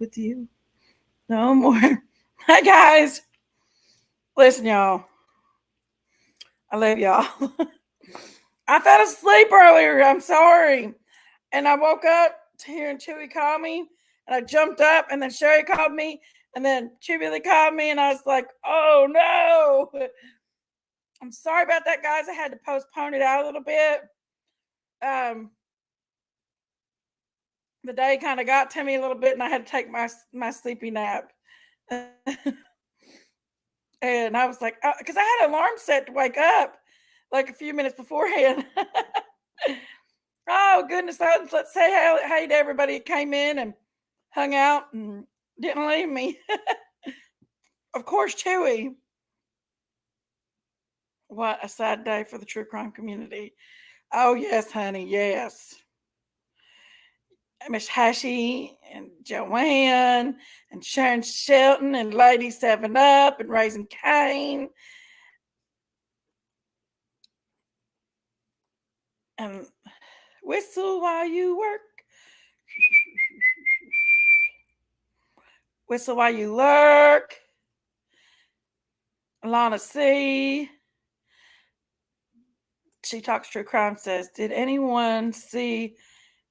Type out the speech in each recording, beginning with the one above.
with you no more. Hi, guys. Listen, y'all. I love y'all. I fell asleep earlier. I'm sorry. And I woke up to hearing Chewy call me. And I jumped up, and then Sherry called me. And then Chewy called me. And I was like, oh, no. I'm sorry about that, guys. I had to postpone it out a little bit. Um, the day kind of got to me a little bit, and I had to take my sleepy nap. And I was like, because I had an alarm set to wake up like a few minutes beforehand. Oh, goodness. Let's say hey to everybody that came in and hung out and didn't leave me. Of course, Chewy. What a sad day for the true crime community. Oh, yes, honey. Yes. Miss Hashi and Joanne and Sharon Shelton and Lady 7 Up and Raising Cane and Whistle While You Work. Whistle While You Lurk. Lana C. She Talks True Crime says, did anyone see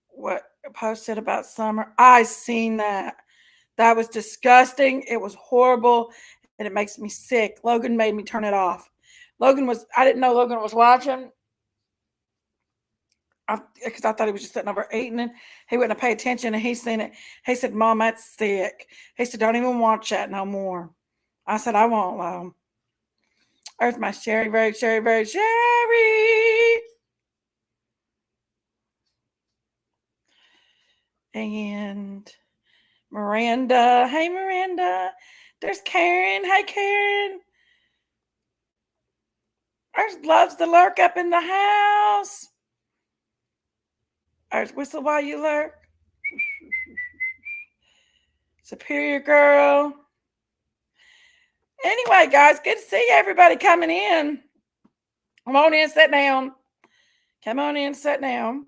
what posted about Summer? I seen that. That was disgusting. It was horrible. And it makes me sick. Logan made me turn it off. I didn't know Logan was watching. Because I thought he was just sitting over eating it. He wouldn't pay attention, and he seen it. He said, Mom, that's sick. He said, don't even watch that no more. I said, I won't, Mom. Earth my Sherry, very, Sherry, very, Sherry. And Miranda. Hey, Miranda. There's Karen. Hey, Karen. Earth loves to lurk up in the house. Earth, whistle while you lurk. Superior girl. Anyway, guys, good to see everybody coming in. Come on in, sit down. Come on in, sit down.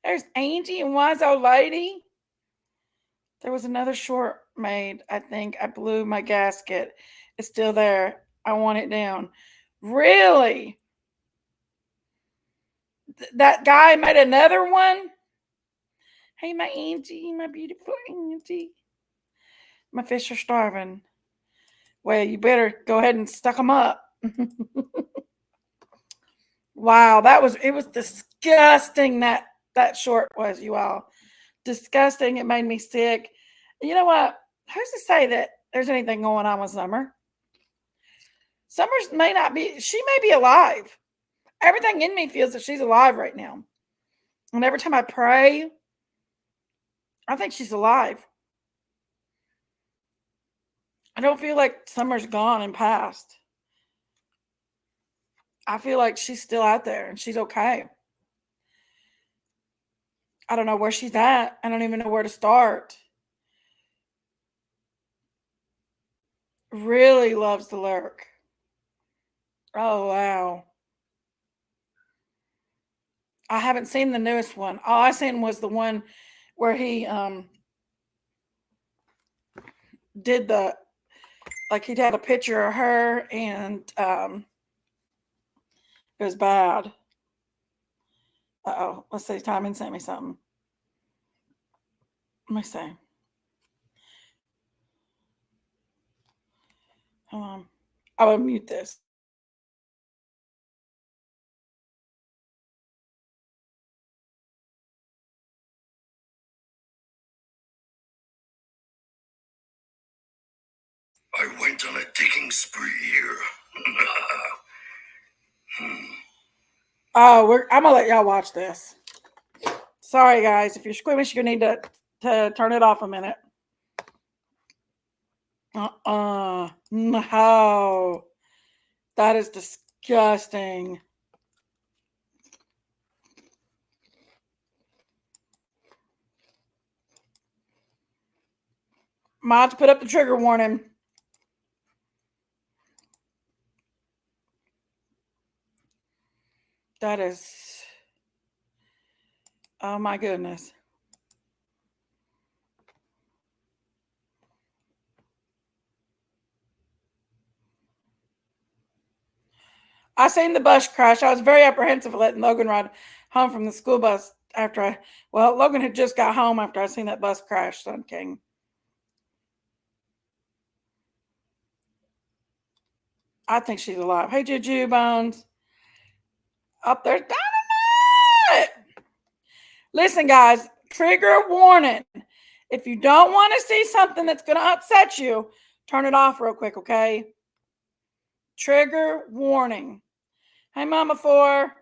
There's Angie and Wise Old Lady. There was another short made. I think I blew my gasket. It's still there. I want it down. Really? That guy made another one? Hey, my Angie, my beautiful Angie. My fish are starving. Well, you better go ahead and stuck them up. Wow, it was disgusting that short was, you all. Disgusting. It made me sick. You know what? Who's to say that there's anything going on with Summer? She may be alive. Everything in me feels that she's alive right now. And every time I pray, I think she's alive. I don't feel like Summer's gone and passed. I feel like she's still out there and she's okay. I don't know where she's at. I don't even know where to start. Really loves the lurk. Oh, wow. I haven't seen the newest one. All I seen was the one where he did he'd had a picture of her, and it was bad. Uh-oh. Let's see. Timon sent me something. Let me see. Hold on. I will mute this. I went on a digging spree here. Oh, I'm gonna let y'all watch this. Sorry, guys. If you're squeamish, you need to turn it off a minute. No. That is disgusting. Might have to put up the trigger warning. That is, oh my goodness. I seen the bus crash. I was very apprehensive of letting Logan ride home from the school bus after Logan had just got home after I seen that bus crash, Sun King. I think she's alive. Hey, Juju Bones. Up there's dynamite. Listen, guys, trigger warning. If you don't want to see something that's going to upset you, turn it off real quick, okay? Trigger warning. Hey, Mama 4.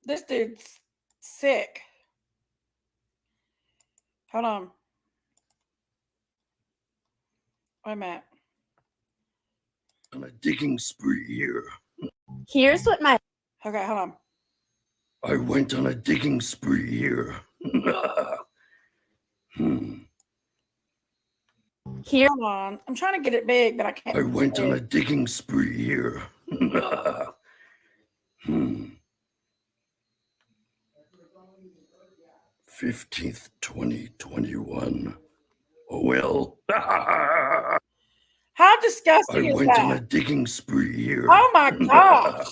This dude's sick. Hold on. Wait a minute. On a digging spree here. Here's what my Okay, hold on. I went on a digging spree here. here Hold on. I'm trying to get it big, but I can't. I went on a digging spree here. 15th, 2021. Oh well. How disgusting I is went on a that? digging spree here. Oh my gosh.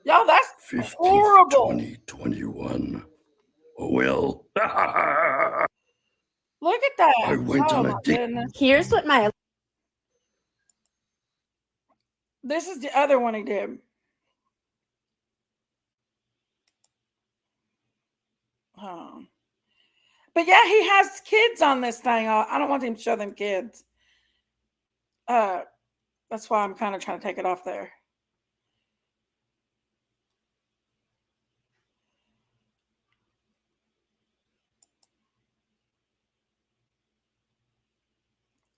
Y'all, that's 15th, horrible. 2021. Oh well. Look at that. I went Oh on a my dig- goodness. here's what my This is the other one he did. Hold on. But yeah, he has kids on this thing. I don't want him to show them kids. That's why I'm kind of trying to take it off there.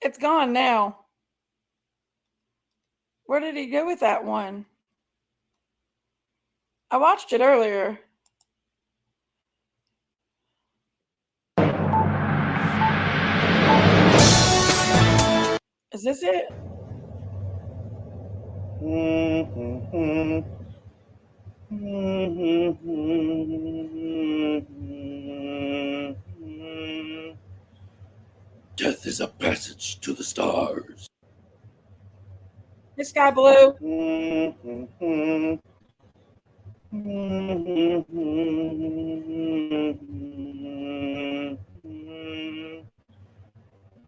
It's gone now. Where did he go with that one? I watched it earlier. Is this it? Death is a passage to the stars. This guy blue.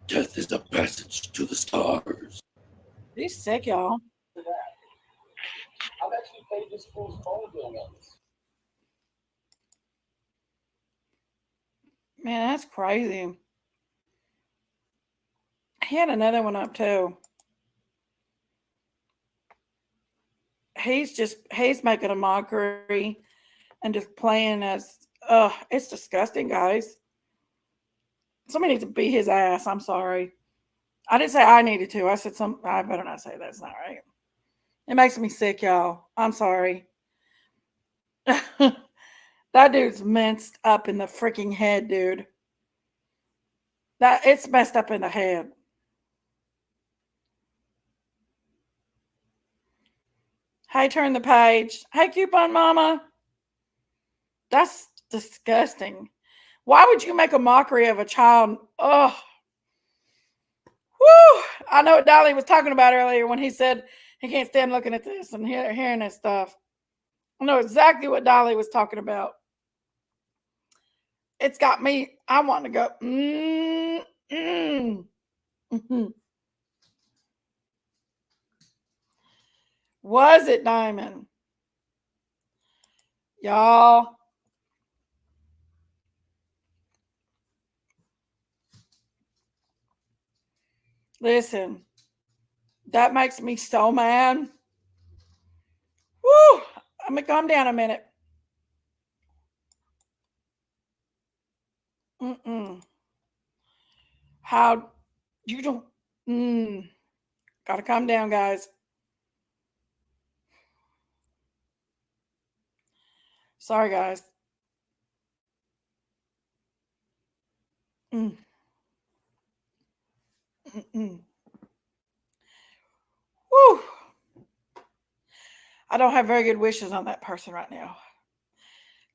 Death is a passage to the stars. He's sick, y'all. I've actually paid this fool's phone bill once. Man, that's crazy. He had another one up too. He's making a mockery and just playing as it's disgusting, guys. Somebody needs to beat his ass. I'm sorry. I didn't say I needed to. I said I better not say that's not right. It makes me sick, y'all. I'm sorry. That dude's messed up in the freaking head, dude. It's messed up in the head. Hey, turn the page. Hey, coupon mama. That's disgusting. Why would you make a mockery of a child? Oh, whoo! I know what Dolly was talking about earlier when he said he can't stand looking at this and hearing this stuff. I know exactly what Dolly was talking about. It's got me. I want to go. Was it Diamond? Y'all. Listen, that makes me so mad. Woo! I'm going to calm down a minute. How you don't. Gotta calm down, guys. Sorry, guys. Woo! I don't have very good wishes on that person right now.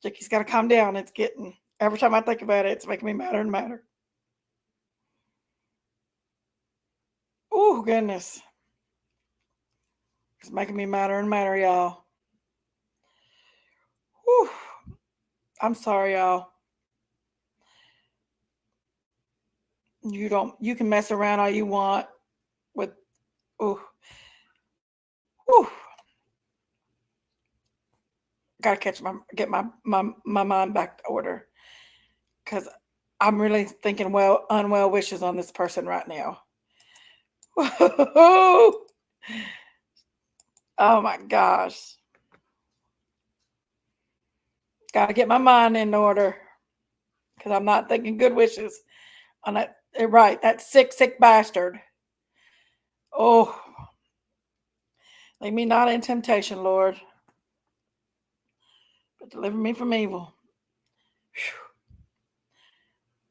Jackie's got to calm down. It's getting, every time I think about it, it's making me madder and madder. Oh, goodness. It's making me madder and madder, y'all. Whew. I'm sorry, y'all. You can mess around all you want with, ooh, whew. Gotta get my mind back to order. Because I'm really thinking unwell wishes on this person right now. Oh my gosh. Gotta get my mind in order. Because I'm not thinking good wishes on that. Right, that sick bastard. Oh, lead me not in temptation, Lord, but deliver me from evil.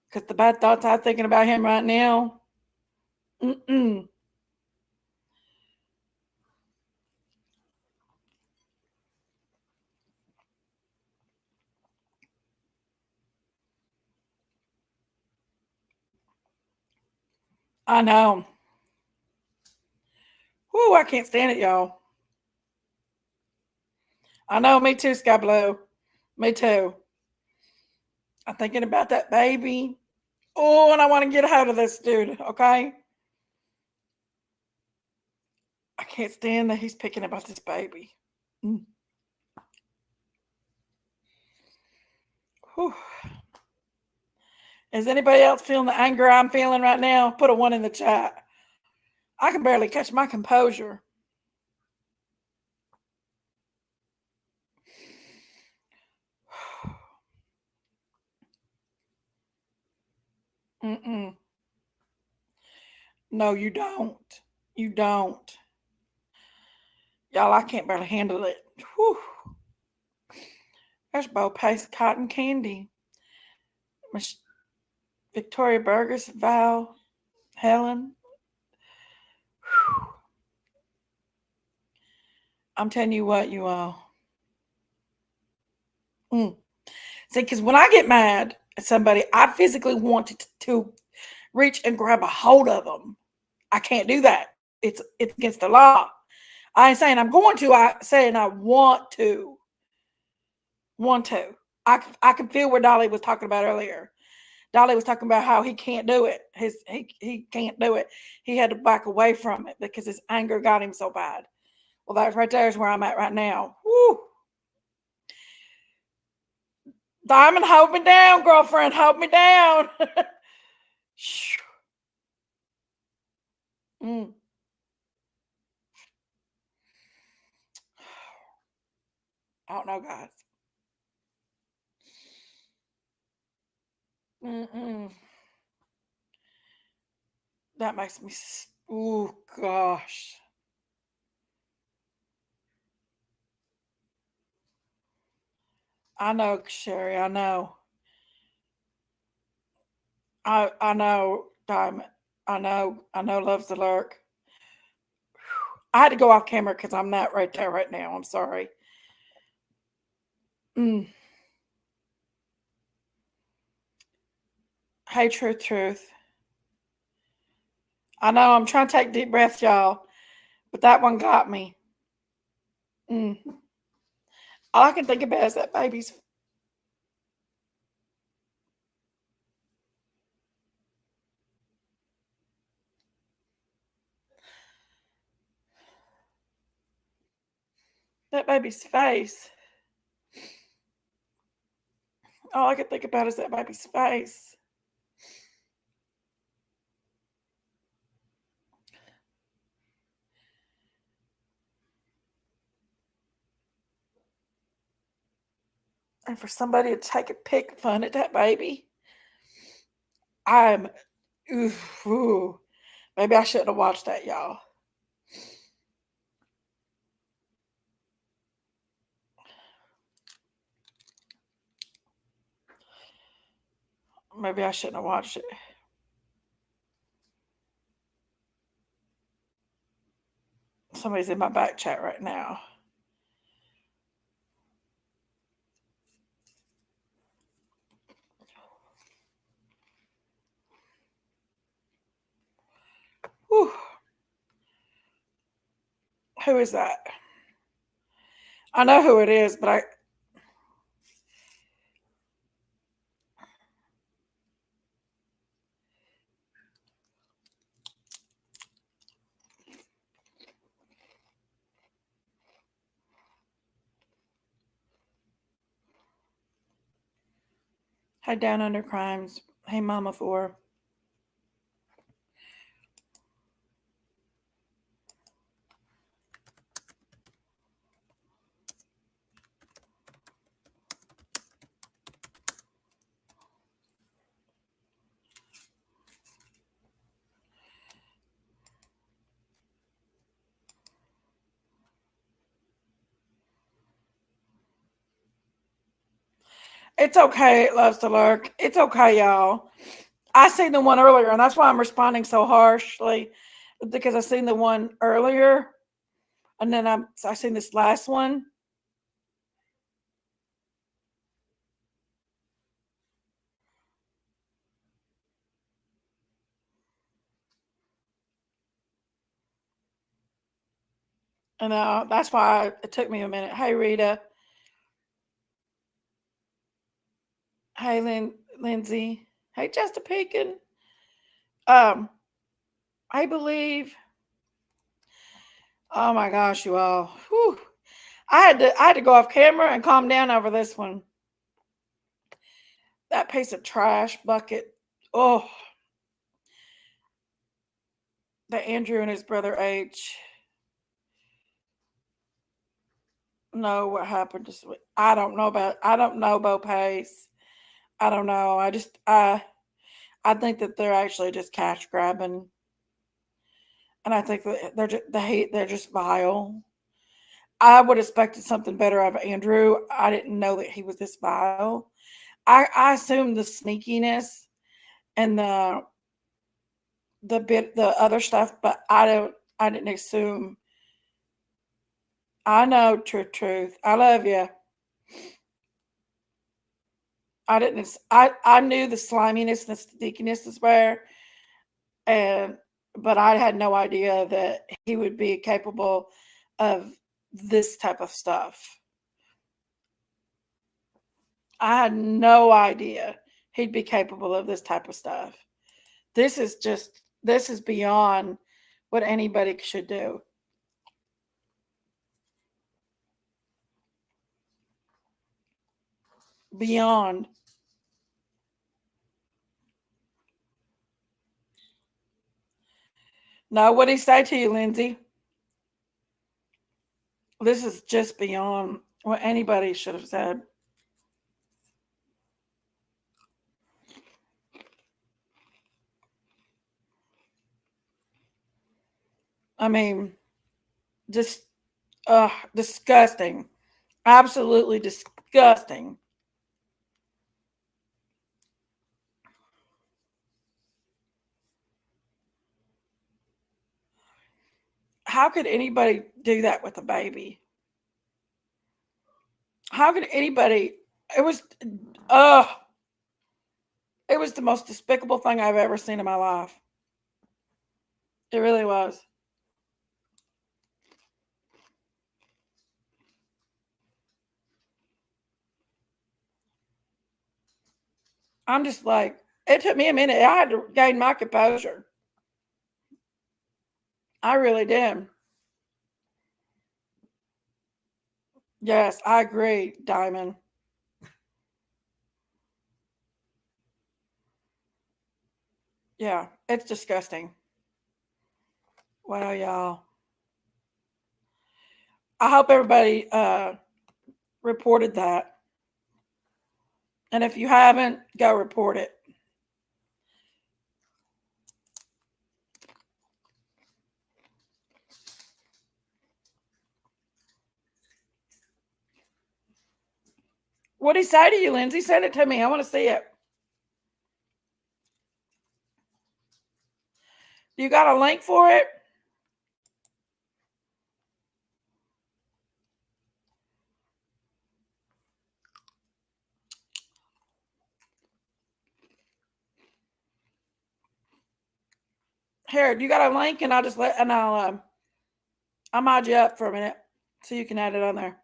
Because the bad thoughts I'm thinking about him right now. I know. Whoo, I can't stand it, y'all. I know, me too, Sky Blue. Me too. I'm thinking about that baby. Oh, and I want to get out of this dude, okay? I can't stand that he's picking about this baby. Whew. Is anybody else feeling the anger I'm feeling right now? Put a 1 in the chat. I can barely catch my composure. No, you don't. You don't. Y'all, I can't barely handle it. Whew. There's Bo Pace Cotton Candy. Victoria Burgess, Val, Helen. Whew. I'm telling you what, you all. See, because when I get mad at somebody, I physically want to reach and grab a hold of them. I can't do that. It's against the law. I ain't saying I'm going to. I saying I want to. I can feel where Dolly was talking about earlier. Dolly was talking about how he can't do it. He can't do it. He had to back away from it because his anger got him so bad. Well, that right there is where I'm at right now. Woo. Diamond, hold me down, girlfriend. Hold me down. I don't know, guys. That makes me. Oh gosh. I know, Sherry. I know. I know, Diamond. I know. Loves the lurk. I had to go off camera because I'm not right there right now. I'm sorry. Hey, truth. I know I'm trying to take deep breaths, y'all, but that one got me. All I can think about is that baby's. That baby's face. All I can think about is that baby's face. And for somebody to take a pick fun at that baby, ooh. Maybe I shouldn't have watched that, y'all. Maybe I shouldn't have watched it. Somebody's in my back chat right now. Whew. Who is that? I know who it is, but Hey, Down Under Crimes. Hey, Mama 4. It's okay. It loves to lurk. It's okay, y'all. I seen the one earlier, and that's why I'm responding so harshly, because I seen the one earlier, and then I seen this last one. And that's why it took me a minute. Hey, Rita. Hey, Lindsay. Hey, Just a Pekin. I believe. Oh my gosh, you all. Whew. I had to go off camera and calm down over this one. That piece of trash bucket. Oh, that Andrew and his brother H. Know what happened to I don't know Bo Pace. I don't know. I think that they're actually just cash grabbing. And I think that they're just vile. I would have expected something better out of Andrew. I didn't know that he was this vile. I assumed the sneakiness and the other stuff, but I didn't assume. I know, truth. I love you. I didn't. I knew the sliminess and the sneakiness is where, but I had no idea that he would be capable of this type of stuff. I had no idea he'd be capable of this type of stuff. This is beyond what anybody should do. Beyond. No, what'd he say to you, Lindsay? This is just beyond what anybody should have said. I mean, just disgusting. Absolutely disgusting. How could anybody do that with a baby? How could anybody? It was, uh, it was the most despicable thing I've ever seen in my life. It really was. I'm just like, it took me a minute. I had to gain my composure. I really did. Yes, I agree, Diamond. Yeah, it's disgusting. Well, y'all. I hope everybody reported that. And if you haven't, go report it. What did he say to you, Lindsay? Send it to me. I want to see it. You got a link for it? Here, you got a link, and I'll I'll mod you up for a minute so you can add it on there.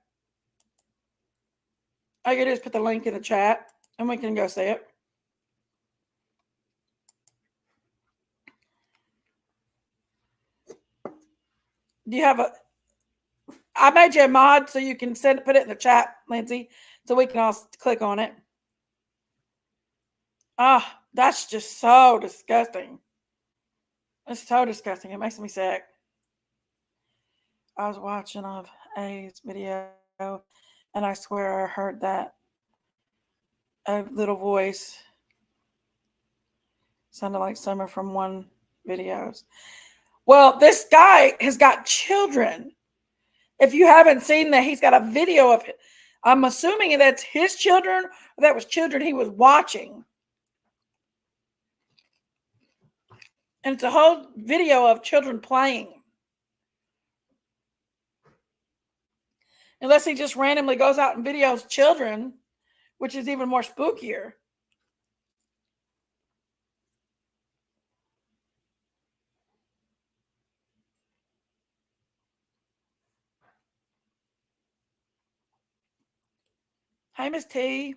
All you gotta do is put the link in the chat and we can go see it. Do you have a... I made you a mod so you can put it in the chat, Lindsay, so we can all click on it. Ah, that's just so disgusting. It's so disgusting. It makes me sick. I was watching of A's video and I swear I heard that a little voice sounded like Summer from one videos. Well, this guy has got children. If you haven't seen that, he's got a video of it. I'm assuming that's his children, or that was children he was watching. And it's a whole video of children playing. Unless he just randomly goes out and videos children, which is even more spookier. Hey, Miss T.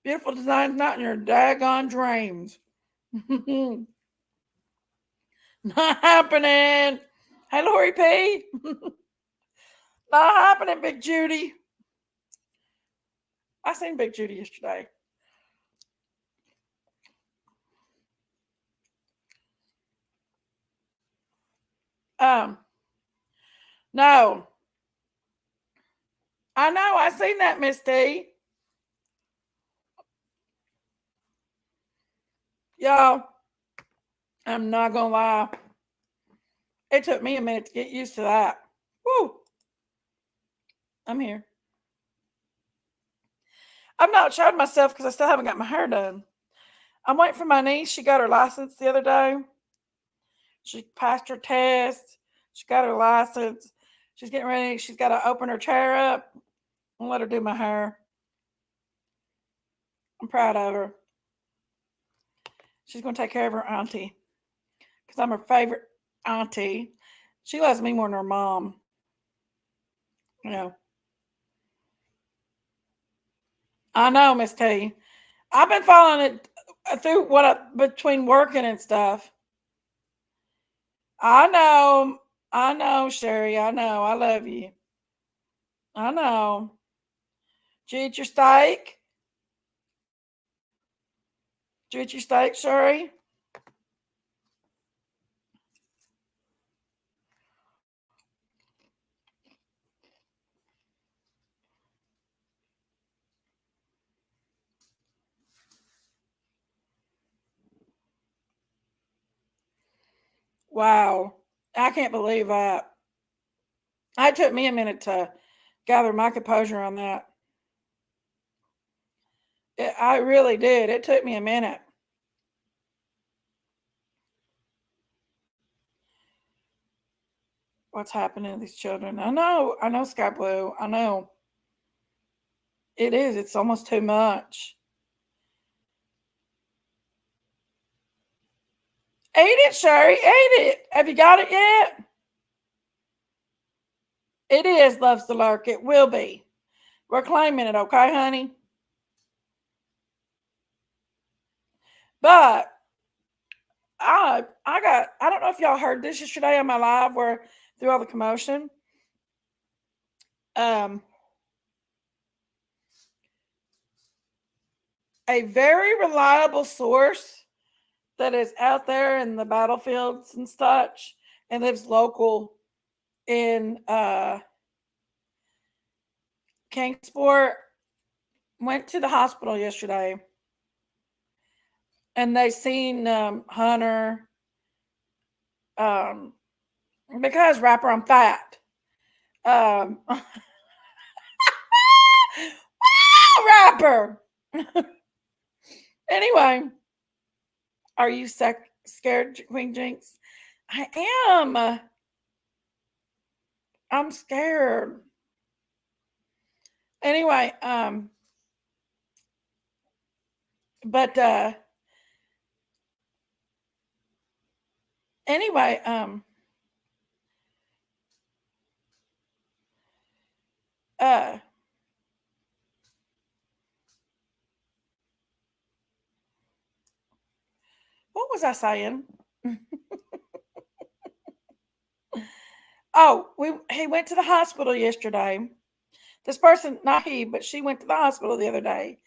Beautiful designs not in your daggone dreams. Not happening. Hey, Lori P. Not happening, Big Judy. I seen Big Judy yesterday. No. I know, I seen that, Miss T. Y'all, I'm not gonna lie. It took me a minute to get used to that. Woo. I'm here. I've not showed myself because I still haven't got my hair done. I'm waiting for my niece. She got her license the other day. She passed her test. She got her license. She's getting ready. She's got to open her chair up and let her do my hair. I'm proud of her. She's going to take care of her auntie because I'm her favorite auntie. She loves me more than her mom. You know. I know, Miss T. I've been following it through between working and stuff. I know, Sherry. I know. I love you. I know. Did you eat your steak? Did you eat your steak, Sherry? Wow. I can't believe that. It took me a minute to gather my composure on that. I really did. It took me a minute. What's happening to these children? I know, Sky Blue. I know. It is. It's almost too much. Eat it, Sherry. Eat it. Have you got it yet? It is, loves the lurk. It will be. We're claiming it, okay, honey? But I don't know if y'all heard this yesterday on my live where through all the commotion. A very reliable source that is out there in the battlefields and such and lives local in Kingsport went to the hospital yesterday and they seen Hunter because rapper I'm fat. Rapper. Anyway, are you scared, Queen Jinx? I am. I'm scared. Anyway, but anyway, what was I saying? Oh, he went to the hospital yesterday. This person, not he, but she went to the hospital the other day.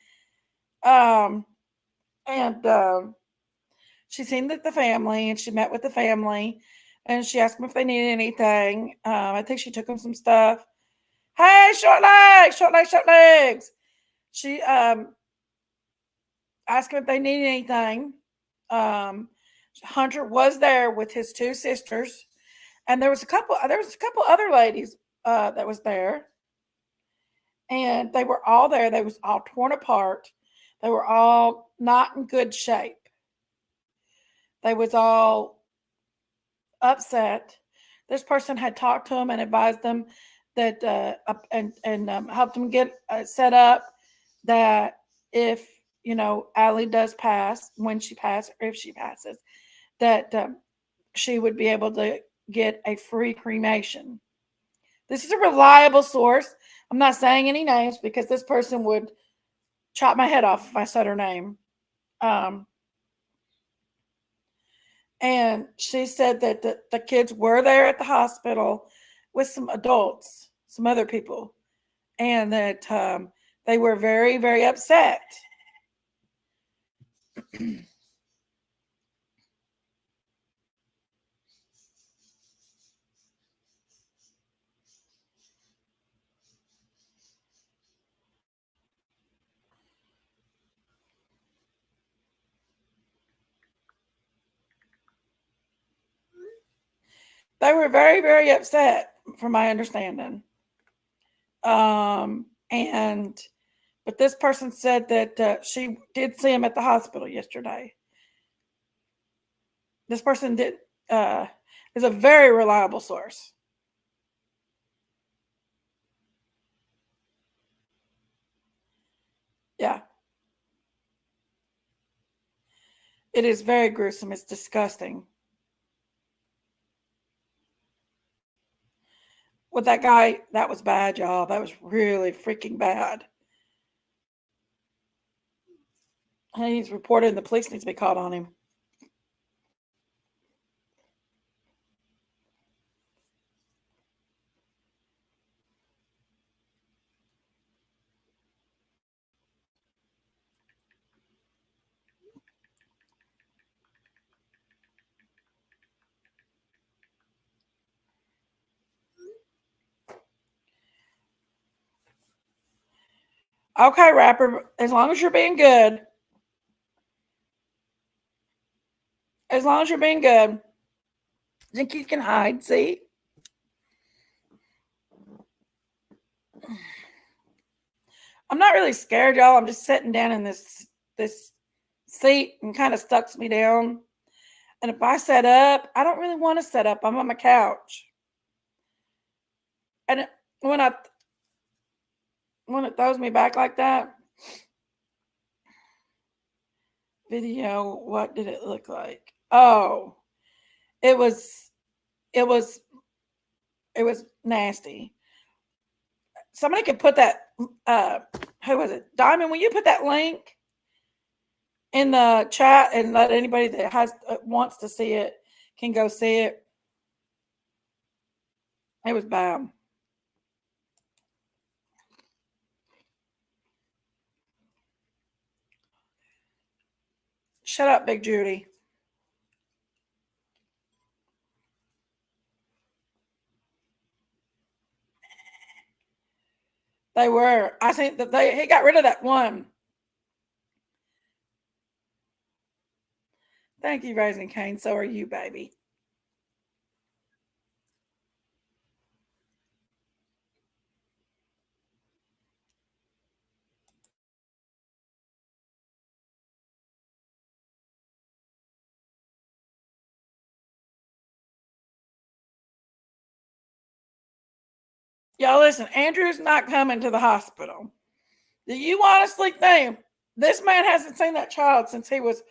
Um, and she seen the family, and she met with the family, and she asked them if they needed anything. I think she took them some stuff. Hey, short legs, short legs, short legs. She asked them if they needed anything. Um, Hunter was there with his two sisters, and there was a couple other ladies that was there, and they were all there. They was all torn apart. They were all not in good shape. They was all upset. This person had talked to them and advised them that and helped them get set up that if Allie does pass, when she passes, or if she passes, that she would be able to get a free cremation. This is a reliable source. I'm not saying any names because this person would chop my head off if I said her name. And she said that the kids were there at the hospital with some adults, some other people, and that they were very, very upset. They were very, very upset, from my understanding. And but this person said that she did see him at the hospital yesterday. This person did is a very reliable source. Yeah. It is very gruesome. It's disgusting. With that guy, that was bad, y'all. That was really freaking bad. He's reported and the police needs to be called on him. Okay, rapper, as long as you're being good. As long as you're being good. Think you can hide, see? I'm not really scared, y'all. I'm just sitting down in this seat and kind of stucks me down. And if I set up, I don't really want to set up. I'm on my couch. And when it throws me back like that, video, what did it look like? Oh, it was nasty. Somebody could put that who was it? Diamond, will you put that link in the chat and let anybody that wants to see it can go see it? It was bad. Shut up, Big Judy. They were. I think that he got rid of that one. Thank you, Raising Cane. So are you, baby. Y'all listen, Andrew's not coming to the hospital. Do you honestly think this man hasn't seen that child since he was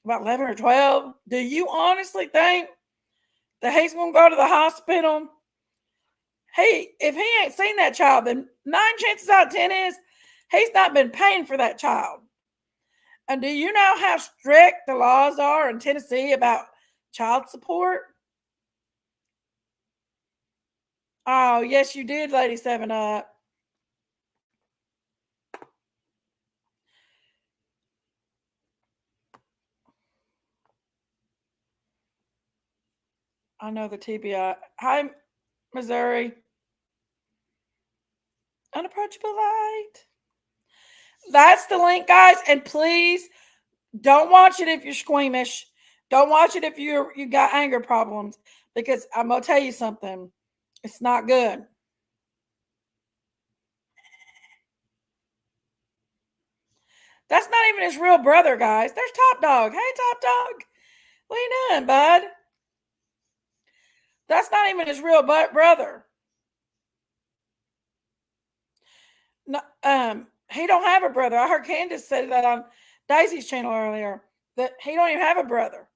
about 11 or 12? Do you honestly think that he's going to go to the hospital if he ain't seen that child, then 9 chances out of 10 is he's not been paying for that child. And do you know how strict the laws are in Tennessee about child support? Oh, yes, you did, Lady 7 Up. I know the TBI. Hi, Missouri. Unapproachable light. That's the link, guys. And please don't watch it if you're squeamish. Don't watch it if you got anger problems, because I'm gonna tell you something. It's not good. That's not even his real brother, guys. There's Top Dog. Hey, Top Dog. What you doing, bud? That's not even his real brother. No, he don't have a brother. I heard Candace say that on Daisy's channel earlier, that he don't even have a brother.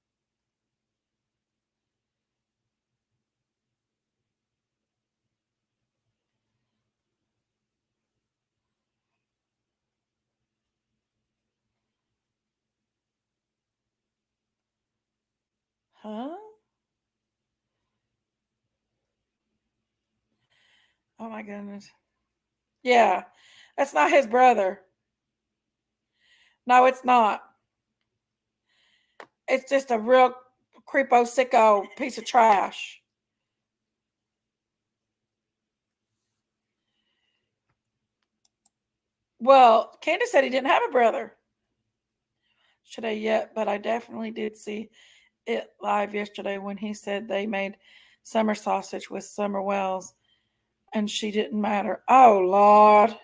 Huh? Oh my goodness. Yeah, that's not his brother. No, it's not. It's just a real creepo sicko piece of trash. Well, Candace said he didn't have a brother. Should I yet? But I definitely did see it live yesterday when he said they made summer sausage with Summer Wells and she didn't matter. Oh, Lord.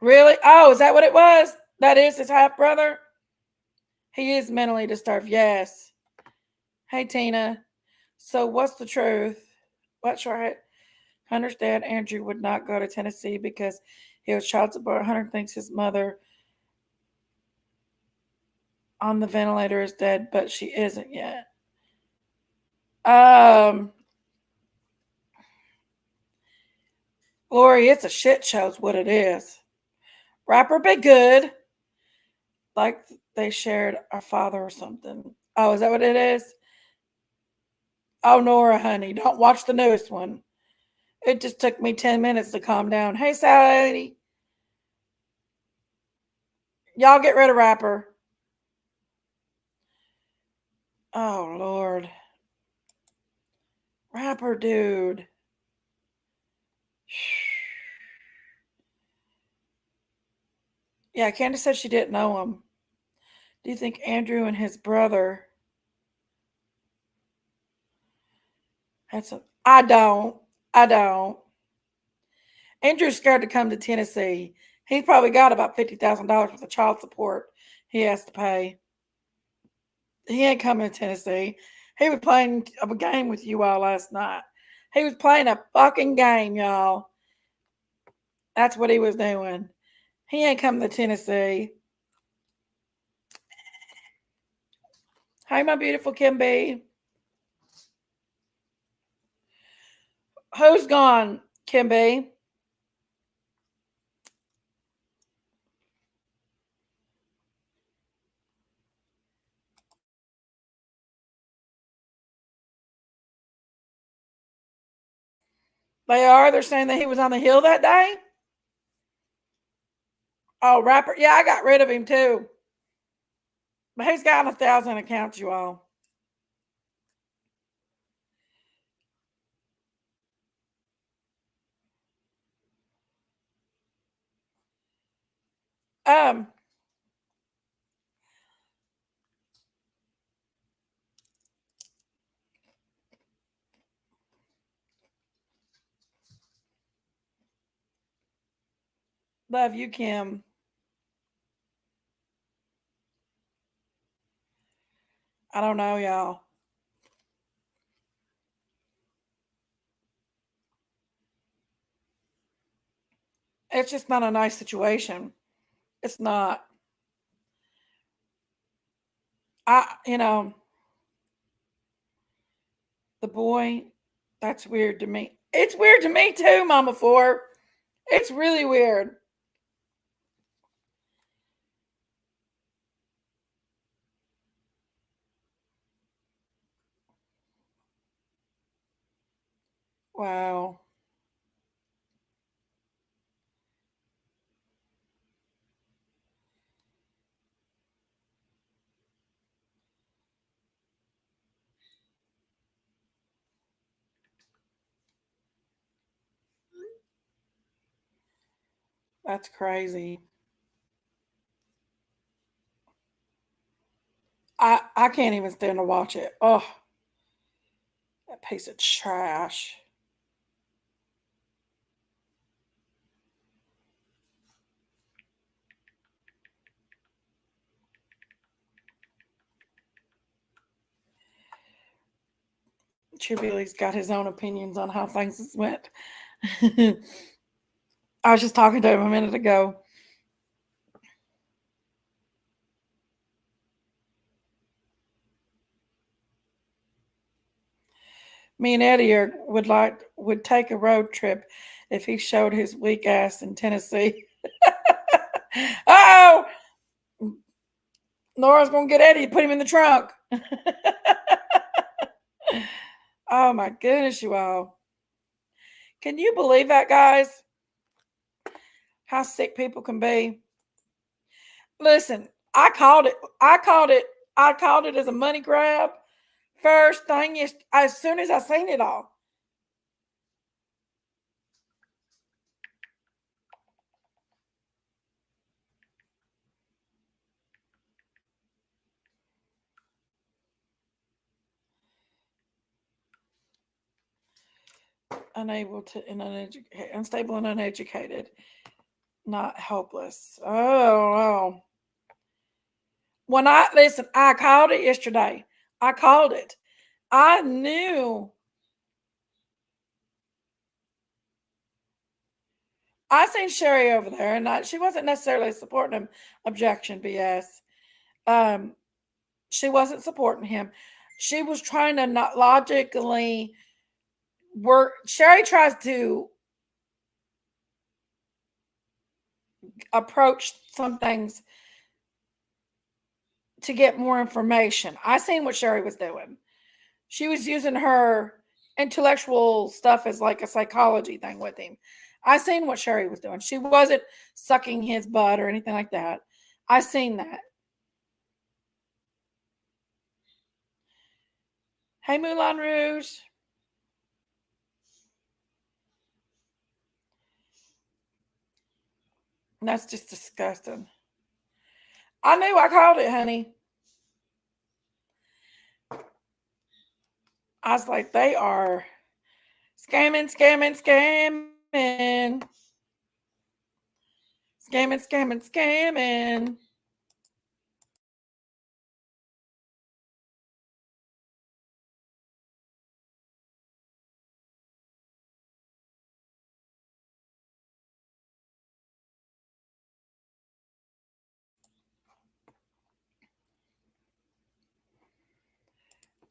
Really? Oh, is that what it was? That is his half brother? He is mentally disturbed. Yes. Hey, Tina. So, what's the truth? What's right? Hunter's dad, Andrew, would not go to Tennessee because he was child support. Hunter thinks his mother on the ventilator is dead, but she isn't yet. Lori, it's a shit show is what it is. Rapper be good. Like they shared our father or something. Oh, is that what it is? Oh, Nora, honey, don't watch the newest one. It just took me 10 minutes to calm down. Hey, Sally. Y'all get rid of Rapper. Oh, Lord. Rapper, dude. Yeah, Candace said she didn't know him. Do you think Andrew and his brother had some? I don't. Andrew's scared to come to Tennessee. He's probably got about $50,000 worth of child support he has to pay. He ain't coming to Tennessee. He was playing a game with you all last night. He was playing a fucking game, y'all. That's what he was doing. He ain't coming to Tennessee. Hey, my beautiful Kim B. Who's gone, Kim B? They are. They're saying that he was on the hill that day. Oh, Rapper. Yeah, I got rid of him too. But he's got 1,000 accounts, you all. Love you, Kim. I don't know, y'all. It's just not a nice situation. It's not. You know, The boy, that's weird to me. It's weird to me too, Mama Four. It's really weird. Wow. That's crazy. I can't even stand to watch it. Oh, that piece of trash. Chibily's got his own opinions on how things went. I was just talking to him a minute ago. Me and Eddie would take a road trip if he showed his weak ass in Tennessee. Oh, Laura's gonna get Eddie to put him in the trunk. Oh my goodness, you all. Can you believe that, guys? How sick people can be. Listen, I called it. I called it as a money grab. First thing is, as soon as I seen it all. Unable to and uneducated, unstable and uneducated, not helpless. Oh. When I listen, I called it yesterday. I called it. I knew. I seen Sherry over there, and she wasn't necessarily supporting him. Objection, BS. Um, she wasn't supporting him. She was trying to not logically work. Sherry tries to approach some things to get more information. I seen what Sherry was doing. She was using her intellectual stuff as like a psychology thing with him. I seen what Sherry was doing. She wasn't sucking his butt or anything like that. I seen that. Hey, Moulin Rouge. That's just disgusting. I knew I called it, honey. I was like, they are scamming. Scamming.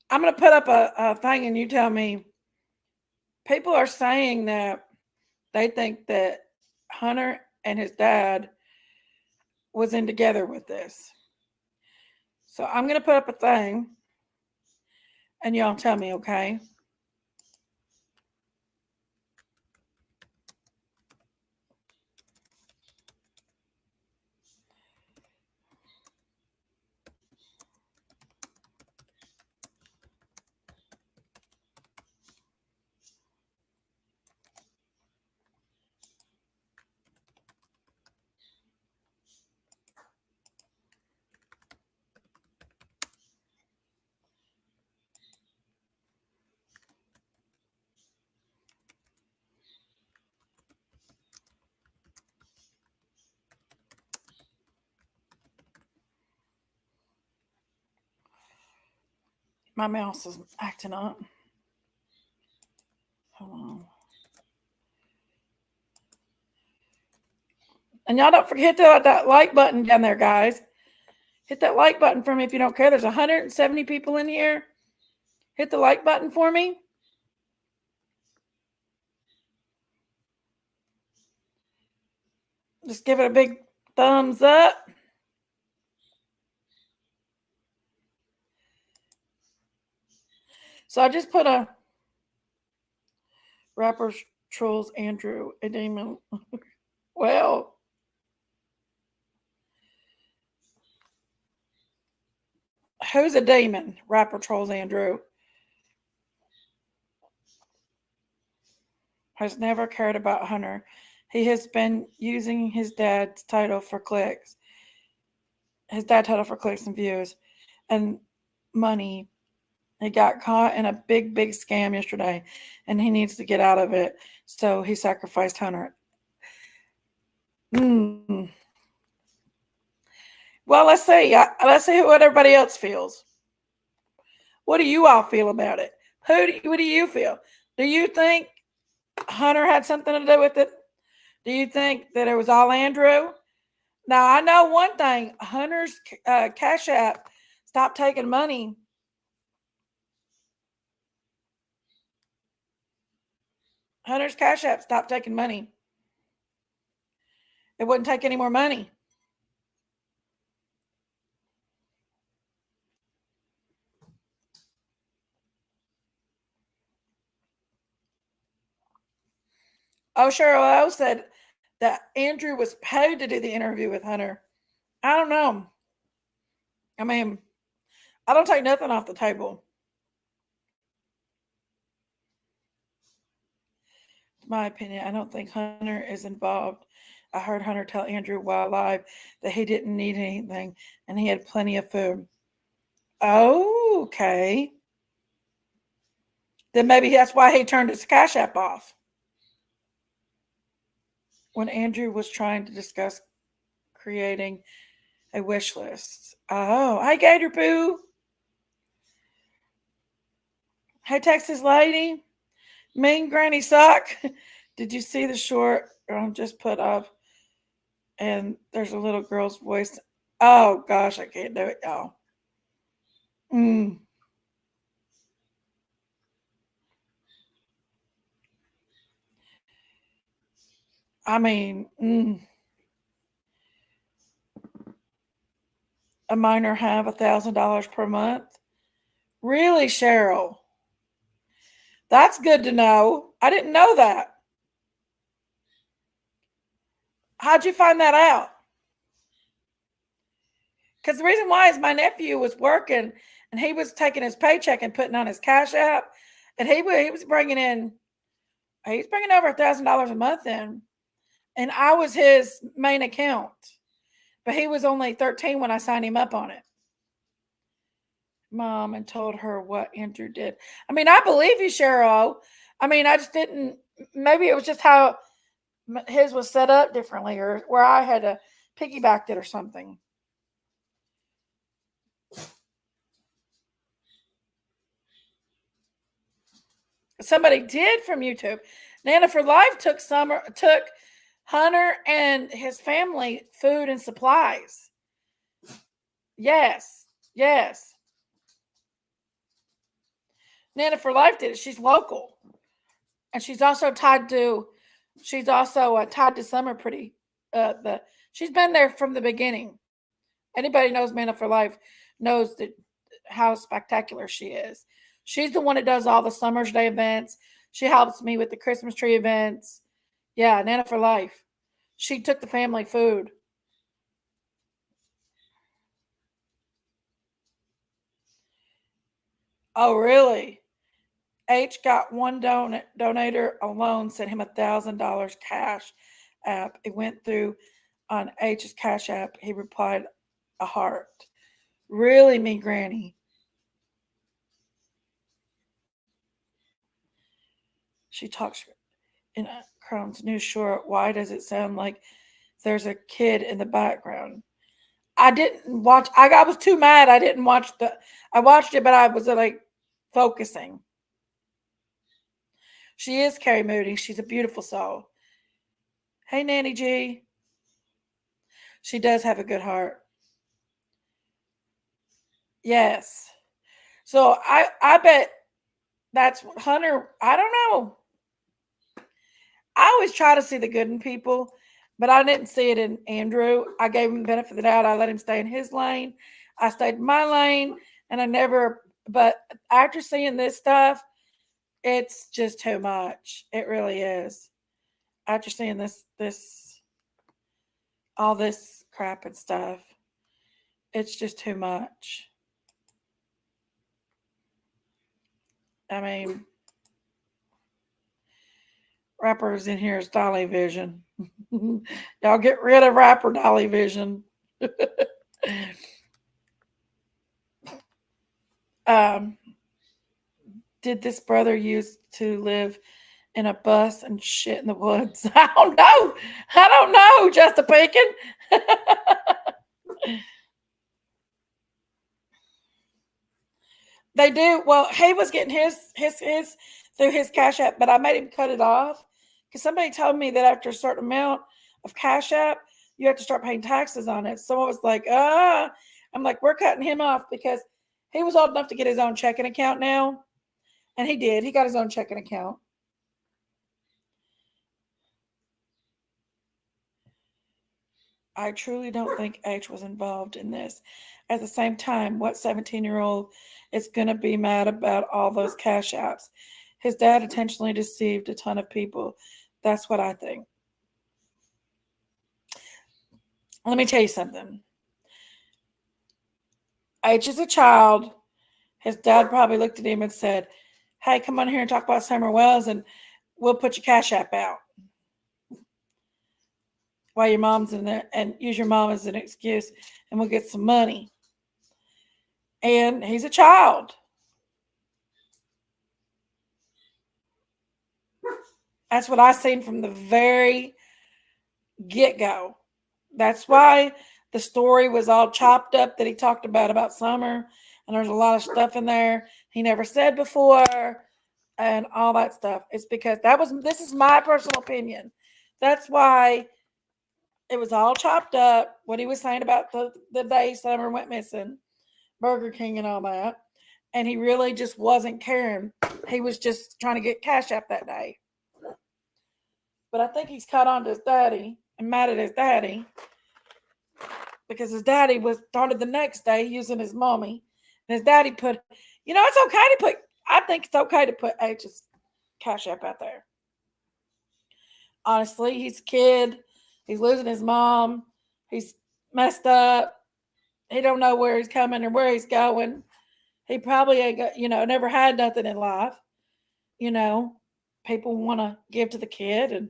I'm going to put up a thing and you tell me. People are saying that they think that Hunter and his dad was in together with this. So I'm going to put up a thing and y'all tell me, okay? My mouse is acting up. Hold on. And y'all don't forget to hit that like button down there, guys. Hit that like button for me if you don't care. There's 170 people in here. Hit the like button for me. Just give it a big thumbs up. So I just put a rapper trolls Andrew and Damon. Well, who's a demon? Rapper trolls Andrew. Has never cared about Hunter. He has been using his dad's title for clicks. His dad title for clicks and views and money. He got caught in a big scam yesterday and he needs to get out of it. So he sacrificed Hunter. Well, let's see. Let's see what everybody else feels. What do you all feel about it? What do you feel? Do you think Hunter had something to do with it? Do you think that it was all Andrew? Now, I know one thing. Hunter's Cash App stopped taking money. Hunter's Cash App stopped taking money. It wouldn't take any more money. Oh, Cheryl O said that Andrew was paid to do the interview with Hunter. I don't know. I mean, I don't take nothing off the table. My opinion, I don't think Hunter is involved. I heard Hunter tell Andrew while live that he didn't need anything and he had plenty of food. Oh, okay. Then maybe that's why he turned his Cash App off. When Andrew was trying to discuss creating a wish list. Oh, hi, Gator Poo. Hey, Texas lady. Mean Granny Sock. Did you see the short just put up? And there's a little girl's voice. Oh, gosh, I can't do it, y'all. I mean, a minor have $1,000 per month? Really, Cheryl? That's good to know. I didn't know that. How'd you find that out? Because the reason why is my nephew was working and he was taking his paycheck and putting on his Cash App, and he was bringing in, he's bringing over $1,000 a month in, and I was his main account, but he was only 13 when I signed him up on it. Mom and told her what Andrew did. I mean, I believe you, Cheryl. I mean, I just didn't. Maybe it was just how his was set up differently, or where I had to piggyback it or something. Somebody did from YouTube. Nana for Life took Hunter and his family food and supplies. Yes. Nana for Life did it. She's local, and she's also tied to Summer pretty. She's been there from the beginning. Anybody knows Nana for Life knows how spectacular she is. She's the one that does all the Summer's Day events. She helps me with the Christmas tree events. Yeah, Nana for Life. She took the family food. Oh, really? H got one donator alone sent him $1,000 cash app. It went through on H's Cash App. He replied a heart. Really, me granny? She talks in Crohn's New Short. Why does it sound like there's a kid in the background? I didn't watch. I was too mad. I didn't watch I watched it, but I was like focusing. She is Carrie Moody. She's a beautiful soul. Hey, Nanny G. She does have a good heart. Yes. So I bet That's what Hunter. I don't know. I always try to see the good in people, but I didn't see it in Andrew. I gave him the benefit of the doubt. I let him stay in his lane. I stayed in my lane, and I never. But after seeing this stuff, it's just too much. It really is. After seeing all this crap and stuff, it's just too much. I mean, rappers in here is Dolly Vision. Y'all get rid of rapper Dolly Vision. Did this brother used to live in a bus and shit in the woods? I don't know. I don't know. Just a peeking. They do. Well, he was getting his through his Cash App, but I made him cut it off because somebody told me that after a certain amount of Cash App, you have to start paying taxes on it. So I was like, I'm like, we're cutting him off because he was old enough to get his own checking account now. And he did. He got his own checking account. I truly don't think H was involved in this. At the same time, what 17-year-old is going to be mad about all those Cash Apps? His dad intentionally deceived a ton of people. That's what I think. Let me tell you something. H is a child. His dad probably looked at him and said, hey, come on here and talk about Summer Wells and we'll put your Cash App out while your mom's in there and use your mom as an excuse and we'll get some money. And he's a child. That's what I seen from the very get-go. That's why the story was all chopped up that he talked about Summer. And there's a lot of stuff in there he never said before and all that stuff. It's because this is my personal opinion. That's why it was all chopped up, what he was saying about the day Summer went missing, Burger King and all that. And he really just wasn't caring. He was just trying to get Cash App that day. But I think he's caught on to his daddy and mad at his daddy because his daddy started the next day using his mommy. And his daddy it's okay I think it's okay to put H's Cash App out there. Honestly, he's a kid. He's losing his mom. He's messed up. He don't know where he's coming or where he's going. He probably ain't got, never had nothing in life. People want to give to the kid and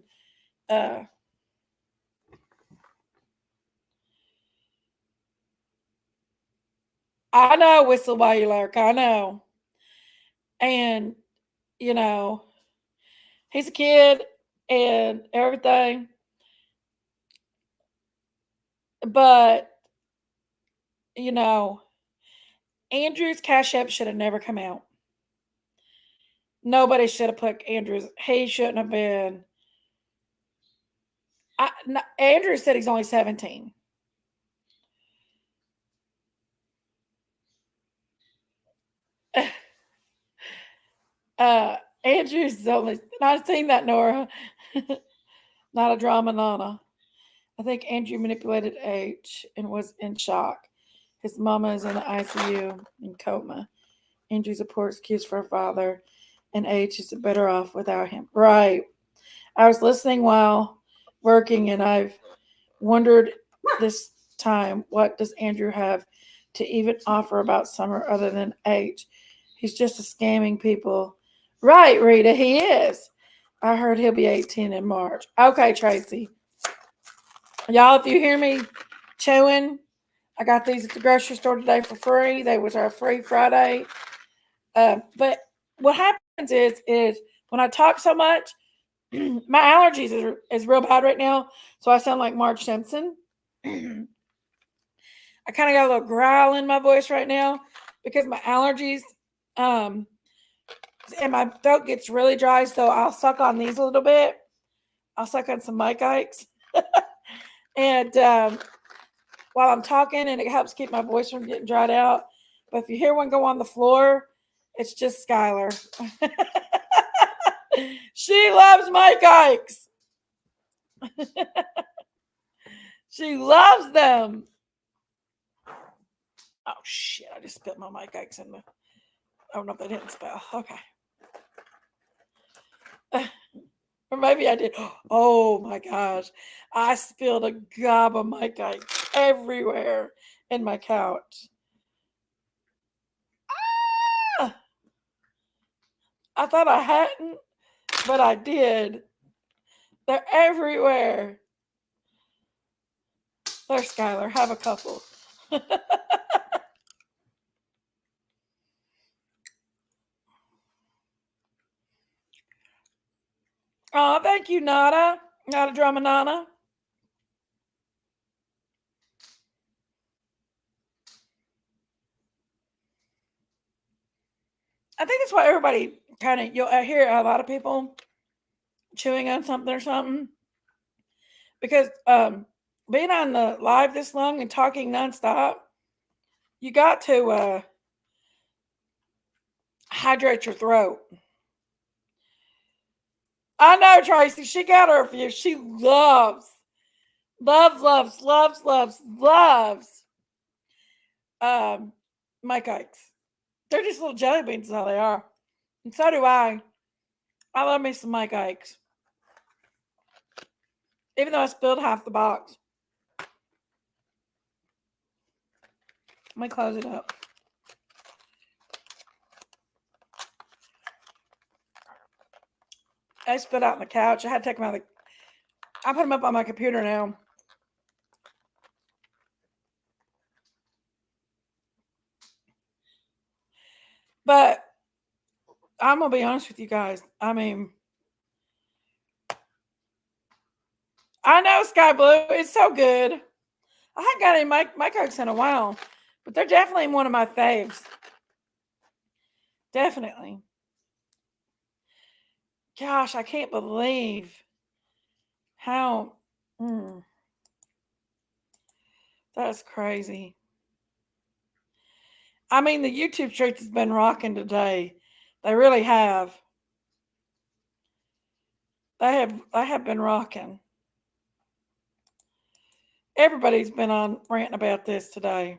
I know, whistle while you lurk. I know. And, he's a kid and everything. But, Andrew's Cash App should have never come out. Nobody should have put Andrew's. He shouldn't have been. Andrew said he's only 17. Andrew's only. I've seen that, Nora. Not a drama, Nana. I think Andrew manipulated H and was in shock. His mama is in the ICU in coma. Andrew's a poor excuse for her father, and H is better off without him. Right. I was listening while working, and I've wondered this time, what does Andrew have to even offer about Summer other than H? He's just a scamming people. Right, Rita, he is. I heard he'll be 18 in March. Okay, Tracy. Y'all, if you hear me chewing, I got these at the grocery store today for free. They was our free Friday. But what happens is when I talk so much, my allergies is real bad right now. So I sound like Marge Simpson. I kind of got a little growl in my voice right now because my allergies and my throat gets really dry. So I'll suck on these a little bit. I'll suck on some Mike Ikes. And while I'm talking, and it helps keep my voice from getting dried out. But if you hear one go on the floor, It's just Skylar. She loves Mike Ikes. She loves them. Oh shit! I just spilled my Mike Ikes in the. I don't know if they didn't spill. Okay. Or maybe I did. Oh my gosh. I spilled a gob of Mike Ikes everywhere in my couch. Ah! I thought I hadn't, but I did. They're everywhere. There, Skylar, have a couple. Oh, thank you, Nada. Nada Dramanana. I think that's why everybody kind of, you'll hear a lot of people chewing on something or something. Because being on the live this long and talking nonstop, you got to hydrate your throat. I know, Tracy. She got her a few. She loves Mike Ikes. They're just little jelly beans, is all they are. And so do I. I love me some Mike Ikes. Even though I spilled half the box. Let me close it up. I spit out on the couch. I had to take them out of the... I put them up on my computer now. But I'm going to be honest with you guys. I mean, I know Sky Blue. It's so good. I haven't got any Mike Ikes in a while. But they're definitely one of my faves. Definitely. Gosh, I can't believe how... That's crazy. I mean, the YouTube streets has been rocking today. They really have. They have been rocking. Everybody's been on ranting about this today.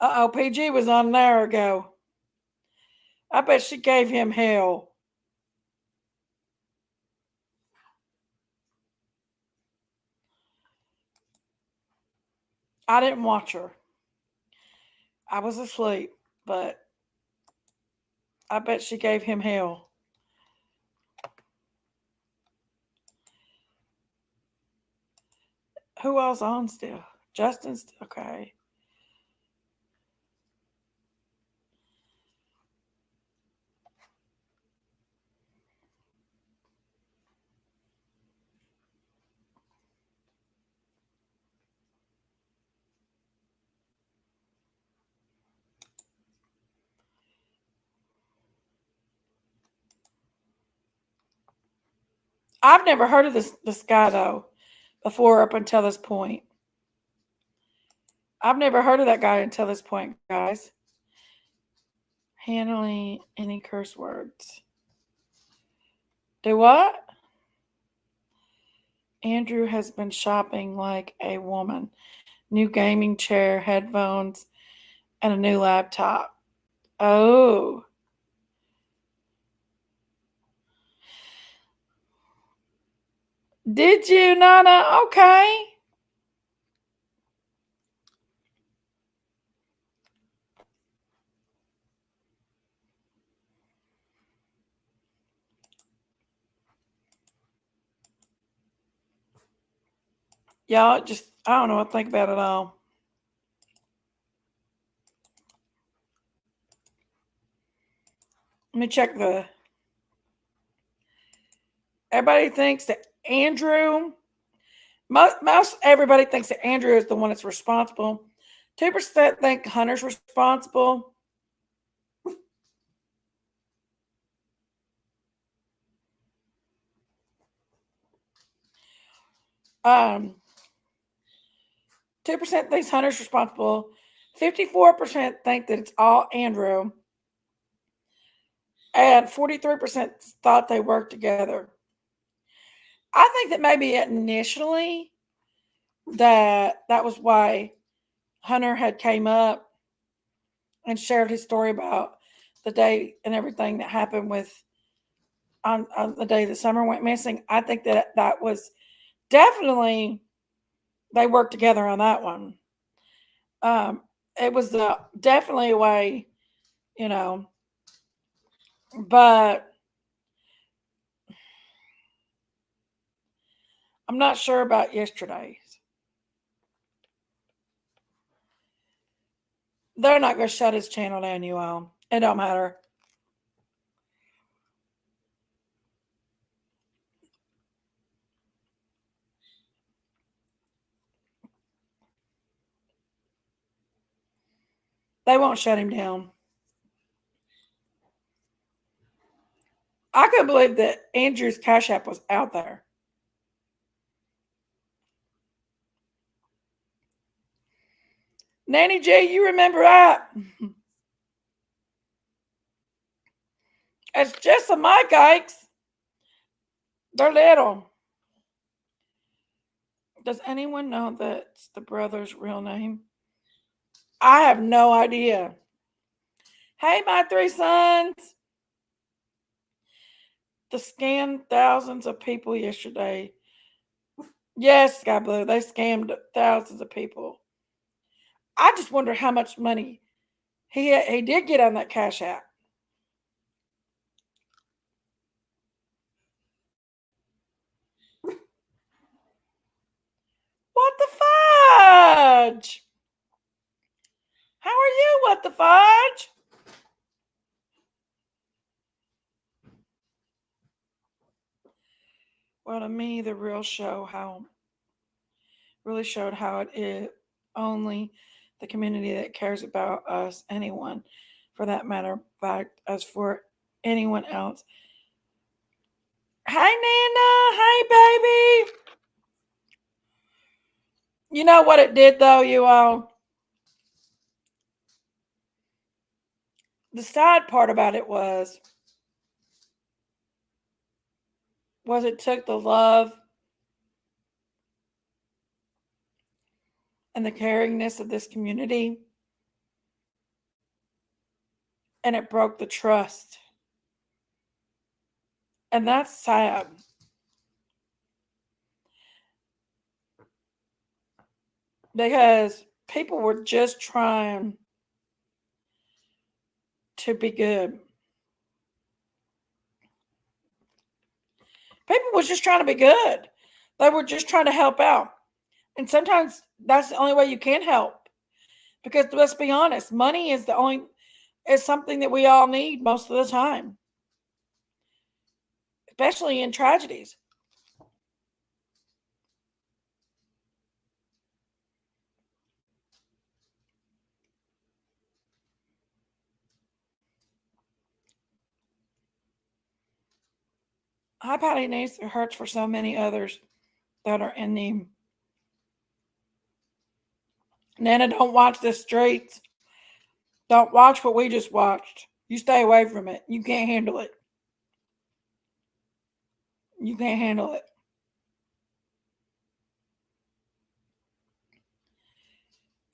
Uh-oh, PG was on an hour ago. I bet she gave him hell. I didn't watch her. I was asleep, but I bet she gave him hell. Who else on still? Justin's okay. I've never heard of this guy though before up until this point. I've never heard of that guy until this point, guys. Handling any curse words. Do what? Andrew has been shopping like a woman. New gaming chair, headphones, and a new laptop. Oh. Did you, Nana? Okay. Y'all just, I don't know what to think about it all. Let me check the... Everybody thinks that Andrew... Most everybody thinks that Andrew is the one that's responsible. 2% think Hunter's responsible. 2% thinks Hunter's responsible. 54% think that it's all Andrew, and 43% thought they worked together. I think that maybe initially that was why Hunter had came up and shared his story about the day and everything that happened with on the day that Summer went missing. I think that was definitely they worked together on that one. It was definitely a way, you know, but I'm not sure about yesterday's. They're not going to shut his channel down, you all. It don't matter. They won't shut him down. I couldn't believe that Andrew's Cash App was out there. Nanny J, you remember that? It's just a mic Ikes. They're little. Does anyone know that's the brother's real name? I have no idea. Hey, my three sons. They scammed thousands of people yesterday. Yes, Sky Blue, they scammed thousands of people. I just wonder how much money he did get on that Cash App. What the fudge? How are you, what the fudge? Well, to me, the real show really showed how it is only the community that cares about us, anyone, for that matter of fact, as for anyone else. Hi, Nana. Hi, baby. You know what it did, though, you all? The sad part about it was it took the love and the caringness of this community, and it broke the trust. And that's sad. Because people were just trying to be good. People were just trying to be good. They were just trying to help out. And sometimes that's the only way you can help. Because let's be honest, money is something that we all need most of the time. Especially in tragedies. Hi, Patty Niece. It hurts for so many others that are in need. Nana, don't watch the streets. Don't watch what we just watched. You stay away from it. You can't handle it. You can't handle it.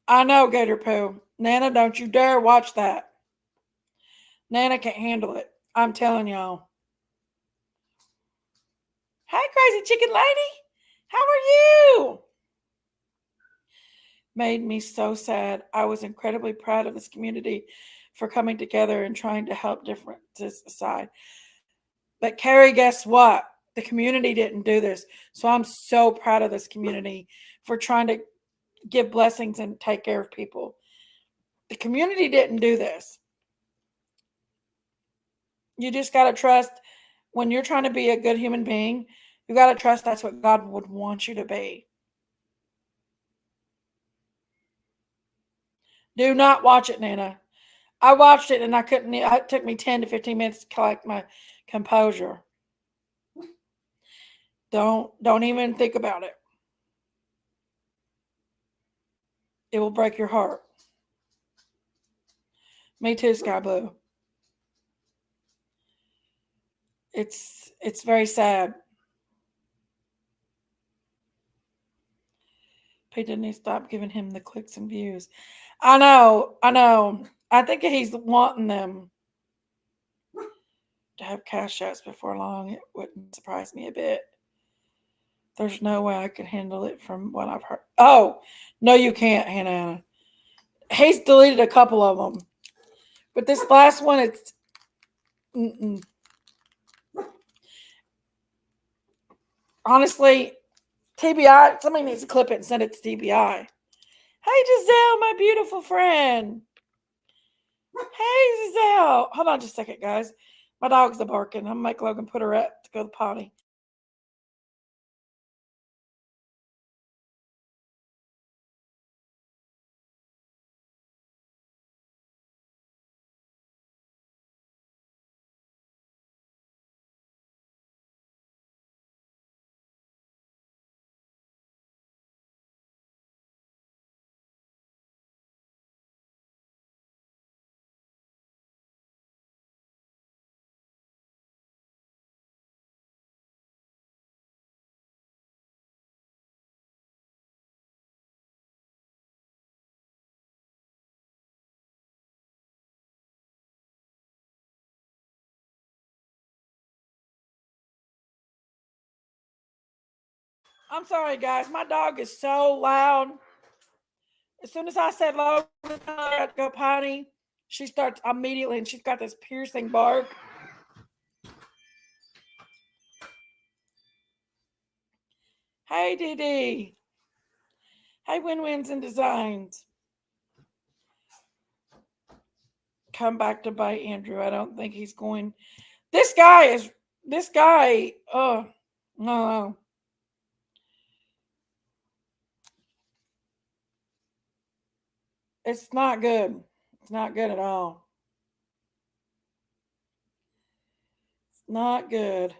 I know, Gator Poo. Nana, don't you dare watch that. Nana can't handle it. I'm telling y'all. Hi, crazy chicken lady. How are you? Made me so sad. I was incredibly proud of this community for coming together and trying to help differences aside. But Carrie, guess what? The community didn't do this. So I'm so proud of this community for trying to give blessings and take care of people. The community didn't do this. You just got to trust when you're trying to be a good human being, you got to trust that's what God would want you to be. Do not watch it, Nana. I watched it and I couldn't. It took me 10 to 15 minutes to collect my composure. Don't even think about it. It will break your heart. Me too, Sky Blue. It's very sad. Peter needs to stop giving him the clicks and views. I know, I know. I think he's wanting them to have cash outs before long. It wouldn't surprise me a bit. There's no way I could handle it from what I've heard. Oh, no, you can't, Hannah. He's deleted a couple of them. But this last one, it's. Mm-mm. Honestly, TBI, somebody needs to clip it and send it to TBI. Hey, Giselle, my beautiful friend. Hey, Giselle. Hold on just a second, guys. My dog's barking. I'm going to make Logan put her up to go to the potty. I'm sorry, guys. My dog is so loud. As soon as I said Logan, I got to go potty, she starts immediately, and she's got this piercing bark. Hey, Dee Dee. Hey, Win-Wins and Designs. Come back to bite Andrew. I don't think he's going. This guy, no. It's not good. It's not good at all. It's not good.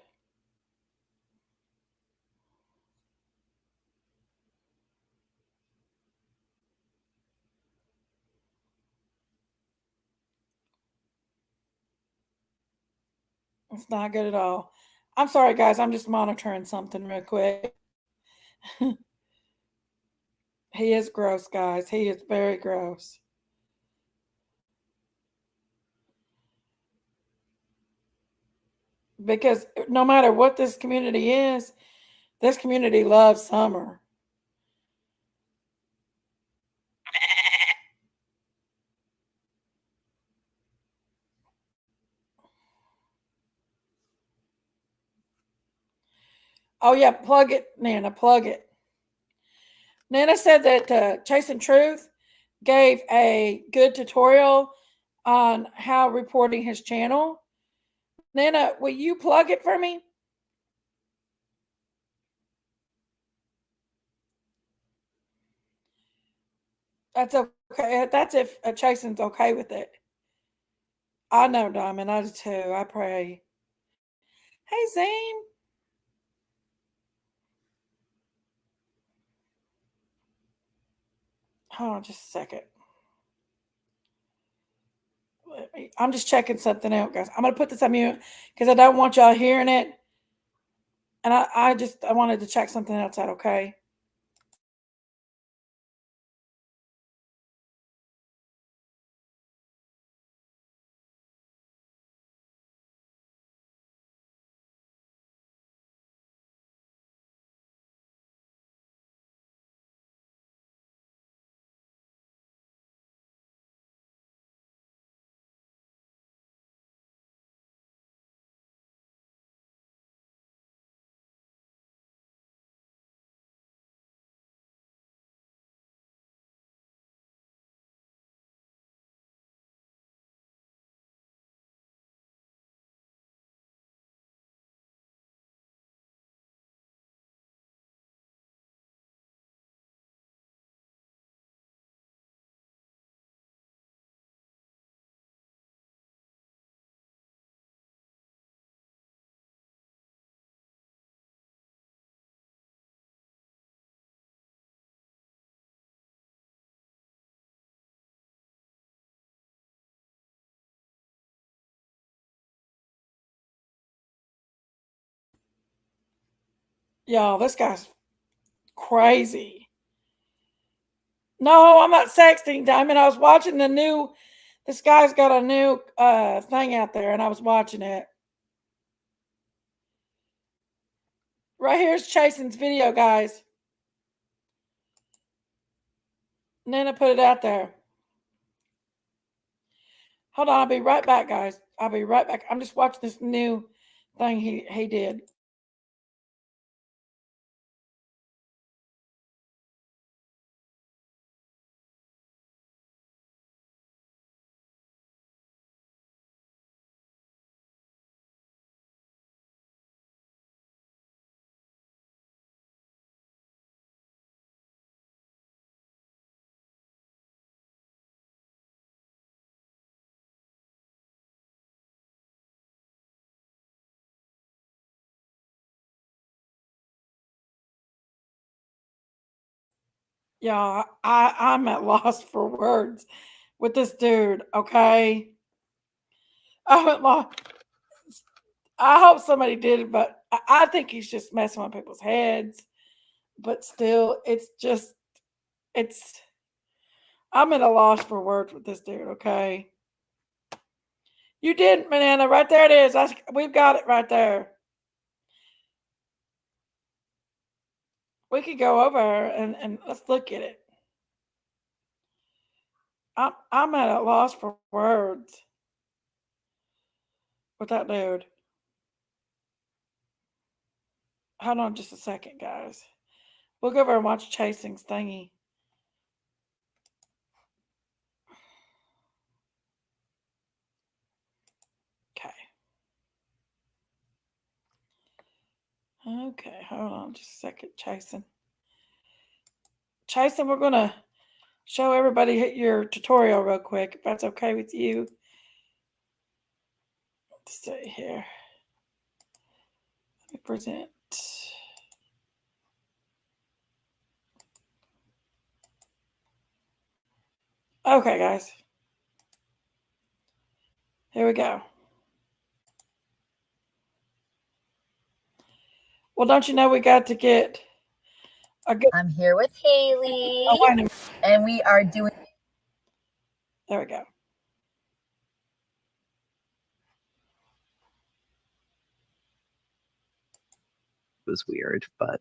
It's not good at all. I'm sorry, guys. I'm just monitoring something real quick. He is gross, guys. He is very gross. Because no matter what this community is, this community loves summer. Oh, yeah, plug it, Nana, plug it. Nana said that Chasing Truth gave a good tutorial on how reporting his channel. Nana, will you plug it for me? That's okay. That's if Chasen's okay with it. I know, Diamond. I do too. I pray. Hey, Zane. Hold on just a second. I'm just checking something out, guys. I'm going to put this on mute because I don't want y'all hearing it. And I wanted to check something else out, okay? Y'all, this guy's crazy. No, I'm not sexting, Diamond. I was watching this guy's got a new thing out there, and I was watching it. Right here's Chasen's video, guys. Nana put it out there. Hold on, I'll be right back, guys. I'll be right back. I'm just watching this new thing he did. Y'all, I'm at loss for words with this dude, okay? I'm at loss. I hope somebody did it, but I think he's just messing with people's heads. But still, I'm at a loss for words with this dude, okay? You did, Banana. Right there it is. We've got it right there. We could go over and let's look at it. I'm at a loss for words with that dude. Hold on just a second, guys. We'll go over and watch Chasing's thingy. Okay. Okay, hold on just a second, Chasing. Chasing, we're going to show everybody your tutorial real quick, if that's okay with you. Let's see here. Let me present. Okay, guys. Here we go. Well, don't you know we got to get a good... I'm here with Haley, Oh, wait a minute. and we are doing... There we go. It was weird, but...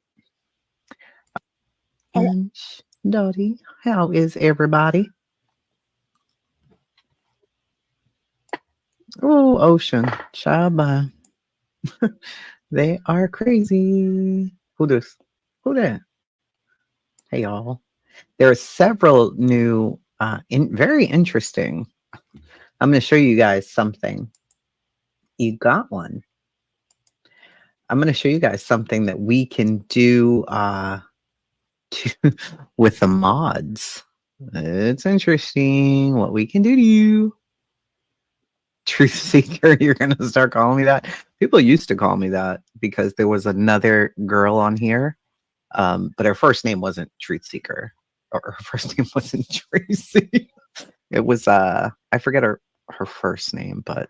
And Dottie, how is everybody? Oh, Ocean, Shaba. They are crazy. Who this? Who that? Hey, y'all. There are several new, very interesting. I'm going to show you guys something. You got one. I'm going to show you guys something that we can do with the mods. It's interesting what we can do to you. Truth Seeker, you're going to start calling me that? People used to call me that because there was another girl on here, but her first name wasn't Truth Seeker, or her first name wasn't Tracy. It was, I forget her first name, but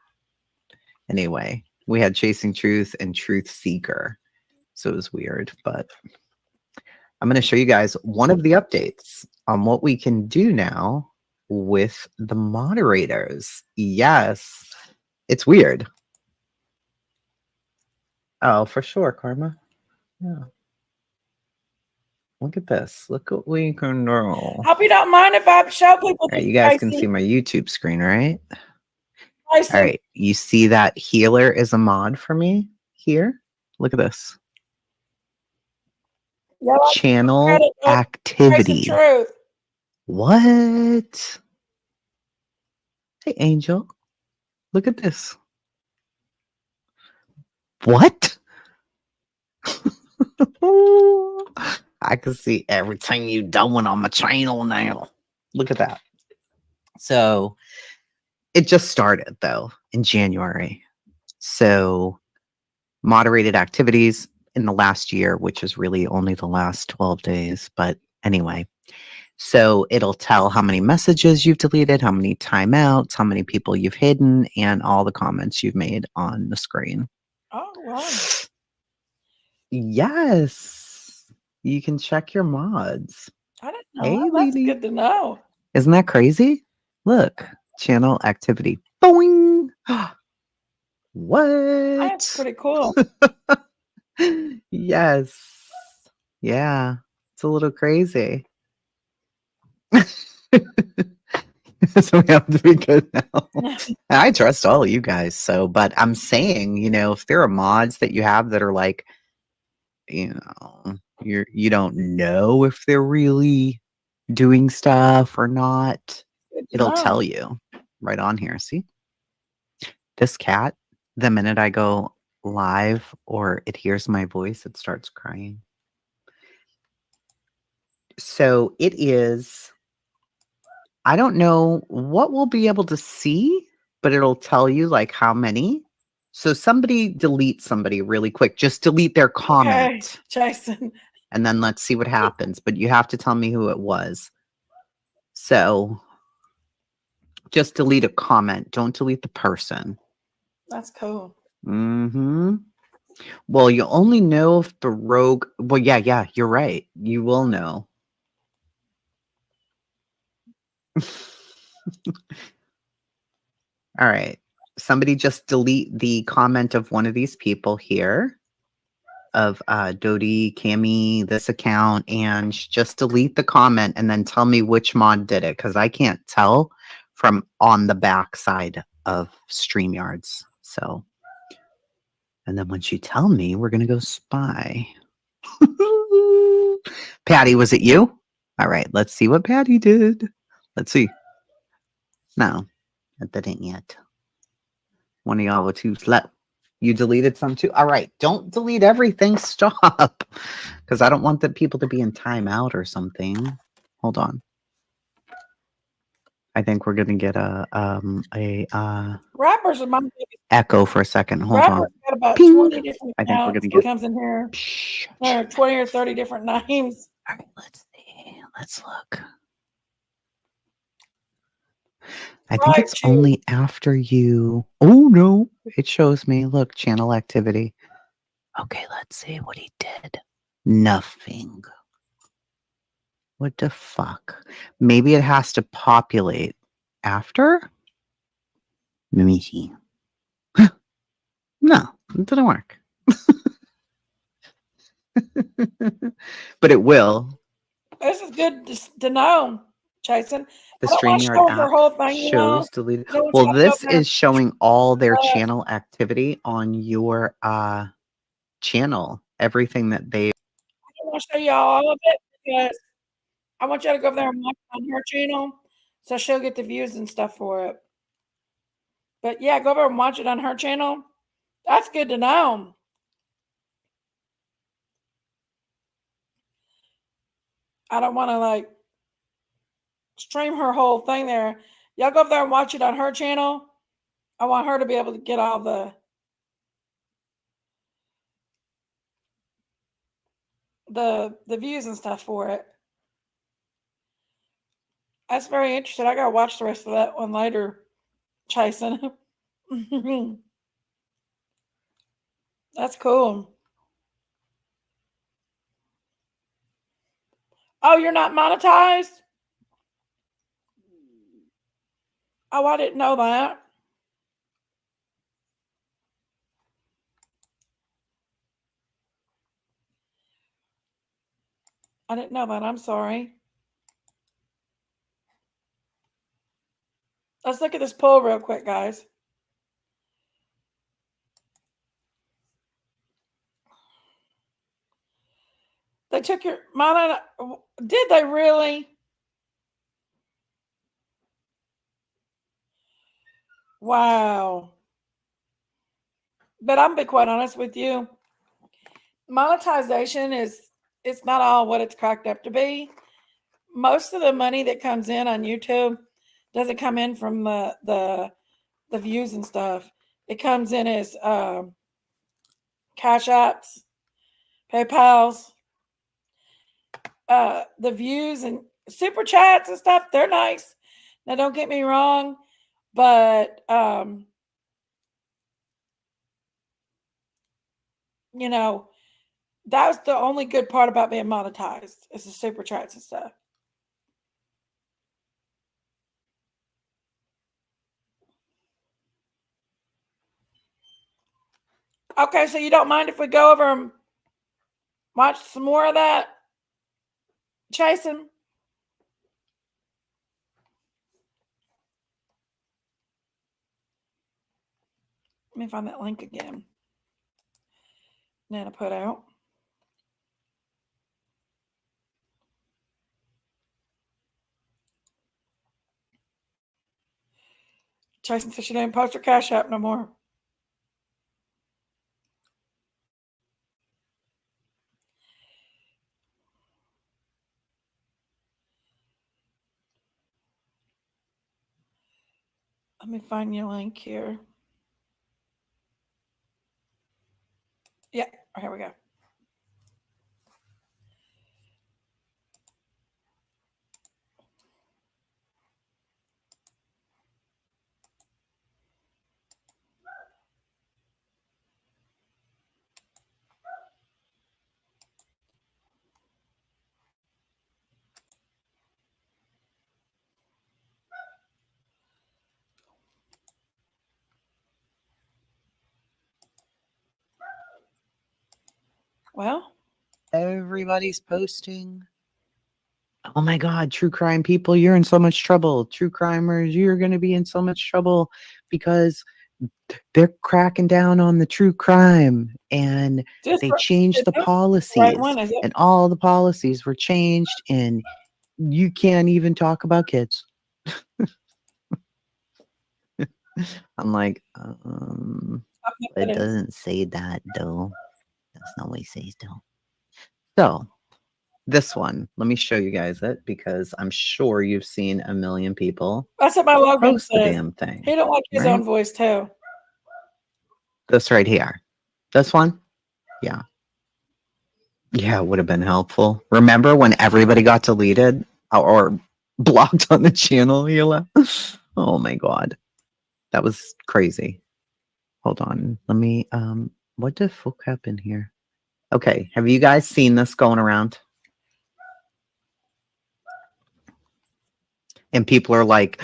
anyway, we had Chasing Truth and Truth Seeker. So it was weird, but I'm going to show you guys one of the updates on what we can do now with the moderators. Yes, it's weird. Oh, for sure, Karma. Yeah. Look at this. Look what we can do. Hope you don't mind if I show people. All right, you guys can see my YouTube screen, right? All right, you see that healer is a mod for me here? Look at this. Channel activity. Truth. What? Hey, Angel. Look at this. What? I can see everything you doing on my channel now. Look at that. So it just started though in January. So moderated activities in the last year, which is really only the last 12 days. But anyway, so it'll tell how many messages you've deleted, how many timeouts, how many people you've hidden, and all the comments you've made on the screen. Oh, wow. Yes. You can check your mods. I didn't know. Hey, That's Lily. good to know. Isn't that crazy? Look, channel activity. Boing. That's What? pretty cool. Yes. Yeah. It's a little crazy. So we have to be good now. I trust all of you guys. So, but I'm saying, if there are mods that you have that are like, you don't know if they're really doing stuff or not, Good to it'll know. tell you right on here. See this cat, the minute I go live or it hears my voice, it starts crying. So it is, I don't know what we'll be able to see, but it'll tell you like how many. So somebody delete somebody really quick. Just delete their Okay, comment. Jason. And then let's see what happens. But you have to tell me who it was. So just delete a comment. Don't delete the person. That's cool. Mm-hmm. Well, you only know if the rogue. Well, yeah, you're right. You will know. All right. Somebody just delete the comment of one of these people here. Of Dodie, Cammy, this account, and just delete the comment and then tell me which mod did it, because I can't tell from on the back side of StreamYards. So, and then once you tell me, we're gonna go spy. Patty, was it you? All right, let's see what Patty did. Let's see. No, that didn't yet. One of y'all were too slow. You deleted some too? All right. Don't delete everything. Stop. Because I don't want the people to be in timeout or something. Hold on. I think we're gonna get a Rappers are my biggest. echo for a second. Hold Rappers on. got about Ping. 20 different I think we're accounts. gonna He get comes in here. Shh. There are 20 or 30 different names. All right, let's see. Let's look. I think Right, it's only after you. Oh no, it shows me. Look, channel activity. Okay, let's see what he did. Nothing. What the fuck? Maybe it has to populate after? Let me see. No, it didn't work. But it will. This is good to know, Jason. The I don't want to StreamYard show her app whole thing, shows deleted. I don't want Well, y'all to go this there. is showing all their Uh, channel activity on your channel. Everything that they I don't want to show y'all all of it because I want y'all to go over there and watch it on her channel so she'll get the views and stuff for it. But yeah, go over and watch it on her channel. That's good to know. I don't want to like stream her whole thing there. Y'all go over there and watch it on her channel. I want her to be able to get all the views and stuff for it. That's very interesting. I gotta watch the rest of that one later, Jason. That's cool. Oh, you're not monetized? Oh, I didn't know that. I didn't know that. I'm sorry. Let's look at this poll real quick, guys. They took your money. Did they really? Wow. But I'm gonna be quite honest with you. Monetization it's not all what it's cracked up to be. Most of the money that comes in on YouTube doesn't come in from the views and stuff. It comes in as Cash Apps, PayPal's, the views and super chats and stuff. They're nice. Now, don't get me wrong, but you know, That was the only good part about being monetized. Is the super chats and stuff. Okay, so you don't mind if we go over and watch some more of that? Jason? Let me find that link again. Nana put out. Jason says she didn't post her Cash App no more. Let me find your link here. Yeah, here we go. Well, Everybody's posting. Oh my God, true crime people, you're in so much trouble. True crimers, you're going to be in so much trouble because they're cracking down on the true crime and they changed the policies and all the policies were changed and you can't even talk about kids. I'm like, it doesn't say that though. That's not what it says though. So this one, let me show you guys it because I'm sure you've seen a million people. That's what my Logan post the says. damn thing. He don't like his own voice too. This right here. This one? Yeah. Yeah, it would have been helpful. Remember when everybody got deleted or blocked on the channel, Hila? Oh my God. That was crazy. Hold on. Let me what the fuck happened here? Okay, have you guys seen this going around? And people are like,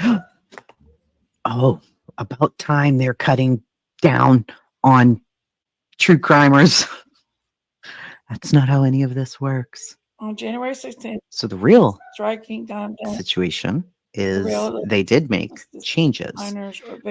oh, about time they're cutting down on true crimers. That's not how any of this works. On January 16th. So the real striking down situation is they did make changes,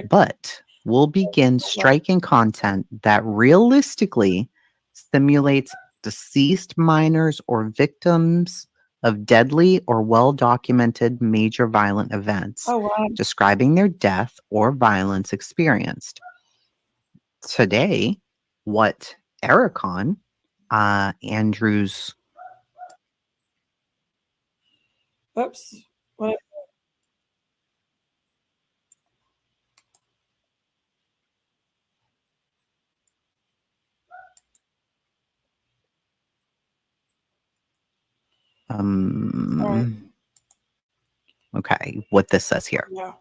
but we'll begin striking content that realistically simulates deceased minors or victims of deadly or well-documented major violent events, describing their death or violence experienced. Today, what Ericon, Andrew's... Oops. What? Okay, what this says here. Yeah.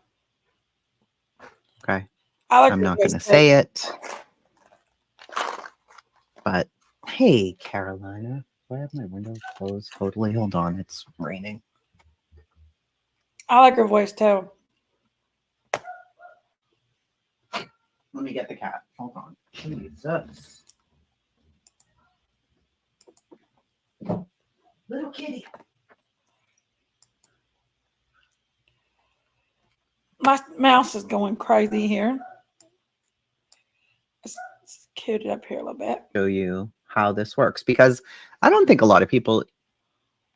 Okay. I'm not going to say it. But hey, Carolina, do I have my window closed? Totally. Hold on, it's raining. I like her voice too. Let me get the cat. Hold on. Jesus. Little kitty. My mouse is going crazy here. Let's cute it up here a little bit. Show you how this works because I don't think a lot of people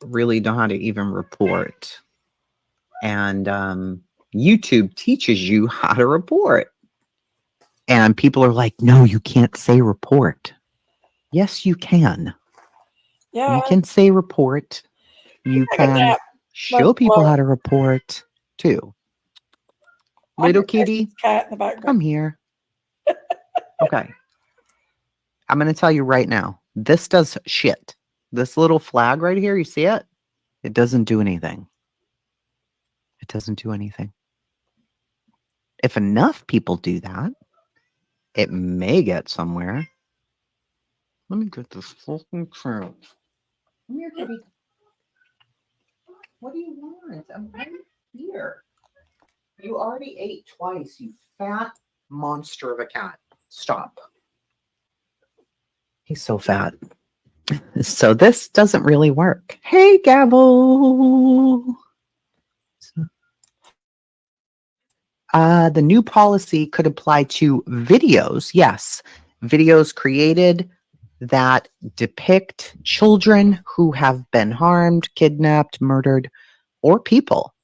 really know how to even report. And YouTube teaches you how to report. And people are like, no, you can't say report. Yes, you can. Yeah. You can say report. You can show people how to report too. Little kitty, cat in the background. come here. Okay. I'm going to tell you right now. This does shit. This little flag right here, you see it? It doesn't do anything. It doesn't do anything. If enough people do that, it may get somewhere. Let me get this fucking trout. Come here, kitty. What do you want? I'm right here. You already ate twice, you fat monster of a cat. Stop. He's so fat. So this doesn't really work. Hey, Gavel. The new policy could apply to videos. Yes, videos created that depict children who have been harmed, kidnapped, murdered, or people.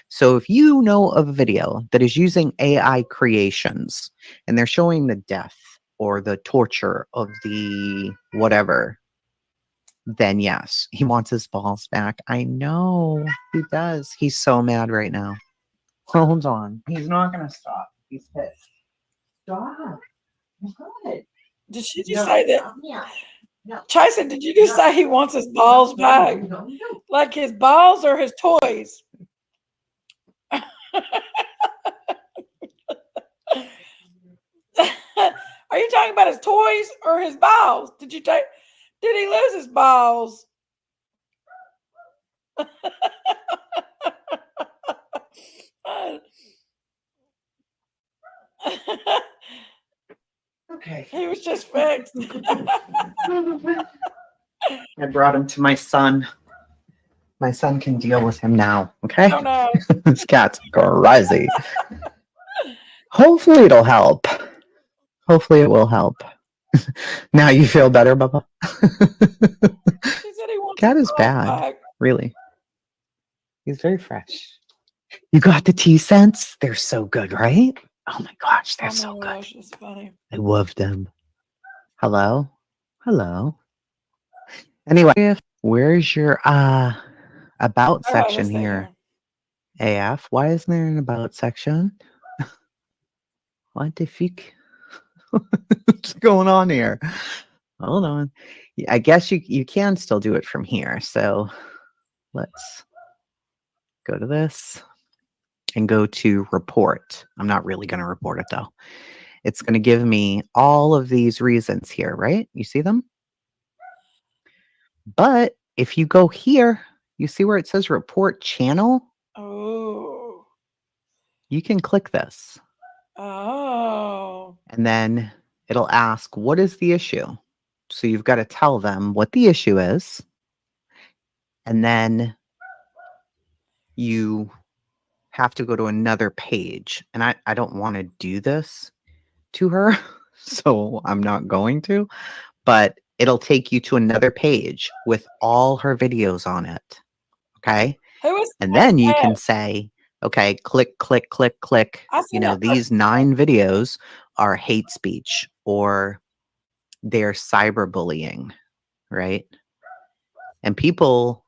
So if you know of a video that is using AI creations and they're showing the death or the torture of the whatever, then yes, he wants his balls back. I know he does. He's so mad right now. Hold on. He's not going to stop. He's pissed. Stop. Good. Did she just say that? Yeah. No. Tyson, did you just say he wants his balls back? No. Like his balls or his toys? Are you talking about his toys or his balls? Did he lose his balls? Okay. He was just fixed. I brought him to my son. My son can deal with him now. Okay. Oh no. This cat's crazy. Hopefully it'll help. Hopefully it will help. Now you feel better, Bubba? She said he wants Cat his is balls bad. back. Really. He's very fresh. You got the tea scents? They're so good, right? Oh my gosh, they're Oh so my good. gosh, it's funny. I love them. Hello? Hello? Anyway, where's your about All right, section let's see here? here. AF? Why isn't there an about section? What the fuck? What's going on here? Hold on. I guess you can still do it from here. So let's go to this and go to report. I'm not really going to report it though. It's going to give me all of these reasons here, right? You see them? But if you go here, you see where it says report channel? Oh. You can click this. Oh. And then it'll ask, what is the issue? So you've got to tell them what the issue is. And then you have to go to another page. And I don't want to do this to her, so I'm not going to. But it'll take you to another page with all her videos on it. Okay? Who is And then you that? can say, okay, click, click, click, click. I You seen know, that these 9 videos are hate speech or they're cyberbullying, right? And people,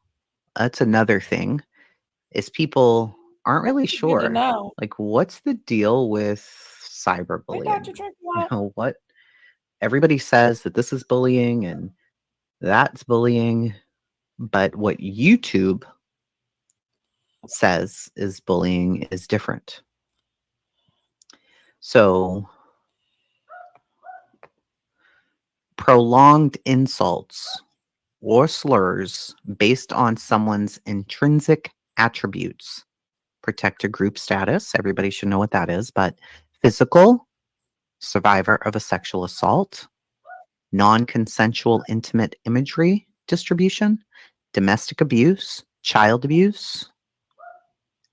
that's another thing, is people aren't really Good to sure. know. Like, what's the deal with Hey, cyberbullying? Dr. You Tricklight. know, what everybody says that this is bullying and that's bullying, but what YouTube says is bullying is different. So prolonged insults or slurs based on someone's intrinsic attributes protect a group status. Everybody should know what that is, but physical, survivor of a sexual assault, non-consensual intimate imagery distribution, domestic abuse, child abuse,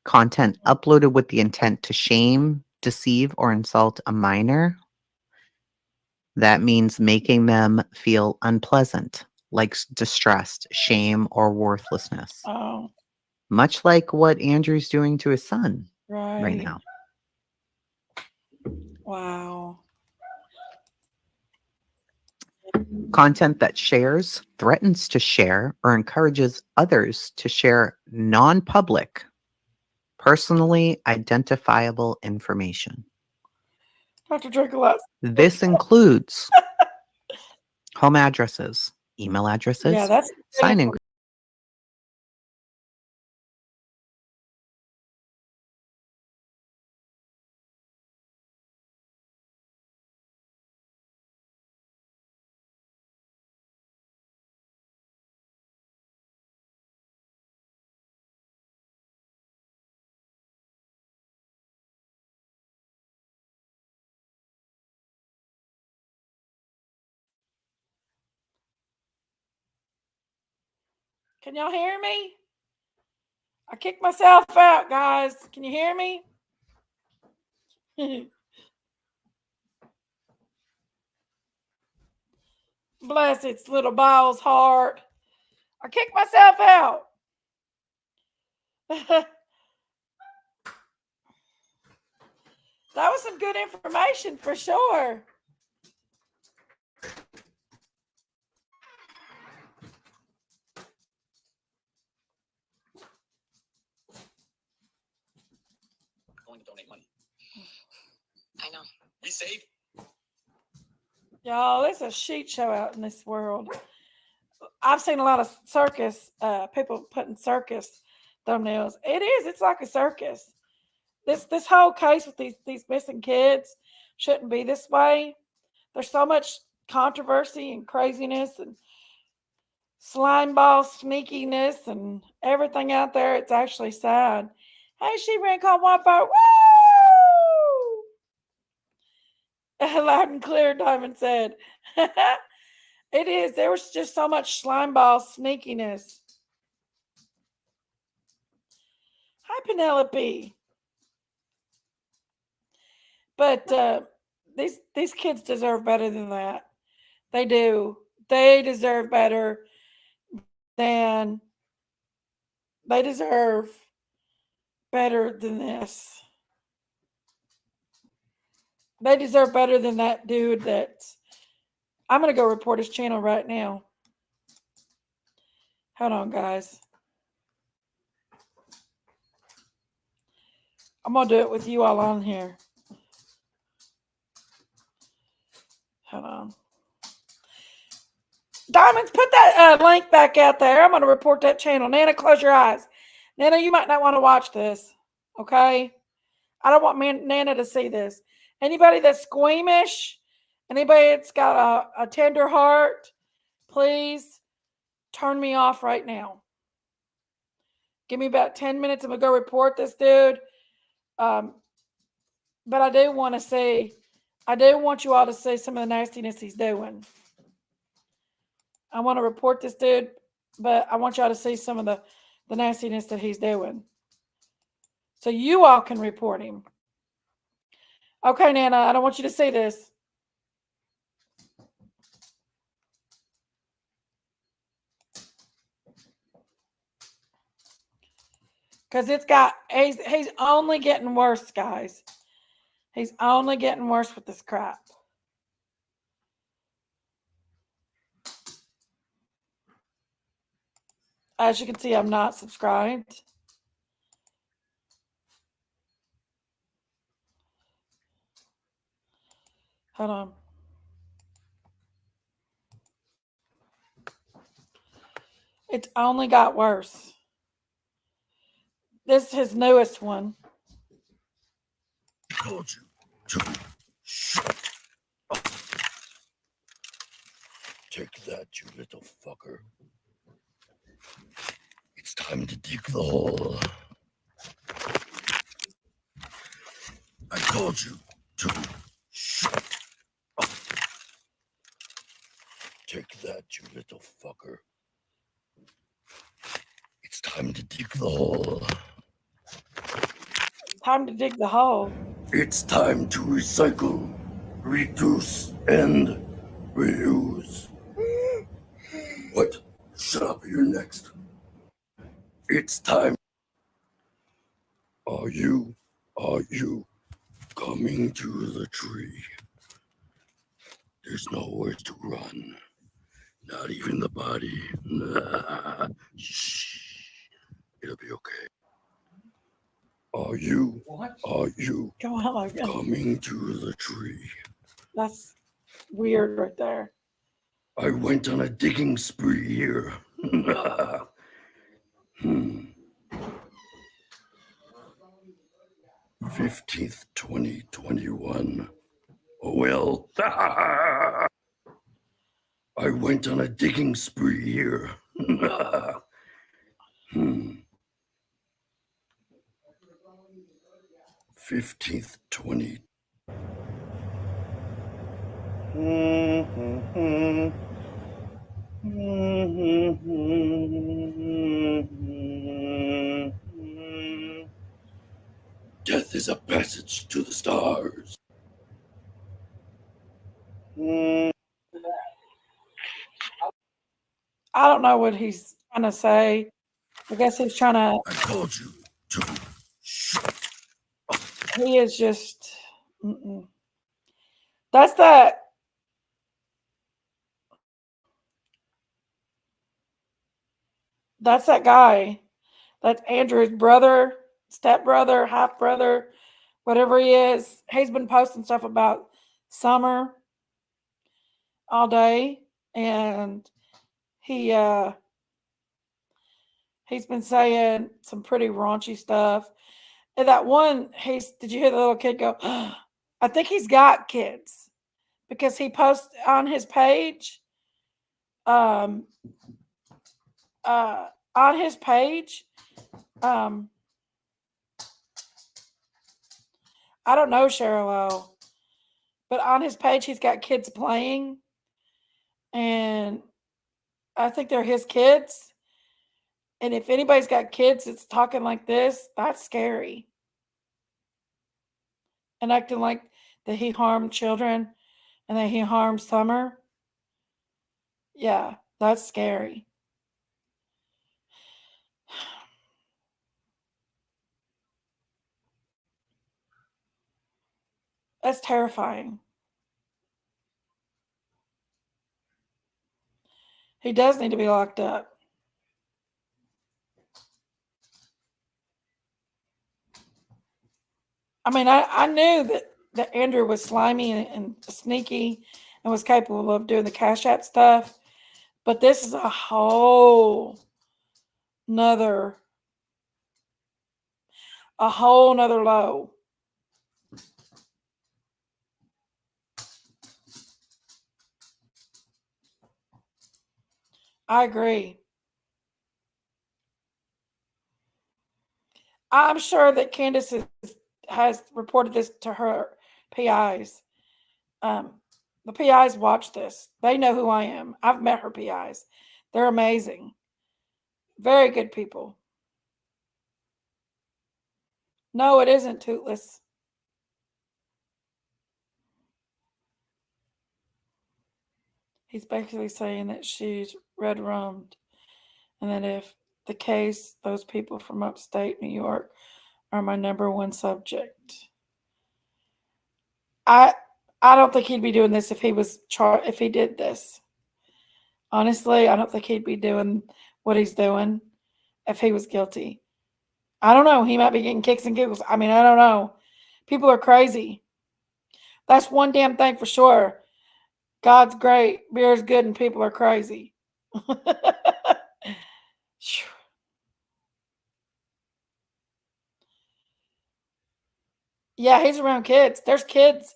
content uploaded with the intent to shame, deceive, or insult a minor. That means making them feel unpleasant, like distressed, shame, or worthlessness. Oh, Much like what Andrew's doing to his son right right. now. Wow. Content that shares, threatens to share, or encourages others to share non-public, personally identifiable information. Dr. Tricklight. This includes home addresses, email addresses, Yeah, that's good sign-in information. Can y'all hear me? I kicked myself out, guys. Can you hear me? Bless its little ball's heart. I kicked myself out. That was some good information for sure. Going to donate money. I know. Be safe. Y'all, there's a shit show out in this world. I've seen a lot of circus, people putting circus thumbnails. It is. It's like a circus. This whole case with these missing kids shouldn't be this way. There's so much controversy and craziness and slime ball sneakiness and everything out there. It's actually sad. Hey, she ran call Wi-Fi. Woo! Loud and clear, Diamond said. It is. There was just so much slime ball sneakiness. Hi, Penelope. But these kids deserve better than that. They do. They deserve better than they deserve better than this. They deserve better than that dude that's I'm gonna go report his channel right now. Hold on, guys. I'm gonna do it with you all on here. Hold on. Diamonds, put that link back out there. I'm going to report that channel. Nana, close your eyes. Nana, you might not want to watch this. Okay? I don't want Nana to see this. Anybody that's squeamish, anybody that's got a tender heart, please turn me off right now. Give me about 10 minutes. I'm going to go report this dude. But I do want to see, I do want you all to see some of the nastiness he's doing. I want to report this dude, but I want y'all to see some of the nastiness that he's doing. So you all can report him. Okay, Nana, I don't want you to see this. Because he's only getting worse, guys. He's only getting worse with this crap. As you can see, I'm not subscribed. Hold on. It's only got worse. This is his newest one. I told you to shut up. Take that, you little fucker. It's time to dig the hole. I told you to shut up. Take that, you little fucker. It's time to dig the hole. Time to dig the hole. It's time to recycle, reduce, and reuse. What? Shut up, you're next. It's time. Are you coming to the tree? There's nowhere to run. Not even the body. Shh. It'll be okay. Are you Go on. coming to the tree? That's weird right there. I went on a digging spree here. 15th, 2021. Oh well. I went on a digging spree here. 15th, 20. is a passage to the stars. I don't know what he's trying to say. I guess he's trying to. I told you to shut. He is just. That's that. That's that guy. That's Andrew's brother, stepbrother, half brother, whatever he is. He's been posting stuff about Summer all day, and he's been saying some pretty raunchy stuff. And that one, did you hear the little kid go? I think he's got kids because he posts on his page. On his page, I don't know Cheryl O, but on his page he's got kids playing, and I think they're his kids. And if anybody's got kids that's talking like this, that's scary. And acting like that he harmed children and that he harmed Summer. Yeah, that's scary. That's terrifying. He does need to be locked up. I mean, I knew that Andrew was slimy and sneaky and was capable of doing the Cash App stuff, but this is a whole nother low. I agree. I'm sure that Candace has reported this to her PIs. The PIs watch this. They know who I am. I've met her PIs. They're amazing. Very good people. No, it isn't Tootless. He's basically saying that she's red rummed, and that if the case, those people from upstate New York are my number one subject. I don't think he'd be doing this if he was if he did this. Honestly, I don't think he'd be doing what he's doing if he was guilty. I don't know. He might be getting kicks and giggles. I mean, I don't know. People are crazy. That's one damn thing for sure. God's great, beer is good, and people are crazy. Yeah, he's around kids. There's kids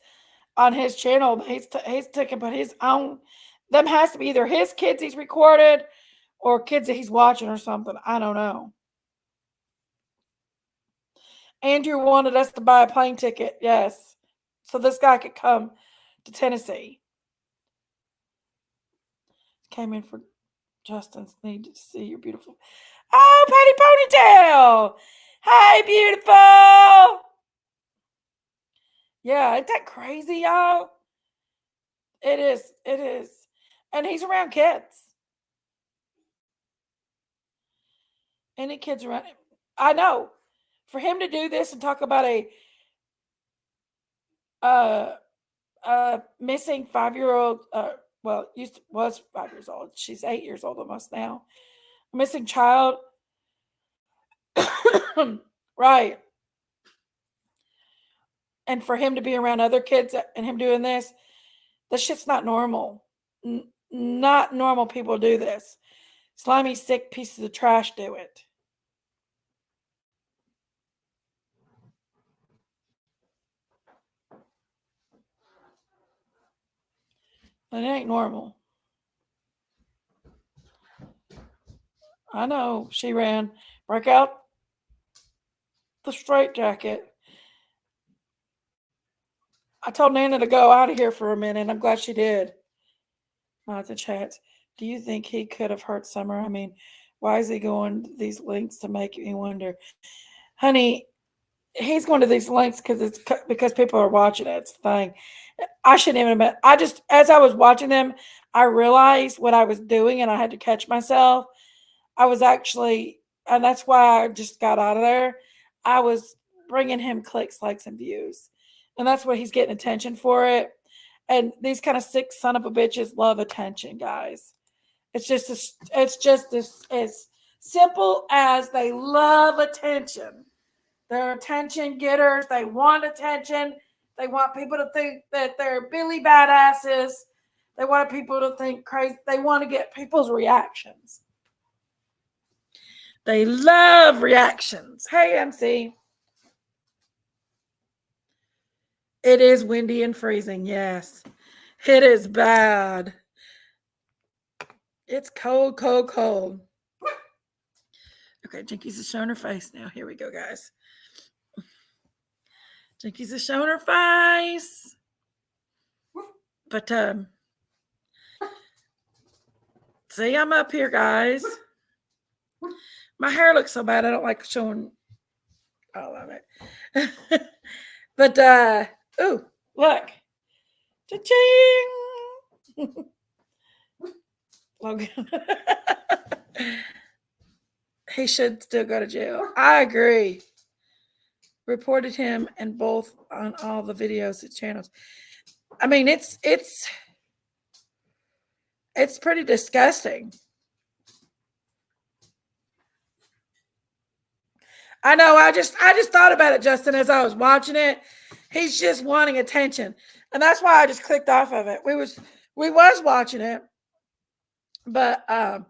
on his channel. He's taking, but his own. Them has to be either his kids he's recorded, or kids that he's watching or something. I don't know. Andrew wanted us to buy a plane ticket. Yes, so this guy could come to Tennessee. Came in for Justin's need to see your beautiful. Oh, Patty Ponytail! Hey, beautiful! Yeah, isn't that crazy, y'all? It is. It is. And he's around kids. Any kids around him. I know. For him to do this and talk about a missing 5-year-old, well, was 5 years old. She's 8 years old almost now. A missing child. Right. And for him to be around other kids and him doing this shit's not normal. Not normal people do this. Slimy, sick pieces of trash do it. And it ain't normal. I know. She ran. Break out the straitjacket. I told Nana to go out of here for a minute. I'm glad she did. Lots of chats. Do you think he could have hurt Summer? I mean, why is he going to these lengths to make me wonder? Honey, he's going to these links because people are watching it. It's the thing. I shouldn't even admit. I just, as I was watching them, I realized what I was doing and I had to catch myself. I was actually, and that's why I just got out of there. I was bringing him clicks, likes, and views. And that's what he's getting attention for it. And these kind of sick son of a bitches love attention, guys. It's just as simple as they love attention. They're attention getters. They want attention. They want people to think that they're Billy badasses. They want people to think crazy. They want to get people's reactions. They love reactions. Hey, MC. It is windy and freezing. Yes, it is bad. It's cold, cold, cold. Okay, Jinkies is showing her face now. Here we go, guys. Jinkies is showing her face. But, see, I'm up here, guys. My hair looks so bad. I don't like showing all of it. But, ooh, look. Cha-ching. Logan. He should still go to jail. I agree. Reported him and both on all the videos and channels. I mean, it's pretty disgusting. I know. I just thought about it, Justin, as I was watching it. He's just wanting attention, and that's why I just clicked off of it. We was watching it, but I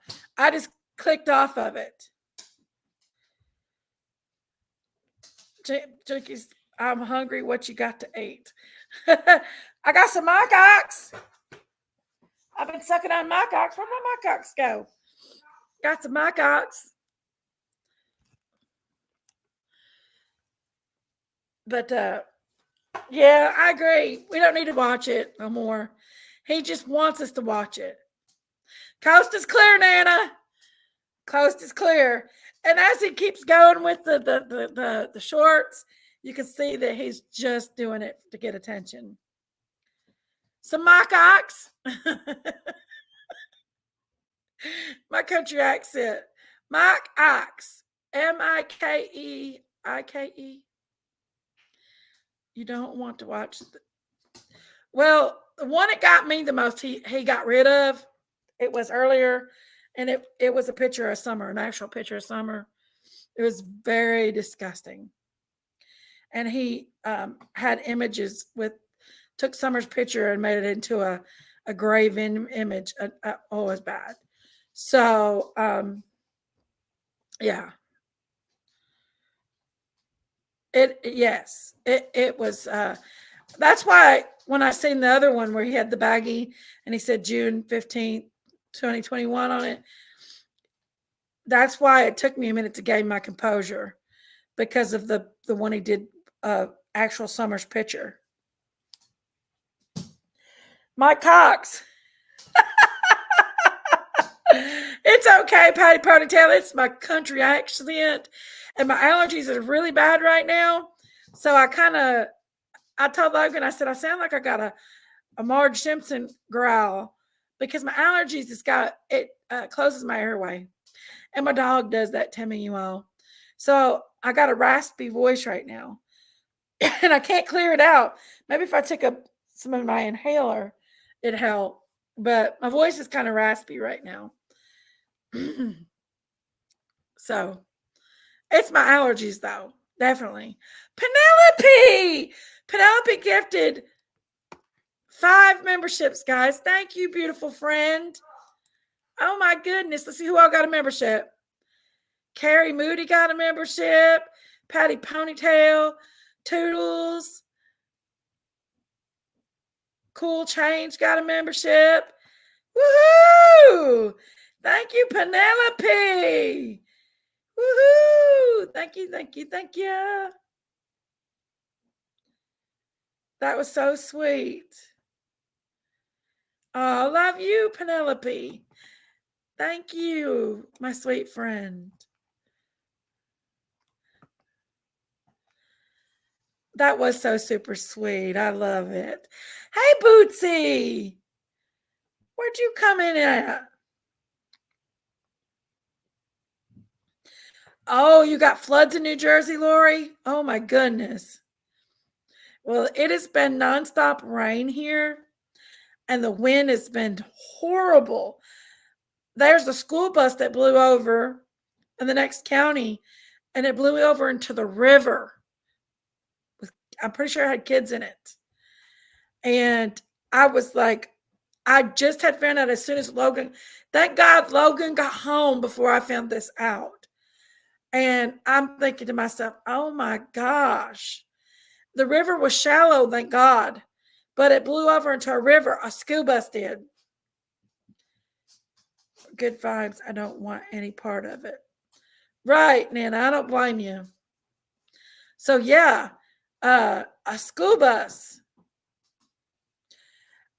just clicked off of it. Jinkies, I'm hungry. What you got to eat? I got some my cocks. I've been sucking on my cocks. Where'd my cocks go? Got some my cocks. But yeah, I agree. We don't need to watch it no more. He just wants us to watch it. Coast is clear, Nana. Coast is clear. And as he keeps going with the shorts, you can see that he's just doing it to get attention. Some mock ox. My country accent. Mock ox. Mikeike. You don't want to watch. Well, the one that got me the most, he got rid of. It was earlier, and it was a picture of Summer, an actual picture of Summer. It was very disgusting. And he had images took Summer's picture and made it into a graven image. It was bad. So, yeah. It was, that's why when I seen the other one where he had the baggie and he said June 15th, 2021 on it, that's why it took me a minute to gain my composure, because of the one he did actual Summer's picture. Mike Cox. It's okay, Patty Ponytail. It's my country accent. And my allergies are really bad right now. So I told Logan, I said, I sound like I got a Marge Simpson growl, because my allergies closes my airway. And my dog does that to me, you all. So I got a raspy voice right now. And I can't clear it out. Maybe if I took some of my inhaler, it'd help. But my voice is kind of raspy right now. So it's my allergies, though. Definitely. Penelope gifted 5 memberships, guys. Thank you, beautiful friend. Oh my goodness. Let's see who all got a membership. Carrie Moody got a membership. Patty Ponytail. Toodles. Cool Change got a membership. Woohoo! Thank you, Penelope. Woohoo! Thank you. That was so sweet. Oh, love you, Penelope. Thank you, my sweet friend. That was so super sweet. I love it. Hey, Bootsy. Where'd you come in at? Oh, you got floods in New Jersey, Lori? Oh, my goodness. Well, it has been nonstop rain here, and the wind has been horrible. There's a school bus that blew over in the next county, and it blew over into the river. I'm pretty sure it had kids in it. And I was like, I just had found out as soon as Logan, thank God Logan got home before I found this out. And I'm thinking to myself, oh my gosh, the river was shallow, thank God, but it blew over into a river. A school bus did. Good vibes. I don't want any part of it. Right, Nana, I don't blame you. So yeah, a school bus.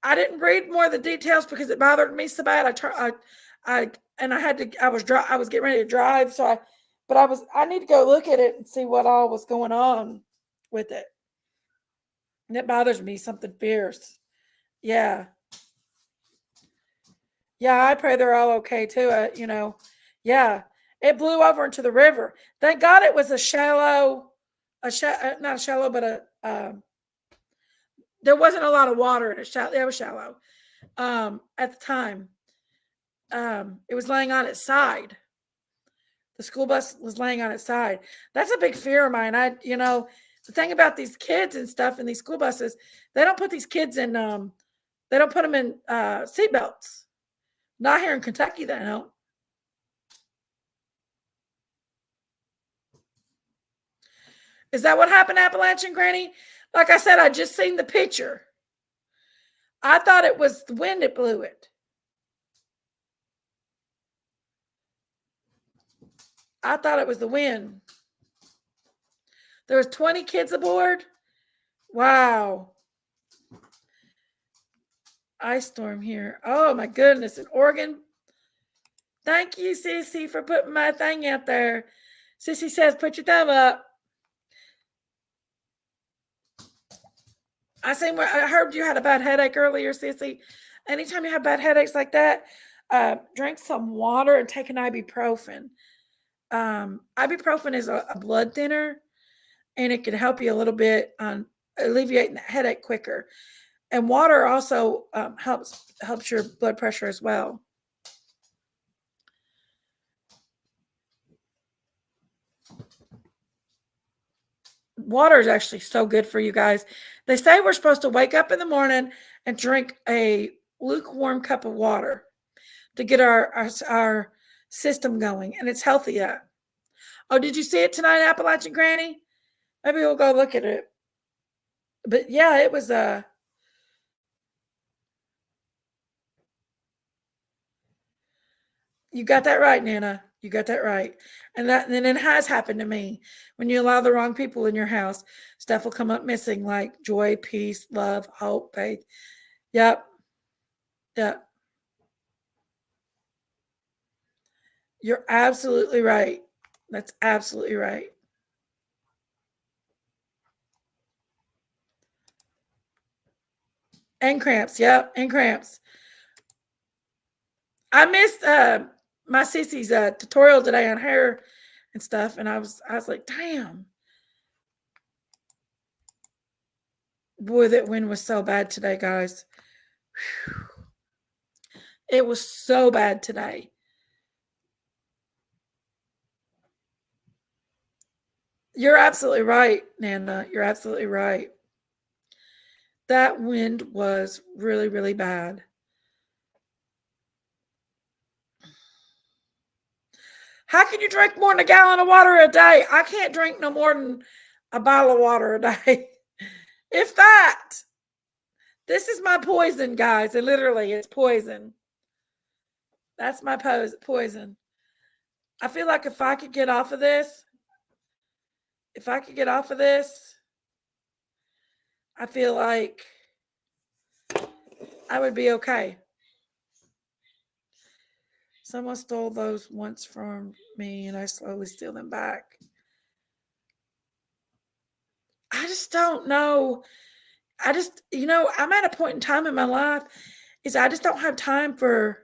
I didn't read more of the details because it bothered me so bad. I was getting ready to drive, so I need to go look at it and see what all was going on with it. And it bothers me something fierce. Yeah. Yeah, I pray they're all okay too. Yeah, it blew over into the river. Thank God it was not a shallow, but there wasn't a lot of water in it. It was shallow at the time. It was laying on its side. The school bus was laying on its side. That's a big fear of mine. The thing about these kids and stuff in these school buses, they don't put these kids in, they don't put them in seatbelts. Not here in Kentucky, they don't. Is that what happened, Appalachian Granny? Like I said, I just seen the picture. I thought it was the wind that blew it. I thought it was the wind. There was 20 kids aboard. Wow. Ice storm here. Oh my goodness. In Oregon. Thank you, Sissy, for putting my thing out there. Sissy says, put your thumb up. I heard you had a bad headache earlier, Sissy. Anytime you have bad headaches like that, drink some water and take an ibuprofen. Ibuprofen is a blood thinner, and it can help you a little bit on alleviating the headache quicker. And water also helps your blood pressure as well. Water is actually so good for you guys. They say we're supposed to wake up in the morning and drink a lukewarm cup of water to get our system going, and it's healthy. Oh, did you see it tonight, Appalachian Granny? Maybe we'll go look at it. But yeah, it was you got that right, Nana. You got that right. And it has happened to me. When you allow the wrong people in your house, stuff will come up missing, like joy, peace, love, hope, faith. Yep. Yep. You're absolutely right. That's absolutely right. And cramps. Yep. And cramps. I missed my Sissy's tutorial today on hair and stuff, and I was like, damn. Boy, that wind was so bad today, guys. Whew. It was so bad today. You're absolutely right, Nana. You're absolutely right. That wind was really, really bad. How can you drink more than a gallon of water a day? I can't drink no more than a bottle of water a day. If that. This is my poison, guys. And literally, it's poison. That's my poison. I feel like if I could get off of this, I feel like I would be okay. Someone stole those once from me, and I slowly steal them back. just don't know. I'm at a point in time in my life is I just don't have time for.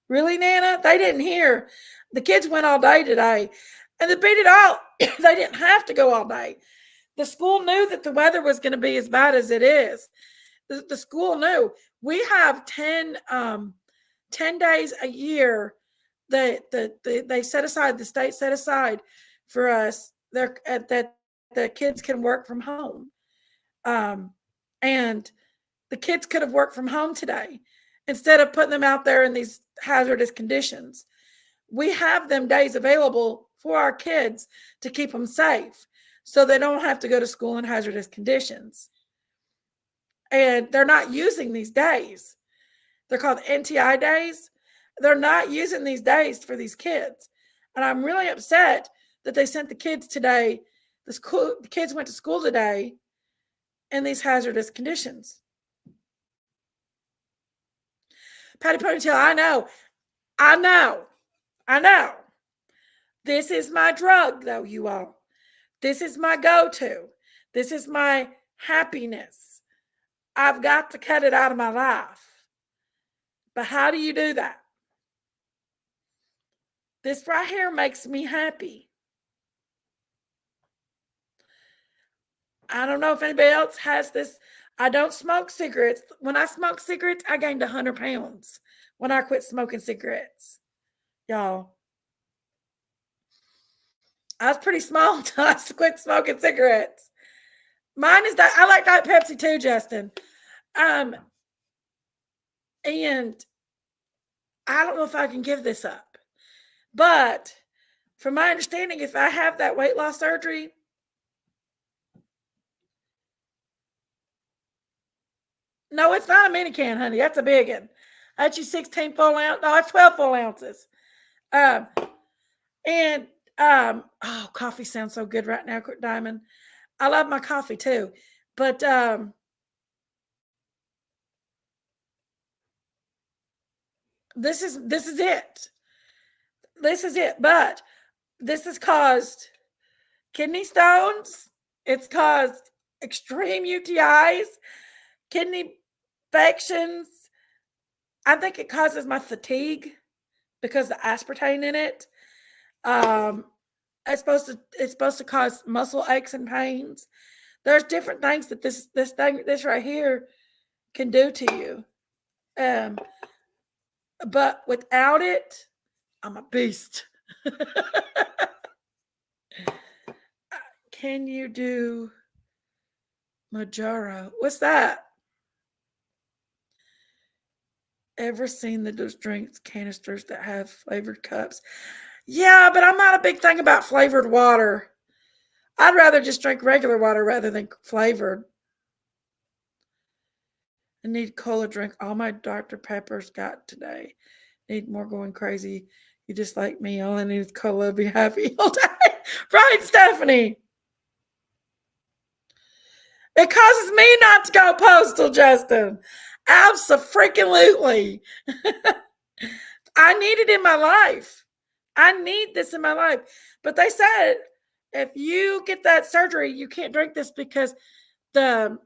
Really, Nana? They didn't hear. The kids went all day today. And to beat it all, they didn't have to go all day. The school knew that the weather was going to be as bad as it is. The school knew. We have 10 days a year that they set aside, the state set aside for us that the kids can work from home. And the kids could have worked from home today instead of putting them out there in these hazardous conditions. We have them days available for our kids to keep them safe so they don't have to go to school in hazardous conditions. And they're not using these days. They're called NTI days. They're not using these days for these kids. And I'm really upset that they sent the kids today. The kids went to school today in these hazardous conditions. Patty Ponytail, I know. This is my drug, though, you all. This is my go-to. This is my happiness. I've got to cut it out of my life. But how do you do that? This right here makes me happy. I don't know if anybody else has this. I don't smoke cigarettes. When I smoked cigarettes, I gained 100 pounds when I quit smoking cigarettes. Y'all. I was pretty small until I quit smoking cigarettes. Mine is that I like Diet Pepsi too, Justin. And I don't know if I can give this up. But from my understanding, if I have that weight loss surgery, no, it's not a mini can, honey. That's a big one. That's your 16 full ounce. No, it's 12 full ounces. Oh, coffee sounds so good right now, Diamond. I love my coffee too. But this is it. This is it. But this has caused kidney stones. It's caused extreme UTIs, kidney infections. I think it causes my fatigue because of the aspartame in it. It's supposed to cause muscle aches and pains. There's different things that this right here can do to you. But without it, I'm a beast. Can you do Majaro? What's that? Ever seen those drinks canisters that have flavored cups? Yeah, but I'm not a big thing about flavored water. I'd rather just drink regular water rather than flavored. I need cola drink. All my Dr. Peppers got today. Need more going crazy. You just like me. All I need is cola. Be happy all day. Right, Stephanie? It causes me not to go postal, Justin. Abso-freaking-lutely. I need it in my life. I need this in my life. But they said if you get that surgery, you can't drink this because the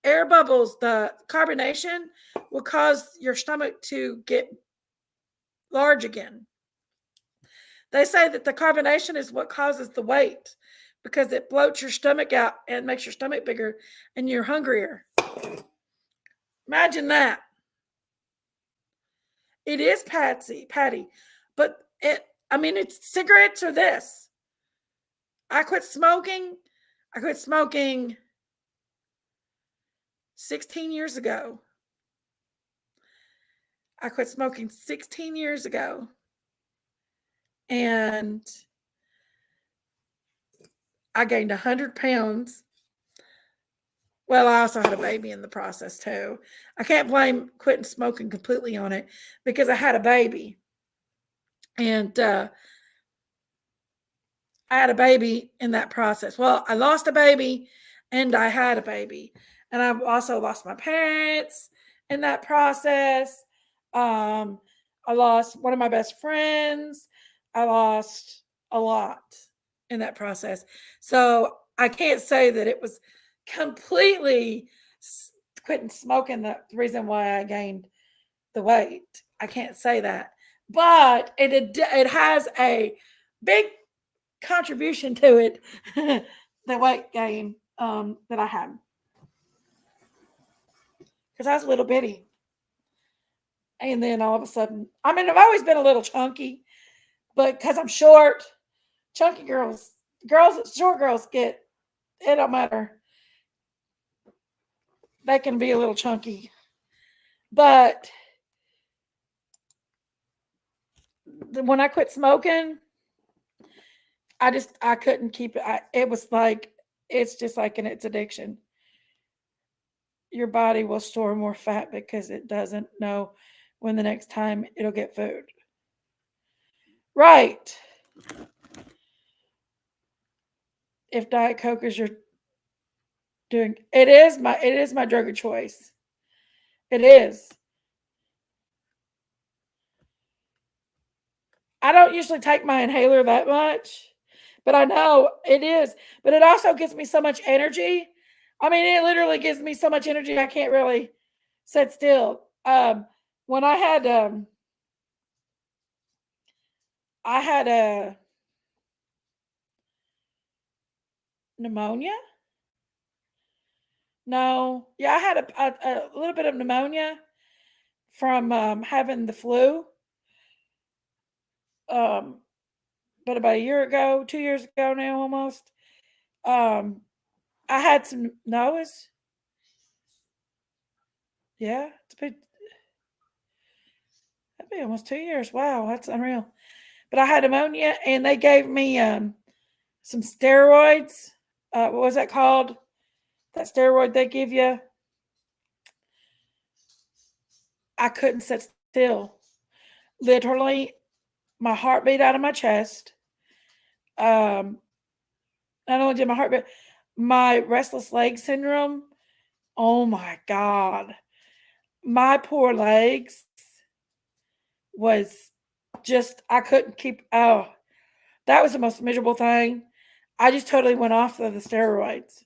air bubbles, the carbonation will cause your stomach to get large again. They say that the carbonation is what causes the weight because it bloats your stomach out and makes your stomach bigger and you're hungrier. Imagine that. It is Patty, but it's cigarettes or this. I quit smoking 16 years ago. I quit smoking 16 years ago. And I gained 100 pounds. Well, I also had a baby in the process too. I can't blame quitting smoking completely on it because I had a baby. And I had a baby in that process. Well, I lost a baby and I had a baby. And I've also lost my parents in that process. I lost one of my best friends. I lost a lot in that process. So I can't say that it was completely quitting smoking the reason why I gained the weight. I can't say that, but it has a big contribution to it, the weight gain that I had, because I was a little bitty, and then all of a sudden, I mean, I've always been a little chunky, but because I'm short, chunky short girls get, it don't matter. They can be a little chunky, but when I quit smoking, I couldn't keep it. It was like, it's just like it's addiction. Your body will store more fat because it doesn't know when the next time it'll get food. Right. If Diet Coke is your doing, it is my drug of choice. It is. I don't usually take my inhaler that much, but I know it is. But it also gives me so much energy. I mean, it literally gives me so much energy I can't really sit still. When I had a pneumonia. No, yeah, I had a little bit of pneumonia from having the flu. But about a year ago, 2 years ago now, almost. I had some. No, it's yeah, that'd be almost 2 years. Wow, that's unreal. But I had pneumonia, and they gave me some steroids. What was that called? That steroid they give you. I couldn't sit still. Literally, my heart beat out of my chest. Not only did my heart beat, my restless leg syndrome. Oh my God. My poor legs was just, I couldn't keep, oh, that was the most miserable thing. I just totally went off of the steroids.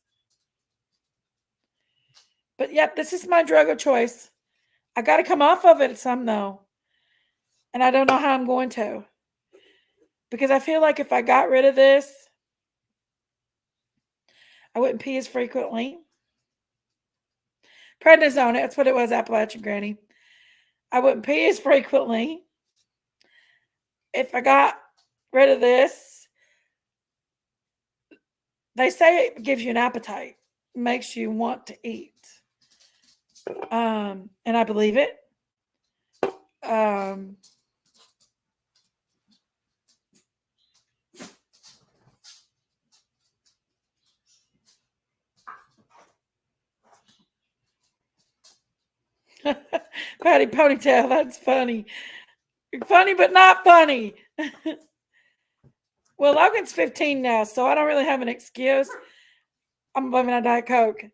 But yep, this is my drug of choice. I got to come off of it some though. And I don't know how I'm going to. Because I feel like if I got rid of this, I wouldn't pee as frequently. Prednisone, that's what it was, Appalachian Granny. I wouldn't pee as frequently. If I got rid of this, they say it gives you an appetite, makes you want to eat. And I believe it. Patty Ponytail, that's funny. Funny, but not funny. Well, Logan's 15 now, so I don't really have an excuse. I'm blaming on Diet Coke.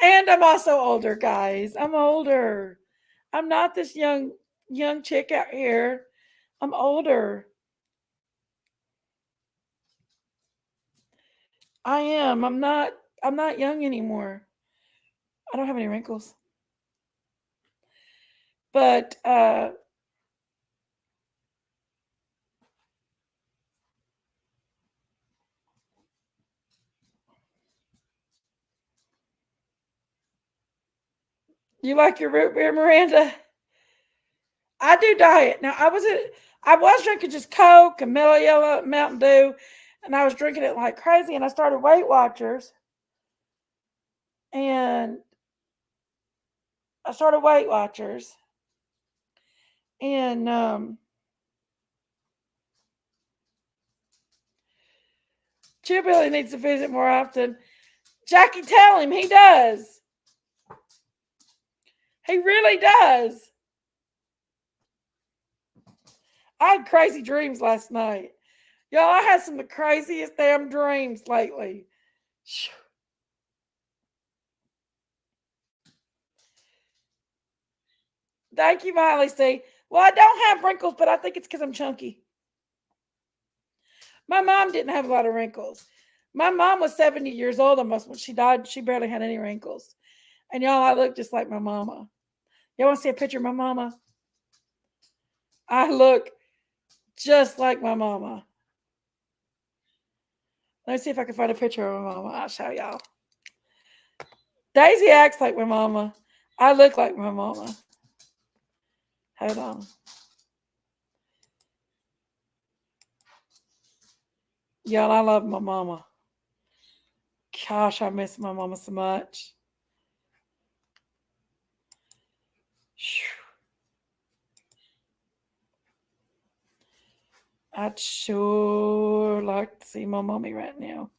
And I'm also older, guys. I'm older. I'm not this young chick out here. I'm older. I am. I'm not young anymore. I don't have any wrinkles. But you like your root beer, Miranda? I do diet. Now I was drinking just Coke and Mellow Yellow, Mountain Dew, and I was drinking it like crazy, and I started Weight Watchers. And Chillbilly needs to visit more often. Jackie, tell him he does. He really does. I had crazy dreams last night. Y'all, I had some of the craziest damn dreams lately. Thank you, Miley C. Well, I don't have wrinkles, but I think it's because I'm chunky. My mom didn't have a lot of wrinkles. My mom was 70 years old almost when she died. She barely had any wrinkles. And y'all, I look just like my mama. Y'all want to see a picture of my mama? I look just like my mama. Let me see if I can find a picture of my mama. I'll show y'all. Daisy acts like my mama. I look like my mama. Hold on. Y'all, I love my mama. Gosh, I miss my mama so much. I'd sure like to see my mommy right now.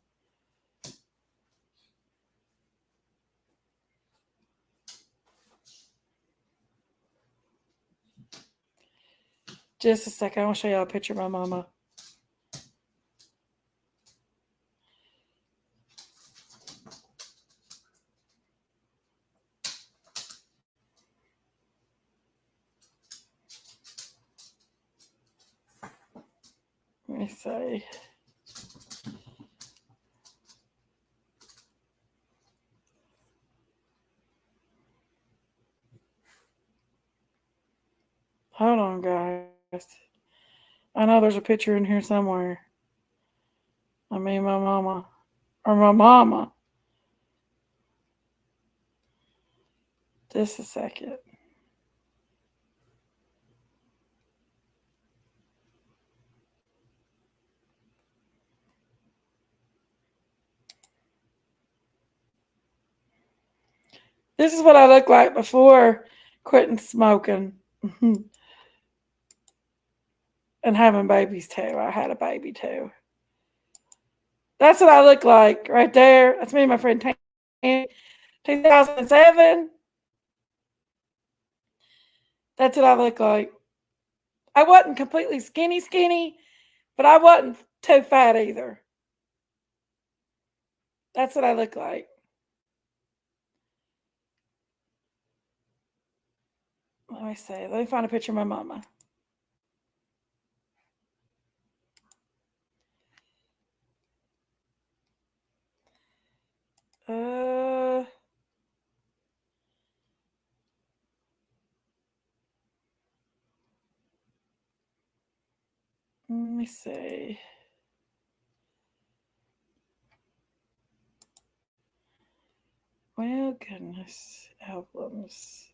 Just a second. I want to show y'all a picture of my mama. Let me see. Hold on, guys. I know there's a picture in here somewhere. I mean, my mama. Or my mama. Just a second. This is what I looked like before quitting smoking and having babies too. I had a baby too. That's what I look like right there. That's me and my friend Tam. 2007. That's what I look like. I wasn't completely skinny, but I wasn't too fat either. That's what I look like. Let me see. Let me find a picture of my mama. Let me see. Well, goodness, albums.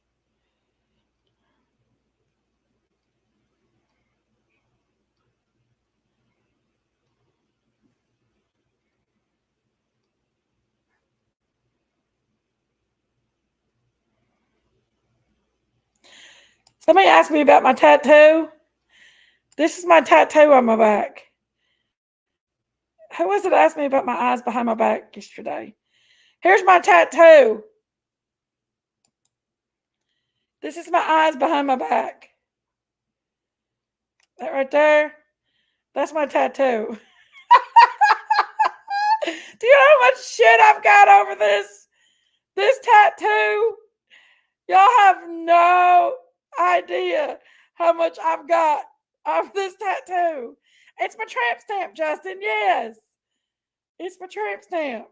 Somebody asked me about my tattoo. This is my tattoo on my back. Who was it that asked me about my eyes behind my back yesterday? Here's my tattoo. This is my eyes behind my back. That right there, that's my tattoo. Do you know how much shit I've got over this tattoo? Y'all have no idea how much I've got over this tattoo. It's my tramp stamp, Justin. Yes. It's my tramp stamp.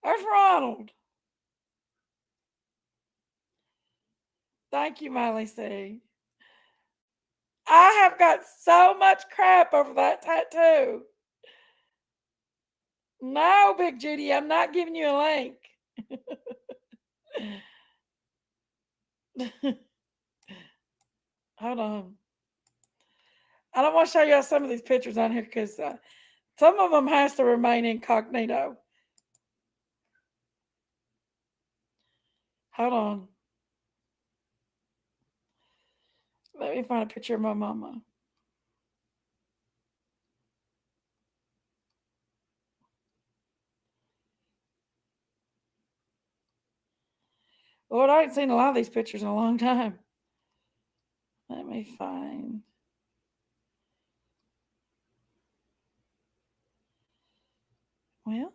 There's Ronald. Thank you, Miley C. I have got so much crap over that tattoo. No, Big Judy, I'm not giving you a link. Hold on. I don't want to show you some of these pictures on here because some of them has to remain incognito. Hold on. Let me find a picture of my mama. Lord, I ain't seen a lot of these pictures in a long time. Let me find. Well,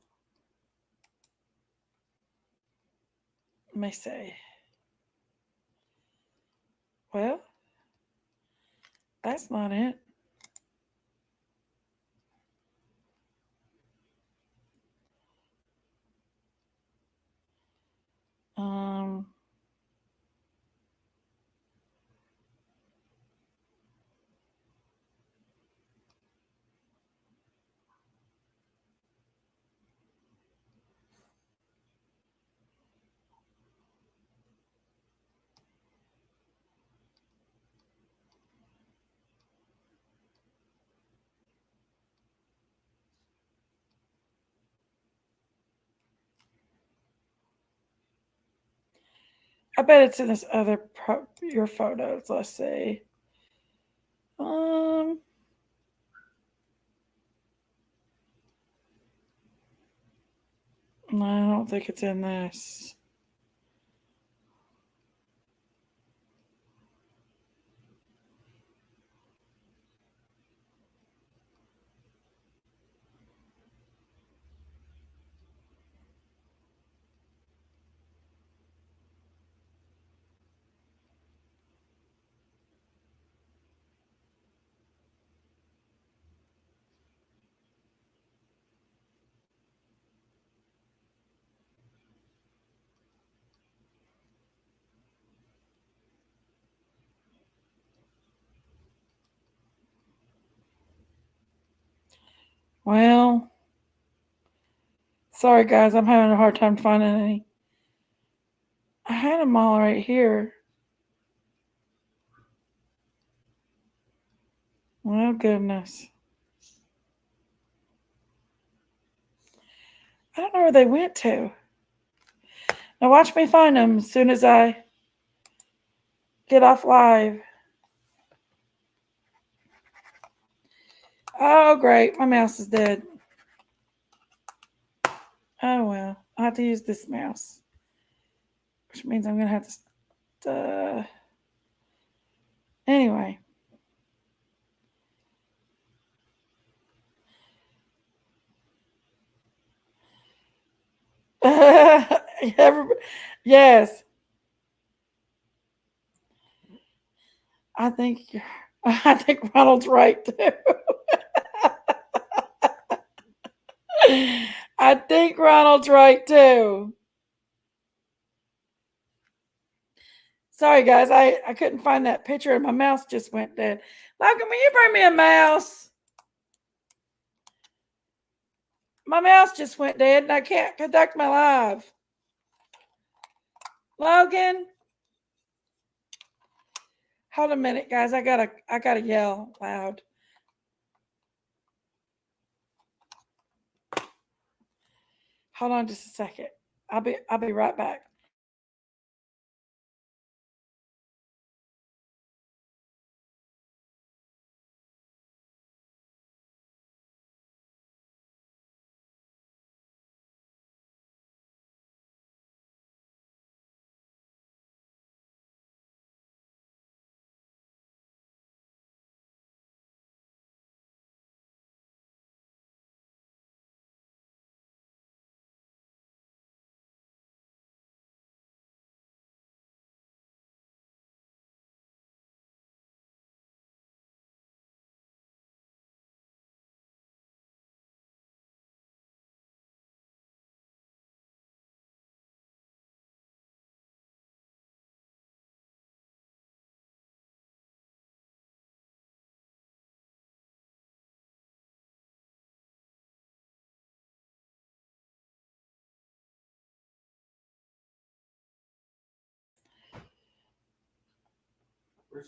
let me see. Well, That's not it. Um, I bet it's in this other your photos. Let's see. Um, no, I don't think it's in this. Well, sorry guys, I'm having a hard time finding any. I had them all right here. Well, goodness. I don't know where they went to. Now watch me find them as soon as I get off live. Oh, great. My mouse is dead. Oh, well. I'll have to use this mouse. Which means I'm going to have to... Anyway. Yes. I think Ronald's right, too. I think Ronald's right, too. Sorry, guys. I couldn't find that picture and my mouse just went dead. Logan, will you bring me a mouse? My mouse just went dead and I can't conduct my live. Logan. Hold a minute, guys. I gotta yell loud. Hold on just a second. I'll be right back.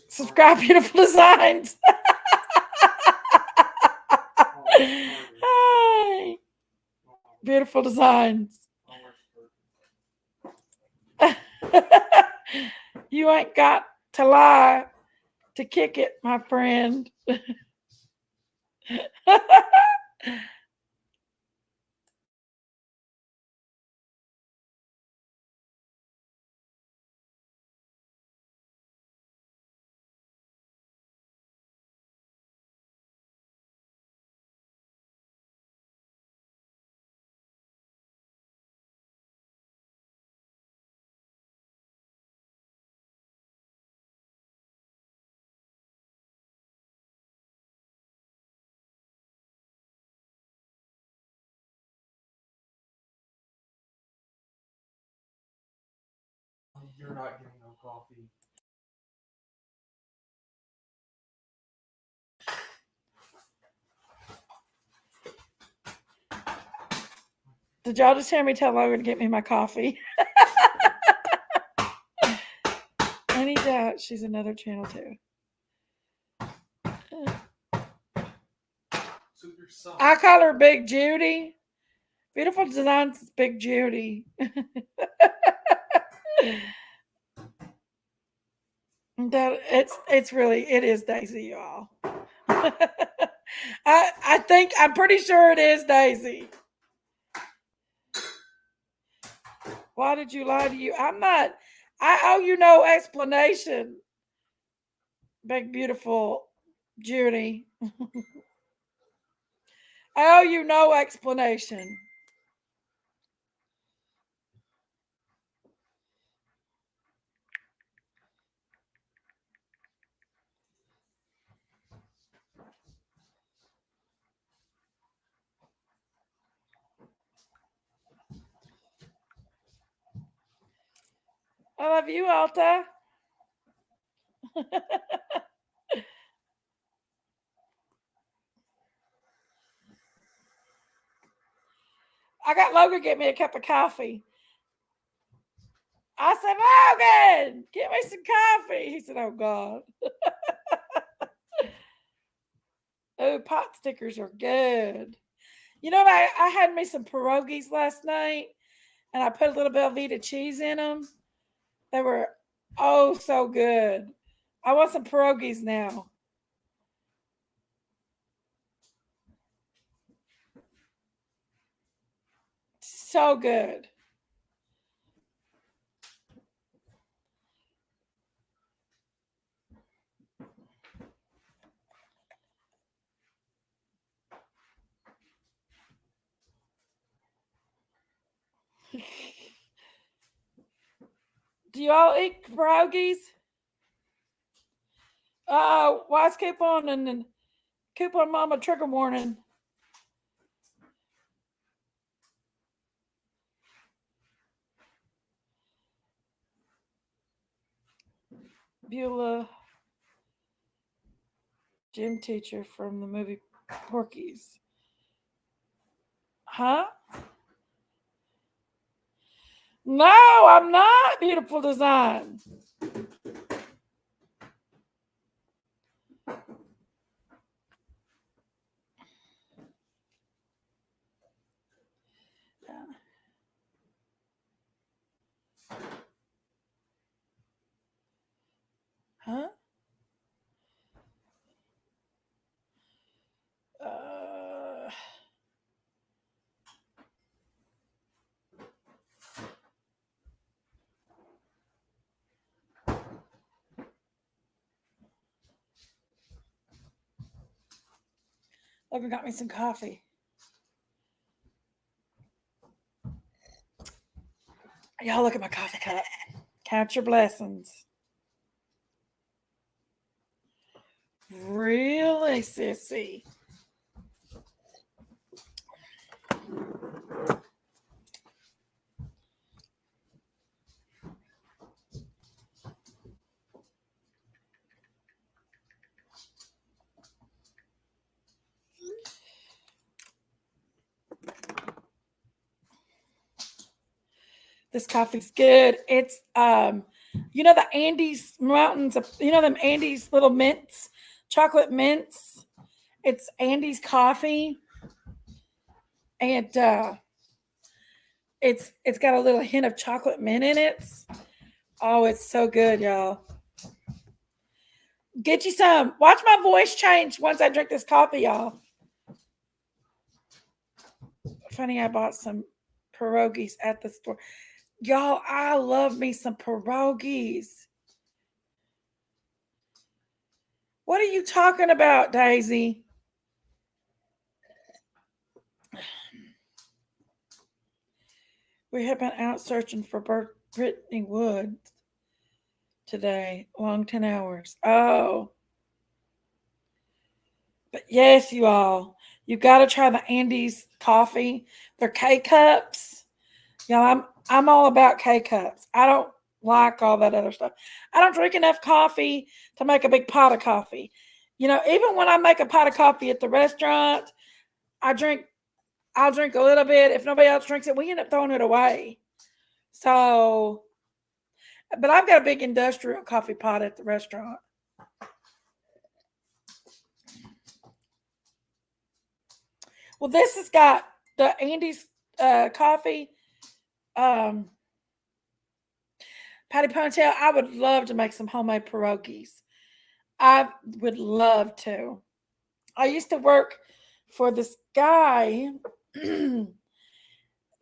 Subscribe, beautiful designs. Hi. Beautiful designs. You ain't got to lie to kick it, my friend. You're not getting no coffee. Did y'all just hear me tell Logan to get me my coffee? Any doubt she's another channel too. So your son. I call her Big Judy. Beautiful Designs, Big Judy. It is Daisy, y'all. I'm pretty sure it is Daisy. Why did you lie to you? I owe you no explanation. Big beautiful Judy. I owe you no explanation. I love you, Alta. I got Logan get me a cup of coffee. I said, Logan, get me some coffee. He said, oh, God. Oh, pot stickers are good. You know, I had me some pierogies last night, and I put a little bit of Velveeta cheese in them. They were, oh, so good. I want some pierogies now. So good. Do you all eat pierogies? Why's coupon and coupon mama trigger warning? Beulah, gym teacher from the movie Porky's. Huh? No, I'm not. Beautiful Design. Huh? Logan got me some coffee. Y'all look at my coffee cup. Count your blessings. Really, sissy? This coffee's good. It's you know the Andes mountains, you know them Andes little mints, chocolate mints. It's Andes coffee. And it's got a little hint of chocolate mint in it. Oh, it's so good, y'all. Get you some. Watch my voice change once I drink this coffee, y'all. Funny, I bought some pierogies at the store. Y'all, I love me some pierogies. What are you talking about, Daisy? We have been out searching for Brittany Woods today. Long 10 hours. Oh. But yes, you all. You got to try the Andes coffee. They're K-cups. Y'all, I'm all about K-cups. I don't like all that other stuff. I don't drink enough coffee to make a big pot of coffee. You know, even when I make a pot of coffee at the restaurant, I'll drink a little bit. If nobody else drinks it, we end up throwing it away. So, but I've got a big industrial coffee pot at the restaurant. Well, this has got the Andy's coffee. Patty Ponytail, I would love to make some homemade pierogies. I would love to. I used to work for this guy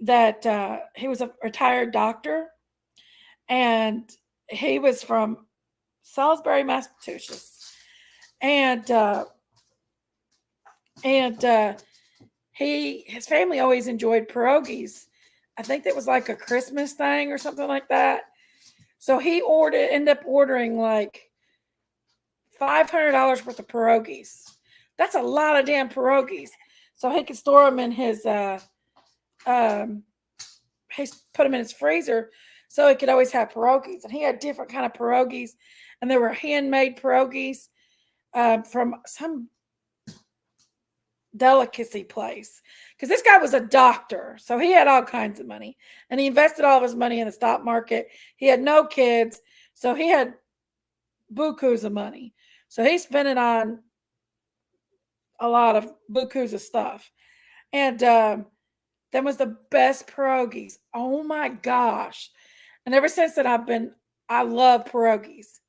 that he was a retired doctor, and he was from Salisbury, Massachusetts, and his family always enjoyed pierogies. I think that was like a Christmas thing or something like that. So he ended up ordering like $500 worth of pierogies. That's a lot of damn pierogies. So he could store them in his he put them in his freezer so he could always have pierogies. And he had different kind of pierogies, and there were handmade pierogies from some delicacy place, because this guy was a doctor, so he had all kinds of money, and he invested all of his money in the stock market. He had no kids, so he had bukus of money, so he spent it on a lot of bukus of stuff. And that was the best pierogies. Oh my gosh. And ever since then I love pierogies.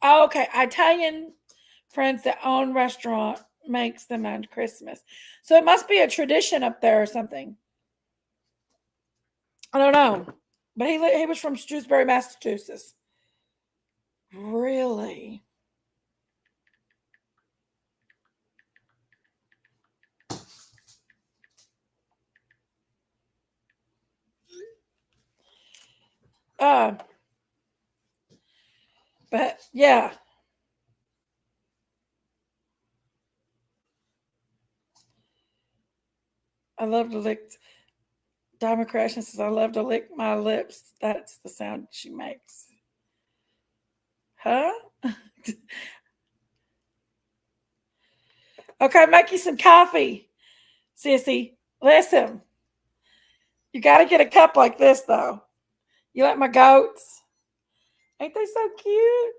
Okay, Italian friends that own restaurant makes them on Christmas. So it must be a tradition up there or something. I don't know. But he was from Shrewsbury, Massachusetts. Really? But yeah. I love to lick. Diamond Crashing says, I love to lick my lips. That's the sound she makes. Huh? Okay, make you some coffee, sissy. Listen, you got to get a cup like this, though. You like my goats? Ain't they so cute?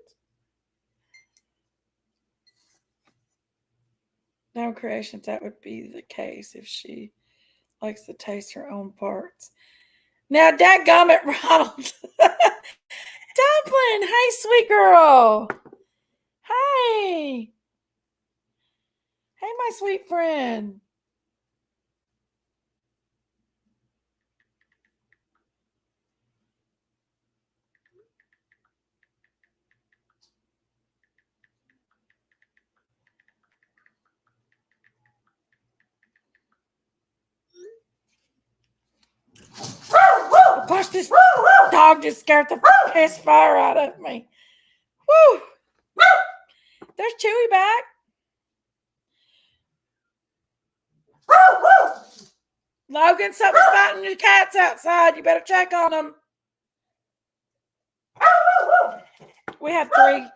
No Creations, that would be the case if she likes to taste her own parts. Now, dadgummit, Ronald. Dumpling, hey, sweet girl. Hey. Hey, my sweet friend. Oh, gosh, this dog just scared the piss fire out of me. Woo! There's Chewy back. Logan, something's fighting the cats outside. You better check on them. We have 3.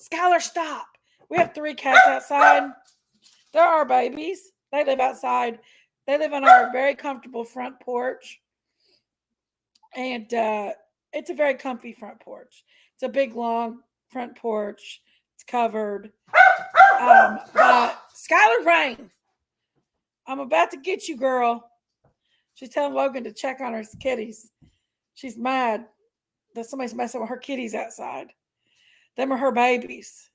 Skylar, stop. We have 3 cats outside. They're our babies. They live outside. They live on our very comfortable front porch. And it's a very comfy front porch. It's a big, long front porch. It's covered. But Skylar Rain, I'm about to get you, girl. She's telling Logan to check on her kitties. She's mad that somebody's messing with her kitties outside. Them are her babies.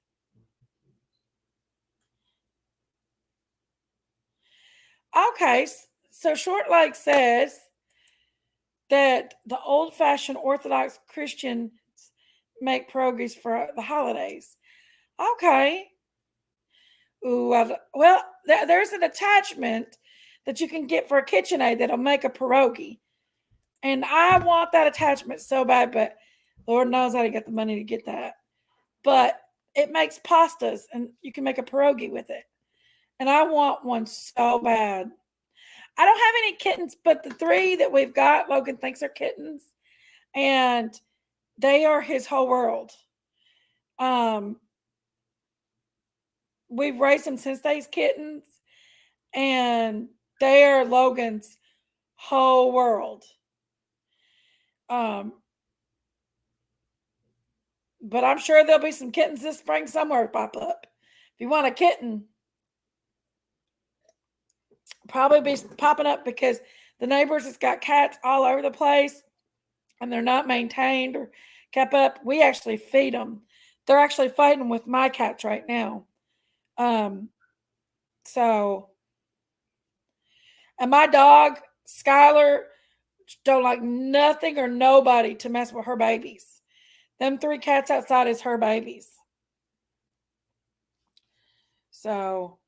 Okay, so Short Leg says that the old-fashioned Orthodox Christians make pierogies for the holidays. Okay. Ooh, well, there's an attachment that you can get for a KitchenAid that'll make a pierogi. And I want that attachment so bad, but Lord knows I didn't get the money to get that. But it makes pastas, and you can make a pierogi with it. And I want one so bad. I don't have any kittens, but the 3 that we've got, Logan thinks are kittens, and they are his whole world. We've raised them since they's kittens, and they are Logan's whole world. But I'm sure there'll be some kittens this spring somewhere pop up. If you want a kitten, probably be popping up because the neighbors has got cats all over the place and they're not maintained or kept up. We actually feed them. They're actually fighting with my cats right now. So, and my dog, Skylar, don't like nothing or nobody to mess with her babies. Them 3 cats outside is her babies. So,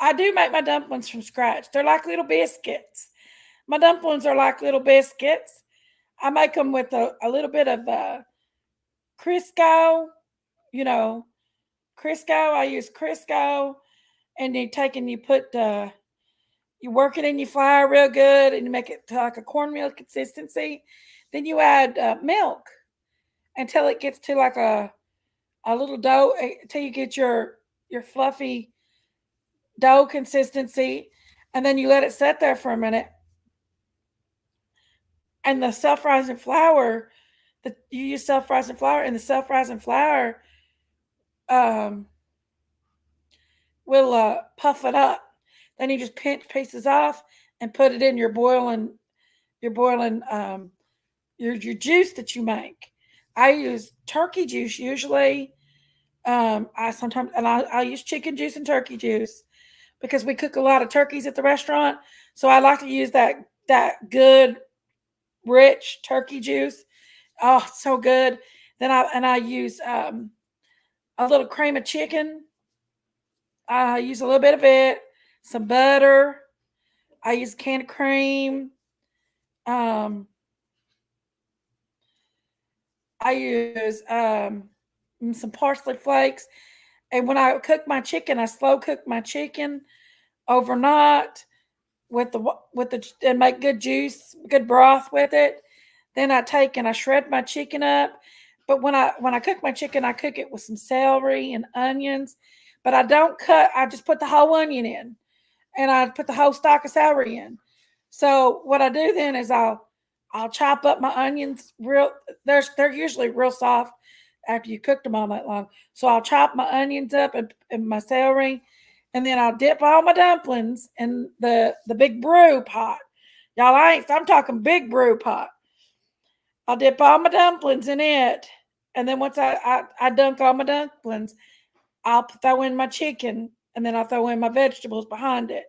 I do make my dumplings from scratch. They're like little biscuits. My dumplings are like little biscuits. I make them with a little bit of Crisco, Crisco. I use Crisco, and you take and you put you work it in your flour real good, and you make it to like a cornmeal consistency. Then you add milk until it gets to like a little dough, until you get your fluffy dough consistency, and then you let it sit there for a minute. And the self-rising flour, you use self-rising flour, and the self-rising flour will puff it up. Then you just pinch pieces off and put it in your boiling your juice that you make. I use turkey juice usually. I use chicken juice and turkey juice because we cook a lot of turkeys at the restaurant. So I like to use that good rich turkey juice. Oh, so good. Then I use a little cream of chicken. I use a little bit of it, some butter. I use canned cream. I use some parsley flakes. And when I cook my chicken, I slow cook my chicken overnight and make good juice, good broth with it. Then I take and I shred my chicken up. But when I cook my chicken, I cook it with some celery and onions. But I don't cut. I just put the whole onion in, and I put the whole stalk of celery in. So what I do then is I'll chop up my onions real. They're usually real soft after you cook them all night long. So I'll chop my onions up and my celery, and then I'll dip all my dumplings in the big brew pot. Y'all, I'm talking big brew pot. I'll dip all my dumplings in it, and then once I dunk all my dumplings, I'll throw in my chicken, and then I'll throw in my vegetables behind it.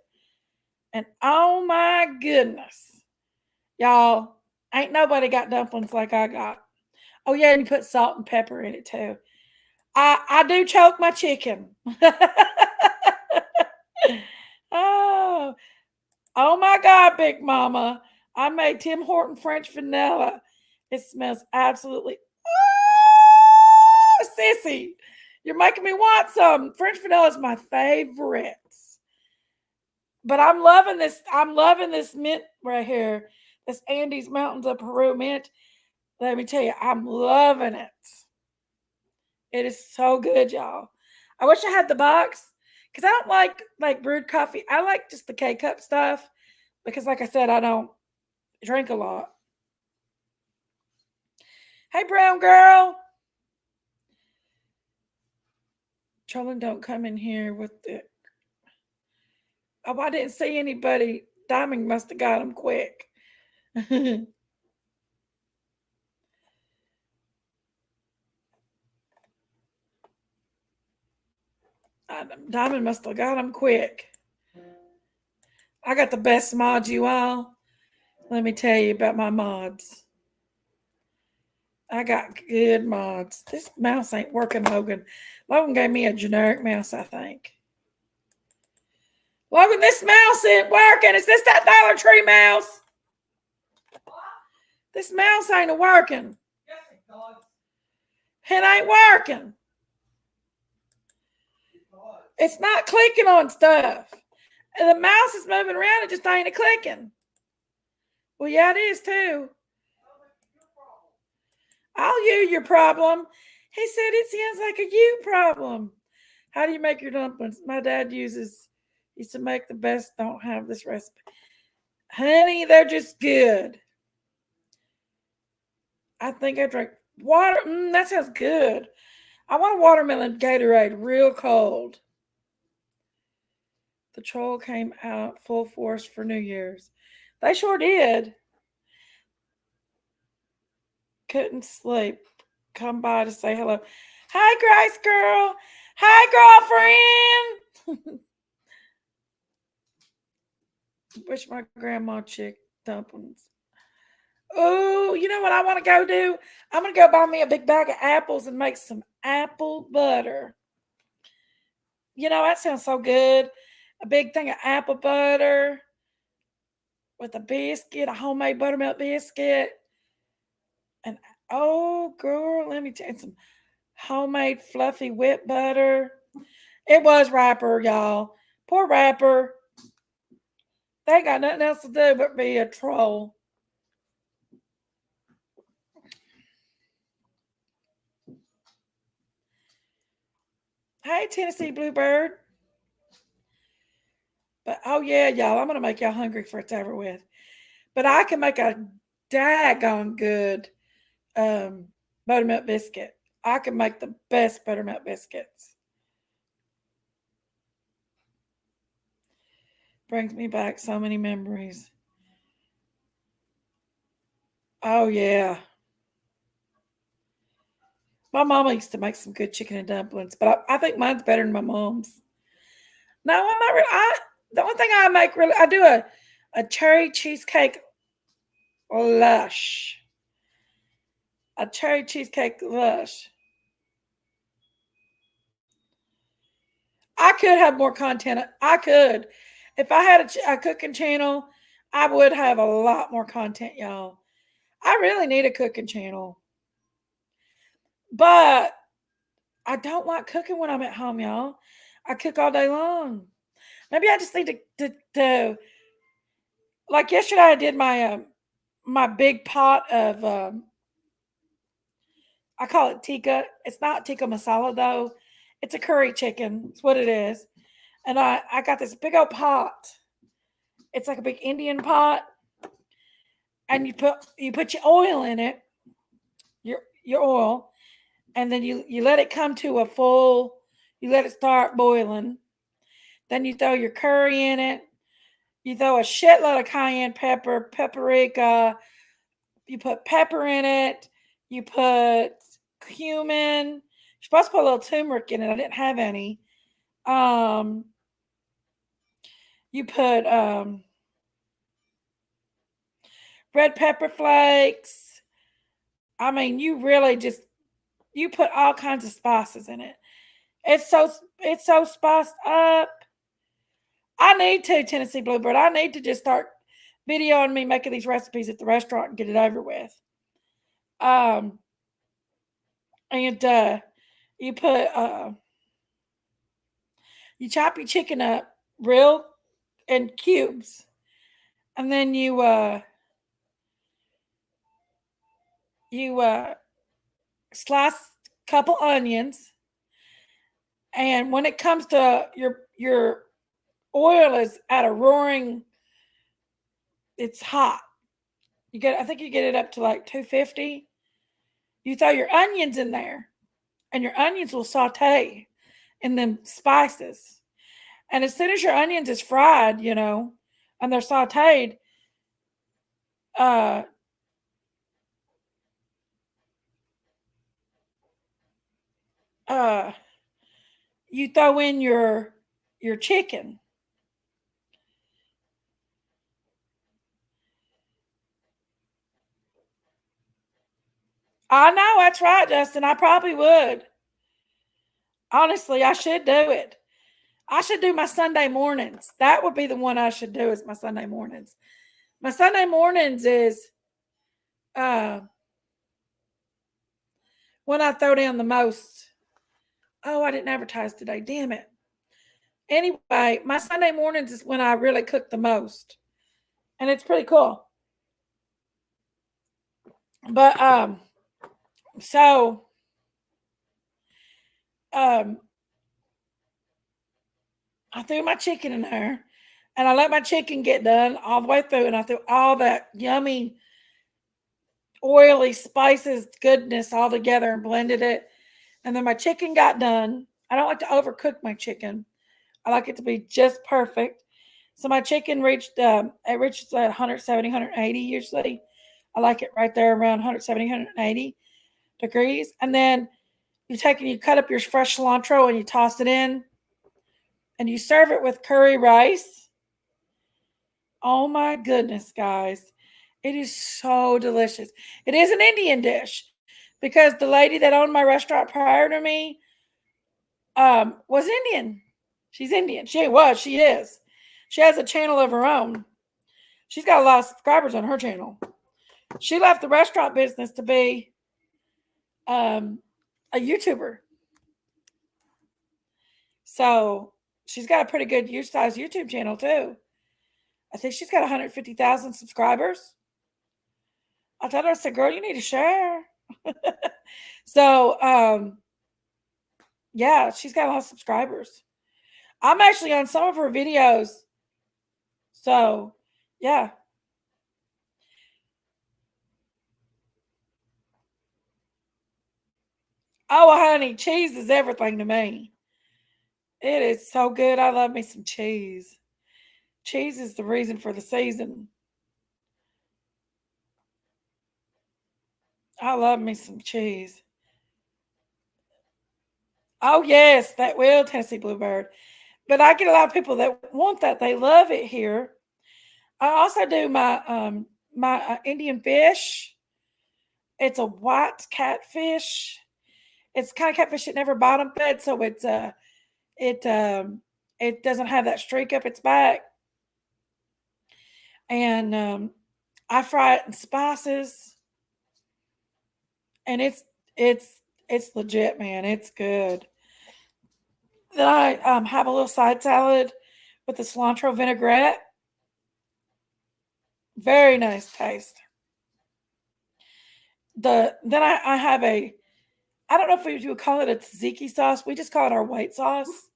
And oh my goodness, y'all, ain't nobody got dumplings like I got. Oh yeah, and you put salt and pepper in it too. I do choke my chicken. oh my God, Big Mama. I made Tim Horton French vanilla. It smells absolutely sissy. You're making me want some. French vanilla is my favorite. But I'm loving this. I'm loving this mint right here. This Andes Mountains of Peru mint. Let me tell you, I'm loving it. It is so good, y'all. I wish I had the box because I don't like brewed coffee. I like just the K-cup stuff because, like I said, I don't drink a lot. Hey, brown girl. Trolling don't come in here with it. Oh, I didn't see anybody. Diamond must have got them quick. Diamond must have got them quick. I got the best mod you all. Let me tell you about my mods. I got good mods. This mouse ain't working, Logan. Logan gave me a generic mouse, I think. Logan, this mouse ain't working. Is this that Dollar Tree mouse? This mouse ain't working. Yes, it does. It ain't working. It's not clicking on stuff. And the mouse is moving around. It just ain't clicking. Well, yeah, it is too. I'll you your problem. He said it sounds like a you problem. How do you make your dumplings? My dad used to make the best. Don't have this recipe. Honey, they're just good. I think I drank water. That sounds good. I want a watermelon Gatorade real cold. The troll came out full force for New Year's. They sure did. Couldn't sleep. Come by to say hello. Hi, Grace girl. Hi, girlfriend. Wish my grandma chick dumplings. Oh, you know what I want to go do? I'm going to go buy me a big bag of apples and make some apple butter. You know, that sounds so good. A big thing of apple butter with a biscuit, a homemade buttermilk biscuit. And oh, girl, let me tell you, some homemade fluffy whipped butter. It was Rapper, y'all. Poor Rapper. They ain't got nothing else to do but be a troll. Hey, Tennessee Bluebird. But, oh, yeah, y'all, I'm going to make y'all hungry for it's over with. But I can make a daggone good buttermilk biscuit. I can make the best buttermilk biscuits. Brings me back so many memories. Oh, yeah. My mama used to make some good chicken and dumplings, but I think mine's better than my mom's. No, I'm not really. The only thing I make really, I do a cherry cheesecake lush. A cherry cheesecake lush. I could have more content. I could. If I had a cooking channel, I would have a lot more content, y'all. I really need a cooking channel. But I don't like cooking when I'm at home, y'all. I cook all day long. Maybe I just need to like yesterday I did my big pot of I call it tikka. It's not tikka masala though. It's a curry chicken. It's what it is. And I got this big old pot. It's like a big Indian pot. And you put your oil in it. Your oil. And then you let it come to a full, you let it start boiling. Then you throw your curry in it. You throw a shitload of cayenne pepper, paprika. You put pepper in it. You put cumin. You're supposed to put a little turmeric in it. I didn't have any. You put red pepper flakes. I mean, you really just you put all kinds of spices in it. It's so spiced up. I need to, Tennessee Bluebird. I need to just start videoing me making these recipes at the restaurant and get it over with. And you put you chop your chicken up real in cubes, and then you slice a couple onions. And when it comes to your oil is at a roaring, it's hot. I think you get it up to like 250. You throw your onions in there, and your onions will saute in them spices. And as soon as your onions is fried, and they're sauteed, you throw in your chicken. I know, that's right, Justin. I probably would. Honestly, I should do it. I should do my Sunday mornings. That would be the one I should do is my Sunday mornings. My Sunday mornings is when I throw down the most. Oh, I didn't advertise today. Damn it. Anyway, my Sunday mornings is when I really cook the most. And it's pretty cool. But so I threw my chicken in there and I let my chicken get done all the way through, and I threw all that yummy oily spices goodness all together and blended it. And then my chicken got done. I don't like to overcook my chicken. I like it to be just perfect. So my chicken reached 170, 180 usually. I like it right there around 170, 180 degrees. And then you take and you cut up your fresh cilantro and you toss it in. And you serve it with curry rice. Oh my goodness, guys. It is so delicious. It is an Indian dish because the lady that owned my restaurant prior to me was Indian. She's Indian. She is. She has a channel of her own. She's got a lot of subscribers on her channel. She left the restaurant business to be a YouTuber. So she's got a pretty good sized YouTube channel too. I think she's got 150,000 subscribers. I told her, I said, girl, you need to share. So, yeah, she's got a lot of subscribers. I'm actually on some of her videos. So, yeah. Oh, honey, cheese is everything to me. It is so good. I love me some cheese. Cheese is the reason for the season. I love me some cheese. Oh, yes, that will Tennessee Bluebird. But I get a lot of people that want that. They love it here. I also do my Indian fish. It's a white catfish. It's the kind of catfish that never bottom fed, so it doesn't have that streak up its back. And I fry it in spices, and it's legit, man. It's good. Then I have a little side salad with the cilantro vinaigrette. Very nice taste. Then I have I don't know if we would call it a tzatziki sauce. We just call it our white sauce.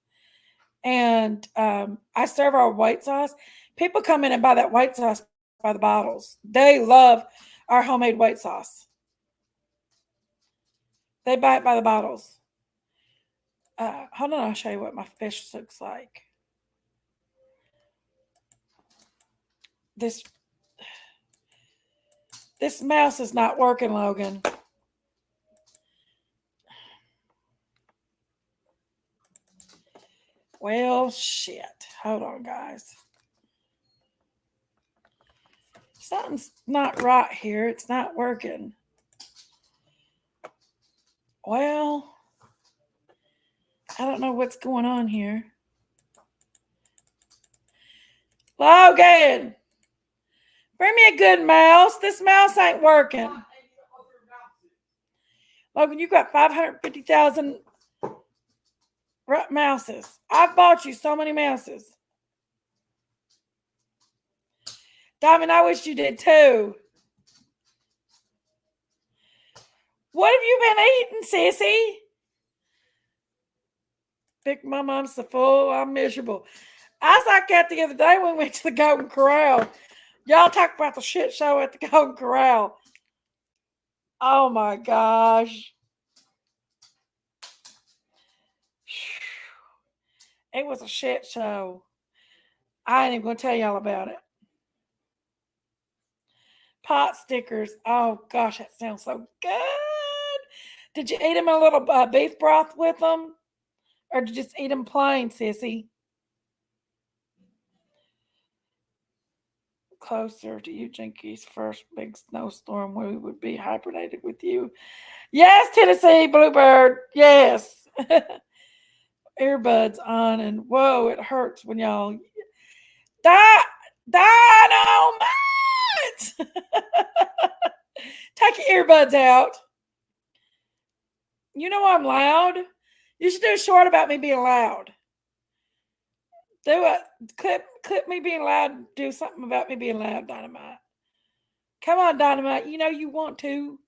And I serve our white sauce. People come in and buy that white sauce by the bottles. They love our homemade white sauce. They buy it by the bottles. Hold on, I'll show you what my fish looks like. This mouse is not working, Logan. Well, shit. Hold on, guys. Something's not right here. It's not working. Well, I don't know what's going on here. Logan, bring me a good mouse. This mouse ain't working. Logan, you got 550,000 mouses. I've bought you so many mouses. Diamond, I wish you did too. What have you been eating, sissy? Big Mama, I'm so full. I'm miserable. I was like that the other day when we went to the Golden Corral. Y'all talk about the shit show at the Golden Corral. Oh my gosh. It was a shit show. I ain't even going to tell y'all about it. Pot stickers. Oh gosh, that sounds so good. Did you eat them a little beef broth with them? Or did you just eat them plain, sissy? closer to you, Jinky's first big snowstorm, we would be hibernated with you. Yes, Tennessee Bluebird. Yes. Earbuds on, and whoa, it hurts when y'all dynamite. Take your earbuds out. You know I'm loud. You should do a short about me being loud. Do it. Clip me being loud. Do something about me being loud, Dynamite. Come on, Dynamite. You know you want to.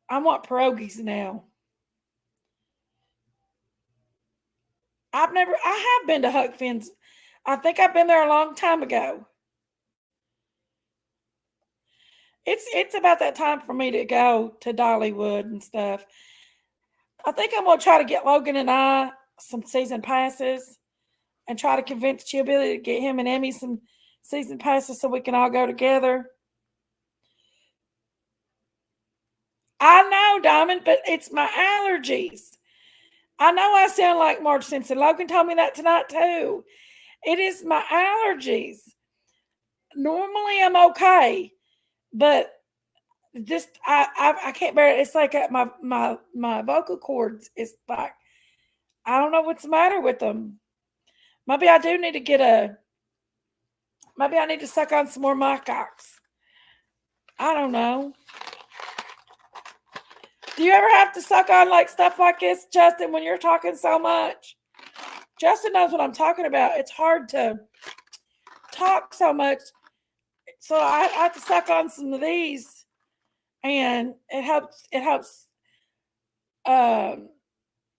I want pierogies now. I have been to Huck Finn's. I think I've been there a long time ago. It's about that time for me to go to Dollywood and stuff. I think I'm going to try to get Logan and I some season passes and try to convince Chillbilly to get him and Emmy some season passes so we can all go together. I know, Diamond, but it's my allergies. I know I sound like Marge Simpson. Logan told me that tonight too. It is my allergies. Normally I'm okay, but just I can't bear it. It's like my vocal cords. It's like I don't know what's the matter with them. Maybe I do need to maybe I need to suck on some more mic cocks. I don't know. Do you ever have to suck on like stuff like this, Justin, when you're talking so much? Justin knows what I'm talking about. It's hard to talk so much. So I have to suck on some of these, and it helps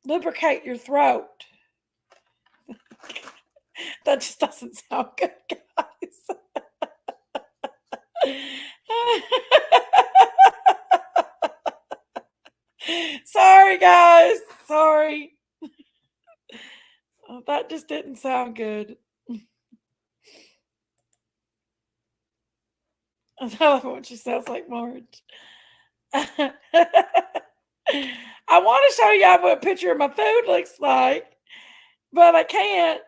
lubricate your throat. That just doesn't sound good, guys. Sorry, guys. Sorry. Oh, that just didn't sound good. I love what she sounds like, Marge. I want to show y'all what a picture of my food looks like, but I can't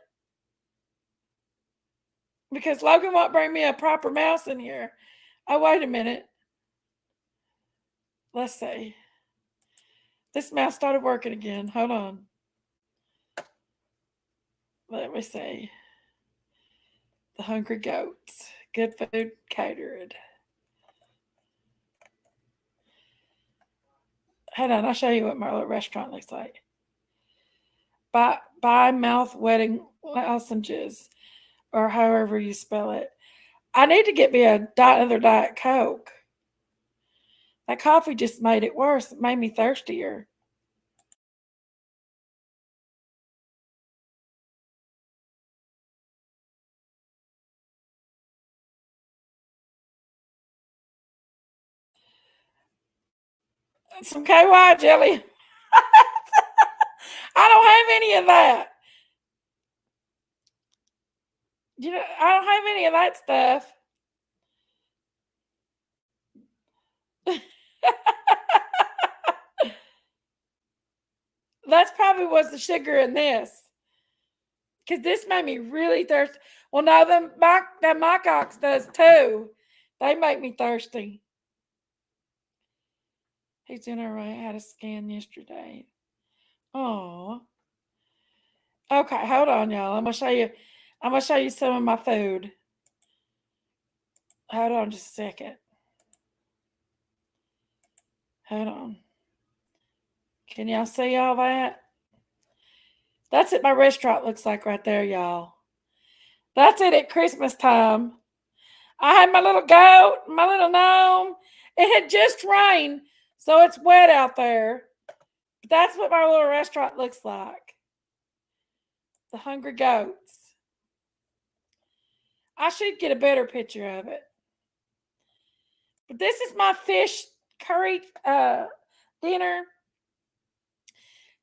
because Logan won't bring me a proper mouse in here. Oh, wait a minute. Let's see. This mouse started working again. Hold on. Let me see. The Hungry Goats. Good food catered. Hold on, I'll show you what my little restaurant looks like. Buy mouth wetting lozenges, or however you spell it. I need to get me another Diet Coke. That coffee just made it worse. It made me thirstier. Some KY jelly. I don't have any of that. You know, I don't have any of that stuff. That's probably was the sugar in this. Because this made me really thirsty. Well, no, the Mock Ox does too. They make me thirsty. He's doing all right. I had a scan yesterday. Oh. Okay, hold on, y'all. I'm gonna show you some of my food. Hold on just a second. Hold on. Can y'all see all that? That's what my restaurant looks like right there, y'all. That's it at Christmas time. I had my little goat, my little gnome. It had just rained, so it's wet out there. But that's what my little restaurant looks like. The Hungry Goats. I should get a better picture of it. But this is my fish curry dinner.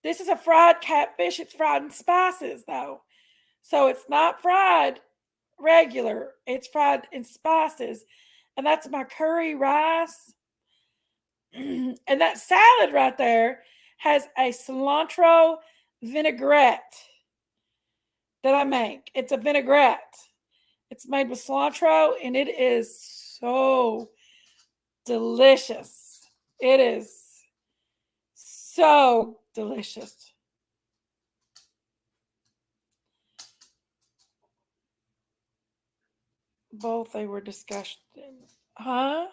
This is a fried catfish. It's fried in spices, though. So it's not fried regular. It's fried in spices. And that's my curry rice. And that salad right there has a cilantro vinaigrette that I make. It's a vinaigrette. It's made with cilantro, and it is so delicious. It is so delicious. Both they were discussed. Huh?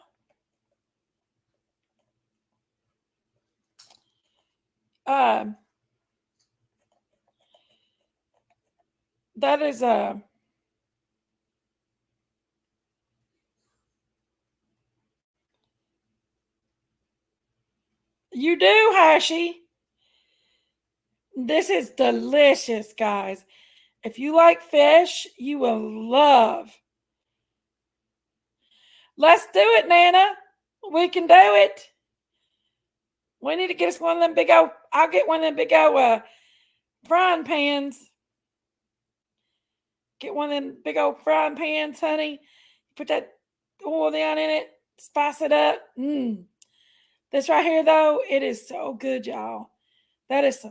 That is a you do, Hashi. This is delicious, guys. If you like fish, you will love. Let's do it, Nana. We can do it. We need to get us one of them big old, I'll get one of them big old frying pans. Get one of them big old frying pans, honey. Put that oil down in it, spice it up. This right here, though, it is so good, y'all. That is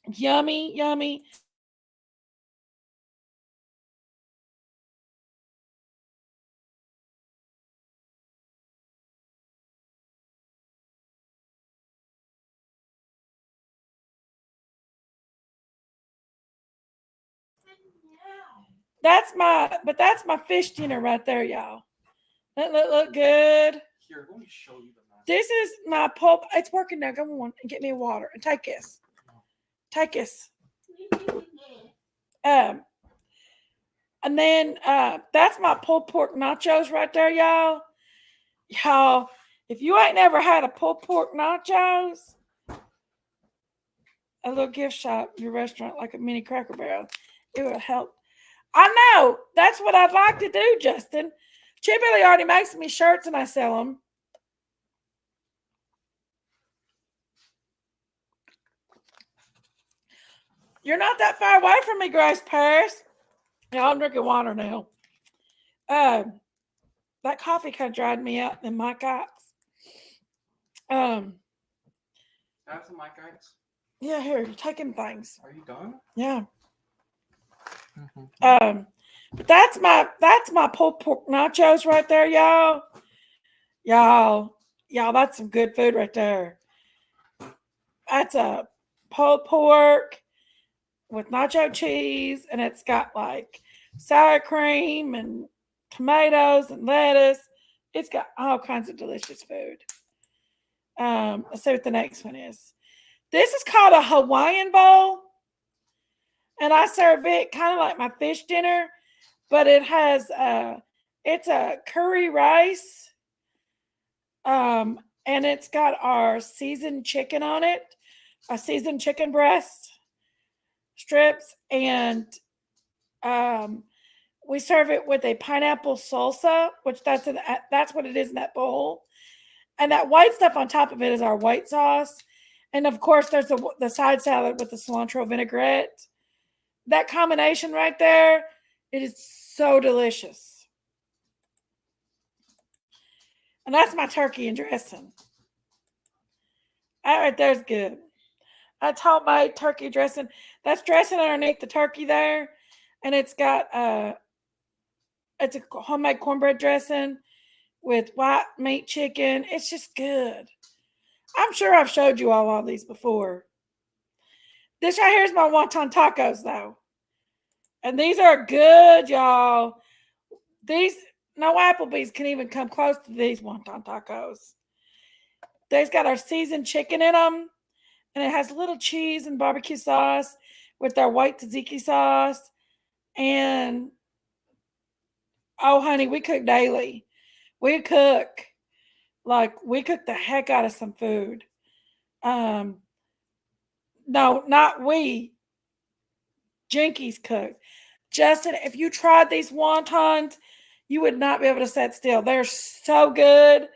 yummy, yummy. That's my fish dinner right there, y'all. That look good. Here, let me show you the map. This is my pulp. It's working now. Go on and get me water and take this. Take this. And then that's my pulled pork nachos right there, y'all. Y'all, if you ain't never had a pulled pork nachos, a little gift shop, your restaurant, like a mini Cracker Barrel, it would help. I know. That's what I'd like to do, Justin. Chibbilly already makes me shirts and I sell them. You're not that far away from me, Grace Paris. Yeah, I'm drinking water now. That coffee kind of dried me out in my guts. Have some mic guys. Yeah, here, you're taking things. Are you done? Yeah. But that's my pulled pork nachos right there, y'all. Y'all, that's some good food right there. That's a pulled pork with nacho cheese, and it's got like sour cream and tomatoes and lettuce. It's got all kinds of delicious food. Let's see what the next one is. This is called a Hawaiian bowl, and I serve it kind of like my fish dinner, but it has it's a curry rice, and it's got our seasoned chicken on it, a seasoned chicken breast strips, and we serve it with a pineapple salsa, which that's what it is in that bowl, and that white stuff on top of it is our white sauce, and of course there's the side salad with the cilantro vinaigrette. That combination right there, it is so delicious. And that's my turkey and dressing. That right there's good. That's homemade turkey dressing. That's dressing underneath the turkey there. And it's got it's a homemade cornbread dressing with white meat chicken. It's just good. I'm sure I've showed you all these before. This right here is my wonton tacos, though. And these are good, y'all. No Applebee's can even come close to these wonton tacos. They've got our seasoned chicken in them. And it has a little cheese and barbecue sauce with our white tzatziki sauce. And, oh, honey, we cook daily. We cook the heck out of some food. No, not we. Jinkies cook. Justin, if you tried these wontons, you would not be able to sit still. They're so good.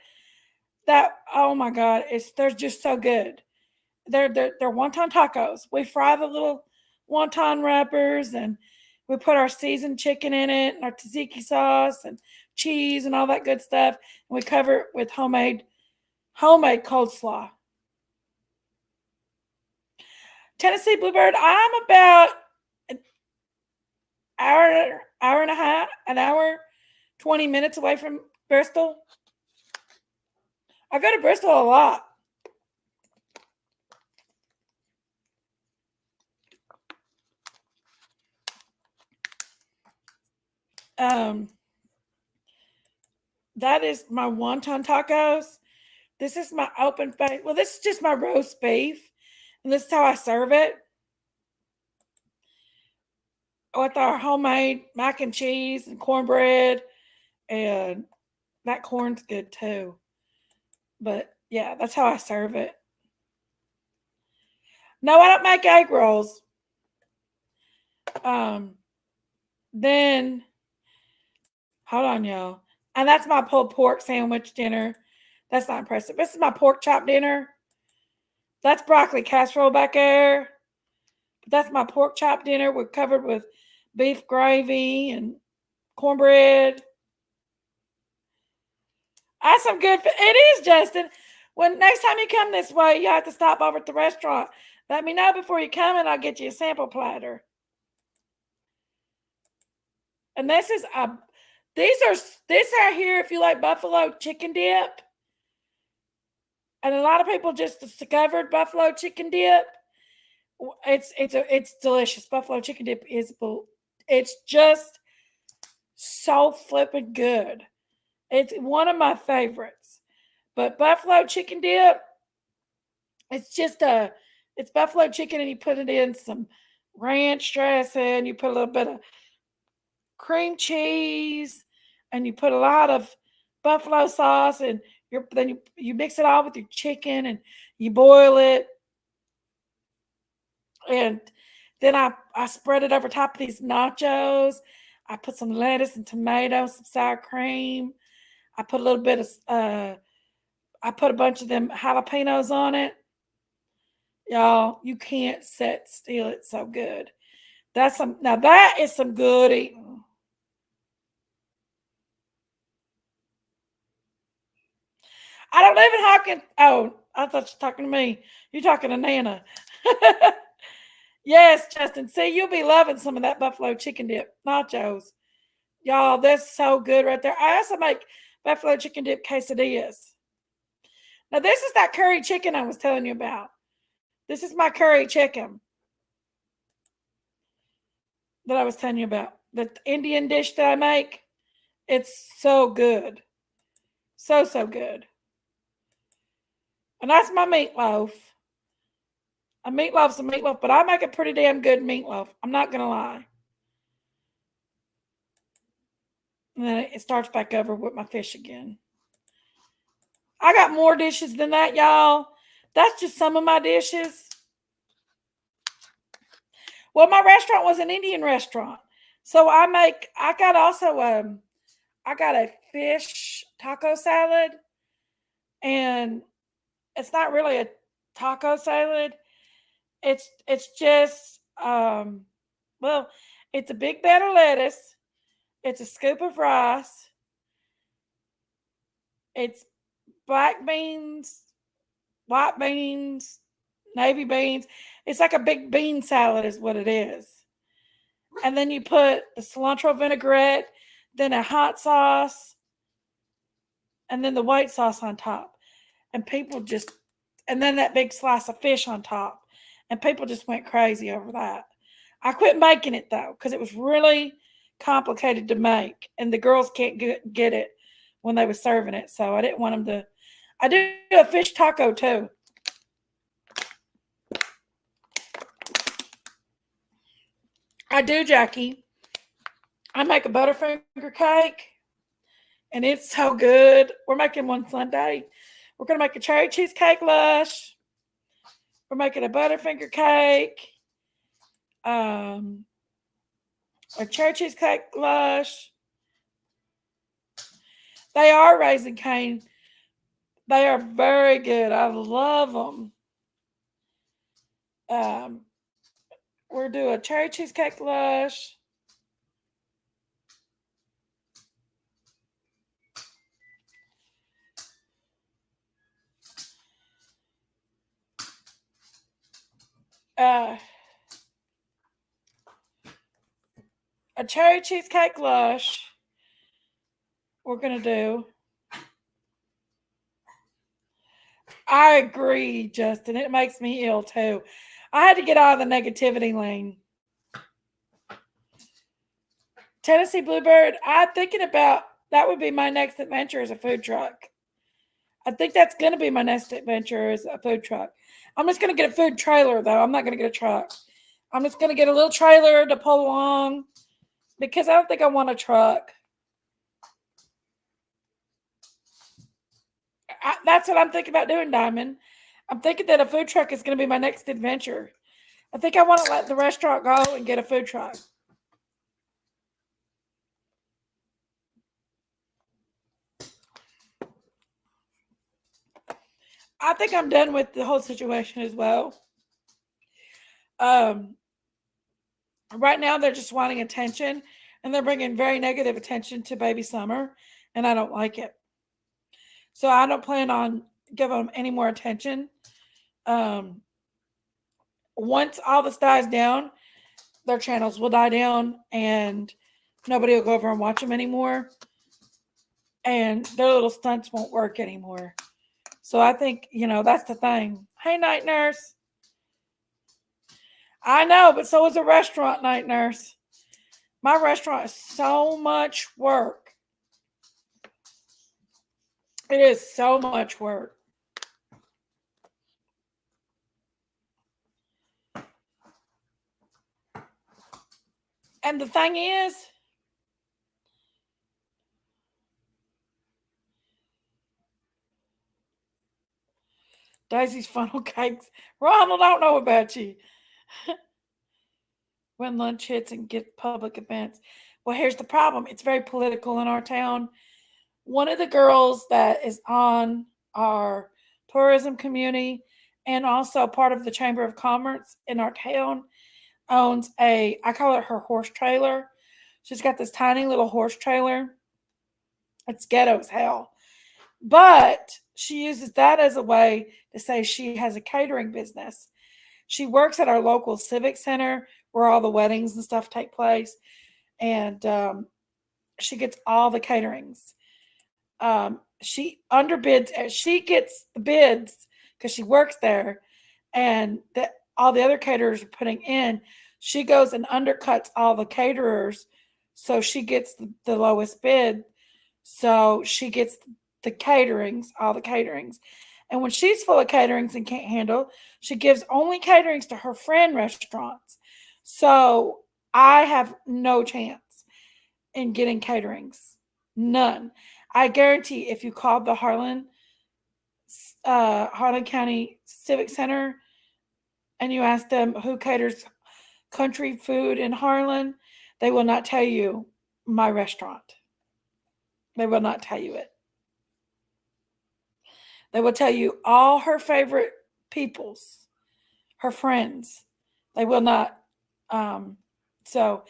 Oh my God, they're just so good. They're wonton tacos. We fry the little wonton wrappers and we put our seasoned chicken in it and our tzatziki sauce and cheese and all that good stuff. And we cover it with homemade coleslaw. Tennessee Bluebird, I'm about an hour and a half, an hour, 20 minutes away from Bristol. I go to Bristol a lot. That is my wonton tacos. This is my open face. Well, this is just my roast beef, and this is how I serve it with our homemade mac and cheese and cornbread, and that corn's good too. But yeah, that's how I serve it. No, I don't make egg rolls. Then hold on, y'all. And that's my pulled pork sandwich dinner. That's not impressive. This is my pork chop dinner. That's broccoli casserole back there. That's my pork chop dinner. We're covered with beef gravy and cornbread. That's some good. It is, Justin. When next time you come this way, you have to stop over at the restaurant. Let me know before you come, and I'll get you a sample platter. And this are here if you like buffalo chicken dip. And a lot of people just discovered buffalo chicken dip. It's delicious. Buffalo chicken dip it's just so flipping good. It's one of my favorites. But buffalo chicken dip, it's buffalo chicken, and you put it in some ranch dressing, you put a little bit of cream cheese, and you put a lot of buffalo sauce, and then you mix it all with your chicken, and you boil it. And then I spread it over top of these nachos. I put some lettuce and tomatoes, some sour cream. I put a little bit of I put a bunch of them jalapenos on it. Y'all, you can't sit still. It's so good. Now that is some good eating. I don't live in Hawkins. Oh, I thought you were talking to me. You're talking to Nana. Yes, Justin. See, you'll be loving some of that buffalo chicken dip nachos. Y'all, that's so good right there. I also make buffalo chicken dip quesadillas. Now, this is that curry chicken I was telling you about. This is my curry chicken that I was telling you about. The Indian dish that I make. It's so good. So, so good. And that's my meatloaf. A meatloaf's a meatloaf, but I make a pretty damn good meatloaf. I'm not going to lie. And then it starts back over with my fish again. I got more dishes than that, y'all. That's just some of my dishes. Well, my restaurant was an Indian restaurant. So I got a fish taco salad. And it's not really a taco salad. It's just it's a big bed of lettuce. It's a scoop of rice. It's black beans, white beans, navy beans. It's like a big bean salad is what it is. And then you put the cilantro vinaigrette, then a hot sauce, and then the white sauce on top. And then that big slice of fish on top. And people just went crazy over that. I quit making it though, because it was really complicated to make. And the girls can't get it when they were serving it. So I didn't want them to. I do a fish taco too. I do, Jackie. I make a Butterfinger cake. And it's so good. We're making one Sunday. We're going to make a cherry cheesecake lush. We're making a Butterfinger cake. A cherry cheesecake lush. They are Raising Cane. They are very good. I love them. We'll do a cherry cheesecake lush. a cherry cheesecake lush. We're gonna do. I agree, Justin. It makes me ill too. I had to get out of the negativity lane. Tennessee Bluebird, I'm thinking about that would be my next adventure as a food truck. I think that's going to be my next adventure as a food truck. I'm just going to get a food trailer, though. I'm not going to get a truck. I'm just going to get a little trailer to pull along because I don't think I want a truck. That's what I'm thinking about doing, Diamond. I'm thinking that a food truck is going to be my next adventure. I think I want to let the restaurant go and get a food truck. I think I'm done with the whole situation as well. Right now, they're just wanting attention, and they're bringing very negative attention to Baby Summer, and I don't like it. So I don't plan on giving them any more attention. Once all this dies down, their channels will die down, and nobody will go over and watch them anymore, and their little stunts won't work anymore. So I think, that's the thing. Hey, night nurse. I know, but so is a restaurant, night nurse. My restaurant is so much work. It is so much work. And the thing is, Daisy's funnel cakes. Ronald, I don't know about you. When lunch hits and get public events. Well, here's the problem. It's very political in our town. One of the girls that is on our tourism community and also part of the Chamber of Commerce in our town owns I call it her horse trailer. She's got this tiny little horse trailer. It's ghetto as hell. But she uses that as a way to say she has a catering business. She works at our local civic center where all the weddings and stuff take place. And she gets all the caterings. She underbids. She gets the bids because she works there. And all the other caterers are putting in. She goes and undercuts all the caterers. So she gets the lowest bid. So she gets the caterings, all the caterings. And when she's full of caterings and can't handle, she gives only caterings to her friend restaurants. So I have no chance in getting caterings. None. I guarantee if you called the Harlan County Civic Center and you ask them who caters country food in Harlan, they will not tell you my restaurant. They will not tell you it. They will tell you all her favorite peoples, her friends. They will not. So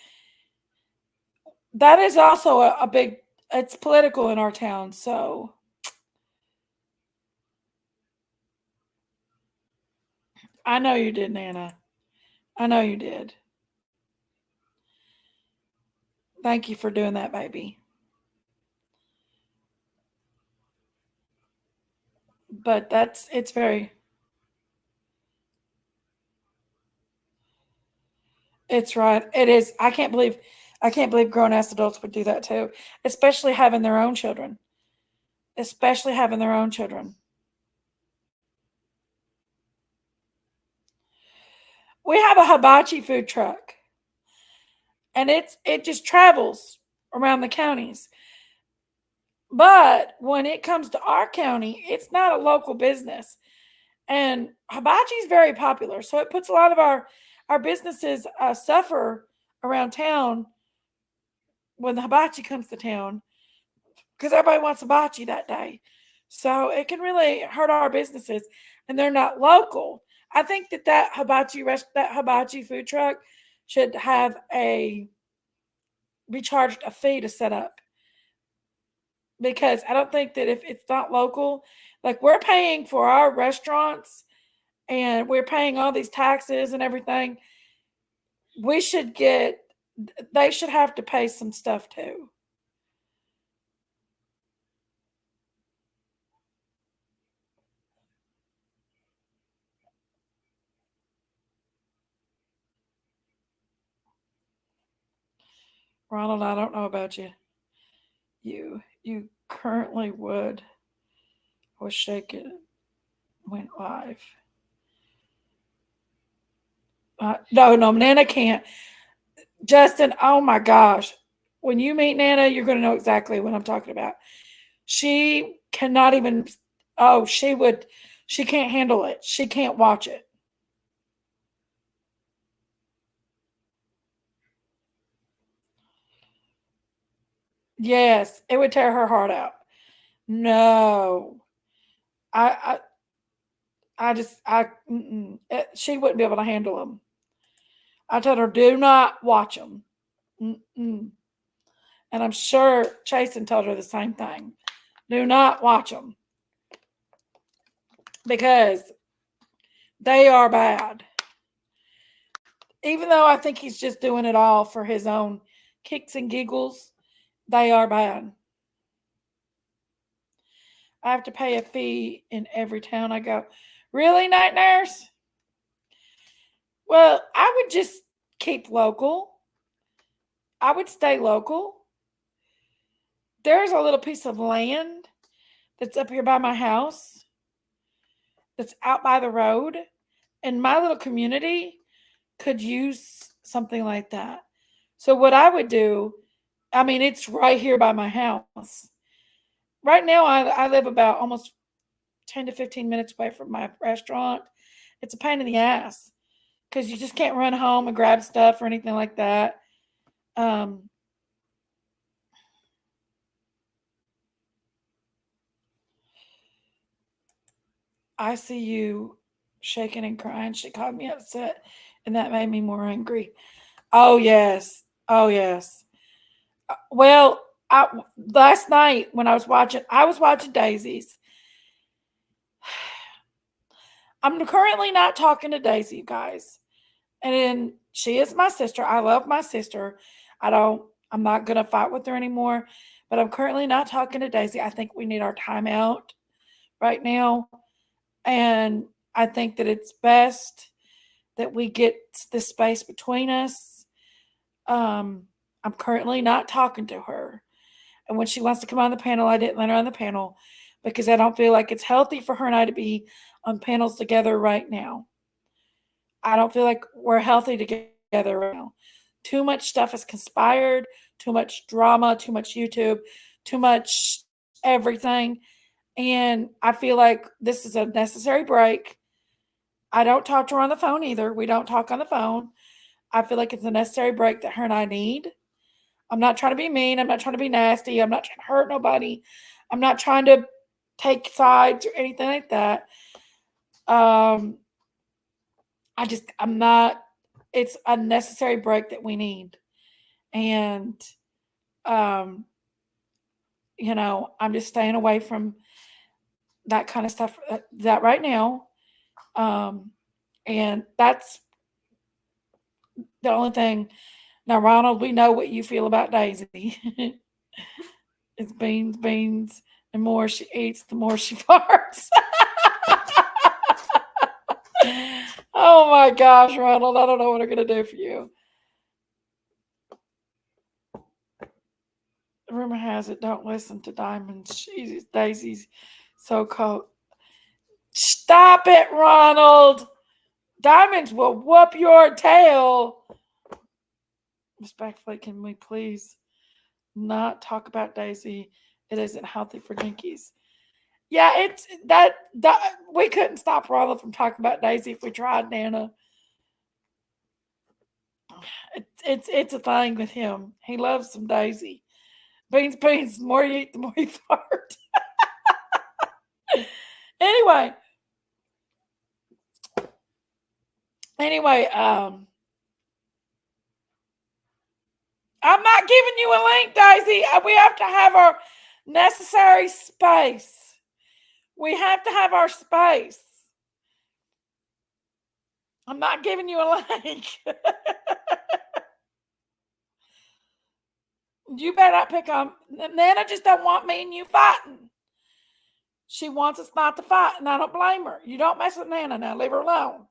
that is also a big, it's political in our town. So I know you did, Nana. I know you did. Thank you for doing that, baby. But it's very, it's right. It is. I can't believe grown ass adults would do that too, especially having their own children. Especially having their own children. We have a hibachi food truck. And it just travels around the counties. But when it comes to our county, it's not a local business. And hibachi is very popular. So it puts a lot of our businesses suffer around town when the hibachi comes to town because everybody wants hibachi that day. So it can really hurt our businesses, and they're not local. I think that hibachi food truck should have be charged a fee to set up. Because I don't think that if it's not local, like we're paying for our restaurants and we're paying all these taxes and everything. They should have to pay some stuff too. Ronald, I don't know about you. You currently would. Was shaken, went live. No, Nana can't. Justin, oh my gosh. When you meet Nana, you're going to know exactly what I'm talking about. She cannot even, she can't handle it. She can't watch it. Yes, it would tear her heart out. No. She wouldn't be able to handle them. I told her, do not watch them. Mm-mm. And I'm sure Chasen told her the same thing. Do not watch them. Because they are bad. Even though I think he's just doing it all for his own kicks and giggles, they are bad. I have to pay a fee in every town I go. Really, night nurse? Well, I would just keep local. I would stay local. There's a little piece of land that's up here by my house, that's out by the road, and my little community could use something like that. So what I would do, I mean, it's right here by my house. Right now, I live about almost 10 to 15 minutes away from my restaurant. It's a pain in the ass because you just can't run home and grab stuff or anything like that. I see you shaking and crying. She called me upset, and that made me more angry. Oh, yes. Oh, yes. Well, last night when I was watching Daisy's. I'm currently not talking to Daisy, you guys. And she is my sister. I love my sister. I'm not going to fight with her anymore, but I'm currently not talking to Daisy. I think we need our time out right now. And I think that it's best that we get this space between us. I'm currently not talking to her. And when she wants to come on the panel, I didn't let her on the panel because I don't feel like it's healthy for her and I to be on panels together right now. I don't feel like we're healthy together right now. Too much stuff is conspired, too much drama, too much YouTube, too much everything. And I feel like this is a necessary break. I don't talk to her on the phone either. We don't talk on the phone. I feel like it's a necessary break that her and I need. I'm not trying to be mean. I'm not trying to be nasty. I'm not trying to hurt nobody. I'm not trying to take sides or anything like that. I'm not, it's a necessary break that we need. And, I'm just staying away from that kind of stuff that right now. And that's the only thing. Now, Ronald, we know what you feel about Daisy. It's beans, and more she eats, the more she farts. Oh my gosh, Ronald, I don't know what I'm going to do for you. Rumor has it, don't listen to Diamond. Daisy's so cold. Stop it, Ronald. Diamonds will whoop your tail. Respectfully, can we please not talk about Daisy? It isn't healthy for Jinkies. Yeah, it's that we couldn't stop Ronald from talking about Daisy if we tried, Nana. It's a thing with him. He loves some Daisy. Beans, the more you eat, the more you fart. Anyway, I'm not giving you a link, Daisy. We have to have our necessary space. We have to have our space. I'm not giving you a link. You better not pick on Nana. Just don't want me and you fighting. She wants us not to fight, and I don't blame her. You don't mess with Nana now. Leave her alone.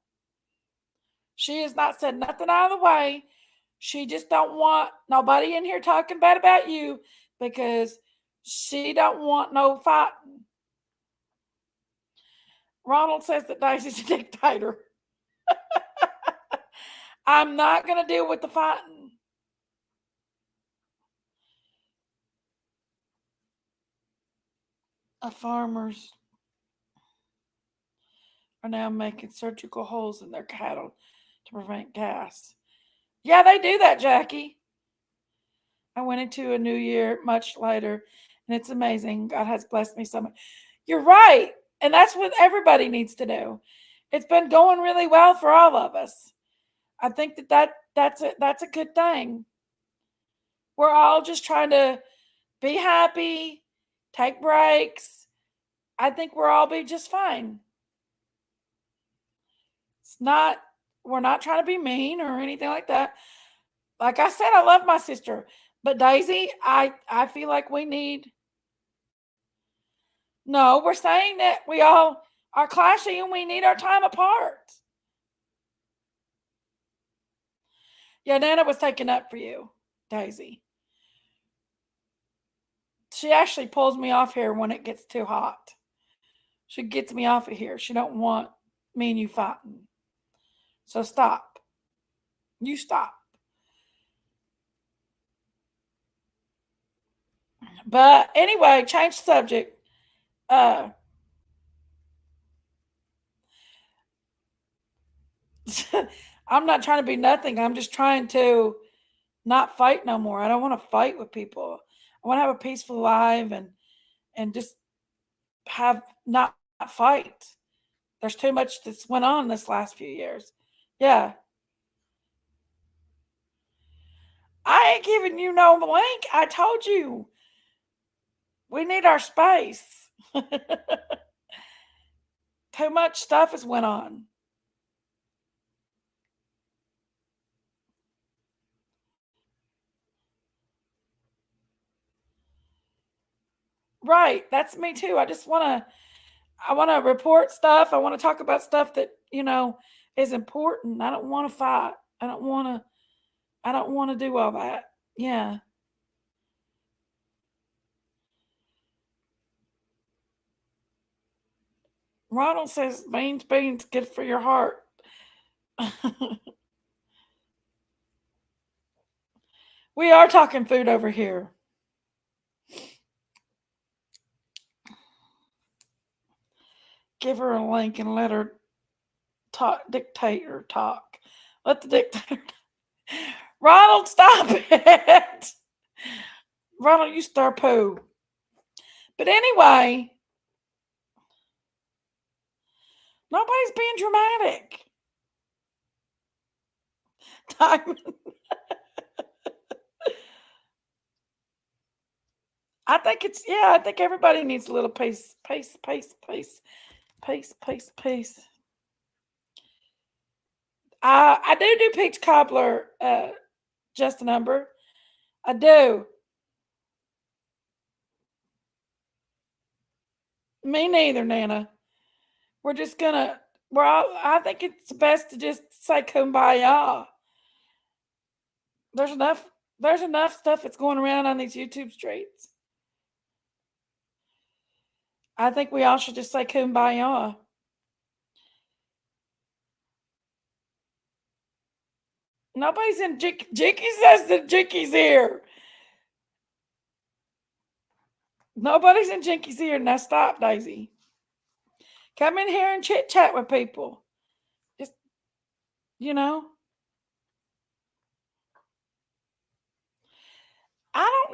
She has not said nothing out of the way. She just don't want nobody in here talking bad about you because she don't want no fighting. Ronald says that Daisy's a dictator. I'm not going to deal with the fighting. Farmers are now making surgical holes in their cattle to prevent gas. Yeah, they do that, Jackie. I went into a new year much later, and it's amazing. God has blessed me so much. You're right. And that's what everybody needs to do. It's been going really well for all of us. I think that's a good thing. We're all just trying to be happy, take breaks. I think we're all be just fine. We're not trying to be mean or anything like that. Like I said, I love my sister. But Daisy, I feel like we need. No, we're saying that we all are clashing and we need our time apart. Yeah, Nana was taking up for you, Daisy. She actually pulls me off here when it gets too hot. She gets me off of here. She don't want me and you fighting. So stop. You stop. But anyway, change the subject. I'm not trying to be nothing. I'm just trying to not fight no more. I don't want to fight with people. I want to have a peaceful life and just have not fight. There's too much that's went on this last few years. Yeah. I ain't giving you no link. I told you. We need our space. Too much stuff has went on. Right. That's me too. I want to report stuff. I want to talk about stuff that, is important. I don't want to fight. I don't want to do all that. Yeah. Ronald says beans, good for your heart. We are talking food over here. Give her a link and let her dictator talk. Let the dictator. Ronald, stop it. Ronald, you stir poo. But anyway, nobody's being dramatic. Diamond. I think everybody needs a little pace. I do peach cobbler, just a number. I do. Me neither, Nana. We're just gonna. I think it's best to just say kumbaya. There's enough. There's enough stuff that's going around on these YouTube streets. I think we all should just say kumbaya. Nobody's in Jinky says that Jinky's here. Nobody's in Jinky's ear. Now stop, Daisy. Come in here and chit chat with people. Just, I don't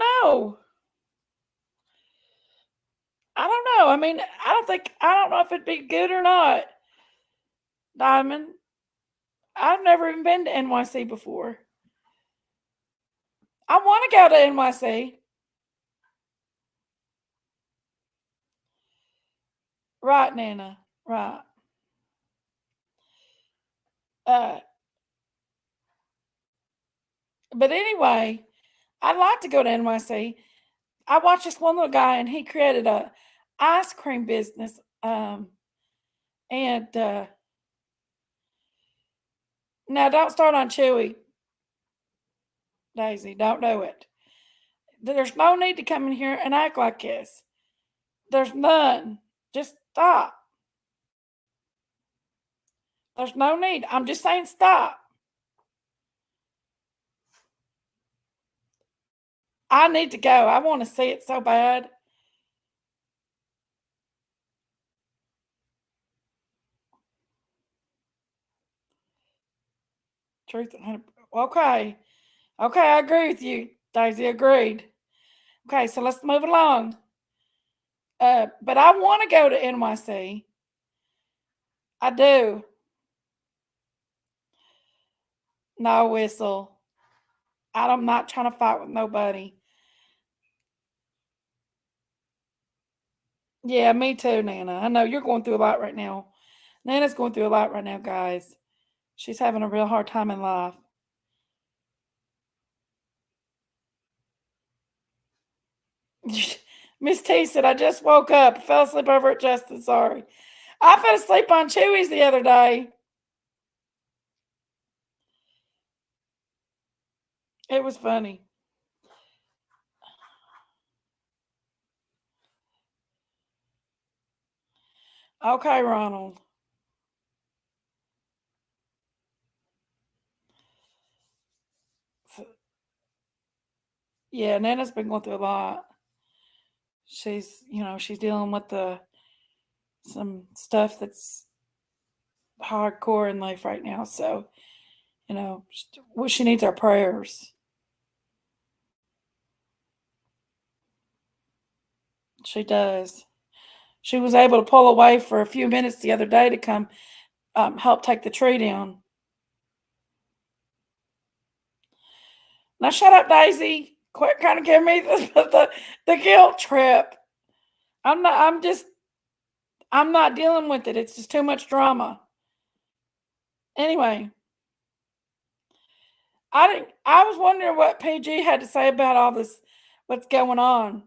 know. I mean, I don't know if it'd be good or not. Diamond. I've never even been to NYC before. I want to go to NYC. Right, Nana. Right. But anyway, I'd like to go to NYC. I watched this one little guy, and he created a ice cream business. And now don't start on Chewy, Daisy. Don't do it. There's no need to come in here and act like this. There's none. Just stop. There's no need. I'm just saying stop. I need to go. I want to see it so bad. Truth. Okay. Okay, I agree with you, Daisy. Agreed. Okay, so let's move along. But I want to go to NYC. I do. No, Whistle. I'm not trying to fight with nobody. Yeah, me too, Nana. I know you're going through a lot right now. Nana's going through a lot right now, guys. She's having a real hard time in life. Miss T said, I just woke up. I fell asleep over at Justin. Sorry. I fell asleep on Chewy's the other day. It was funny. Okay, Ronald. Yeah, Nana's been going through a lot. She's dealing with some stuff that's hardcore in life right now. So, she needs our prayers. She does. She was able to pull away for a few minutes the other day to come help take the tree down. Now shut up, Daisy. Quit kind of giving me the guilt trip. I'm not dealing with it. It's just too much drama. Anyway, I was wondering what PG had to say about all this, what's going on.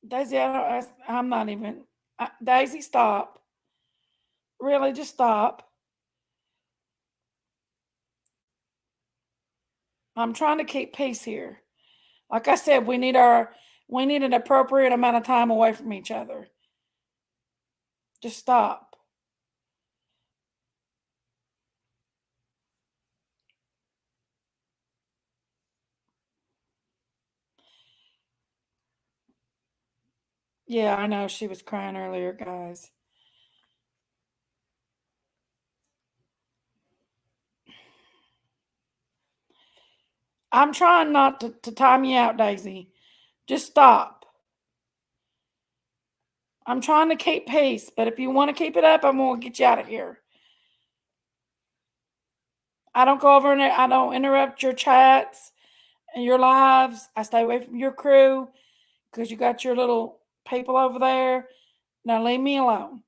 Daisy, I'm not even. Daisy, stop. Really, just stop. I'm trying to keep peace here. Like I said, we need an appropriate amount of time away from each other. Just stop. Yeah, I know she was crying earlier, guys. I'm trying not to time you out, Daisy. Just stop. I'm trying to keep peace, but if you want to keep it up, I'm going to get you out of here. I don't go over and I don't interrupt your chats and your lives. I stay away from your crew because you got your little people over there. Now leave me alone.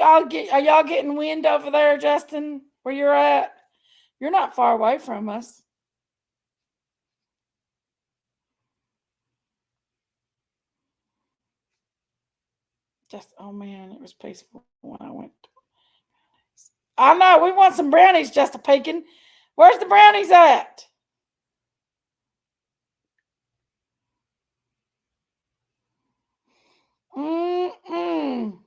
Are y'all getting wind over there, Justin, where you're at? You're not far away from us. Oh man, it was peaceful when I went. I know, we want some brownies, just a peeking. Where's the brownies at? Mm-mm.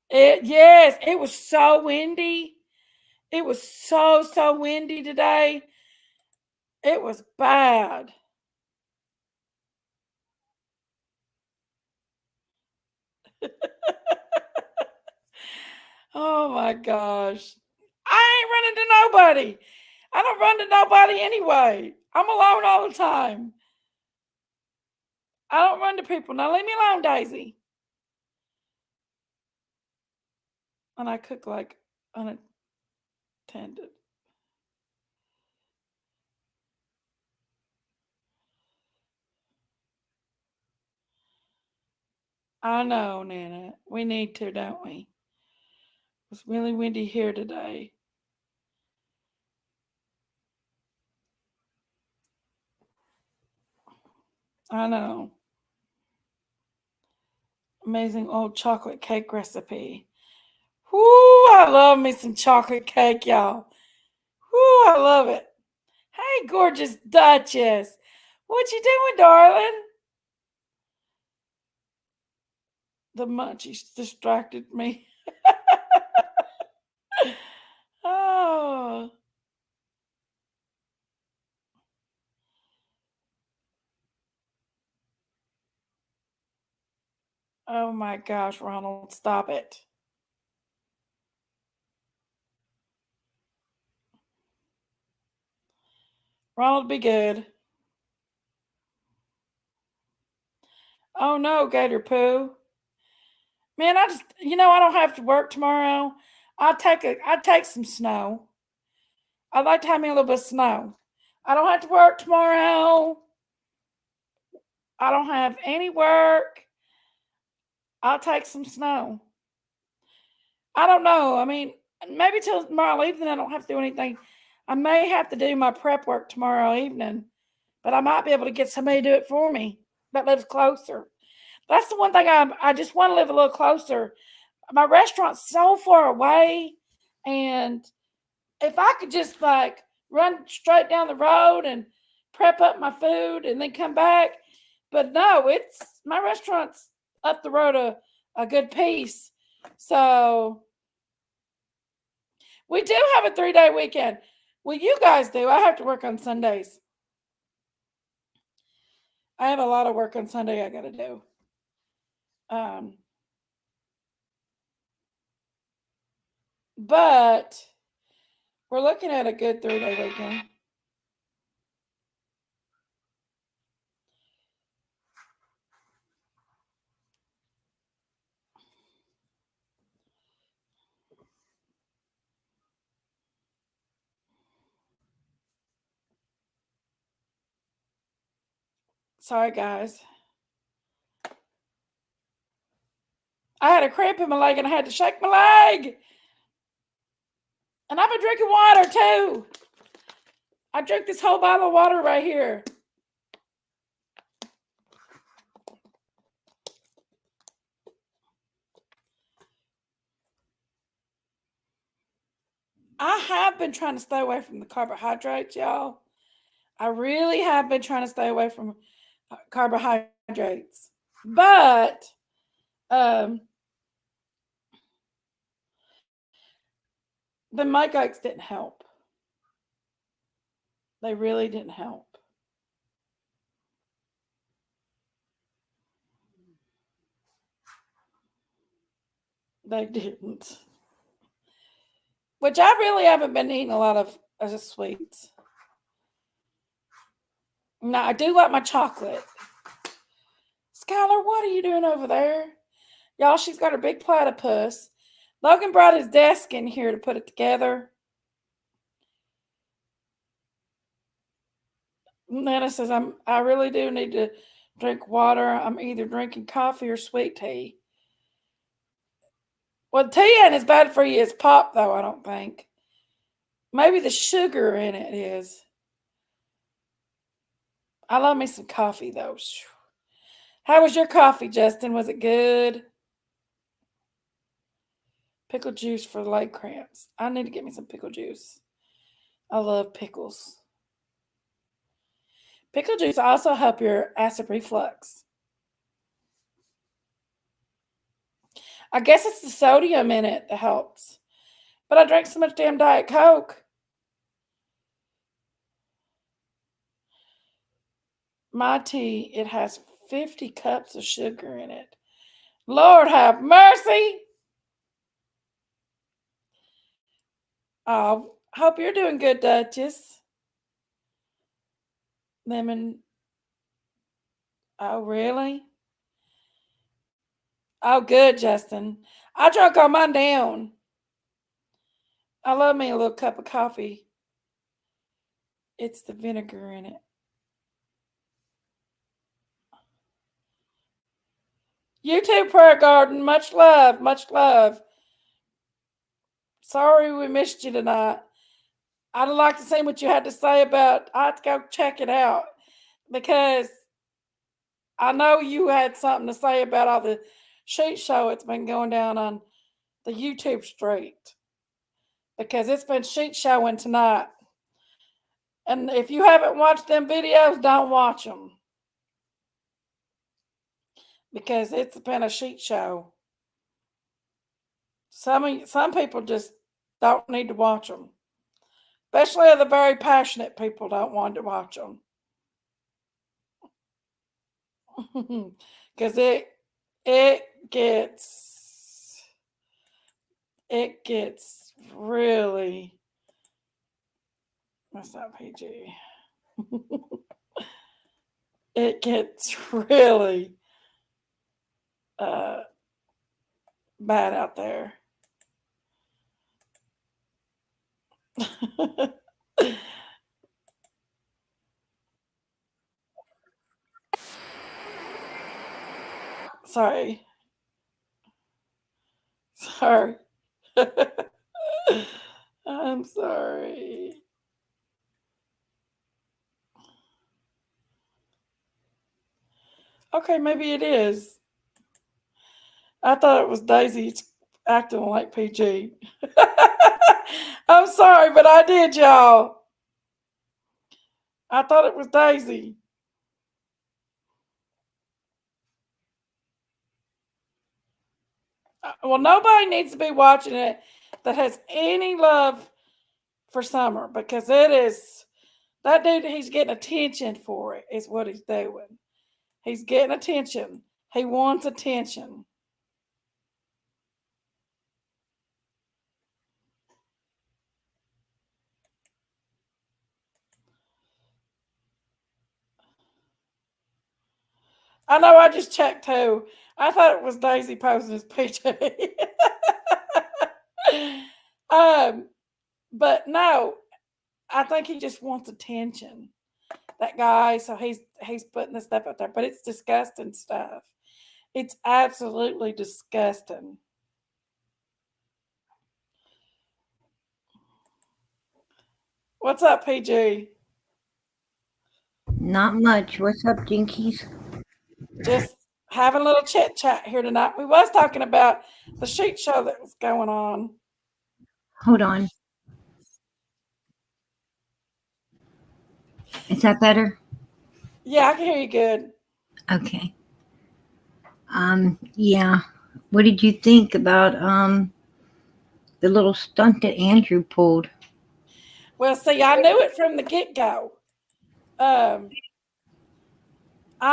Yes, it was so windy. It was so windy today. It was bad. Oh my gosh. I ain't running to nobody. I don't run to nobody anyway. I'm alone all the time. I don't run to people. Now leave me alone, Daisy. And I cook like unattended. I know, Nana. We need to, don't we? It's really windy here today. I know. Amazing old chocolate cake recipe. Whoo, I love me some chocolate cake, y'all. Whoo, I love it. Hey, gorgeous Duchess. What you doing, darling? The munchies distracted me. Oh. Oh my gosh, Ronald, stop it. Ronald, be good. Oh no, Gator Poo. Man, I don't have to work tomorrow. I'd take some snow. I'd like to have me a little bit of snow. I don't have to work tomorrow. I don't have any work. I'll take some snow. I don't know. I mean, maybe till tomorrow evening I don't have to do anything. I may have to do my prep work tomorrow evening, but I might be able to get somebody to do it for me that lives closer. That's the one thing I just want to live a little closer. My restaurant's so far away, and if I could just like run straight down the road and prep up my food and then come back, but no, it's my restaurant's up the road a good piece. So we do have a 3-day weekend. Well, you guys do. I have to work on Sundays. I have a lot of work on Sunday I got to do. But we're looking at a good 3-day weekend. Sorry, guys. I had a cramp in my leg and I had to shake my leg. And I've been drinking water too. I drank this whole bottle of water right here. I have been trying to stay away from the carbohydrates, y'all. I really have been trying to stay away from carbohydrates. But the Mike Ikes didn't help. They really didn't help. They didn't. Which I really haven't been eating a lot of sweets. Now, I do like my chocolate. Skylar, what are you doing over there? Y'all, she's got her big platypus. Logan brought his desk in here to put it together. Nana says, I really do need to drink water. I'm either drinking coffee or sweet tea. Well, tea ain't as bad for you as pop, though, I don't think. Maybe the sugar in it is. I love me some coffee, though. How was your coffee, Justin? Was it good? Pickle juice for leg cramps. I need to get me some pickle juice. I love pickles. Pickle juice also help your acid reflux. I guess it's the sodium in it that helps. But I drank so much damn Diet Coke. My tea, it has 50 cups of sugar in it. Lord have mercy. Oh, hope you're doing good, Duchess. Lemon. Oh, really? Oh, good, Justin. I drank all mine down. I love me a little cup of coffee. It's the vinegar in it. YouTube prayer garden, much love, much love. Sorry we missed you tonight. I'd like to see what you had to say about. I have to go check it out because I know you had something to say about all the shit show it's been going down on the YouTube street because it's been shit showing tonight. And if you haven't watched them videos, don't watch them because it's been a shit show. Some people just don't need to watch them, especially the very passionate people don't want to watch them because it gets really. That's not PG. It gets really bad out there. Sorry. I'm sorry. Okay, maybe it is. I thought it was Daisy acting like PG. I'm sorry, but I did, y'all. I thought it was Daisy. Well, nobody needs to be watching it that has any love for Summer because it is that dude. He's getting attention for it. Is what he's doing. He's getting attention. He wants attention. I know. I just checked too. I thought it was Daisy posing as PG. But no, I think he just wants attention. That guy, so he's putting this stuff out there, but it's disgusting stuff. It's absolutely disgusting. What's up, PG? Not much. What's up, Jinkies? Just having a little chit chat here tonight. We was talking about the sheet show that was going on. Hold on. Is that better? Yeah, I can hear you good. Okay. Yeah. What did you think about the little stunt that Andrew pulled? Well, see, I knew it from the get-go. I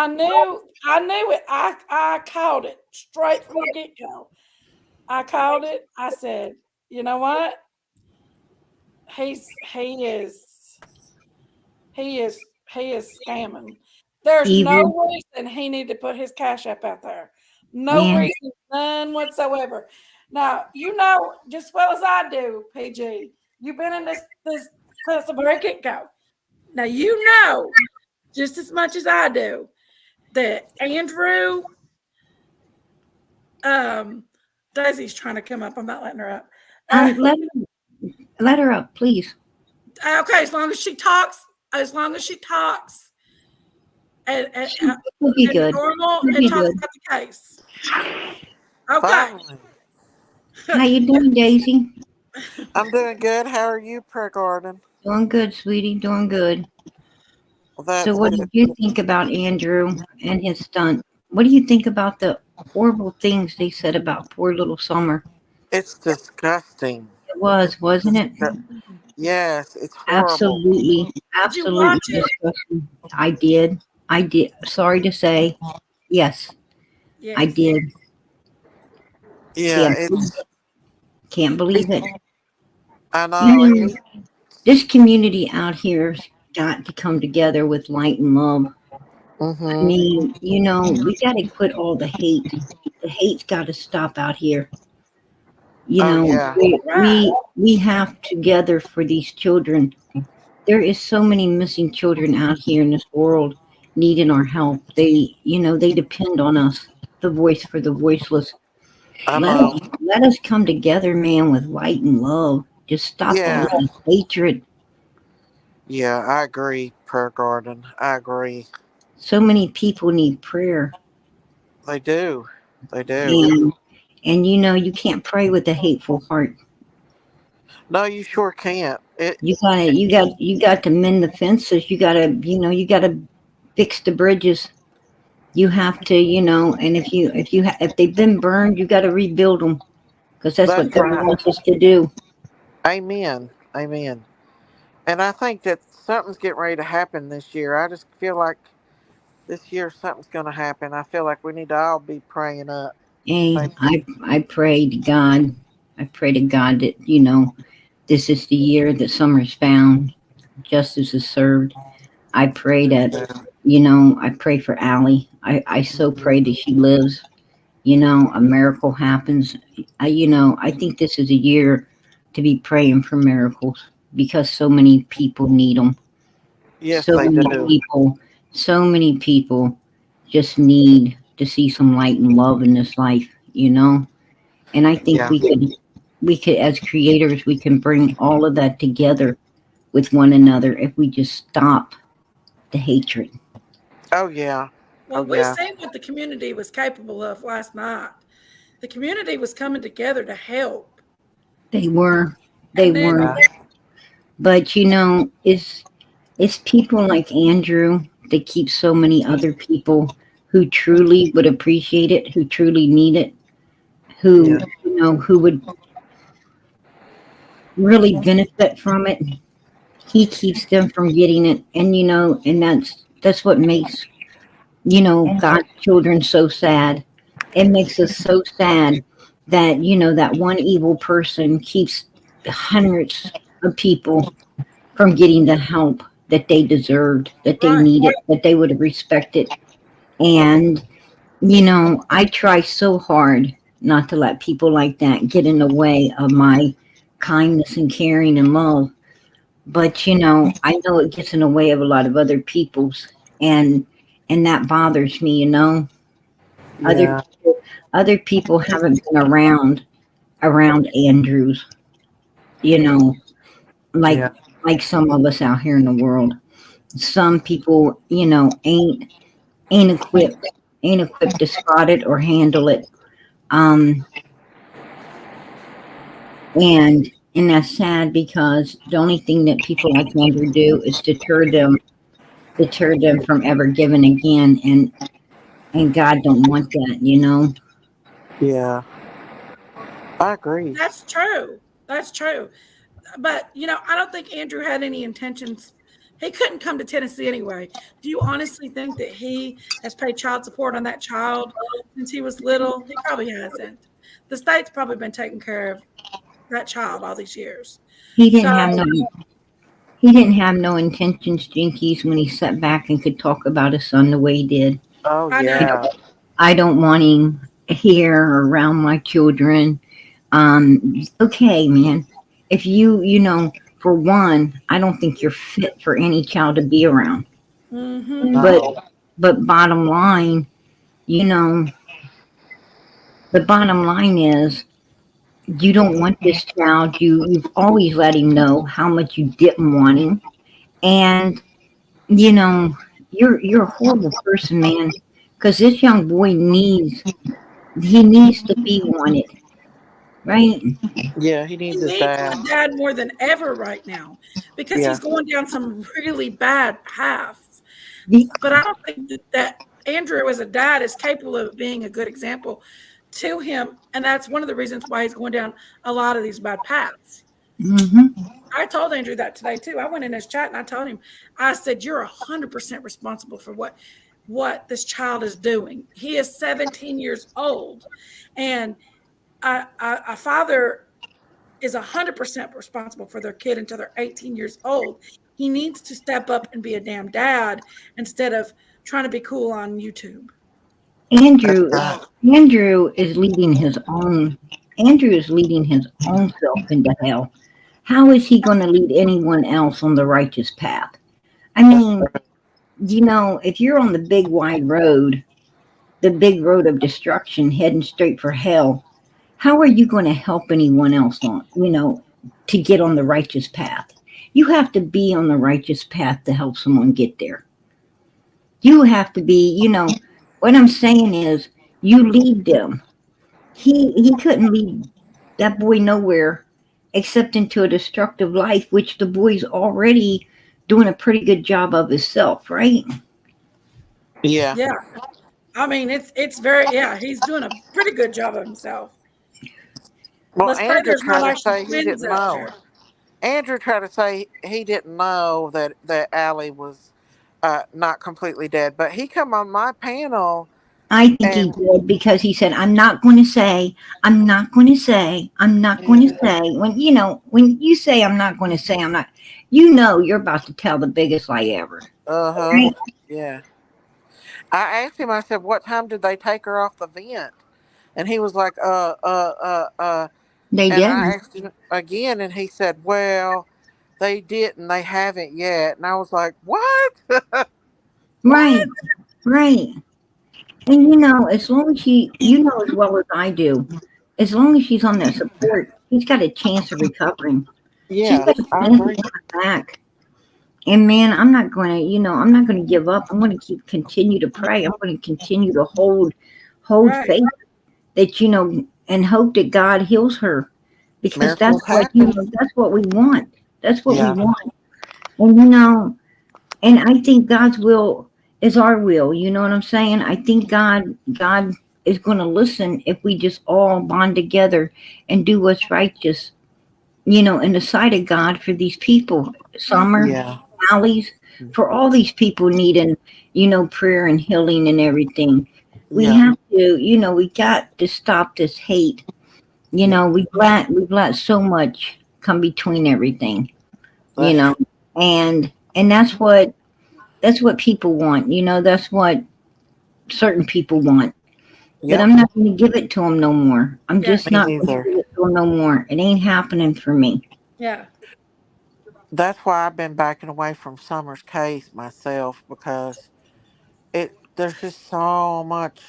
knew it. I called it straight from the get-go. I called it. I said, you know what? He is scamming. There's no reason he need to put his Cash App out there. No reason, none whatsoever. Now, you know just as well as I do, PG. You've been in this since the very get-go. Now you know just as much as I do that Andrew, Daisy's trying to come up. I'm not letting her up. Let her up, please. Okay, as long as she talks, and We'll be good. normal We'll and be talks good. about the case. Okay. Finally. How you doing, Daisy? I'm doing good. How are you, Prayer Garden? Doing good, sweetie. Doing good. Well, that's So what good. did you think about Andrew and his stunt? What do you think about the horrible things they said about poor little Summer? It's disgusting. It was, wasn't it? Yes, it's horrible. Absolutely. Did you watch it? Disgusting. I did. Sorry to say. Yes, Yes. I did. Yeah, Can't believe it. I You know. know, this community out here's got to come together with light and love. I Mm-hmm. mean, we got to quit all the hate. The hate's got to stop out here. Oh yeah. Right. We have together for these children. There is so many missing children out here in this world needing our help. They depend on us, the voice for the voiceless. I Let know. us let us come together, man, with light and love. Just stop all Yeah. the hatred. Yeah, I agree, Prayer Garden. I agree. So many people need prayer, They do. They do. and you can't pray with a hateful heart. No, you sure can't. You got to mend the fences. You gotta fix the bridges. You have to, and if they've been burned, you got to rebuild them because that's what That's God right. wants us to do. Amen. Amen. And I think that something's getting ready to happen this year. I just feel like this year something's going to happen. I feel like we need to all be praying up. Hey, Thank I pray to God. I pray to God that this is the year that summer's found, justice is served. I pray that I pray for Allie. I so pray that she lives. A miracle happens. I think this is a year to be praying for miracles because so many people need them. Yes, So they many do. people, so many people just need to see some light and love in this life. And I think Yeah. we could, as creators, we can bring all of that together with one another if we just stop the hatred. Oh, yeah. Well, Oh, we yeah. seen what the community was capable of last night. The community was coming together to help. They were, they And then were, but it's people like Andrew that keep so many other people who truly would appreciate it, who truly need it, who Yeah. who would really benefit from it. He keeps them from getting it, and that's what makes God's children so sad. It makes us so sad that that one evil person keeps hundreds of people from getting the help that they deserved, that they right. needed, that they would have respected. And I try so hard not to let people like that get in the way of my kindness and caring and love. But I know it gets in the way of a lot of other people's, and that bothers me. Other Yeah. other people haven't been around Andrews, you know, like Yeah. like some of us out here in the world. Some people, ain't equipped to spot it or handle it. Um, and that's sad because the only thing that people like Andrew do is deter them from ever giving again, and God don't want that. Yeah. I agree. That's true. That's true. But, I don't think Andrew had any intentions. He couldn't come to Tennessee anyway. Do you honestly think that he has paid child support on that child since he was little? He probably hasn't. The state's probably been taking care of that child all these years. He So, didn't have no he didn't have no intentions, Jinkies, when he sat back and could talk about his son the way he did. Oh, I know. yeah. I don't want him here or around my children. Okay, man. If for one, I don't think you're fit for any child to be around. Mm-hmm. But No. but you know, the bottom line is you don't want this child. You've always let him know how much you didn't want him. And you know, you're a horrible person, man. Because this young boy needs to be wanted, right? Yeah, he He needs his needs dad. a dad more than ever right now because Yeah. he's going down some really bad paths. The- But I don't think that Andrew, as a dad, is capable of being a good example to him. And that's one of the reasons why he's going down a lot of these bad paths. Mhm. I told Andrew that today too. I went in his chat and I told him, I said, you're 100% responsible for what this child is doing. He is 17 years old. And a father is 100% responsible for their kid until they're 18 years old. He needs to step up and be a damn dad instead of trying to be cool on YouTube. Andrew, Andrew is leading his own. Andrew is leading his own self into hell. How is he going to lead anyone else on the righteous path? I mean, you know, if you're on the big wide road, the big road of destruction, heading straight for hell, how are you going to help anyone else on, you know, to get on the righteous path? You have to be on the righteous path to help someone get there. You have to be, you know, what I'm saying is you lead them. He couldn't lead that boy nowhere except into a destructive life, which the boy's already doing a pretty good job of himself, right? Yeah. Yeah. I mean, it's very, yeah, he's doing a pretty good job of himself. Well, Let's pray Andrew there's not tried to actually say he twins didn't out know. there. Andrew tried to say he didn't know that Allie was not completely dead, but he come on my panel I think he and did because he said, I'm not going to say, I'm not going to say, I'm not going to say. When, you know, when you say, I'm not going to say, I'm not, you know, you're about to tell the biggest lie ever. Right? yeah. I asked him. I said, "What time did they take her off the vent?" And he was like, They And I didn't. asked him again, and he said, "Well, they didn't. They haven't yet." And I was like, "What? Right, What?" right. And you know, as long as you know as well as I do, as long as she's on that support, she's got a chance of recovering. She's Yeah, got a I chance of agree. coming back. And man, I'm not going to, you know, I'm not going to give up. I'm going to continue to pray. I'm going to continue to hold Right. faith that, you know, and hope that God heals her, because that's Miracles what, you happen. know, that's what we want. That's what we Yeah, want. And you know, and I think God's will is our will. You know what I'm saying? I think God is going to listen if we just all bond together and do what's righteous, you know, in the sight of God for these people. Summer, yeah, Allie's, for all these people needing, you know, prayer and healing and everything. We yeah, have to, you know, we got to stop this hate. You yeah. know, we've let so much come between everything, you That's know, and that's what people want. You know, that's what certain people want. But yep. I'm not going to give it to them no more. I'm Yeah. just Me not going to neither. give it to them no more. It ain't happening for me. Yeah. That's why I've been backing away from Summer's case myself because it there's just so much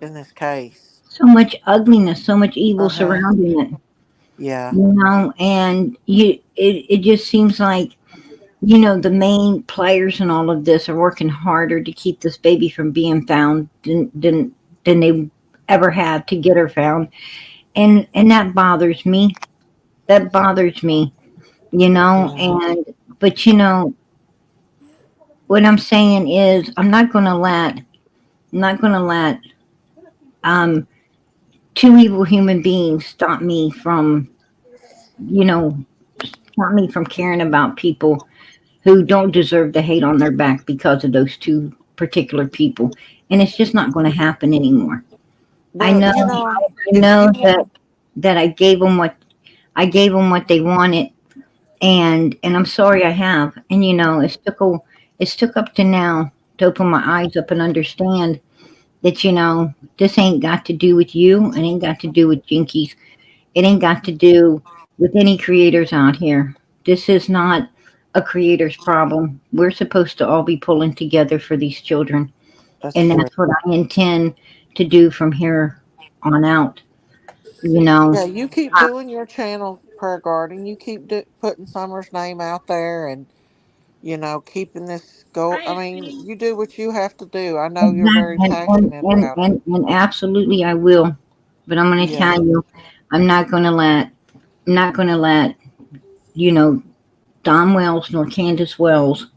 in this case. So much ugliness, so much evil Uh huh. surrounding it. Yeah. You know, and it just seems like, you know, the main players in all of this are working harder to keep this baby from being found than they ever have to get her found. And that bothers me. That bothers me, you know, Yeah. and but you know, what I'm saying is I'm not gonna let um two evil human beings stop me from, you know, stop me from caring about people who don't deserve the hate on their back because of those two particular people. And it's just not going to happen anymore. I Well, know, you know, I know you that I gave them what they wanted, and I'm sorry I have. And you know, it's took up to now to open my eyes up and understand that, you know, this ain't got to do with you. It ain't got to do with Jinkies. It ain't got to do with any creators out here. This is not a creator's problem. We're supposed to all be pulling together for these children. that's And true. that's what I intend to do from here on out. You know, Yeah, you keep I, doing your channel, Prayer Garden. You keep putting Summer's name out there and, keeping this go. I Hi, mean, Anthony. you do what you have to do. I know you're very exactly, passionate about it. and absolutely I will. But I'm going to Yeah. tell you, I'm not going to let, I'm not going to let, you know, Don Wells nor Candace Wells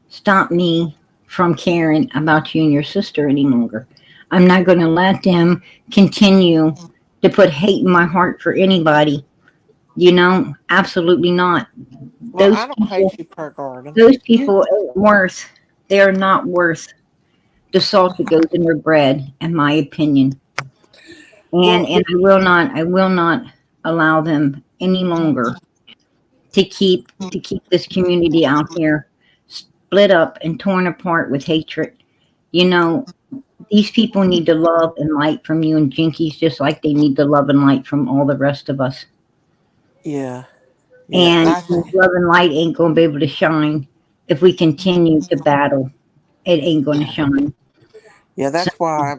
stop me from caring about you and your sister any longer. I'm not going to let them continue to put hate in my heart for anybody. You know, absolutely not. Well, Those I don't people, hate you, Prayer Garden. those You, people ain't worth. They are not worth the salt that goes in their bread, in my opinion. And Well, and I will not allow them any longer to keep this community out here split up and torn apart with hatred. You know, these people need the love and light from you and Jinkies just like they need the love and light from all the rest of us. yeah, yeah, and And I think, love and light ain't gonna be able to shine if we continue to battle. It ain't gonna yeah, shine. yeah. So, That's why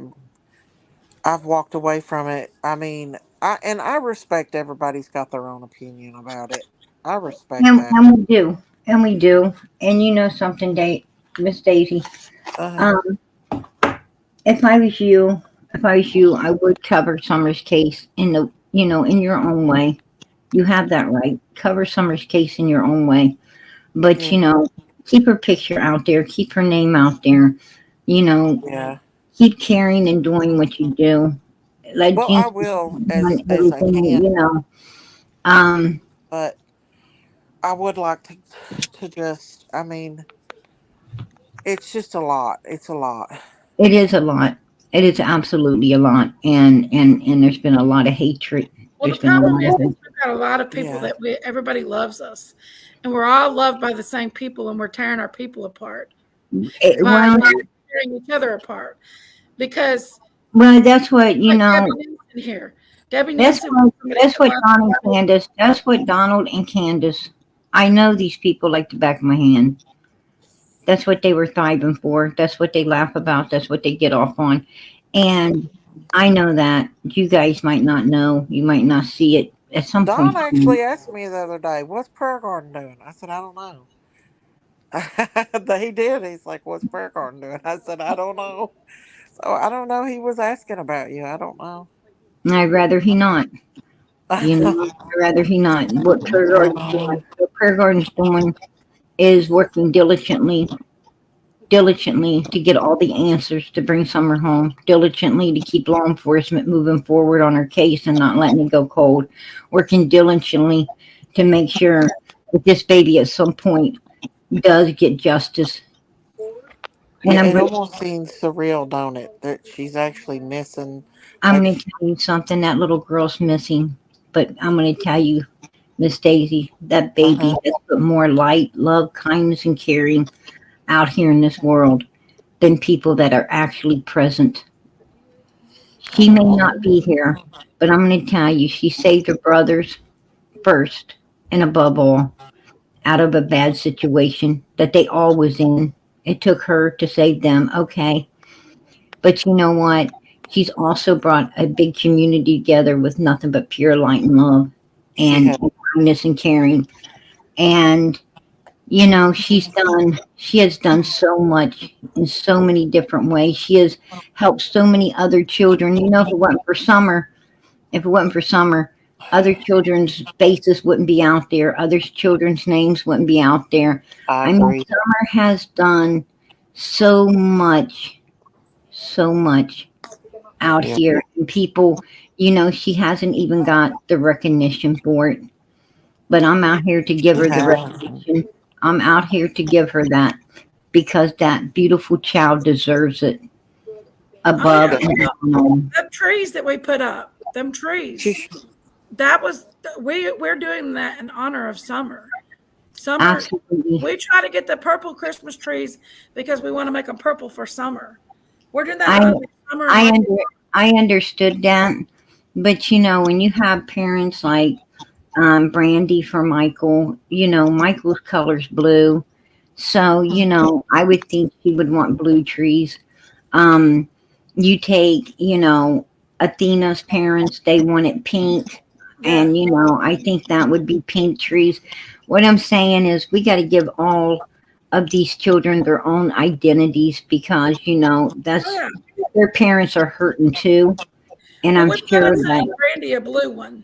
I've walked away from it. I mean, I respect everybody's got their own opinion about it. I respect that. and we do. And we do. And you know something, Miss Daisy. Uh, Um, if I was you, I would cover Summer's case in the in your own way. You have that right. Cover Summer's case in your own way. But yeah, keep her picture out there, keep her name out there, you know, yeah. keep caring and doing what you do. Let Well, I Jinx will on as I everything, can, Um, but I would like to just. I mean, it's just a lot. It's a lot. it is a lot. It is absolutely a lot. And there's been a lot of hatred. Well, the There's been a problem lot is of we've got a lot of people Yeah, that everybody loves us, and we're all loved by the same people, and we're tearing our people apart by well, tearing each other apart because that's what, like Debbie Newsom here. Debbie that's Newsom what, is somebody that's that what loves Don and everybody. Candace, that's what Donald and Candace, I know these people like the back of my hand. That's what they were thriving for. That's what they laugh about. That's what they get off on. And I know that you guys might not know. You might not see it at some Don point. actually asked me the other day, "What's Prayer Garden doing?" I said, "I don't know." He did. He's like, "What's Prayer Garden doing?" I said, "I don't know." So I don't know. He was asking about you. I don't know. I'd rather he not. I'd rather he not. What Prayer Garden's doing is working diligently to get all the answers to bring Summer home, diligently to keep law enforcement moving forward on her case and not letting it go cold, working diligently to make sure that this baby at some point does get justice. And Yeah, it almost seems surreal, don't it? That she's actually missing. I'm Like, going to tell you something. That little girl's missing, but I'm going to tell you, Miss Daisy, that uh baby huh. has put more light, love, kindness, and caring out here in this world than people that are actually present. She may not be here, but I'm going to tell you, she saved her brothers first and above all out of a bad situation that they all was in. It took her to save them, okay. But you know what? She's also brought a big community together with nothing but pure light and love She had. and kindness and caring. And she has done so much in so many different ways. She has helped so many other children. If it wasn't for summer, other children's faces wouldn't be out there. Other children's names wouldn't be out there. I I mean, agree. Summer has done so much, so much out Yeah, here. And people, she hasn't even got the recognition for it. But I'm out here to give she her the has. recognition. I'm out here to give her that because that beautiful child deserves it Oh above yeah, and beyond. them trees that we put up, them She. trees. That was we're doing that in honor of summer. Summer, Absolutely. we try to get the purple Christmas trees because we want to make them purple for summer. We're doing that I in honor of summer and I life. under, I understood that, but when you have parents like Brandy for Michael, Michael's color's blue, so I would think he would want blue trees. Um, you take Athena's parents; they wanted pink, Yeah. and I think that would be pink trees. What I'm saying is, we got to give all of these children their own identities because Oh that's yeah. their parents are hurting too, and Well, I'm we plan sure on that sending Brandy a blue one.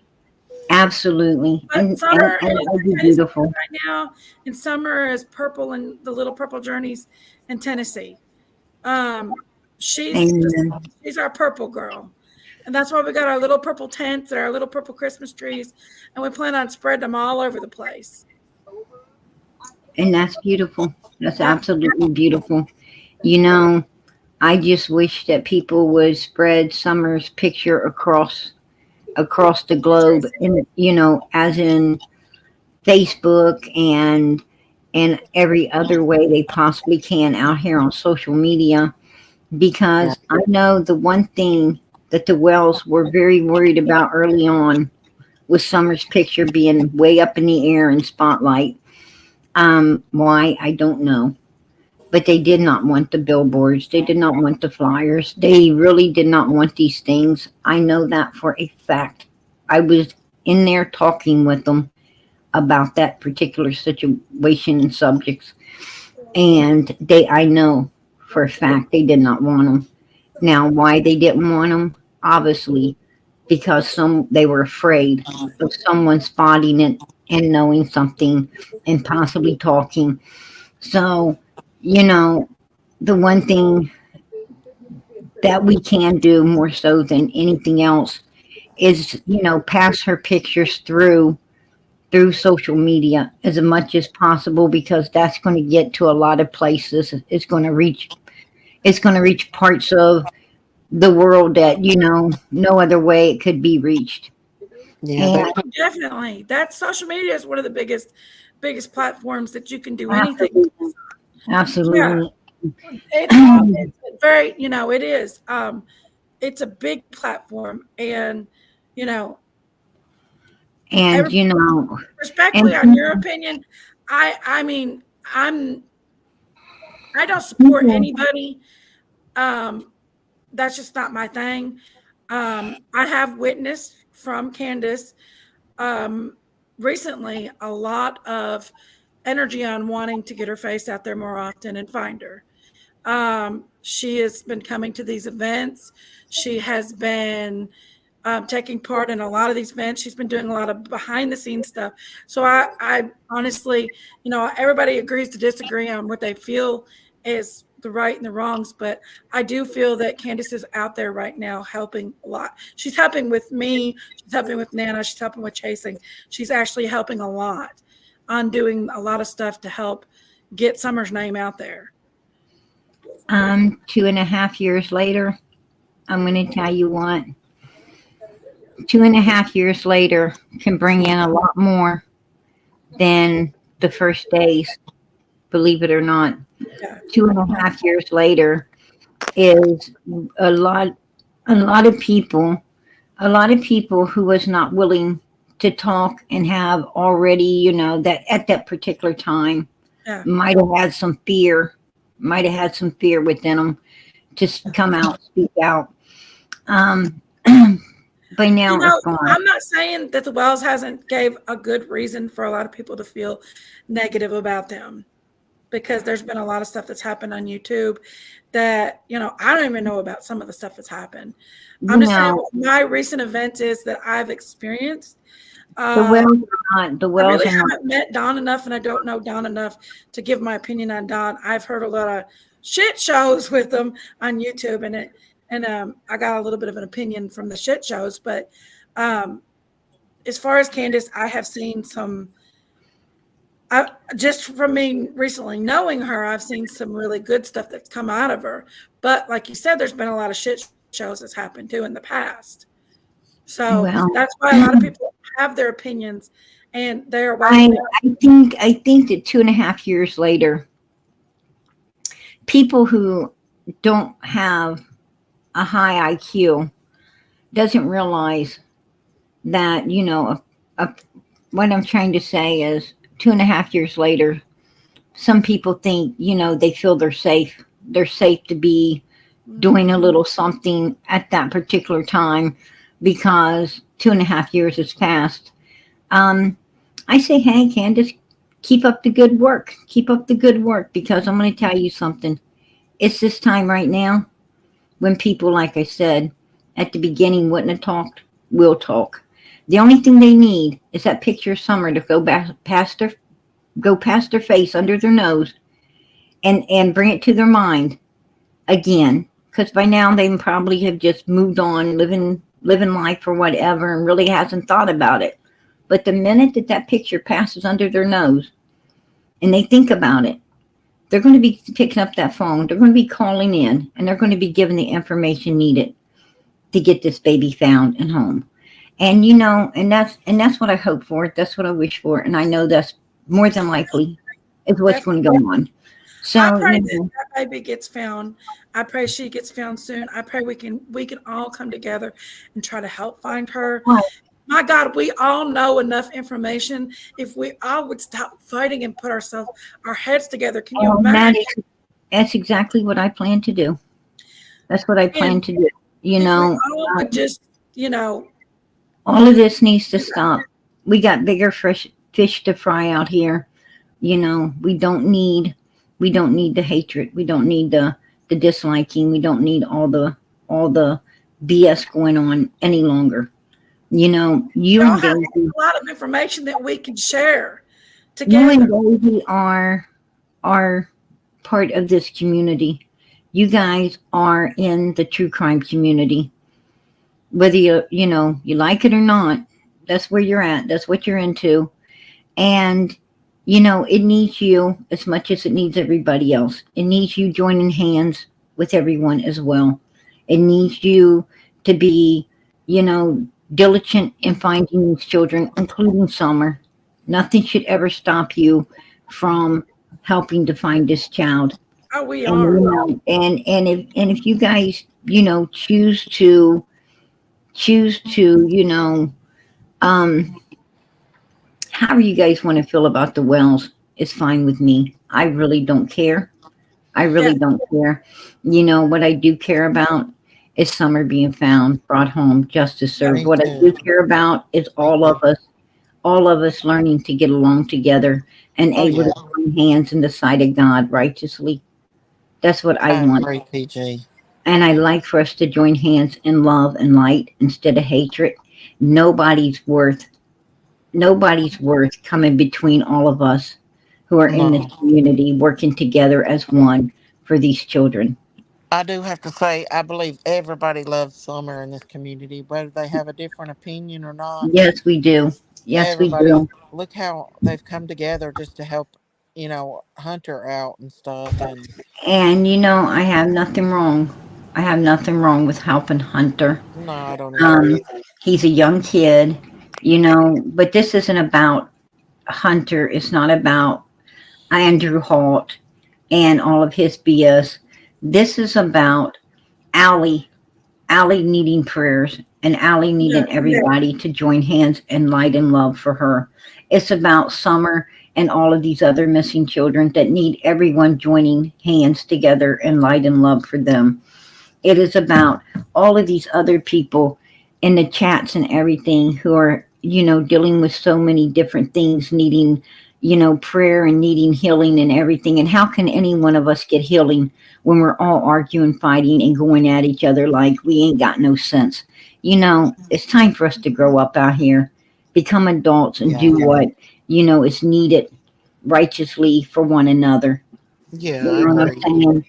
absolutely, But summer and is that would in be Tennessee beautiful. right now, and summer is purple and the little purple journeys in Tennessee. Um, Amen. she's our purple girl. And that's why we got our little purple tents and our little purple Christmas trees. And we plan on spreading them all over the place. And that's beautiful. That's Yep. absolutely beautiful. You know, I just wish that people would spread Summer's picture across the globe, and as in Facebook and every other way they possibly can out here on social media, Yeah. because I know the one thing that the Wells were very worried about early on with Summer's picture being way up in the air in spotlight. Why, I don't know. But they did not want the billboards. They did not want the flyers. They really did not want these things. I know that for a fact. I was in there talking with them about that particular situation and subjects. And I know for a fact they did not want them. Now, why they didn't want them? Obviously, because they were afraid of someone spotting it and knowing something and possibly talking. So, you know, the one thing that we can do more so than anything else is, pass her pictures through social media as much as possible, because that's going to get to a lot of places. It's going to reach parts of the world that no other way it could be reached. Yeah, And that Definitely. That social media is one of the biggest platforms that you can do anything. Yeah. absolutely. It's very, it is. It's a big platform, and you know, And every, respectfully, on and your opinion, I mean, I don't support people, anybody. Um, that's just not my thing. I have witnessed from Candace um, recently a lot of energy on wanting to get her face out there more often and find her. She has been coming to these events. She has been taking part in a lot of these events. She's been doing a lot of behind the scenes stuff. So I honestly, everybody agrees to disagree on what they feel is the right and the wrongs, but I do feel that Candace is out there right now helping a lot. She's helping with me. She's helping with Nana. She's helping with Chasing. She's actually helping a lot on doing a lot of stuff to help get Summer's name out there. 2.5 years later, I'm going to tell you what. 2.5 years later can bring in a lot more than the first days. Believe it or not, Yeah. 2.5 years later is a lot. A lot of people, who was not willing to talk and have already, that at that particular time Yeah. might have had some fear, within them to come out, speak out. By now it's gone. I'm not saying that the Wells hasn't gave a good reason for a lot of people to feel negative about them, because there's been a lot of stuff that's happened on YouTube that, I don't even know about some of the stuff that's happened. I'm just saying what my recent events is that I've experienced. The Wells are not. The I Wells really are not. haven't met Don enough, and I don't know Don enough to give my opinion on Don. I've heard a lot of shit shows with them on YouTube, and I got a little bit of an opinion from the shit shows. But as far as Candace, I have seen some. Just from me recently knowing her, I've seen some really good stuff that's come out of her. But like you said, there's been a lot of shit shows that's happened too in the past. So that's why a lot of people have their opinions, and they're. I think that 2.5 years later, people who don't have a high IQ doesn't realize that, what I'm trying to say is 2.5 years later, some people think, they feel they're safe. They're safe to be doing a little something at that particular time because 2.5 years has passed. I say, hey, Candace, keep up the good work. Keep up the good work, because I'm going to tell you something. It's this time right now when people, like I said, at the beginning wouldn't have talked, will talk. The only thing they need is that picture of Summer to go past their face, under their nose, and bring it to their mind again. Because by now they probably have just moved on, living life or whatever, and really hasn't thought about it. But the minute that picture passes under their nose and they think about it, they're going to be picking up that phone. They're going to be calling in, and they're going to be given the information needed to get this baby found and home. And and that's what I hope for. That's what I wish for, and I know that's more than likely is what's That's- going to go on. So I pray that baby gets found. I pray she gets found soon. I pray we can all come together and try to help find her. Right. My God, we all know enough information. If we all would stop fighting and put our heads together, can you imagine? That's exactly what I plan to do. That's what I plan to do. If we all would just, all of this needs to stop. We got bigger fish to fry out here. We don't need the hatred. We don't need the disliking. We don't need all the BS going on any longer. You and have Daisy, a lot of information that we can share you together. and Daisy are part of this community. You guys are in the true crime community. Whether you like it or not, that's where you're at. That's what you're into. And it needs you as much as it needs everybody else. It needs you joining hands with everyone as well. It needs you to be, diligent in finding these children, including Summer. Nothing should ever stop you from helping to find this child. Oh, we And, are. if you guys, choose to, however you guys want to feel about the wells is fine with me. I really don't care. I really don't care. What I do care about is Summer being found, brought home, justice served. What I do care about is all of us learning to get along together and able to join hands in the sight of God righteously. That's what I want. Agree, PG. And I like for us to join hands in love and light instead of hatred. Nobody's worth coming between all of us who are in this community working together as one for these children. I do have to say, I believe everybody loves Summer in this community, whether they have a different opinion or not. Yes, we do. Yes, Everybody, we do. look how they've come together just to help, hunt her out and stuff. And I have nothing wrong. I have nothing wrong with helping Hunter. No, I don't either. He's a young kid, but this isn't about Hunter. It's not about Andrew Holt and all of his BS. This is about Allie needing prayers and Allie needing everybody to join hands in light and love for her. It's about Summer and all of these other missing children that need everyone joining hands together in light and love for them. It is about all of these other people in the chats and everything who are, dealing with so many different things, needing, prayer and needing healing and everything. And how can any one of us get healing when we're all arguing, fighting, and going at each other like we ain't got no sense? It's time for us to grow up out here, become adults, and do what, is needed righteously for one another. Yeah, You know what I'm saying?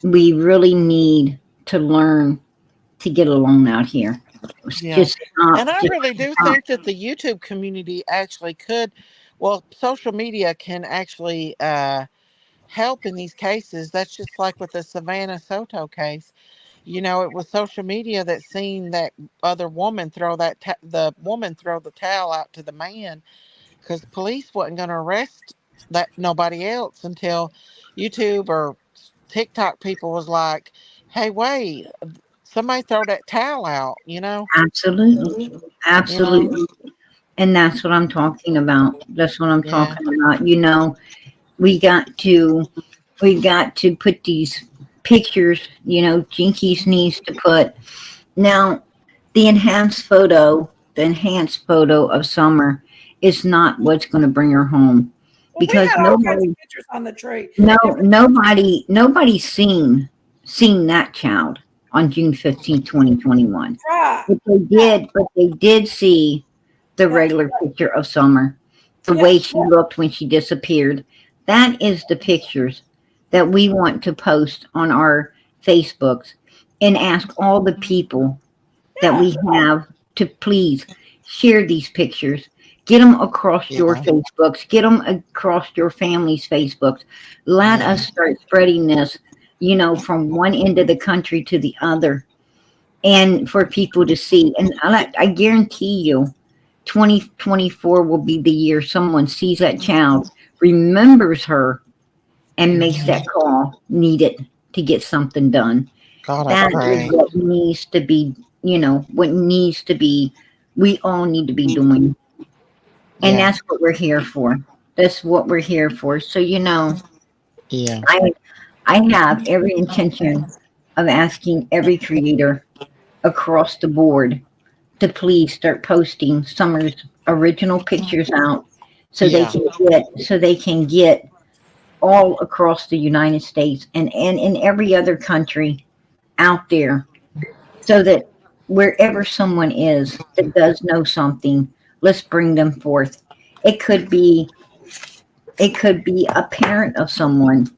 We really need to learn to get along out here. Yeah. And I really do think that the YouTube community actually could, social media can actually help in these cases. That's just like with the Savannah Soto case. It was social media that seen that other woman throw the woman throw the towel out to the man, because police wasn't going to arrest that nobody else until YouTube or TikTok people was like, "Hey, wait, somebody throw that towel out," Absolutely. And that's what I'm talking about. That's what I'm talking about. We got to put these pictures, Jinkies needs to put. Now, the enhanced photo of Summer is not what's going to bring her home, because we had all kinds of pictures on the tree. Nobody's seen that child on June 15, 2021. Right. But they did see the regular picture of Summer, the way she looked when she disappeared. That is the pictures that we want to post on our Facebooks and ask all the people that we have to please share these pictures. Get them across your Yeah. Facebooks. Get them across your family's Facebooks. Let Yeah. us start spreading this, from one end of the country to the other, and for people to see. And I guarantee you, 2024 will be the year someone sees that child, remembers her, and makes that call needed to get something done. God, I That is pray. what needs to be, what needs to be, we all need to be doing. And Yeah. that's what we're here for. That's what we're here for. So, Yeah. I I have every intention of asking every creator across the board to please start posting Summer's original pictures out Yeah. so they can get all across the United States and in every other country out there, so that wherever someone is that does know something, let's bring them forth. It could be a parent of someone.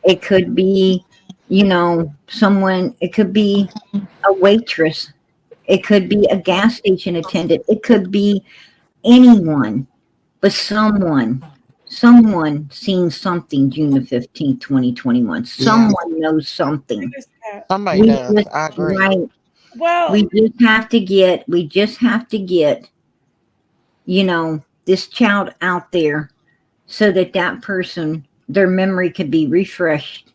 It could be, someone. It could be a waitress. It could be a gas station attendant. It could be anyone, but someone seen something June the 15th, 2021. Yeah. Someone knows something. Somebody We does. just, I agree. right. Well, We just have to get, this child out there so that person, their memory could be refreshed,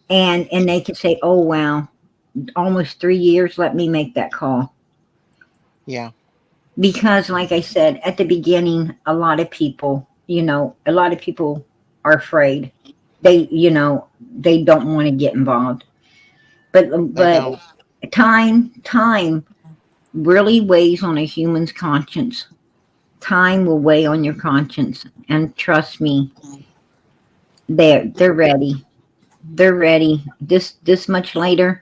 and they could say, oh, wow, almost 3 years. Let me make that call. Yeah. Because like I said, at the beginning, a lot of people are afraid. They don't want to get involved. But They don't. time really weighs on a human's conscience. Time will weigh on your conscience, and trust me, they're ready. They're ready. This much later,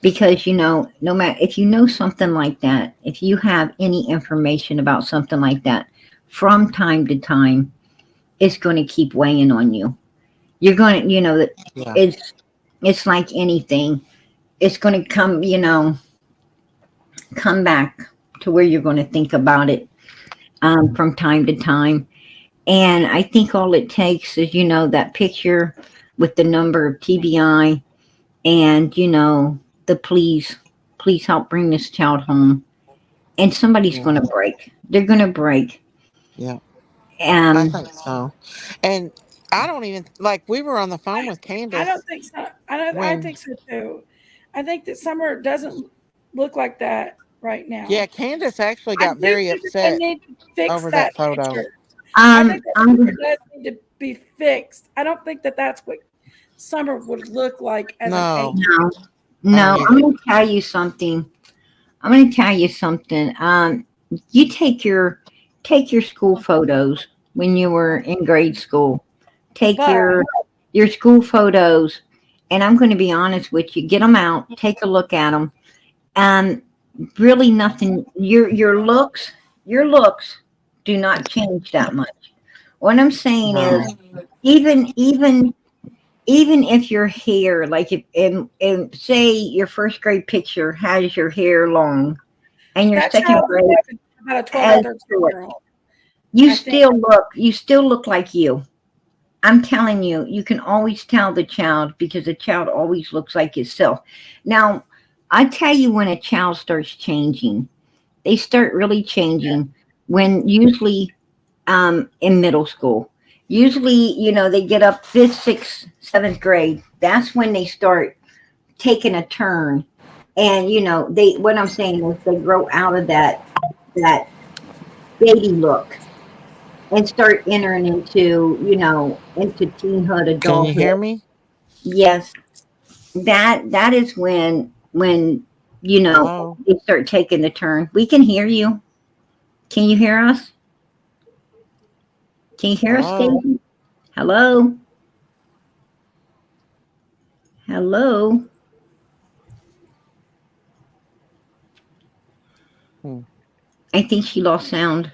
because no matter if you know something like that, if you have any information about something like that, from time to time, it's going to keep weighing on you. You're going to, Yeah. it's like anything. It's going to come back to where you're going to think about it from time to time. And I think all it takes is, that picture with the number of TBI, and, the please help bring this child home. And somebody's Yeah. going to break. They're going to break. Yeah. I think so. And I don't even we were on the phone with I don't Candace think so. I when think so too. I think that Summer doesn't look like that right now. yeah, Candace actually I got do very think that they upset need to fix over that that photo. picture. I think that picture I'm does need to be fixed. I don't think that that's what Summer would look like as an 8. No, no, I no. don't I'm either. going to tell you something. You take your school photos when you were in grade school. Take But your school photos, and I'm going to be honest with you. Get them out. Take a look at them. And really, nothing. Your looks do not change that much. What I'm saying No. is, even if your hair, like if say your first grade picture has your hair long, and your that second child grade is about a 12 has or 13 short, year old. you I think. still look like you. I'm telling you, you can always tell the child, because the child always looks like itself. Now, I tell you, when a child starts changing, they start really changing when usually in middle school. Usually, they get up 5th, 6th, 7th grade. That's when they start taking a turn. And what I'm saying is, they grow out of that baby look and start entering into teenhood, Can you hear adulthood. me? Yes, that is when Hello? they start taking the turn. We can hear you. Can you hear us? Can you hear us, Hello? Daisy? Hello? Hello? Hmm. I think she lost sound.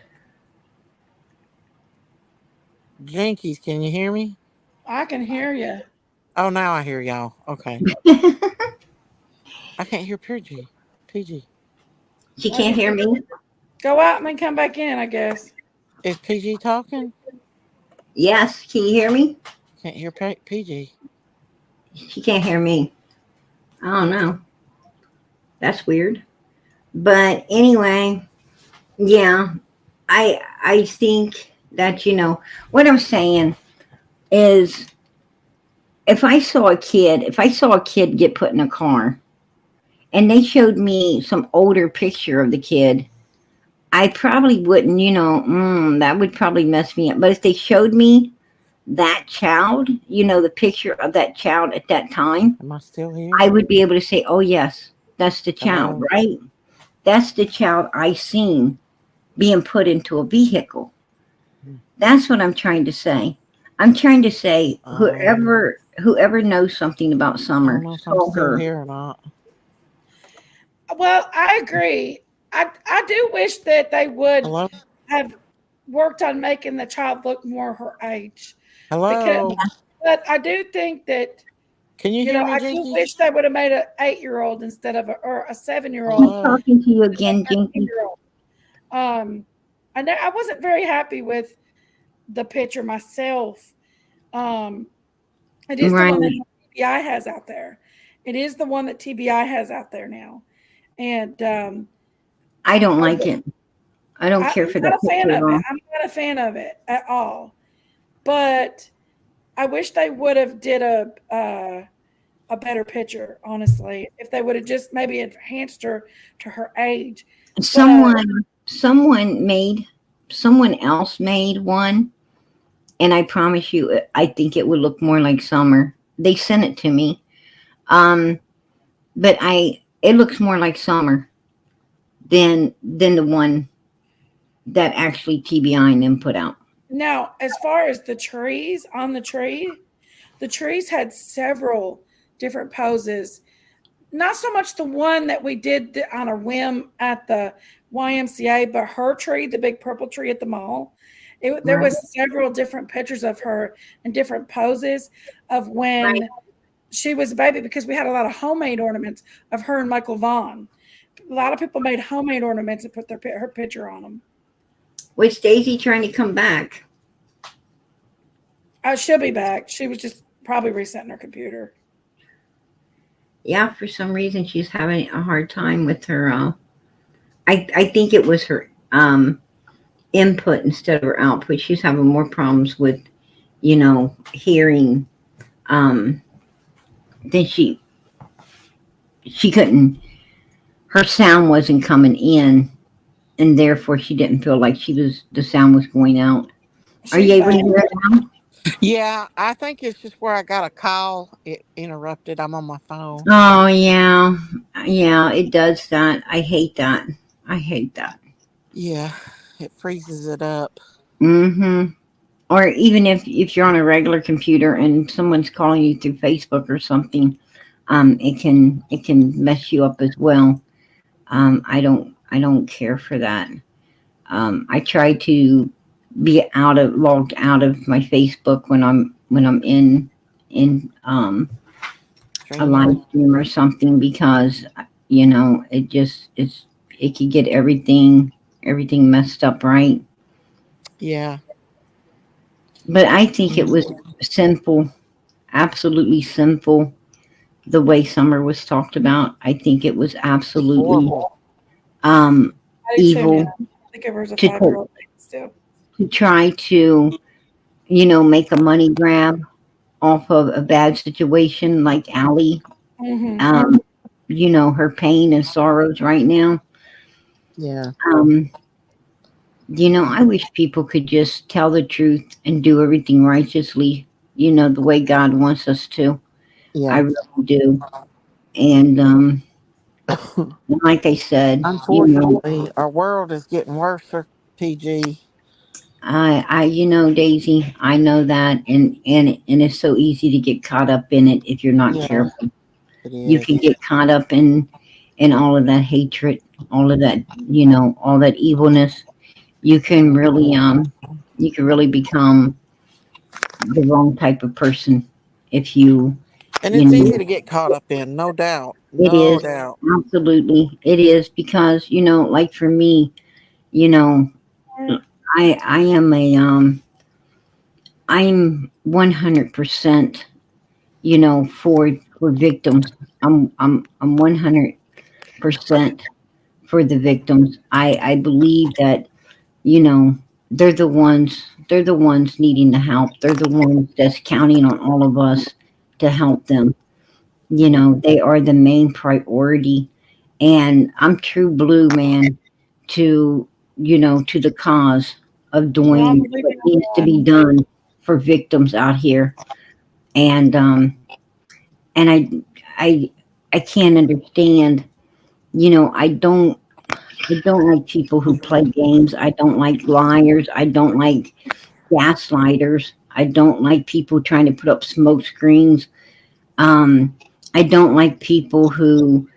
Jinkies, can you hear me? I can hear you. Oh, now I hear y'all. Okay. I can't hear PG. PG. She I can't can hear hear me. Go out and then come back in, I guess. Is PG talking? Yes, can you hear me? Can't hear PG. She can't hear me. I don't know. That's weird. But anyway, yeah, I think that what I'm saying is if I saw a kid get put in a car and they showed me some older picture of the kid, I probably wouldn't, that would probably mess me up. But if they showed me that child, the picture of that child at that time, Am I still here? I would be able to say, oh, yes, that's the child, Hello? right? That's the child I seen being put into a vehicle. That's what I'm trying to say. I'm trying to say whoever knows something about I Summer, don't know if I'm tell still her. here or not. Well, I agree. I do wish that they would Hello? have worked on making the child look more her age. Hello? But I do think that, Can you hear me, I do Jinky? wish they would have made an 8-year-old instead of or a 7-year-old. I'm Hello? talking to you again, Jinky. I wasn't very happy with the picture myself. It is the one that TBI has out there. It is the one that TBI has out there now, and I don't like it. I don't care for that picture at all. I'm not a fan of it at all. But I wish they would have did a better picture, honestly. If they would have just maybe enhanced her to her age. Someone else made one, and I promise you, I think it would look more like Summer. They sent it to me, but it looks more like Summer than the one that actually TBI and them put out. Now, as far as the trees on the trees had several different poses. Not so much the one that we did on a whim at the YMCA, but her tree, the big purple tree at the mall. There was several different pictures of her and different poses of when she was a baby, because we had a lot of homemade ornaments of her and Michael Vaughn. A lot of people made homemade ornaments and put her picture on them. Was Daisy trying to come back? She'll be back. She was just probably resetting her computer. Yeah, for some reason she's having a hard time with her. I think it was her input instead of her output. She's having more problems with, hearing. Then she couldn't. Her sound wasn't coming in, and therefore she didn't feel like the sound was going out. Are you able to hear it now? Yeah, I think it's just where I got a call. It interrupted. I'm on my phone. Oh, yeah. Yeah, it does that. I hate that. Yeah, it freezes it up. Mm-hmm. Or even if you're on a regular computer and someone's calling you through Facebook or something, it can mess you up as well. I don't care for that. I try to be logged out of my Facebook when I'm in a live stream or something, because it could get everything messed up, right? Yeah. But I think it was sinful, absolutely sinful, the way Summer was talked about. I think it was absolutely evil to try to, make a money grab off of a bad situation like Allie. Mm-hmm. Her pain and sorrows right now. Yeah. I wish people could just tell the truth and do everything righteously, the way God wants us to. Yeah. I really do. And like I said, unfortunately, our world is getting worse, PG. Daisy, I know that, and it's so easy to get caught up in it if you're not careful. You can get caught up in all of that hatred, all of that, all that evilness. You can really become the wrong type of person if you. And it's easy to get caught up in, no doubt. It is absolutely, it is, because like for me, You know, I am I'm 100%, for victims. I'm 100% for the victims. I believe that, you know, they're the ones needing the help. They're the ones that's counting on all of us to help them. They are the main priority. And I'm true blue, man, to, to the cause of Well, I'm doing what leaving needs to be done for victims out here. And, and I can't understand, I don't like people who play games. I don't like liars. I don't like gaslighters. I don't like people trying to put up smoke screens. Um, I don't like people who,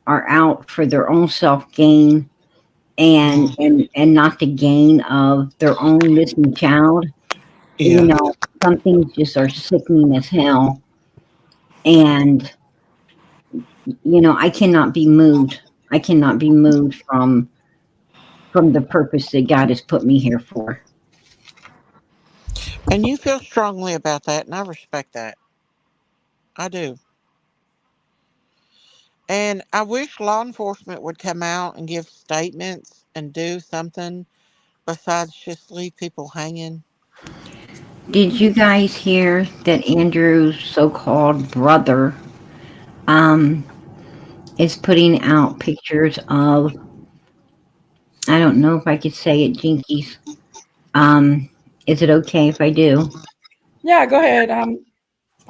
are out for their own self gain and not the gain of their own missing child. Yeah. Some things just are sickening as hell. And, I cannot be moved. I cannot be moved from the purpose that God has put me here for. And you feel strongly about that, and I respect that. I do. And I wish law enforcement would come out and give statements and do something besides just leave people hanging. Did you guys hear that Andrew's so-called brother um, is putting out pictures of, I don't know if I could say it, Jinkies. Is it okay if I do? Yeah, go ahead.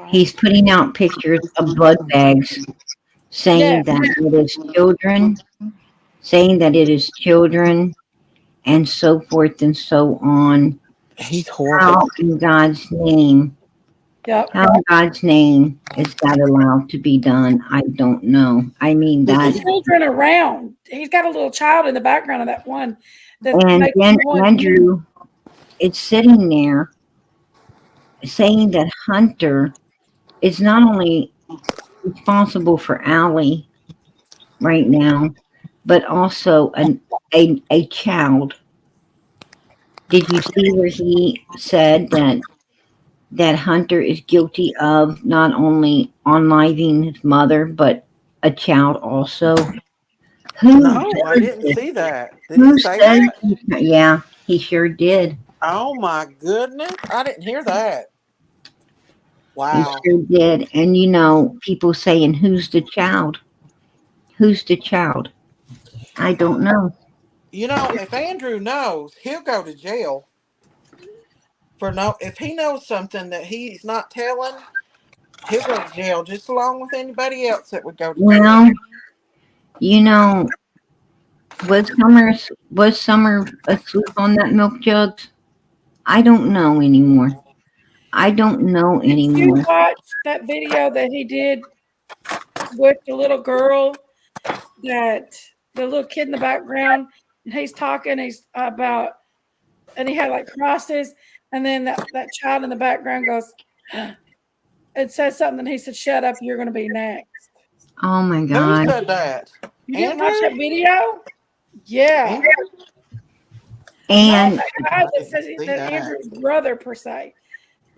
He's putting out pictures of blood bags Yeah. saying that it is children, and so forth and so on. He's horrible. How in God's name? Yep. How in God's name is that allowed to be done? I don't know. I mean that. Children around. He's got a little child in the background of that one. And then Andrew is sitting there saying that Hunter is not only responsible for Allie right now, but also a child. Did you see where he said that Hunter is guilty of not only unliving his mother, but a child also? No, I didn't see that. Did he say that? Yeah, he sure did. Oh my goodness. I didn't hear that. He Wow. sure did. And people saying, who's the child? Who's the child? I don't know. If Andrew knows, he'll go to jail for if he knows something that he's not telling, he'll go to jail just along with anybody else that would go to jail. Well, was Summer asleep on that milk jug? I don't know anymore. I don't know Did you anymore. watch that video that he did with the little girl, that the little kid in the background, and he's talking, and he had like crosses, and then that child in the background goes, it says something, and he said, "Shut up, you're going to be next." Oh my Who God. said that? You didn't Andrew? watch that video? Yeah. Andrew? And No, that guy that says that Andrew's brother per se.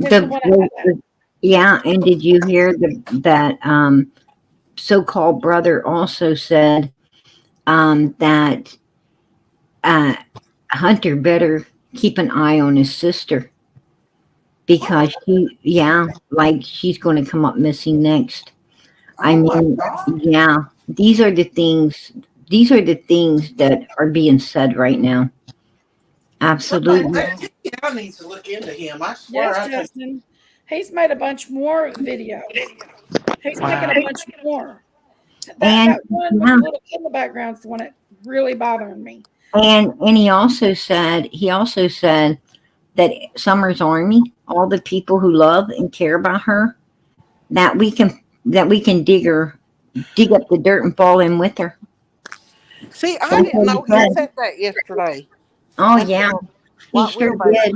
Is the one that had that. yeah, and did you hear that so-called brother also said that Hunter better keep an eye on his sister because she's going to come up missing next. I mean, yeah, these are the things that are being said right now. Absolutely. I need to look into him. I swear. Yes, Justin. He's made a bunch more videos. He's making a bunch more. That one with the little kid in the background is the one that really bothering me. And he also said that Summer's Army, all the people who love and care about her, that we can dig up the dirt and fall in with her. See, I didn't know he said that yesterday. Oh yeah, he sure did.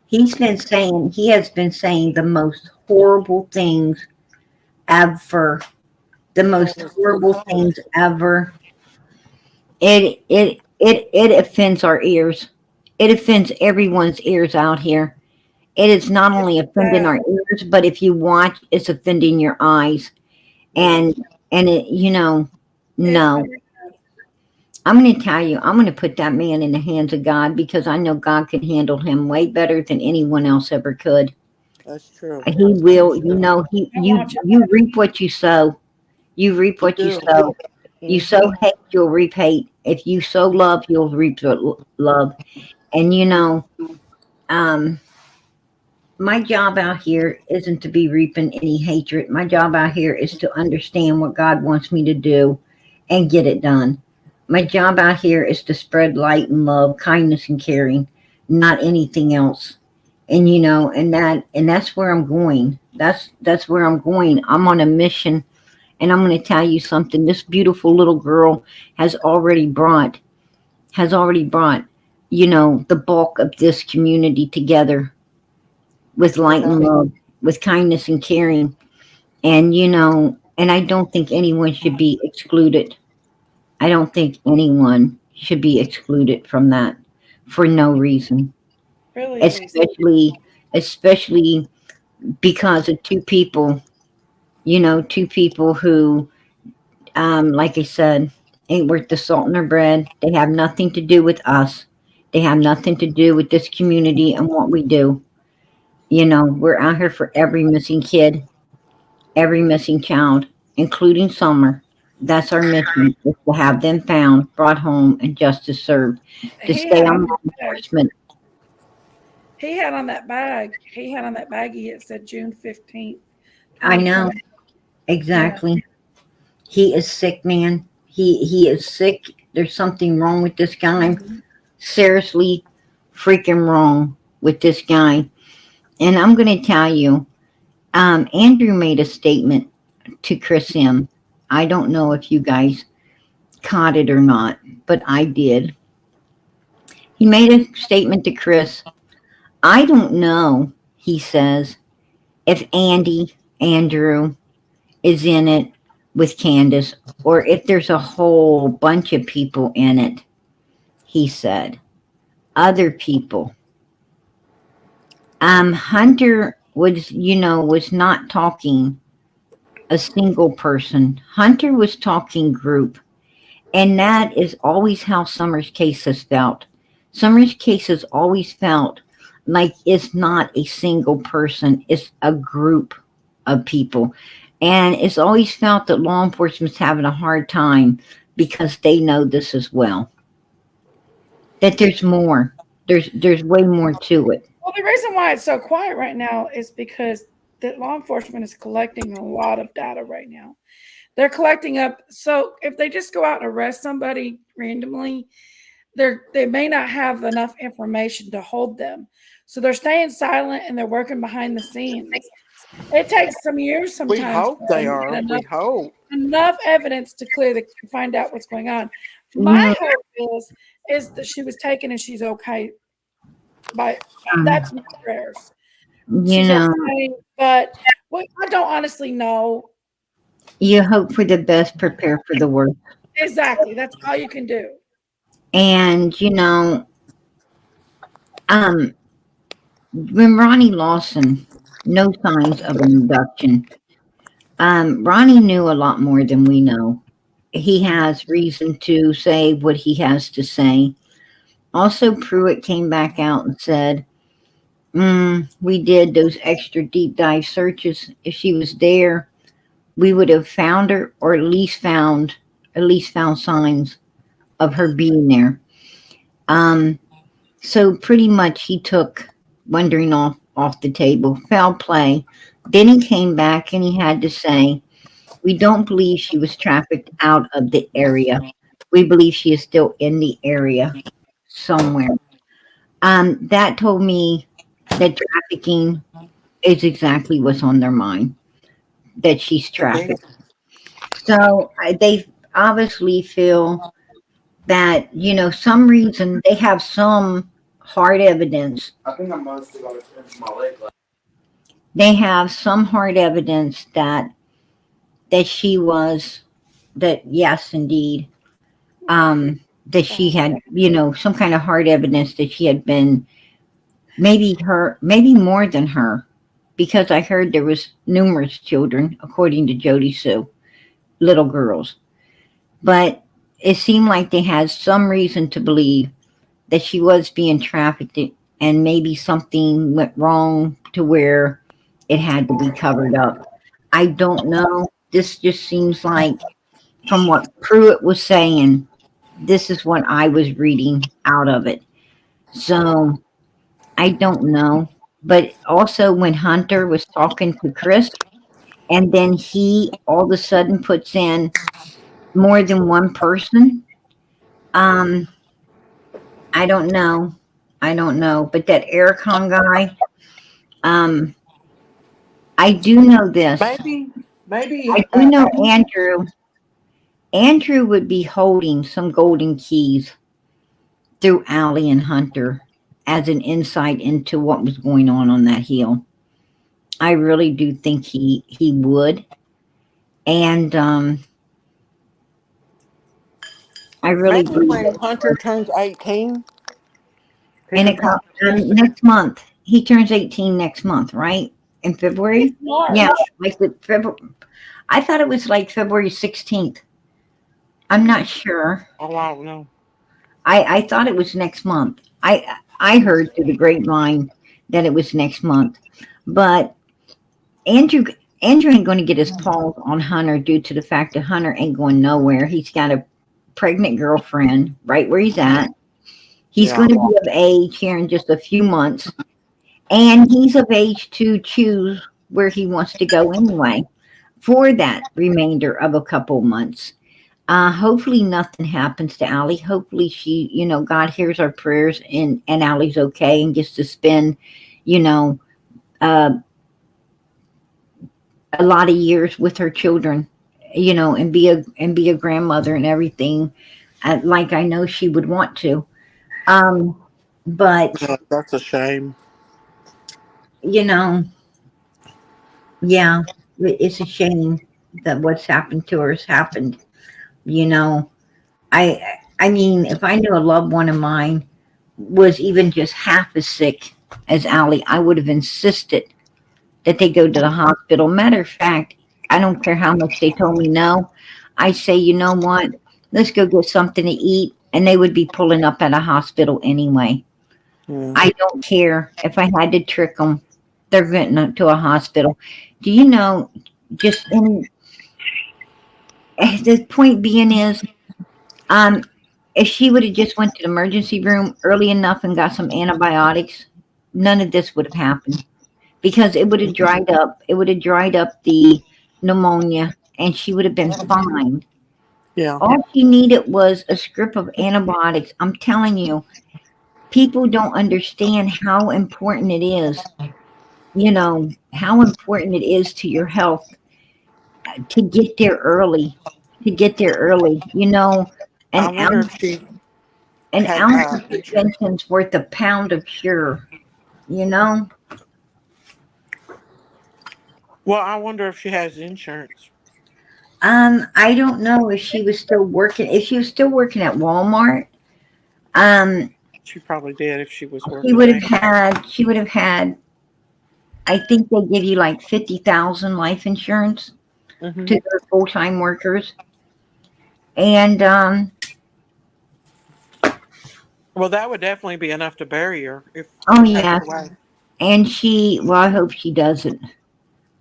He has been saying the most horrible things ever. The most horrible things ever. it offends our ears. It offends everyone's ears out here. It is not only offending our ears, but if you watch, it's offending your eyes. And it, no. I'm going to tell you, I'm going to put that man in the hands of God because I know God can handle him way better than anyone else ever could. That's true. He will, you reap what you sow. You reap what you sow. You sow hate, you'll reap hate. If you sow love, you'll reap love. And my job out here isn't to be reaping any hatred. My job out here is to understand what God wants me to do and get it done. My job out here is to spread light and love, kindness and caring, not anything else. And that's where I'm going. That's where I'm going. I'm on a mission, and I'm going to tell you something. This beautiful little girl has already brought, the bulk of this community together with light and love, with kindness and caring. And I don't think anyone should be excluded. I don't think anyone should be excluded from that for no reason. Really, Especially because of two people who, like I said, ain't worth the salt in their bread. They have nothing to do with us. They have nothing to do with this community and what we do. We're out here for every missing kid, every missing child, including Summer. That's our mission, is to have them found, brought home, and justice served. To stay on law enforcement. He had on that baggie, it said June 15th. I know. Exactly. Yeah. He is sick, man. He is sick. There's something wrong with this guy. Mm-hmm. Seriously freaking wrong with this guy. And I'm going to tell you, Andrew made a statement to Chris M. I don't know if you guys caught it or not, but I did. He made a statement to Chris. I don't know, he says, if Andrew is in it with Candace or if there's a whole bunch of people in it. He said, other people. Hunter was not talking a single person. Hunter was talking group. And that is always how Summer's case has felt. Summer's case has always felt like it's not a single person. It's a group of people. And it's always felt that law enforcement's having a hard time because they know this as well. That there's more. There's way more to it. Well, the reason why it's so quiet right now is because the law enforcement is collecting a lot of data right now. They're collecting up. So if they just go out and arrest somebody randomly, they may not have enough information to hold them. So they're staying silent and they're working behind the scenes. It takes some years sometimes. We hope they are. We hope. Enough evidence to find out what's going on. My hope is that she was taken and she's okay. That's my prayers. Okay, but I don't honestly know. You hope for the best, prepare for the worst. Exactly. That's all you can do. And, when Ronnie Lawson, no signs of an abduction. Ronnie knew a lot more than we know. He has reason to say what he has to say. Also, Pruitt came back out and said, we did those extra deep dive searches. If she was there, we would have found her, or at least found signs of her being there. So pretty much he took wondering off the table. Foul play. Then he came back and he had to say, we don't believe she was trafficked out of the area. We believe she is still in the area somewhere. That told me that trafficking is exactly what's on their mind, that she's trafficked. So they obviously feel that, some reason they have some hard evidence. I think I'm mostly going to turn my leg. They have some hard evidence that she was, that yes, indeed, that she had, you know, some kind of hard evidence that she had been maybe more than her, because I heard there was numerous children, according to Jody Sue, little girls. But it seemed like they had some reason to believe that she was being trafficked and maybe something went wrong to where it had to be covered up. I don't know. This just seems like, from what Pruitt was saying, this is what I was reading out of it. So I don't know. But also, when Hunter was talking to Chris, and then he all of a sudden puts in more than one person, um, I don't know. I don't know. But that Ericom guy, um, I do know this. Maybe. I do know Andrew. Andrew would be holding some golden keys through Allie and Hunter as an insight into what was going on that hill. I really do think he would, and I really Maybe believe when that. Hunter turns 18, he And can talk to Kristen. next month he turns 18 next month, right? In February? March. Yeah, like the February. I thought it was like February 16th. I'm not sure. Oh, I don't know. I thought it was next month. I heard through the grapevine that it was next month, but Andrew Andrew ain't going to get his paws on Hunter due to the fact that Hunter ain't going nowhere. He's got a pregnant girlfriend right where he's at. He's Yeah. going to be of age here in just a few months, and he's of age to choose where he wants to go anyway for that remainder of a couple months. Hopefully nothing happens to Allie. Hopefully she, God hears our prayers and Allie's okay and gets to spend, you know, uh, a lot of years with her children, and be a grandmother and everything, like I know she would want to. But Yeah, that's a shame. you know, yeah, it's a shame that what's happened to her has happened. You know, I mean, if I knew a loved one of mine was even just half as sick as Allie, I would have insisted that they go to the hospital. Matter of fact, I don't care how much they told me no. I say, you know what? Let's go get something to eat, and they would be pulling up at a hospital anyway. Yeah. I don't care if I had to trick them. They're getting to a hospital. Do you know? Just in the point being is, um, if she would have just went to the emergency room early enough and got some antibiotics, none of this would have happened because it would have dried up. It would have dried up the pneumonia, and she would have been fine. Yeah. All she needed was a script of antibiotics. I'm telling you, people don't understand how important it is. How important it is to your health to get there early. To get there early. I An wonder ounce, if she an had ounce of insurance. prevention's worth a pound of cure. You know. Well, I wonder if she has insurance. I don't know if she was still working. If she was still working at Walmart, um, She probably did if she was she working would there. have had. She would have had. I think they give you like 50,000 life insurance Hmm. to their full time workers, and Well, that would definitely be enough to bury her if oh she passed yeah, away. and she. Well, I hope she doesn't.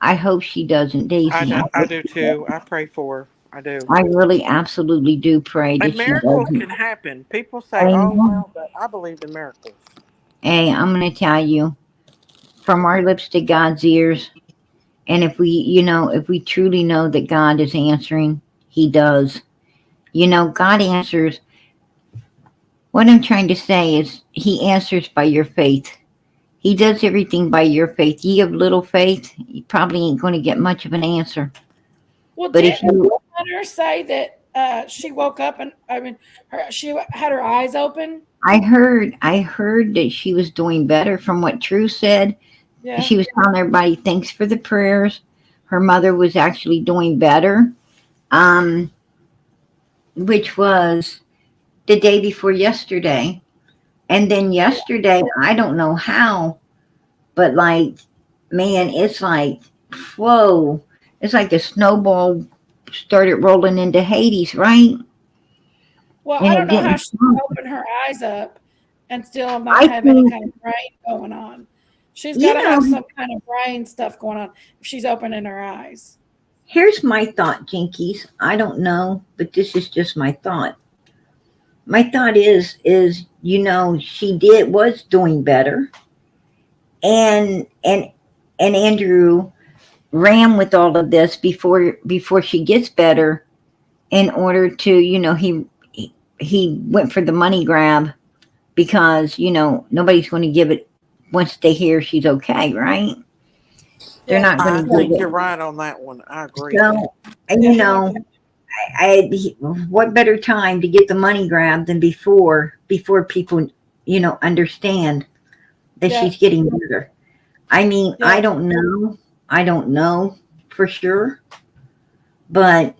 I hope she doesn't, Daisy. I do too. I pray for her. I do. I really, absolutely do pray that And she miracles doesn't. can happen. People say, "Oh Amen. well," but I believe in miracles. Hey, I'm going to tell you, from our lips to God's ears. And if we truly know that God is answering, He does. God answers. What I'm trying to say is, He answers by your faith. He does everything by your faith. Ye of little faith, you probably ain't going to get much of an answer. Well, But if didn't you, Hunter say that she woke up and she had her eyes open? I heard that she was doing better from what True said. Yeah. She was telling everybody thanks for the prayers. Her mother was actually doing better, which was the day before yesterday. And then yesterday, I don't know how, but like, man, it's like, whoa. It's like a snowball started rolling into Hades, right? Well, And I it don't know how didn't she stop. opened her eyes up and still not I have any think, kind of brain going on. She's got you to have know, some kind of brain stuff going on if she's opening her eyes. here's my thought, Jinkies. I don't know, but this is just my thought. My thought is, she was doing better. And Andrew ran with all of this before she gets better in order to, he went for the money grab because, nobody's going to give it once they hear she's okay, right? They're Yeah. not I going to give think it. you're right on that one. I agree. So, and Yeah, he went for what better time to get the money grab than before people, understand that yeah, she's getting better. I mean, yeah. I don't know for sure, but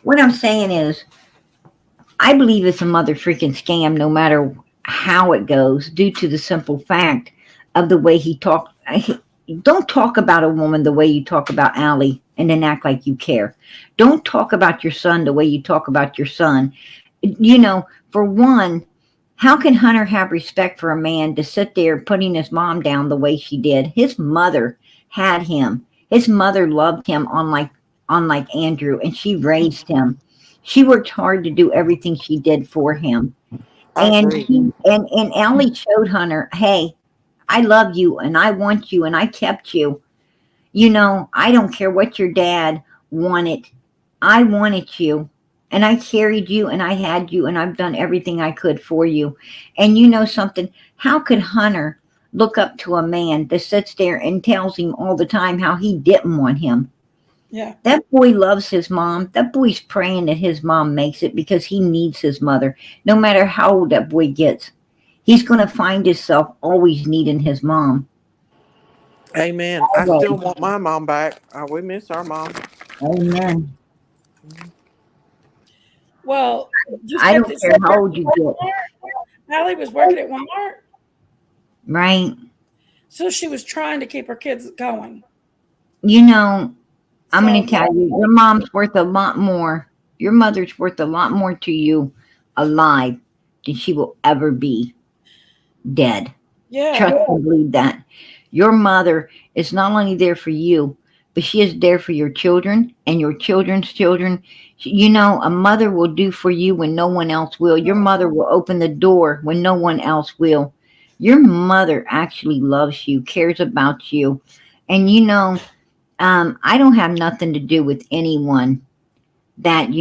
what I'm saying is, I believe it's a mother freaking scam no matter how it goes, due to the simple fact of the way he talked. Don't talk about a woman the way you talk about Allie and then act like you care. Don't talk about your son the way you talk about your son. For one, how can Hunter have respect for a man to sit there putting his mom down the way she did? His mother had him. His mother loved him unlike Andrew, and she raised him. She worked hard to do everything she did for him. I And agree. and Allie showed Hunter, hey, I love you and I want you and I kept you. I don't care what your dad wanted. I wanted you and I carried you and I had you and I've done everything I could for you. And you know something? How could Hunter look up to a man that sits there and tells him all the time how he didn't want him? Yeah. That boy loves his mom. That boy's praying that his mom makes it because he needs his mother. No matter how old that boy gets, he's going to find himself always needing his mom. Amen. I still Always. want my mom back. We miss our mom. Amen. Well, just I get don't this. care how old you get, Allie was working at Walmart, right? so she was trying to keep her kids going. I'm going So to yeah, tell you, your mom's worth a lot more. Your mother's worth a lot more to you alive than she will ever be dead. yeah, Trust and believe that. Your mother is not only there for you, but she is there for your children and your children's children. A mother will do for you when no one else will. Your mother will open the door when no one else will. Your mother actually loves you, cares about you. And I don't have nothing to do with anyone that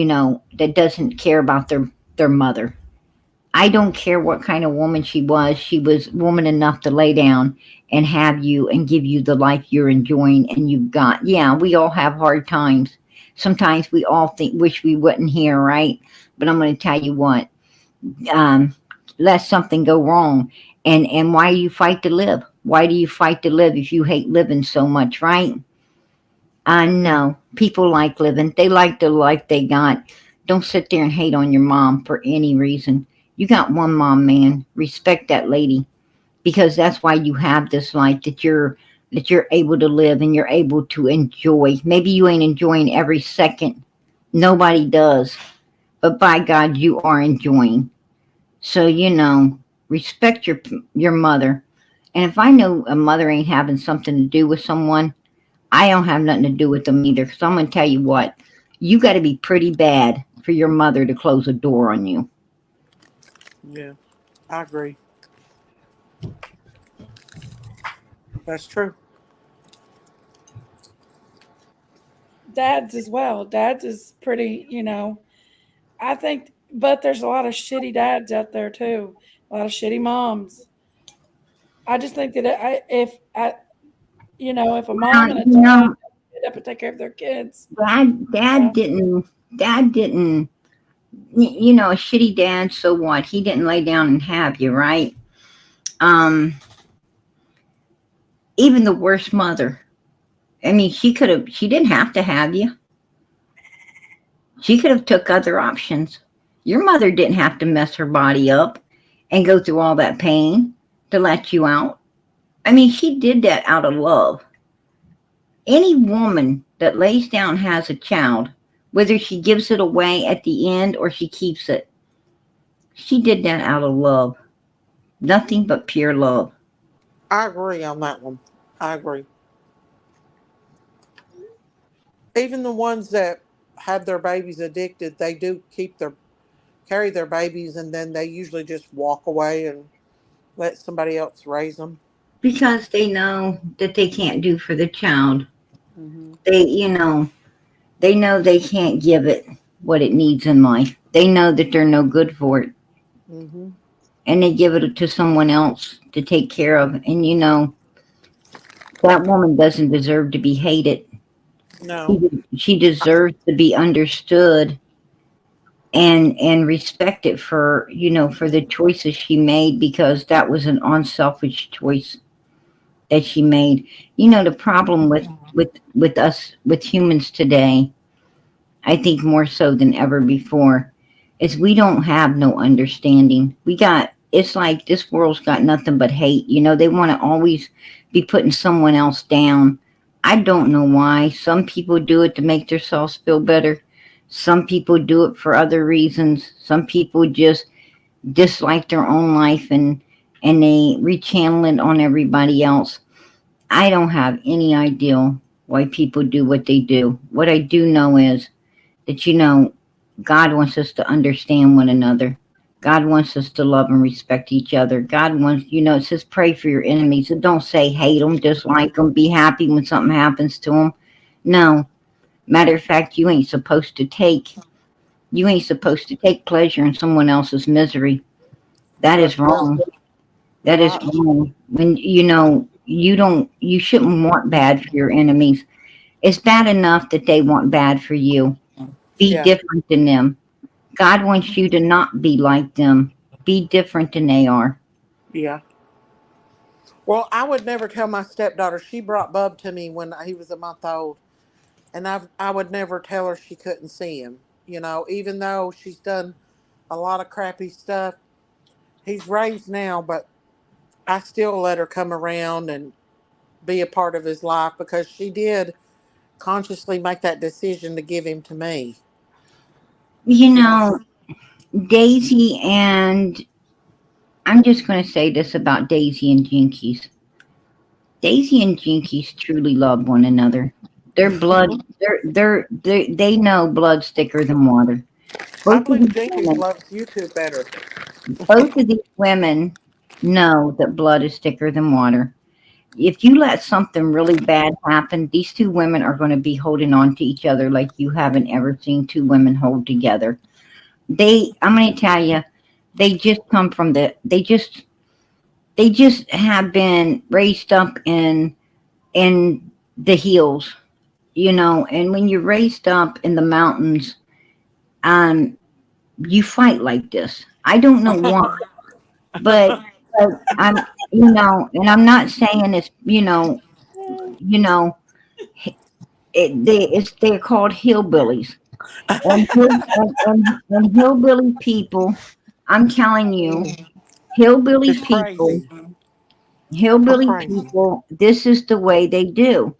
doesn't care about their mother. I don't care what kind of woman she was. She was woman enough to lay down and have you and give you the life you're enjoying and you've got. Yeah, we all have hard times. Sometimes we all wish we wouldn't hear, right? But I'm going to tell you what. Let something go wrong, and why do you fight to live? Why do you fight to live if you hate living so much, right? I know people like living. They like the life they got. Don't sit there and hate on your mom for any reason. You got one mom, man. Respect that lady because that's why you have this life that you're able to live and you're able to enjoy. Maybe you ain't enjoying every second. Nobody does. But by God, you are enjoying. So, respect your mother. And if I know a mother ain't having something to do with someone, I don't have nothing to do with them either. Because I'm going to tell you what, you got to be pretty bad for your mother to close a door on you. Yeah, I agree. That's true. Dad's as well. Dad's is pretty, I think, but there's a lot of shitty dads out there too. A lot of shitty moms. I just think that if a Uh, mom and a you dad know, get up and take care of their kids, dad, uh, dad didn't, a shitty dad. So what? He didn't lay down and have you, right? Um, Even the worst mother. I mean, she didn't have to have you. She could have took other options. Your mother didn't have to mess her body up and go through all that pain to let you out. I mean, she did that out of love. Any woman that lays down and has a child, whether she gives it away at the end or she keeps it, she did that out of love. Nothing but pure love. I agree on that one. I agree. Even the ones that have their babies addicted, they do carry their babies, and then they usually just walk away and let somebody else raise them. Because they know that they can't do for the child. Hmm. They know they can't give it what it needs in life. They know that they're no good for it. Hmm. And they give it to someone else to take care of. And that woman doesn't deserve to be hated. No. She deserves to be understood and respected for for the choices she made, because that was an unselfish choice that she made. The problem with us, with humans today, I think more so than ever before, is we don't have no understanding. It's like this world's got nothing but hate. They want to always be putting someone else down. I don't know why. Some people do it to make themselves feel better. Some people do it for other reasons. Some people just dislike their own life and they rechannel it on everybody else. I don't have any idea why people do what they do. What I do know is that God wants us to understand one another. God wants us to love and respect each other. God wants, it says pray for your enemies. It don't say hate them, dislike them, be happy when something happens to them. No. Matter of fact, you ain't supposed to take pleasure in someone else's misery. That is That's right. wrong. You're That is right. wrong. When you shouldn't want bad for your enemies. It's bad enough that they want bad for you. Be Yeah. different than them. God wants you to not be like them. Be different than they are. Yeah. Well, I would never tell my stepdaughter. She brought Bub to me when he was a month old, and I would never tell her she couldn't see him. Even though she's done a lot of crappy stuff, he's raised now, but I still let her come around and be a part of his life because she did consciously make that decision to give him to me. You You know. know, Daisy and I'm just going to say this about Daisy and Jinkies. Daisy and Jinkies truly love one another. Their blood, they know blood's thicker than water. I Both of believe these Jenkins women, loves you two better. both of these women know that blood is thicker than water. If you let something really bad happen, these two women are going to be holding on to each other like you haven't ever seen two women hold together. I'm going to tell you, they just come from they just have been raised up in the hills, and when you're raised up in the mountains, um, you fight like this. I don't know why, but, but I'm, and I'm not saying it's, you know, they're called hillbillies, and hillbilly people. I'm telling you, hillbilly It's people, crazy. It's hillbilly crazy. people. This is the way they do.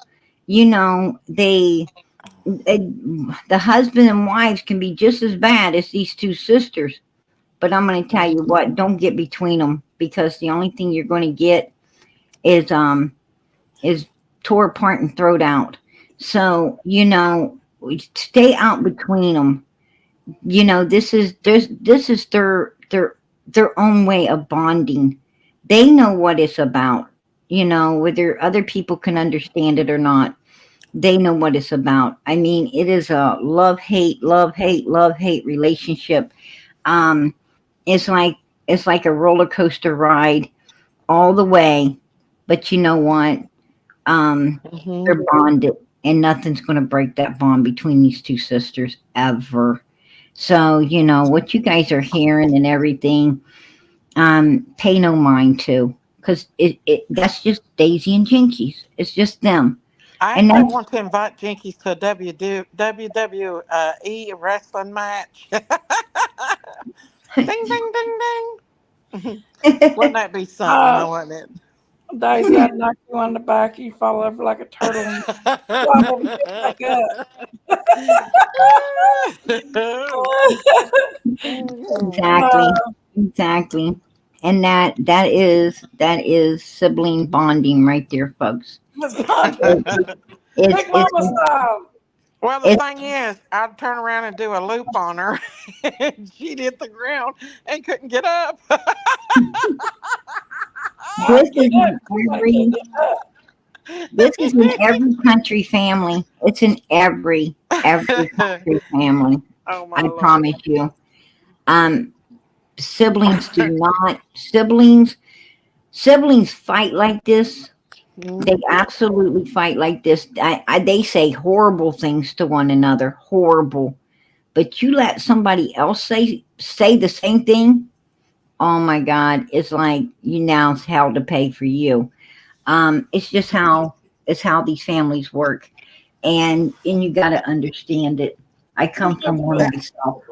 They the husband and wives can be just as bad as these two sisters. But I'm going to tell you what, don't get between them, because the only thing you're going to get is is tore apart and thrown out. So stay out between them. This is their own way of bonding. They know what it's about. Whether other people can understand it or not, they know what it's about. I mean, it is a love hate, love hate, love hate relationship. Um, it's like a roller coaster ride all the way. But you know what? Hmm. They're bonded, and nothing's going to break that bond between these two sisters ever. So what you guys are hearing and everything. Pay no mind to, because that's just Daisy and Jinkies. It's just them. I And actually that's want to invite Jinkies to a WWE wrestling match. Ding, ding, ding, ding. Wouldn't that be something, Uh, though, wouldn't Daisy, I'd knock you on the back. You fall over like a turtle and wobble and get back exactly, up. exactly. And that is sibling bonding right there, folks. It's bonding. It, it's Big it's Mama style. Well, the it's thing is, I'd turn around and do a loop on her, and she'd hit the ground and couldn't get up. this is Get up. in Somebody can't every get up. this is in every country family. It's in every country family. Oh my I lord! promise you. Um, siblings do not siblings fight like this. They absolutely fight like this. They say horrible things to one another, horrible. But you let somebody else say the same thing. Oh my God! It's like you now it's hell to pay for you. It's just how these families work, and you got to understand it. I come from one myself.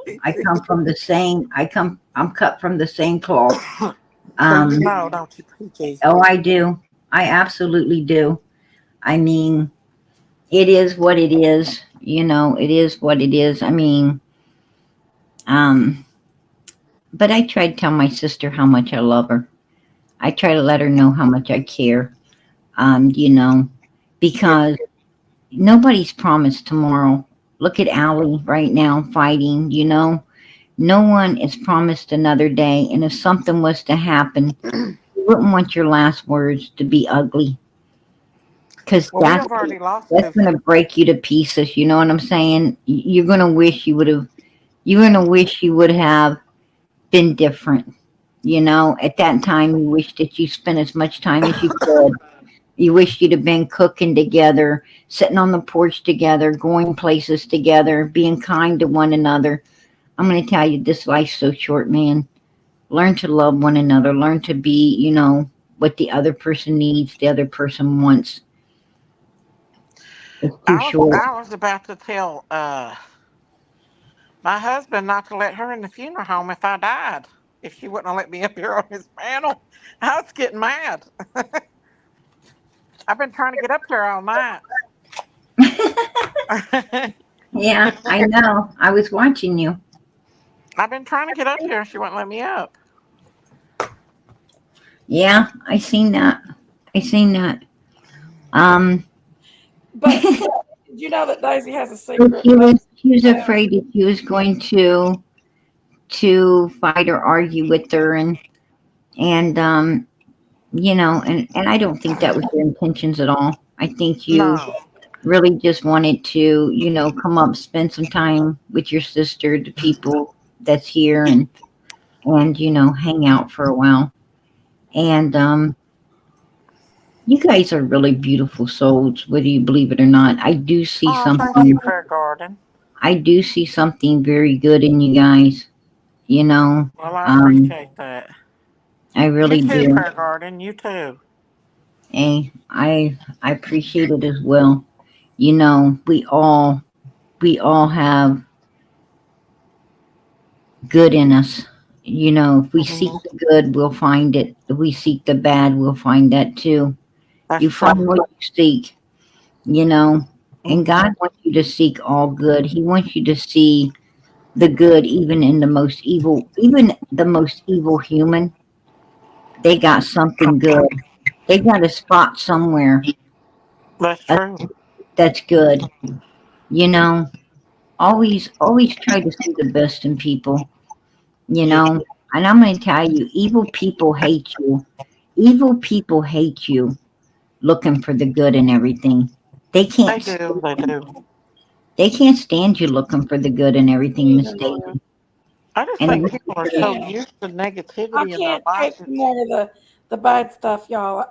I'm cut from the same cloth. So you Um, know, don't you, PG? oh, I do. I absolutely do. I mean, it is what it is. It is what it is. I mean, um, but I try to tell my sister how much I love her. I try to let her know how much I care. Because nobody's promised tomorrow. Look at Allie right now fighting. No one is promised another day. And if something was to happen, you wouldn't want your last words to be ugly, because Well, we have already lost that's two. going to break you to pieces. You know what I'm saying? You're going to wish you would have. You're going to wish you would have been different. At that time, you wish that you spent as much time as you could. You wish you'd have been cooking together, sitting on the porch together, going places together, being kind to one another. I'm going to tell you, this life's so short, man. Learn to love one another. Learn to be, what the other person needs, the other person wants. It's too short. I was about to tell my husband not to let her in the funeral home if I died. If she wouldn't have let me up here on his panel, I was getting mad. I've been trying to get up here all night. Yeah, I know. I was watching you. I've been trying to get up here. She wouldn't let me up. Yeah, I seen that. I seen that. But you know that Daisy has a She secret. was afraid that she was going to fight or argue with her, and and I don't think that was your intentions at all. I think you No. really just wanted to, come up, spend some time with your sister, the people that's here, and hang out for a while. And you guys are really beautiful souls, whether you believe it or not. I do see Oh, thank you, something. Prayer Garden. I do see something very good in you guys. Well, I appreciate that. I really You too, do. Prayer Garden. You too. And I appreciate it as well. We all have good in us. If we seek the good, we'll find it. If we seek the bad, we'll find that too. That's You find true. what you seek, and God wants you to seek all good. He wants you to see the good even in even the most evil human. They got something good. They got a spot somewhere That's true. that's good. You know, always try to see the best in people. Yeah. And I'm going to tell you, evil people hate you. Evil people hate you looking for the good in everything. They They can't do. They do. they can't stand you looking for the good in everything, Miss Daisy. I just And think people are so used to I negativity in their can't life. take more of the bad stuff, y'all.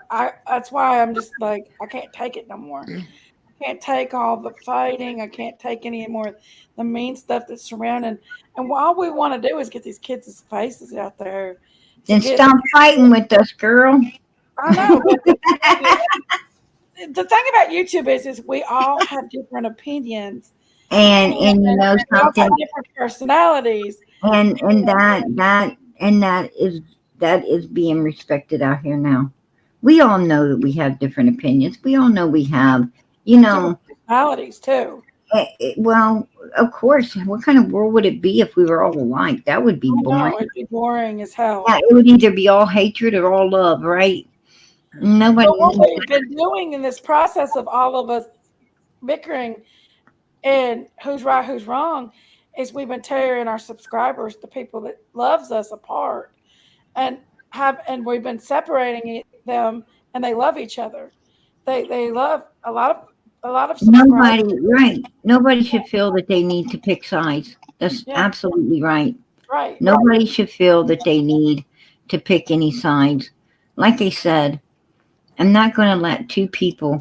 That's why I'm just like I can't take it no more. I can't take all the fighting. I can't take any more of the mean stuff that's surrounding. And all we want to do is get these kids' faces out there to then get. stop fighting with us, girl. I know, but the thing about YouTube is we all have different opinions. And you know We all something, have different personalities. and that is being respected out here now. We all know that we have different opinions. We all know we have, you know, Different personalities too. well, of course. What kind of world would it be if we were all alike? That would be I boring. know, it'd be boring as hell. Yeah, it would either be all hatred or all love, right? Nobody. But what we've been doing in this process of all of us bickering and who's right, who's wrong, is we've been tearing our subscribers, the people that loves us, apart, and we've been separating them, and they love each other. They love a lot of subscribers. Nobody, right? Nobody should feel that they need to pick sides. That's Yeah. absolutely right. Right. Nobody should feel that they need to pick any sides. Like I said, I'm not going to let two people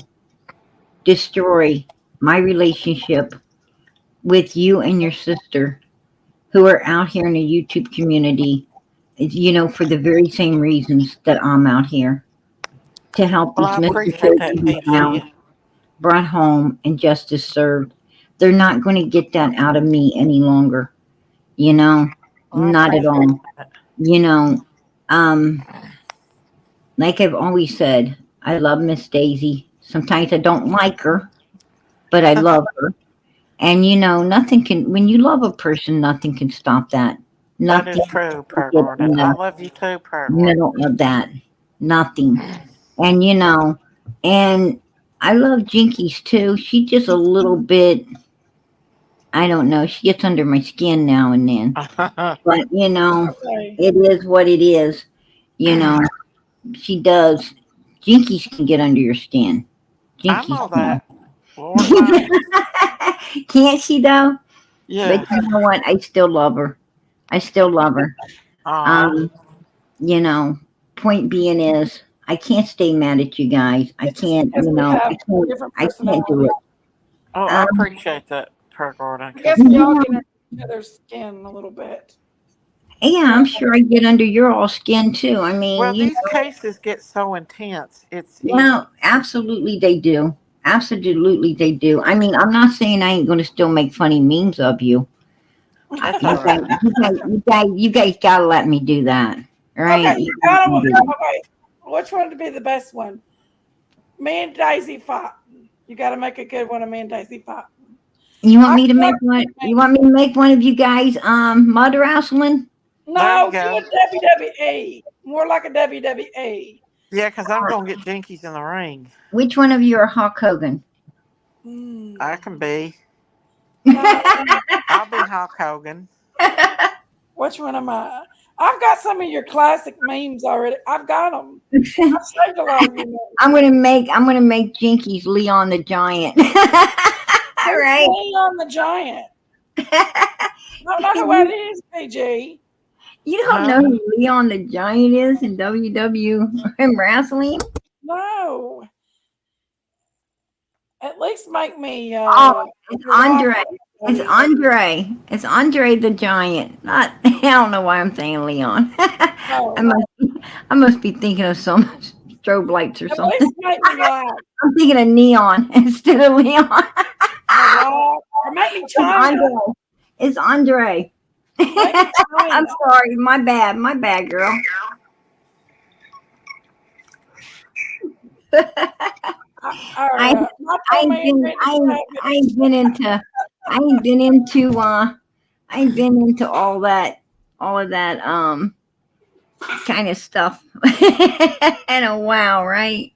destroy my relationship with you and your sister who are out here in the YouTube community, you know, for the very same reasons that I'm out here to help Well, I these appreciate that, misbehaviors PG. brought home and justice served. They're not going to get that out of me any longer, you know, Well, I not at all. appreciate that. You know, like I've always said, I love Miss Daisy. Sometimes I don't like her, but I love her. And you know, nothing can, when you love a person, nothing can stop that. That Nothing is true, Prayer can get Garden. in I the love you too, Prayer Garden. middle of that. Nothing. And you know, and I love Jinkies too. She's just a little bit, I don't know, she gets under my skin now and then. But you know, Okay. it is what it is. You know, she does. Jinkies can get under your skin. I Jinkies know can. that. Lord knows. Can't she though? Yeah. But you know what? I still love her. I still love her. Aw. You know, point being is I can't stay mad at you guys. I can't, Because you we know, have different I can't do personalities. it. Oh, I appreciate that, Prayer Garden. I guess 'cause we all get under each other's skin a little bit. Yeah, I'm sure I get under your all skin too. I mean, well, you these cases get so intense. It's well, absolutely they do. Absolutely they do. I mean, I'm not saying I ain't gonna still make funny memes of you. that's You all guys, right. you guys gotta let me do that. Right? Okay, okay. Which one to be the best one? Me and Daisy fought. You got to make a good one of me and Daisy fought. You want me to make one? You want me to make one of you guys mud wrestling? No, There do you a WWE. More like a WWE. Yeah, because I'm going to get Jinkies in the ring. Which one of you are Hulk Hogan? I can be. No, I'll be Hulk Hogan. which one am I? I've got some of your classic memes already. I've got them. I've saved a lot of your memes. I'm gonna make Jinkies Leon the Giant. All right. Leon the Giant. I don't know who that is, PG. You don't know who Leon the Giant is in WWF wrestling? No. At least make me. It's Andre. It's Andre. It's Andre the Giant. Not. I don't know why I'm saying Leon. I must be thinking of some strobe lights or At something. least make me laugh. I'm thinking of Neon instead of Leon. Or make me China. It's Andre. I'm sorry. My bad, girl. I ain't been into all of that kind of stuff in a while, right?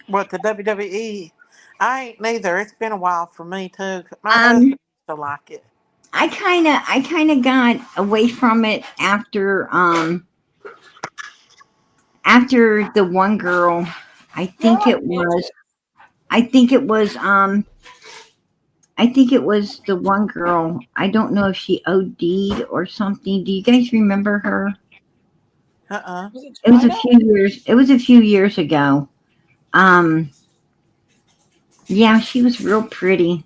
What, the WWE? I ain't neither. It's been a while for me too. My husband used to like it. I kind of got away from it after the one girl. I think it was the one girl. I don't know if she OD'd or something. Do you guys remember her? It was a few years. It was a few years ago. Yeah, she was real pretty,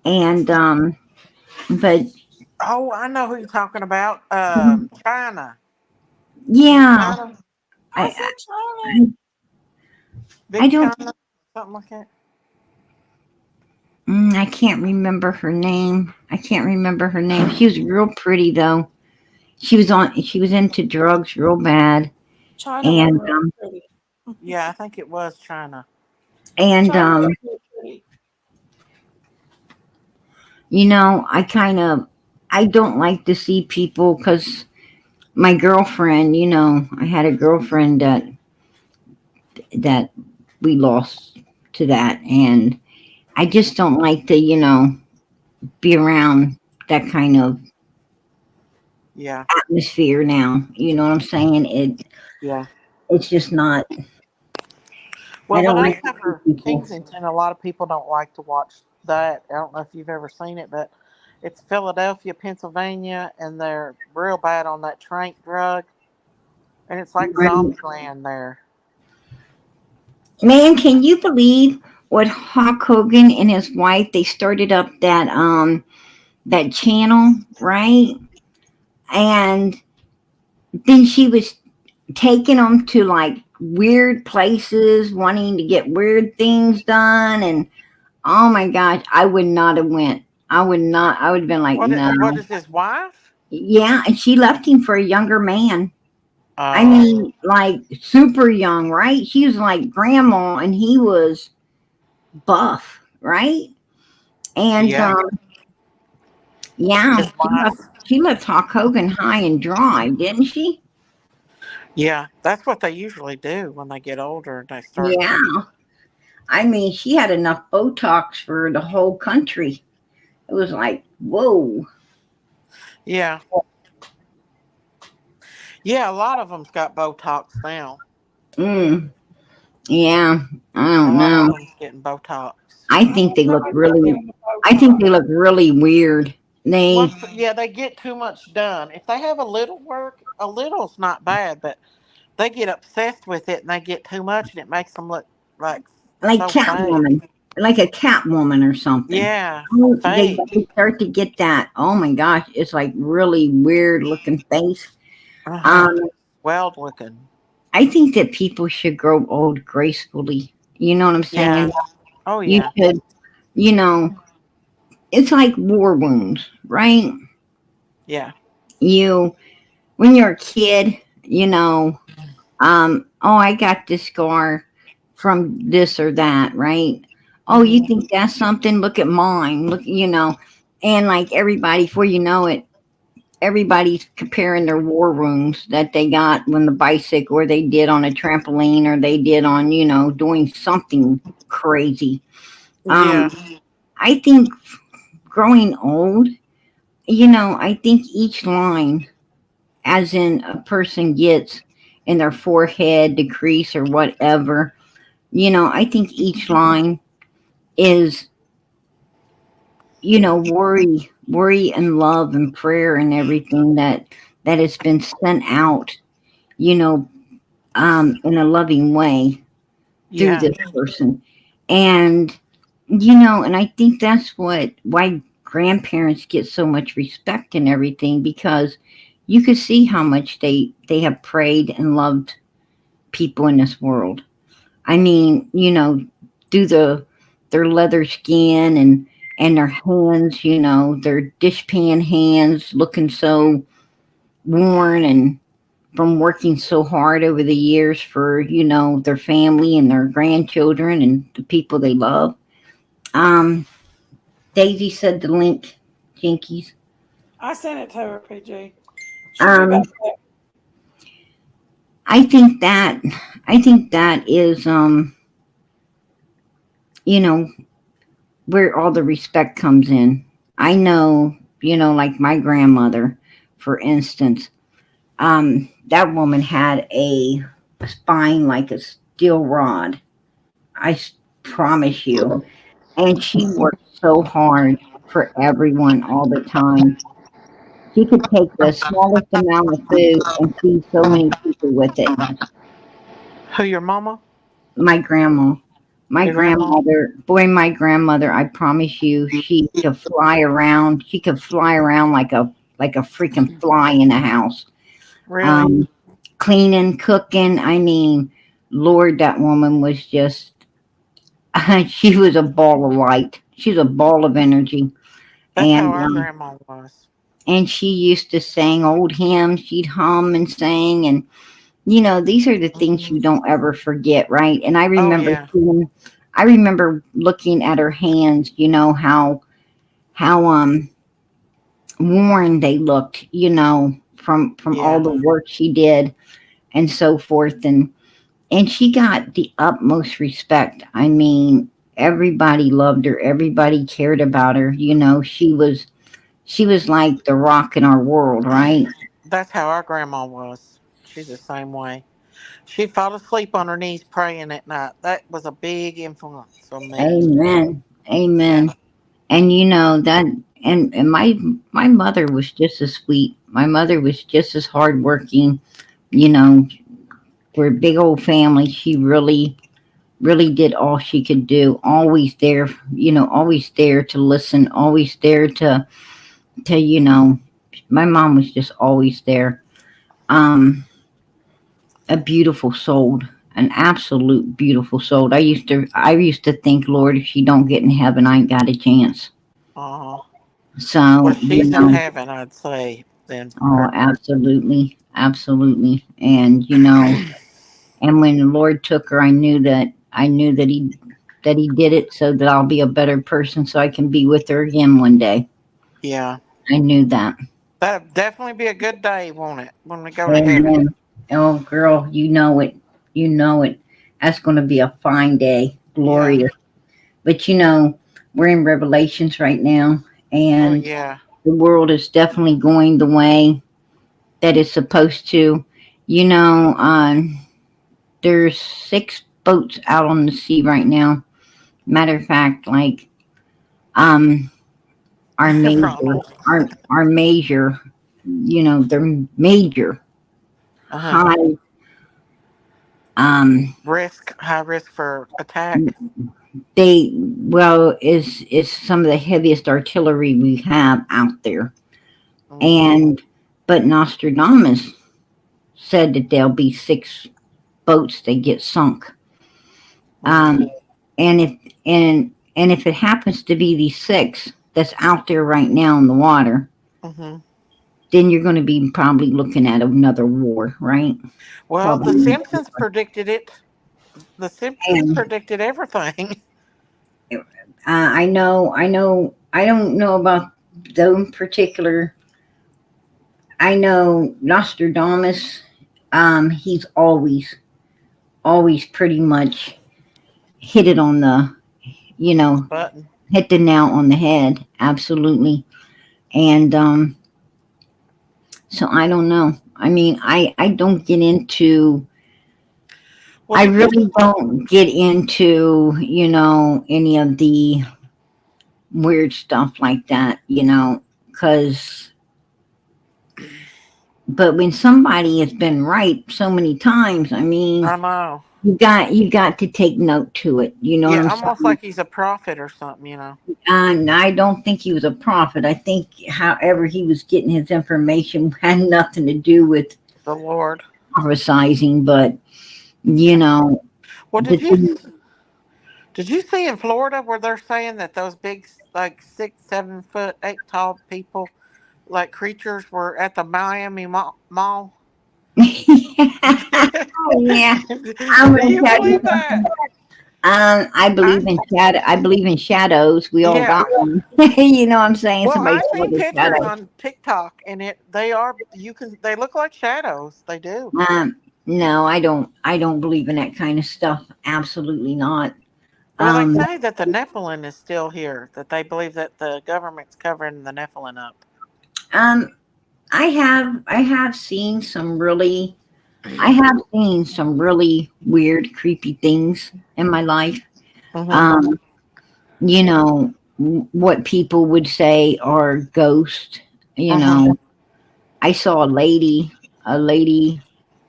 and but oh, I know who you're talking about. China. Yeah, I said China. Big don't. China, something like that? I can't remember her name. She was real pretty though. She was into drugs real bad. China was And really pretty. Yeah, I think it was China. and China was really pretty. you know, I don't like to see people because my girlfriend, you know, I had a girlfriend that we lost to that, and I just don't like to, you know, be around that kind of Yeah, atmosphere now. You know what I'm saying? yeah. It's just not. I Well, when don't I like to see cover people. Kensington, a lot of people don't like to watch that. I don't know if you've ever seen it, but it's Philadelphia, Pennsylvania, and they're real bad on that trank drug. And it's like zombie land there. Man, can you believe what Hulk Hogan and his wife they started up that channel, right? And then she was taking them to like weird places, wanting to get weird things done, and oh my gosh, I would not have went. I would not. I would have been like, no. What is his wife? Yeah, and she left him for a younger man. I Oh, mean, like super young, right? She was like grandma, and he was buff, right? And yeah, yeah, his wife. she left Hulk Hogan high and dry, didn't she? Yeah, that's what they usually do when they get older and they start. Yeah. I mean, she had enough Botox for the whole country. It was like, whoa. Yeah, yeah. A lot of them's got Botox now. Mm, yeah, I A don't lot of know. them's getting Botox. I I think don't they know look about really. getting the I think Botox. they look really weird. They Yeah, they get too much done. If they have a little work, a little's not bad, but they get obsessed with it and they get too much and it makes them look like like so fake. Catwoman, like a Catwoman or something. Yeah, Oh, fake. they start to get that. Oh my gosh, it's like really weird looking face. Uh huh. Um, Well looking. I think that people should grow old gracefully. You know what I'm Yeah. saying? Oh You yeah. should, you know, it's like war wounds, right? Yeah. You, when you're a kid, you know, oh, I got this scar from this or that, right? Oh, you Hmm. think that's something? Look at mine. Look, you know, and like everybody, before you know it, everybody's comparing their war wounds that they got when the bicycle or they did on a trampoline or they did on, you know, doing something crazy. Yeah. I think growing old, you know, I think each line, as in a person gets in their forehead, decrease or whatever, you know, I think each line is, you know, worry and love and prayer and everything that has been sent out, you know, in a loving way through Yeah. this person. And, you know, and I think that's why grandparents get so much respect and everything because you could see how much they have prayed and loved people in this world. I mean, you know, through their leather skin and their hands, you know, their dishpan hands looking so worn and from working so hard over the years for, you know, their family and their grandchildren and the people they love. Um, Daisy said the link, Jinkies. I sent it to her, PG. She'll be Um, back there. I think that I think that is you know, where all the respect comes in. I know, you know, like my grandmother, for instance, that woman had a spine like a steel rod. Promise you. And she worked so hard for everyone all the time. She could take the smallest amount of food and feed so many people with it. Who, your mama? My grandma, my Your grandma? grandmother, boy, my grandmother, I promise you, she could fly around. She could fly around like a freaking fly in the house. Really? Um, cleaning, cooking. I mean, Lord, that woman was just She was a ball of light. She's a ball of energy. That's how And our grandma was. and she used to sing old hymns. She'd hum and sing, and these are the things you Mhm. don't ever forget, right? And Oh yeah. I remember looking at her hands. How worn they looked. From all Yeah. the work she did and so forth, and she got the utmost respect. I mean, everybody loved her. Everybody cared about her. She was like the rock in our world, right? That's how our grandma was. She's the same way. She fell asleep on her knees praying at night. That was a big influence on me. Amen. Yeah. Amen. And that, and my mother was just as sweet. My mother was just as hardworking. You know, we're a big old family. She really did all she could do. Always there, always there to listen. Always there to My mom was just always there. Um, a beautiful soul, an absolute beautiful soul. I used to think, Lord, if she don't get in heaven, I ain't got a chance. Uh-huh. Well, So, she's in heaven, I'd say. Then. oh, absolutely, absolutely. And and when the Lord took her, I knew that he did it so that I'll be a better person, so I can be with her again one day. Yeah. I knew that. That'd definitely be a good day, won't it? When we go to heaven. Amen. Oh, girl, you know it. You know it. That's going to be a fine day. Yeah. Glorious. But we're in Revelations right now, Oh and yeah. the world is definitely going the way that it's supposed to. There's 6 boats out on the sea right now. Matter of fact, like, um, our major, Ronald. our major, they're major, Uh-huh. high, High risk for attack. is some of the heaviest artillery we have out there. Mm-hmm. And but Nostradamus said that there'll be 6 boats that get sunk. Mm-hmm. Um, and if it happens to be these 6 that's out there right now in the water, Mm-hmm. then you're going to be probably looking at another war, right? Well, the Probably. Simpsons predicted it. The Simpsons And predicted everything. I don't know about those particular. I know Nostradamus. He's always pretty much hit it on the, you The know, button. hit the nail on the head. Absolutely. And so I don't know. I mean, I don't get into. Well, I did you? really don't get into, any of the weird stuff like that, because. But when somebody has been right so many times, I mean, I know. you got to take note to it. You know what Yeah, I'm almost saying? like he's a prophet or something. And I don't think he was a prophet. I think, however, he was getting his information had nothing to do with The Lord. prophesizing. But you know, Well, the thing, did you see in Florida where they're saying that those big, like 6, 7 foot, 8 tall people, like creatures, were at the Miami Mall? oh yeah, I'm Do gonna you tell you believe that? something. I I believe in shadow. I believe in shadows. We all got Yeah. one. You know what I'm saying? Well, Somebody I've saw seen the pictures shadow. on TikTok, and they look like shadows. They do. No, I don't. I don't believe in that kind of stuff. Absolutely not. Well, they Um, say that the Nephilim is still here. That they believe that the government's covering the Nephilim up. um, I have seen some really, I have seen some really weird, creepy things in my life. Mm-hmm. Um, what people would say are ghosts. You Mm-hmm. know, I saw a lady,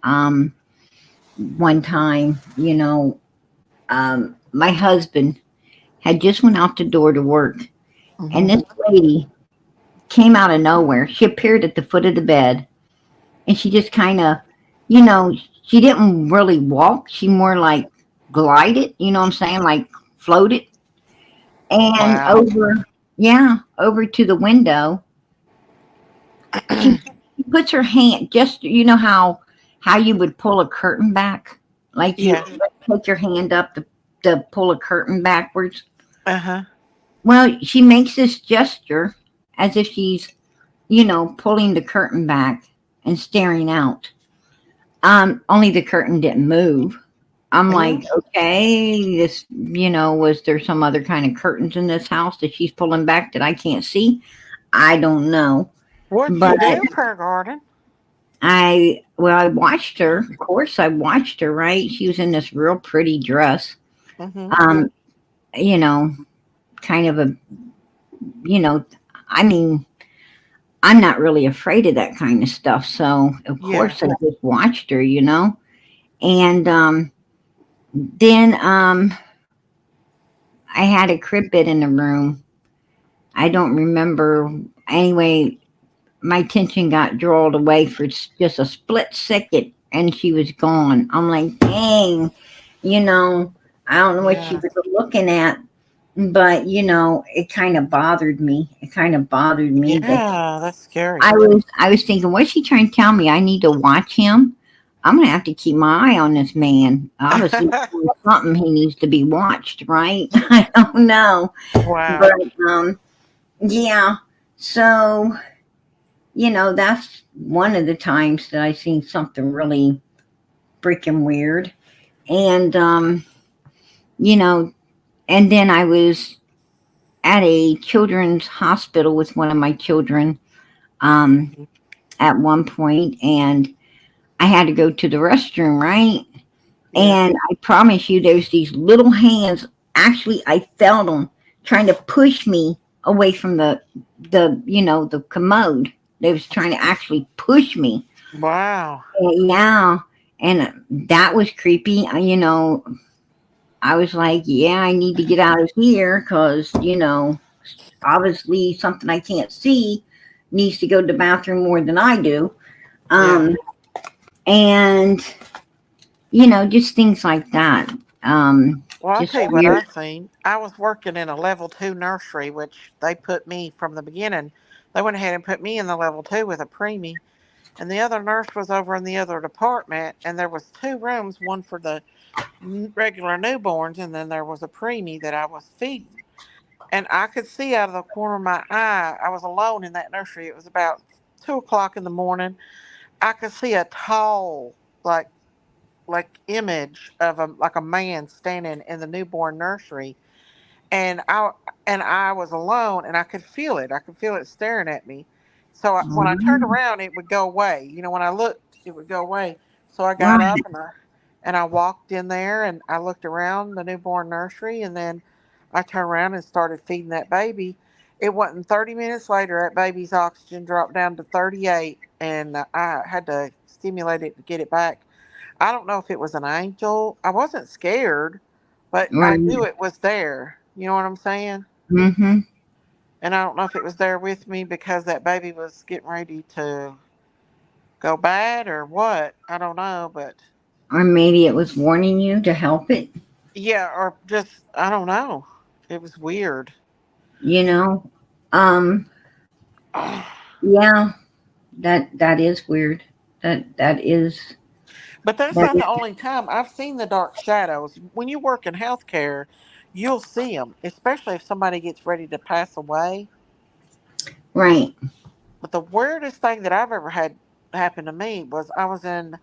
um, one time. My husband had just went out the door to work, and Mm-hmm. this lady came out of nowhere. She appeared at the foot of the bed, and she just kind of, you know, she didn't really walk. She more like glided. You know what I'm saying? Like floated. And Wow. over to the window, she puts her hand, just, you know how you would pull a curtain back, like you Yeah. take your hand up to pull a curtain backwards. Uh-huh. Well, she makes this gesture as if she's, pulling the curtain back and staring out. Only the curtain didn't move. I'm Ooh. like, okay, this, was there some other kind of curtains in this house that she's pulling back that I can't see? I don't know. What'd But you do, Prayer Garden? I watched her. Of course, I watched her, right? She was in this real pretty dress. Mm-hmm. Um, you know, kind of a, you know, I mean, I'm not really afraid of that kind of stuff. So, of Yeah. course, I just watched her, And then I had a crib bed in the room. I don't remember. Anyway, my attention got drawn away for just a split second and she was gone. I'm like, dang, I don't know what she Yeah. was looking at, but it kind of bothered me. It kind of bothered me that Yeah, that's scary. I was thinking, what's she trying to tell me? I need to watch him. I'm gonna have to keep my eye on this man. Obviously, something he needs to be watched, right? I don't know, Wow. but yeah. So that's one of the times that I seen something really freaking weird, and you know, and then I was at a children's hospital with one of my children um, at one point, and I had to go to the restroom, right? Yeah. And I promise you, there's these little hands. Actually, I felt them trying to push me away from the commode. They was trying to actually push me. Wow. Yeah, and that was creepy. I was like, yeah, I need to get out of here because obviously something I can't see needs to go to the bathroom more than I do. Yeah. Um, and just things like that. Well, I'll Just tell you what weird. I've seen. I was working in a level 2 nursery, which they put me from the beginning. They went ahead and put me in the level 2 with a preemie, and the other nurse was over in the other department, and there was two rooms, one for the regular newborns, and then there was a preemie that I was feeding. And I could see out of the corner of my eye. I was alone in that nursery. It was about 2 o'clock in the morning. I could see a tall, like image of a man standing in the newborn nursery, and I was alone, and I could feel it. I could feel it staring at me. So when I turned Mm, around, it would go away. When I looked, it would go away. So I got right. up and I walked in there and I looked around the newborn nursery, and then I turned around and started feeding that baby. It wasn't 30 minutes later, that baby's oxygen dropped down to 38, and I had to stimulate it to get it back. I don't know if it was an angel. I wasn't scared, but I Right. knew it was there. You know what I'm saying? Mm-hmm. And I don't know if it was there with me because that baby was getting ready to go bad or what. I don't know, but Or maybe it was warning you to help it. yeah, or just I don't know. It was weird. You know. Um. Yeah. That is weird. That is But that's that not is the only time I've seen the dark shadows. When you work in healthcare, you'll see them, especially if somebody gets ready to pass away. right. But the weirdest thing that I've ever had happen to me was I was in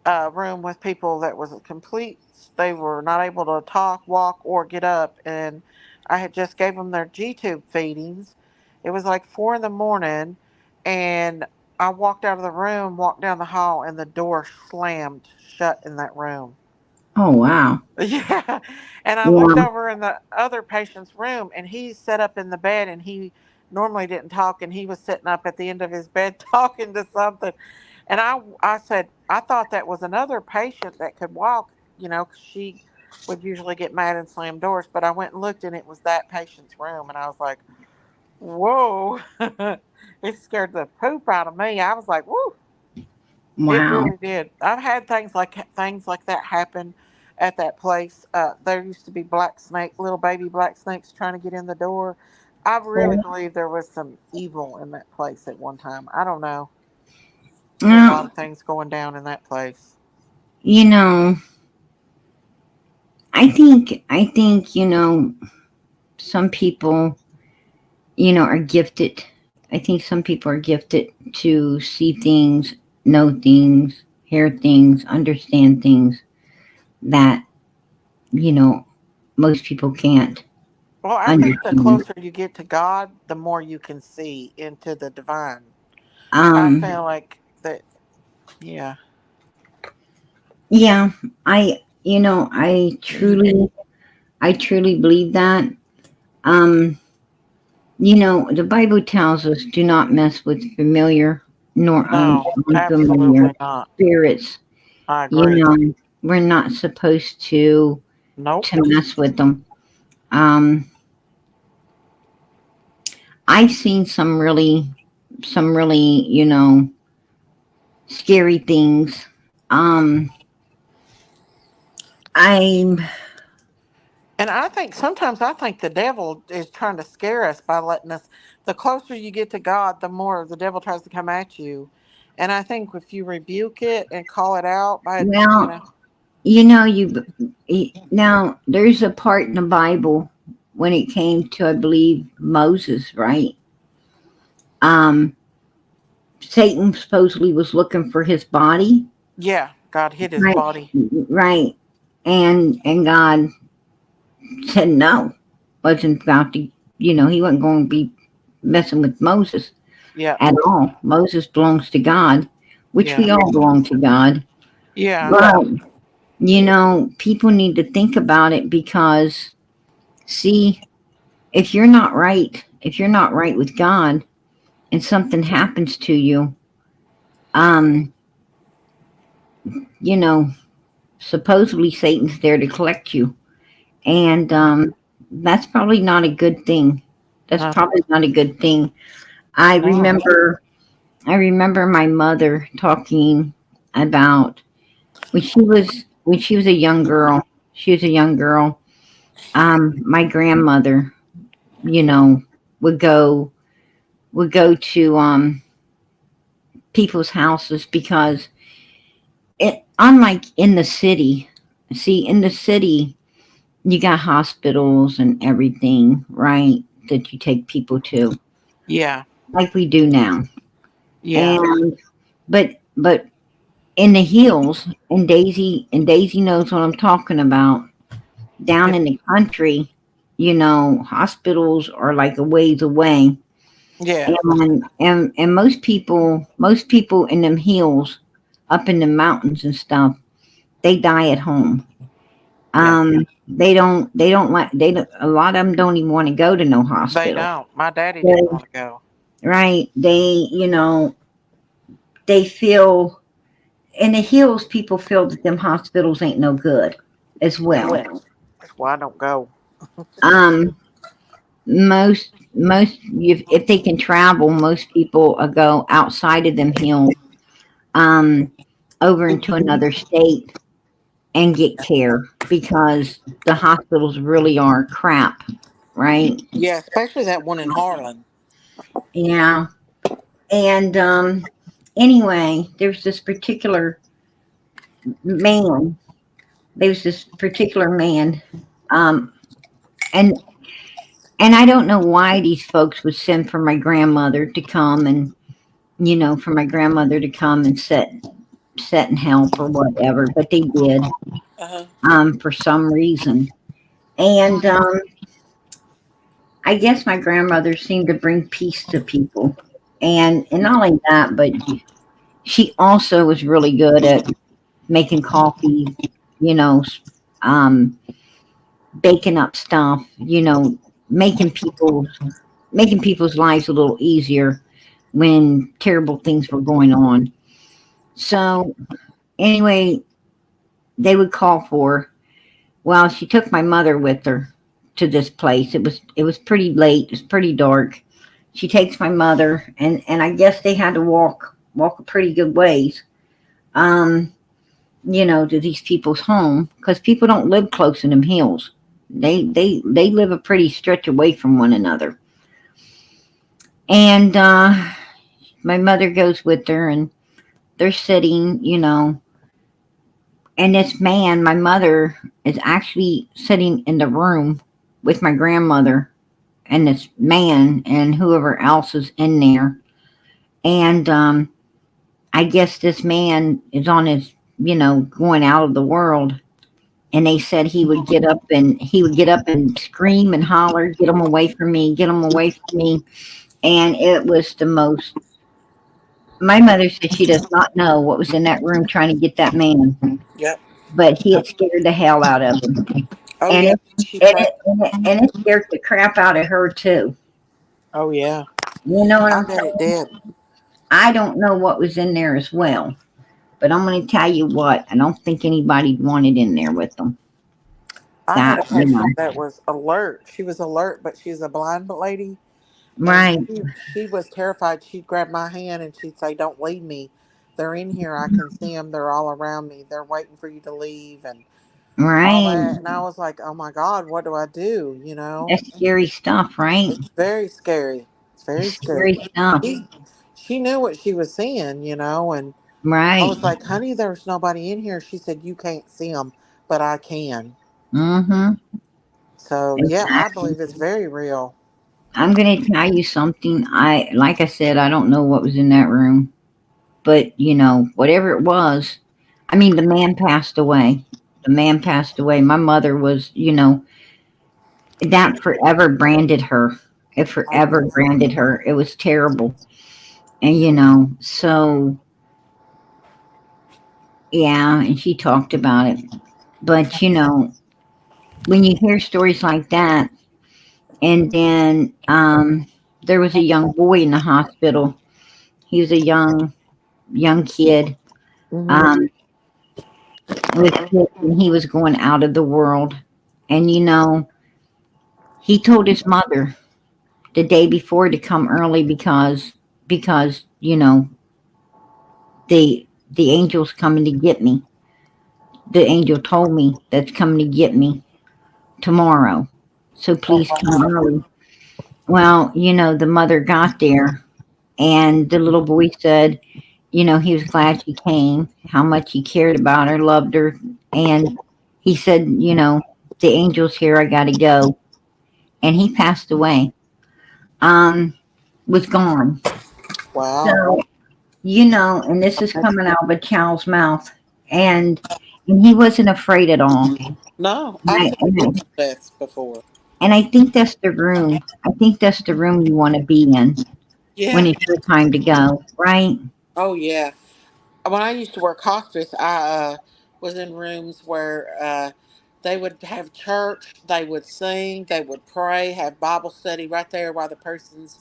a room with people that was a complete, they were not able to talk, walk, or get up, and I had just gave them their G-tube feedings. It was like 4 in the morning, and I walked out of the room, walked down the hall, and the door slammed shut in that room. Oh wow. Yeah. And I looked Yeah. over in the other patient's room, and he's set up in the bed, and he normally didn't talk, and he was sitting up at the end of his bed talking to something. And I said, I thought that was another patient that could walk, 'cause she would usually get mad and slam doors. But I went and looked, and it was that patient's room. And I was like, whoa. It scared the poop out of me. I was like, whoa. It Wow. really did. I've had things like that happen. at that place. There used to be little baby black snakes trying to get in the door. I really believe there was some evil in that place at one time. I don't know. There's a lot Well, of things going down in that place. you know, I think, some people, are gifted. I think some people are gifted to see things, know things, hear things, understand things that, you know, most people can't Well, I think the understand. closer you get to God, the more you can see into the divine. I Um, feel like that. Yeah. yeah, I truly believe that. Um, the Bible tells us do not mess with familiar nor No, unfamiliar absolutely not. spirits. I You agree. know, we're not supposed Nope. to mess with them. Um, I've seen some really, scary things. Um, I'm, And I think the devil is trying to scare us by letting us. The closer you get to God, the more the devil tries to come at you. And I think if you rebuke it and call it out by its, well, now there's a part in the Bible when it came to, I believe, Moses, right? Um, Satan supposedly was looking for his body, yeah, God hit his right? body. Right, and God said no, wasn't about to, he wasn't going to be messing with Moses Yeah, at all. Moses belongs to God, which yeah, we all belong to God. yeah. But people need to think about it because, see, if you're not right with God and something happens to you, um, you know, supposedly Satan's there to collect you. And that's probably not a good thing. That's No, probably not a good thing. I no. remember I remember my mother talking about when she was a young girl. She was a young girl. My grandmother, you know, would go would go to people's houses because unlike in the city, see, in the city you got hospitals and everything, right? That you take people to, Yeah, like we do now. yeah, And but in the hills, and Daisy knows what I'm talking about. yeah, Down in the country, hospitals are like a ways away, yeah, and most people in them hills, up in the mountains and stuff, they die at home. yeah. A lot of them don't even want to go to no They hospital. don't. My daddy They, didn't want to go. right? They feel in the hills. People feel that them hospitals ain't no good, as well. That's why I don't go. Um, most if they can travel, most people go outside of them hills, um, over into another state and get care because the hospitals really are crap, right? Yeah, especially that one in Harlan. Yeah. And anyway, man. There's this particular man, um, and I don't know why these folks would send for my grandmother to come and for my grandmother to come and sit and help or whatever, but they did, Uh-huh. for some reason. And I guess my grandmother seemed to bring peace to people, and not only that, but she also was really good at making coffee, you know, s- um, baking up stuff, making people making people's lives a little easier when terrible things were going on. So anyway, they would call for her. Well, she took my mother with her to this place. It was pretty late. It was pretty dark. She takes my mother, and I guess they had to walk a pretty good ways. Um, to these people's home, because people don't live close to them hills. They live a pretty stretch away from one another. And my mother goes with her, and they're sitting, and this man, my mother, is actually sitting in the room with my grandmother and this man and whoever else is in there. And I guess this man is on his, going out of the world. And they said he would get up and scream and holler, "Get them away from me! Get them away from me!" And it was the most. My mother said she does not know what was in that room trying to get that man, Yep. but he had scared the hell out of him, Oh and yeah. it She and prayed. it, and it, and it scared the crap out of her too. Oh yeah. You know what I I'm bet it saying? did. I don't know what was in there as well, but I'm going to tell you what. I don't think anybody wanted in there with them. I had That, a patient that was alert. She was alert, but she's a blind lady, and right, she was terrified. She'd grab my hand and she'd say, "Don't leave me. They're in here. I can see them. They're all around me. They're waiting for you to leave," and all right. that. And I was like, "Oh my God, what do I do?" That's scary stuff, right? It's very scary. It's very scary. Scary stuff, She, she knew what she was seeing. And I right? was like, "Honey, there's nobody in here." She said, "You can't see them, but I can." Mm-hmm. So yeah, I Exactly. believe it's very real. I'm going to tell you something. Like I said, I don't know what was in that room, but whatever it was, I mean, the man passed away. The man passed away. My mother was, that forever branded her. It Oh forever yeah. branded her. It was terrible. And, so yeah, and she talked about it. But, when you hear stories like that, and then there was a young boy in the hospital. He was a young kid. Hmm. Um, was sick and he was going out of the world. And he told his mother the day before to come early because the angel's coming to get me. The angel told me that's coming to get me tomorrow. So please come early. Well, the mother got there and the little boy said, he was glad she came, how much he cared about her, loved her. And he said, the angel's here, I got to go. And he passed away, was gone. Wow. So, and this is coming out of a child's mouth. And, and he wasn't afraid at all. No, And I've I, seen and I, angel deaths before. and I think that's the room. I think that's the room you want to be in when Yeah. it's your time to go, right? Oh yeah. When I used to work hospice, I was in rooms where they would have church, they would sing, they would pray, have Bible study right there while the person's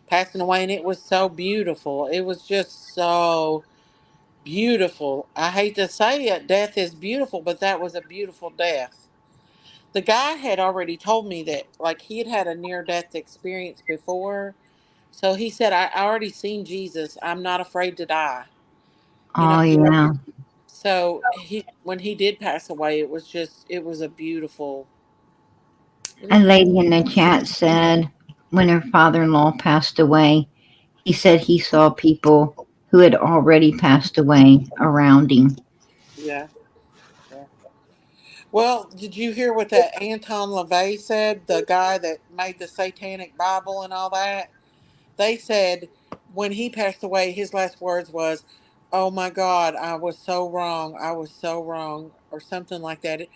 passing away, and it was so beautiful. It was just so beautiful. I hate to say it, death is beautiful, but that was a beautiful death. The guy had already told me that, like, he had had a near death experience before. So he said, I already seen Jesus. I'm not afraid to die. You know, Oh, yeah. so when he did pass away, it was a beautiful, it A was lady in the chat said when her father in law passed away, he said he saw people who had already passed away around him. yeah, yeah. Well, did you hear what that Anton LaVey said? The guy that made the Satanic Bible and all that? They said when he passed away, his last words was, "Oh my God, I was so wrong. I was so wrong," or something like that.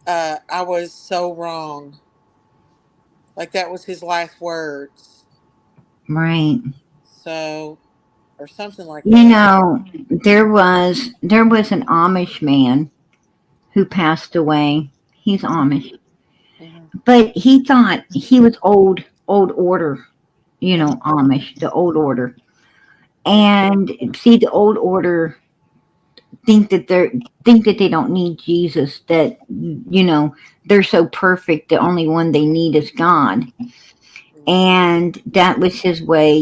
I was so wrong. Like that was his last words. Right. So, or something like You that. know, there was an Amish man who passed away. He's Amish. Hmm. But he thought he was old order, Amish, the old order. And see the old order think that they don't need Jesus, that they're so perfect, the only one they need is God. And that was his way,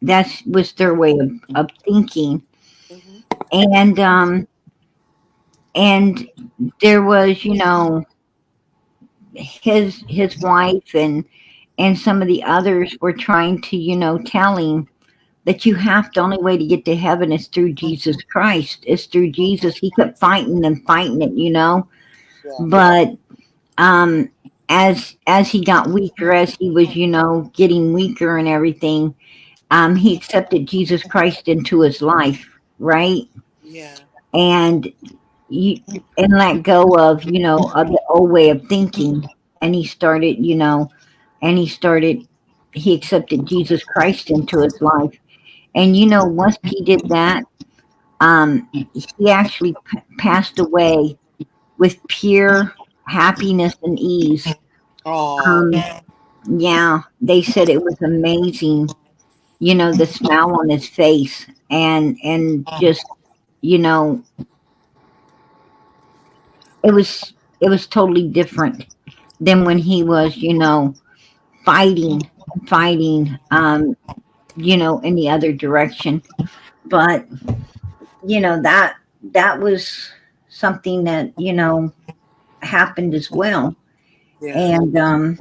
that was their way of thinking. Hmm. And and there was, you know, his wife and some of the others were trying to, you know, tell him that you have the only way to get to heaven is through Jesus Christ. It's through Jesus. He kept fighting and fighting it, you know. Yeah. But um as he got weaker, as he was, you know, getting weaker and everything, he accepted Jesus Christ into his life, right? Yeah. And you and let go of, you know, of the old way of thinking. And he started, you know, and he accepted Jesus Christ into his life. And you know, once he did that, he actually passed away with pure happiness and ease. Oh. Um, yeah, they said it was amazing. You know, the smile on his face, and just, you know, it was totally different than when he was, you know, fighting, you know, in the other direction. But you know, that was something that, you know, happened as well. Yeah. And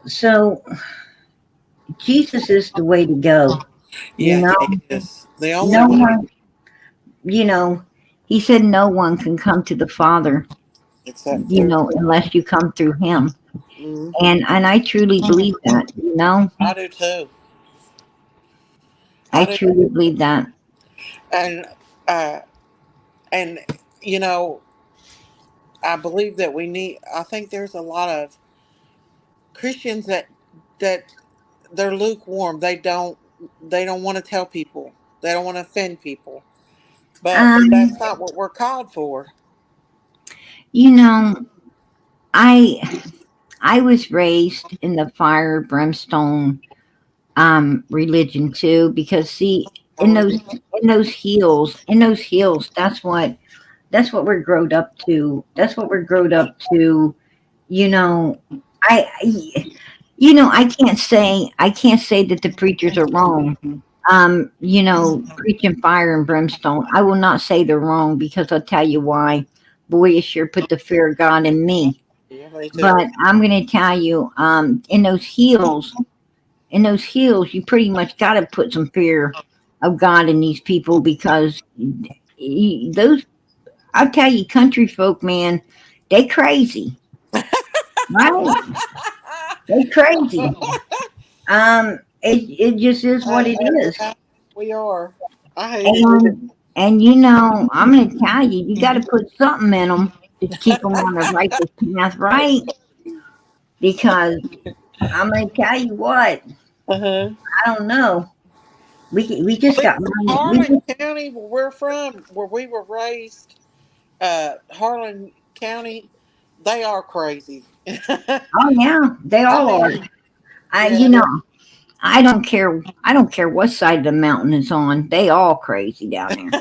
so Jesus is the way to go. You Yeah. know, He is the only no way, one, you know, he said no one can come to the Father, except you through. know, unless you come through him. Mm-hmm. And I truly believe that, you know. I do too. I I do. truly believe that. And uh, and you know, I believe that we need. I think there's a lot of Christians that they're lukewarm. They don't want to tell people. They don't want to offend people. But that's Um, not what we're called for. you know, I I was raised in the fire brimstone religion too, because see, Oh, really? in those hills, that's what we're growed up to. That's what we're growed up to. You know, I you know, I can't say that the preachers are wrong. You know, preaching fire and brimstone. I will not say they're wrong, because I'll tell you why. Boy, it sure put the fear of God in me. Yeah, me too. But I'm gonna tell you, in those hills, you pretty much got to put some fear of God in these people, because those, I'll tell you, country folk, man, they crazy, right? They crazy. It just is what it is. Yeah, we are. I hate it. And you know, I'm gonna tell you, you got to put something in them to keep them on the righteous path, right? Because I'm gonna tell you what, Uh-huh. I don't know. We just got money. Harlan County, where we're from, where we were raised, Harlan County, they are crazy. Oh yeah, they I all are. mean, You yeah. know, I don't care. I don't care what side of the mountain it's on. They all crazy down there,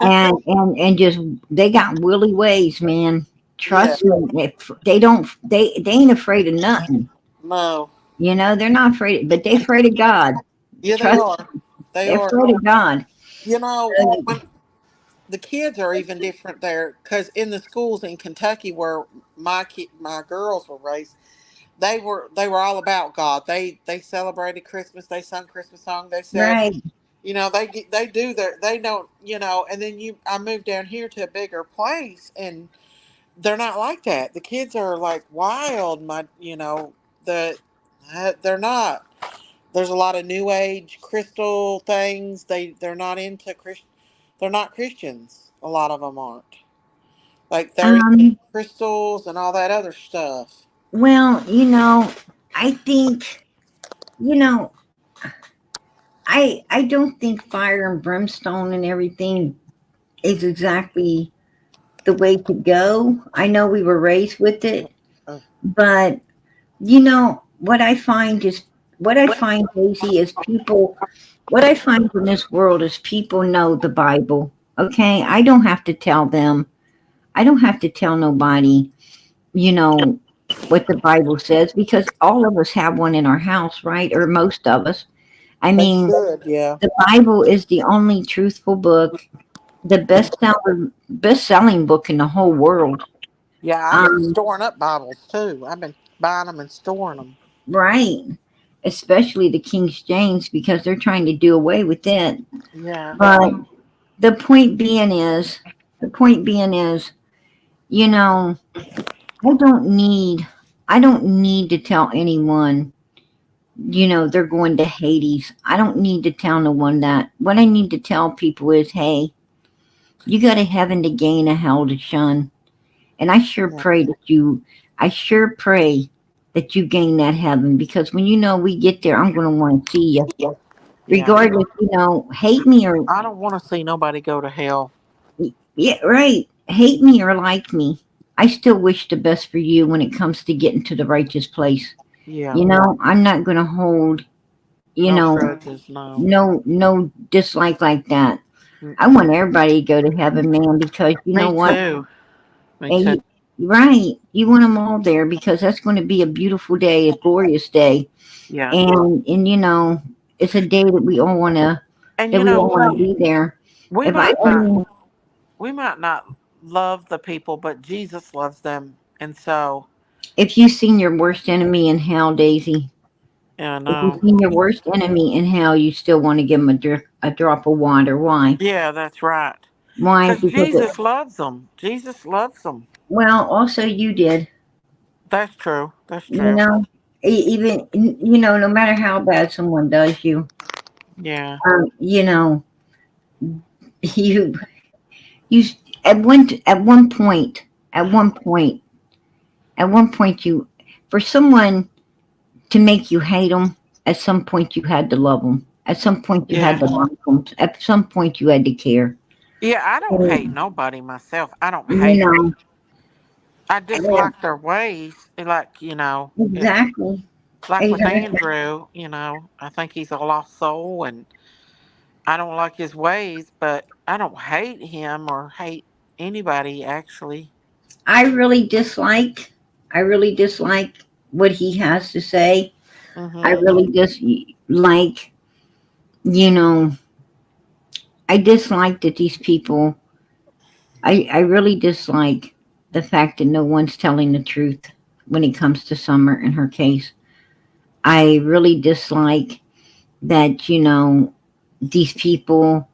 and just they got willy ways, man. Yeah. Trust me, they don't. They ain't afraid of nothing. No. You know, they're not afraid, but they afraid of God. Yeah, they Trust are. me, They they're are. afraid of God. You know, when the kids are even different there, because in the schools in Kentucky where my girls were raised, they were all about God. They celebrated Christmas. They sung Christmas song. They said, Right. they do their, they don't, and then I moved down here to a bigger place, and they're not like that. The kids are like wild. The they're not. There's a lot of new age crystal things. They're not into Christian. They're not Christians. A lot of them aren't. Like they're into Um. crystals and all that other stuff. Well, I think, you know, I don't think fire and brimstone and everything is exactly the way to go. I know we were raised with it, Uh, but what I find, Daisy, is people. What I find in this world is people know the Bible. Okay, I don't have to tell them. I don't have to tell nobody. You know what the Bible says, because all of us have one in our house, right? Or most of us. I they mean, should, yeah. the Bible is the only truthful book the best-selling book in the whole world. Yeah, I've been storing up Bibles too. I've been buying them and storing them. Right. Especially the King James, because they're trying to do away with it. Yeah. But the point being is, you know, I don't need to tell anyone, they're going to Hades. I don't need to tell no one that. What I need to tell people is, hey, you got a heaven to gain, a hell to shun. And I sure Yeah. pray that you gain that heaven, because when we get there, I'm going to want to see you. Yeah. Regardless, hate me or, I don't want to see nobody go to hell. yeah, right. Hate me or like me. I still wish the best for you when it comes to getting to the righteous place. Yeah. I'm not going to hold, No grudges, no. no dislike like that. I Mm-mm. want everybody to go to heaven, man, because you know Me what? too. Me And too. right. You want them all there because that's going to be a beautiful day, a glorious day. Yeah. And it's a day that we all want to, And be there. we If I might not only, we might not love the people, but Jesus loves them. And so, if you've seen your worst enemy in hell, Daisy, yeah, if you've no. seen your worst enemy in hell, you still want to give him a drop of water. Why? Yeah, that's right. Why? Because Because Jesus loves them. Jesus loves them. well, also you did. That's true. That's You true. know, even no matter how bad someone does you, Yeah. um, you know, you you at one point you for someone to make you hate them, at some point you had to love them, at some point you had Yeah. to like them, at some point you had to care. Yeah, I don't hate And, nobody myself. I don't you hate them. know I just and like their ways. Like, if exactly. like with Exactly. Andrew, I think he's a lost soul and I don't like his ways, but I don't hate him or hate anybody actually. I really dislike I really dislike what he has to say. I Mhm. really dislike, you know, I dislike that these people, I really dislike the fact that no one's telling the truth when it comes to Summer in her case. I really dislike that, these people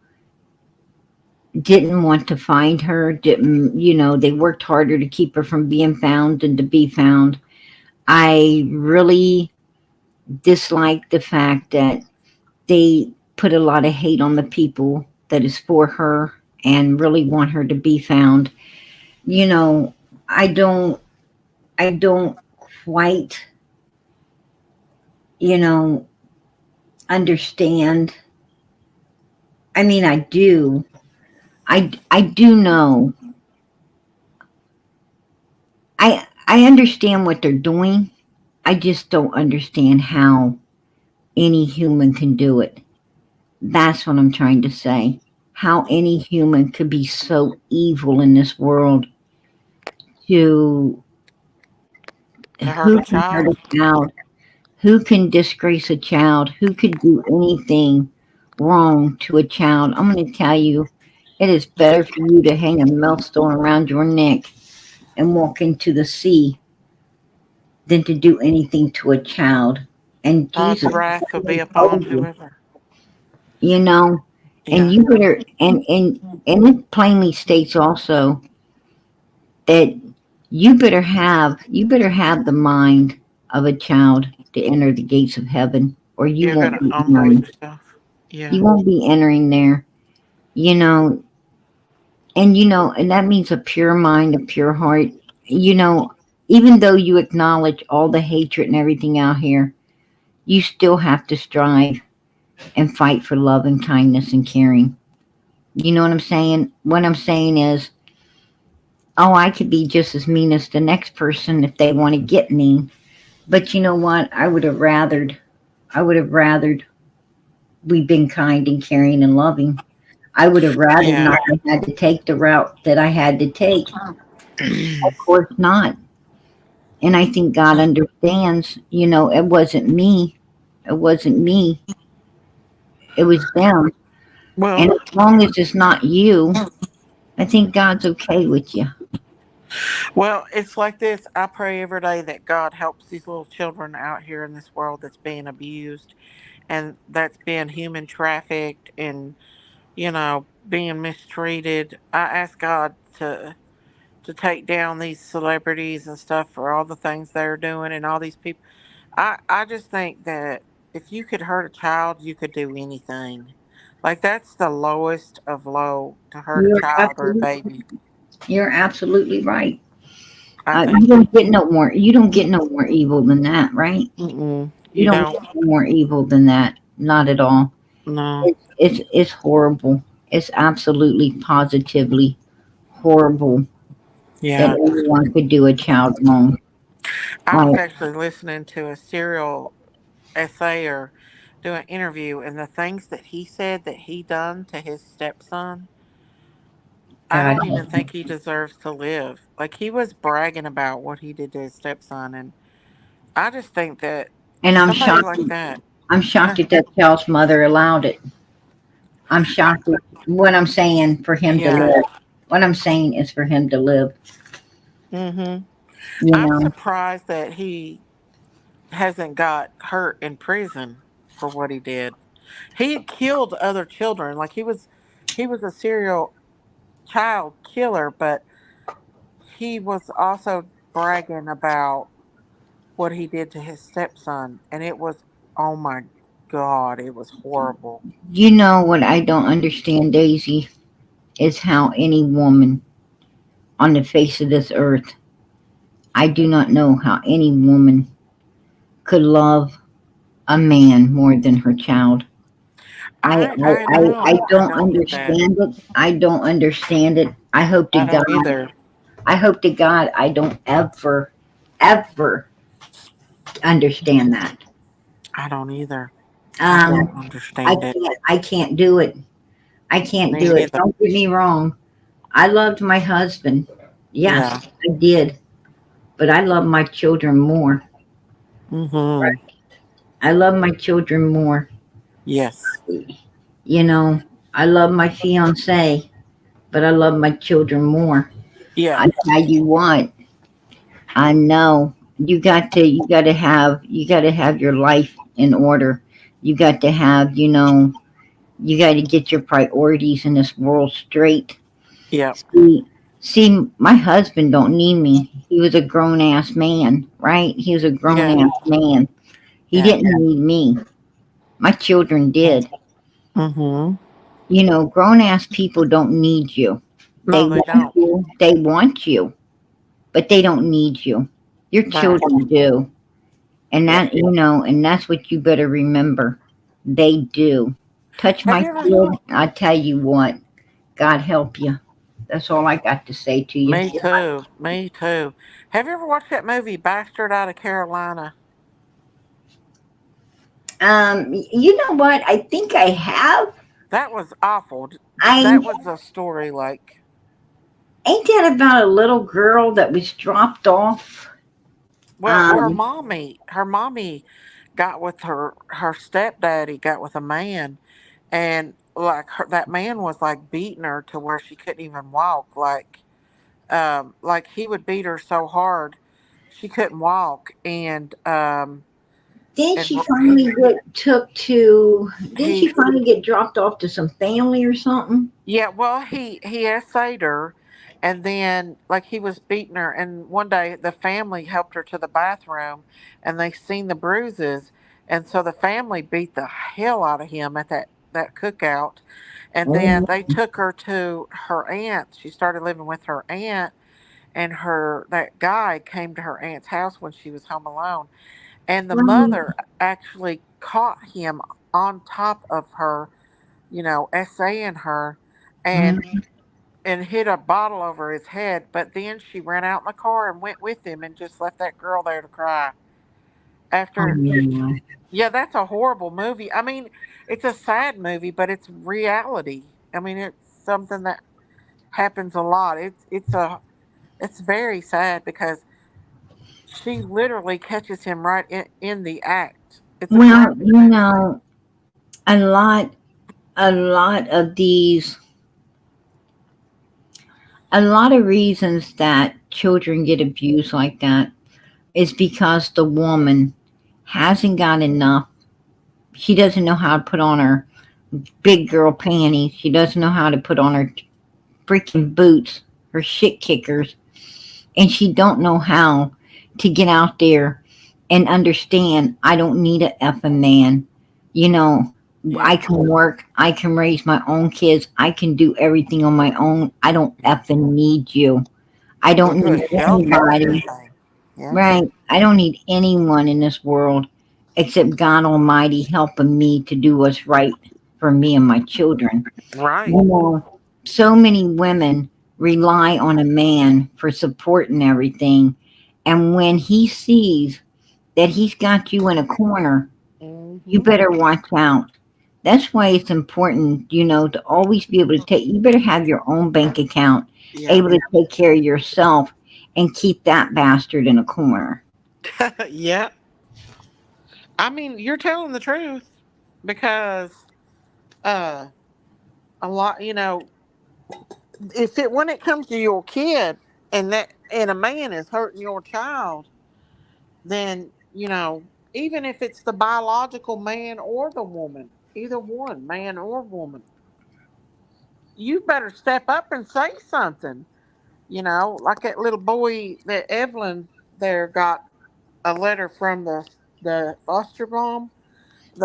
didn't want to find her, didn't, they worked harder to keep her from being found than to be found. I really dislike the fact that they put a lot of hate on the people that is for her and really want her to be found. You know, I don't I don't quite, you know, understand. I mean, I do. I do know. I understand what they're doing. I just don't understand how any human can do it. That's what I'm trying to say. How any human could be so evil in this world to To hurt who a can hurt child. a child, who can disgrace a child, who could do anything wrong to a child. I'm going to tell you, it is better for you to hang a millstone around your neck and walk into the sea than to do anything to a child. And God's Jesus wrath will be upon told you, whoever. you know, and Yeah. you better, and it plainly states also that you better have the mind of a child to enter the gates of heaven, or you You won't gotta be humble entering. yourself. Yeah. You won't be entering there. You know, and that means a pure mind, a pure heart. You know, even though you acknowledge all the hatred and everything out here, you still have to strive and fight for love and kindness and caring. You know what I'm saying? What I'm saying is, oh, I could be just as mean as the next person if they want to get mean. But you know what? I would have rathered we been kind and caring and loving. I would have rather Yeah. not have had to take the route that I had to take. Of course not. And I think God understands, it wasn't me. It wasn't me. It was them. And Well, as long as it's not you, I think God's okay with you. Well, it's like this. I pray every day that God helps these little children out here in this world that's being abused and that's being human trafficked and, being mistreated. I ask God to take down these celebrities and stuff for all the things they're doing and all these people. I just think that if you could hurt a child, you could do anything. Like that's the lowest of low to hurt a You're child or a absolutely, baby. you're absolutely right. I You think that. don't get no more. You don't get no more evil than that, right? Mm-mm, You you don't don't. get no more evil than that. Not at all. No. It's horrible. It's absolutely positively horrible that Yeah. anyone could do a child wrong. I was Like, actually listening to a serial essayer do an interview, and the things that he said that he done to his stepson, I God, don't even think he deserves to live. Like he was bragging about what he did to his stepson, and I just think that and somebody like that. I'm shocked that that child's mother allowed it. I'm shocked at what I'm saying for him to Yeah. live. What I'm saying is for him to live. Mhm. You I'm know, surprised that he hasn't got hurt in prison for what he did. He had killed other children. Like he was a serial child killer, but he was also bragging about what he did to his stepson, and it was, oh my God, it was horrible. you know what I don't understand, Daisy, is how any woman on the face of this earth, I do not know how any woman could love a man more than her child. I I know. I don't don't get that. understand it. I don't understand it. I don't either. I hope to God I don't ever understand that. I don't either. I Um, don't understand it. I can't do it. I can't Me do it. either. Don't get me wrong. I loved my husband. Yes, Yeah. I did. But I love my children more. Mhm. I love my children more. Yes. You know, I love my fiance, but I love my children more. Yeah. I tell you what, I know you got to have your life in order. You got to have, you got to get your priorities in this world straight. Yep. See, my husband don't need me. He was a grown ass man, right? He was a grown Yeah. ass man. He Yeah. didn't need me. My children did. Mhm. Grown ass people don't need you. They No, they want don't. you. They want you, but they don't need you. Your Right. children do. And Yep. and that's what you better remember. They do. Touch Have my you ever? kid, I tell you what, God help you. That's all I got to say to you. Me too. Me too. Have you ever watched that movie Bastard Out of Carolina? You know what? I think I have. That was awful. I That was a story like. Ain't that about a little girl that was dropped off? Well, Um, her mommy got with her stepdaddy got with a man, and like that man was like beating her to where she couldn't even walk. Like he would beat her so hard she couldn't walk, didn't and she he finally get took to? Didn't she he finally get dropped off to some family or something? Yeah, well, he essayed her, and then like he was beating her, and one day the family helped her to the bathroom, and they seen the bruises, and so the family beat the hell out of him at that cookout, and then Oh, they took her to her aunt. She started living with her aunt, and her that guy came to her aunt's house when she was home alone, and the mother actually caught him on top of her, essaying her, and mm, hit a bottle over his head. But then she ran out in the car and went with him and just left that girl there to cry. oh After, my. yeah, that's a horrible movie. I mean, it's a sad movie, but it's reality. I mean, it's something that happens a lot. It's very sad because she literally catches him right in the act. It's a Well, graphic movie. a lot of these A lot of reasons that children get abused like that is because the woman hasn't got enough. She doesn't know how to put on her big girl panties. She doesn't know how to put on her freaking boots, her shit kickers, and she don't know how to get out there and understand I don't need a effing man. You know, I can work, I can raise my own kids, I can do everything on my own. I don't effing need you. I Go don't to a need shelter and anybody. everything. Yeah. Right. I don't need anyone in this world except God Almighty helping me to do what's right for me and my children. Right. You know, so many women rely on a man for support and everything. And when he sees that he's got you in a corner, you Hmm. better watch out. That's why it's important, to always be able to you better have your own bank account, Yeah. able to take care of yourself and keep that bastard in a corner. Yeah. I mean, you're telling the truth because uh a lot, if it when it comes to your kid and a man is hurting your child, then, even if it's the biological man or the woman, either one, man or woman, you better step up and say something. Like that little boy that Evelyn there got a letter from the foster mom.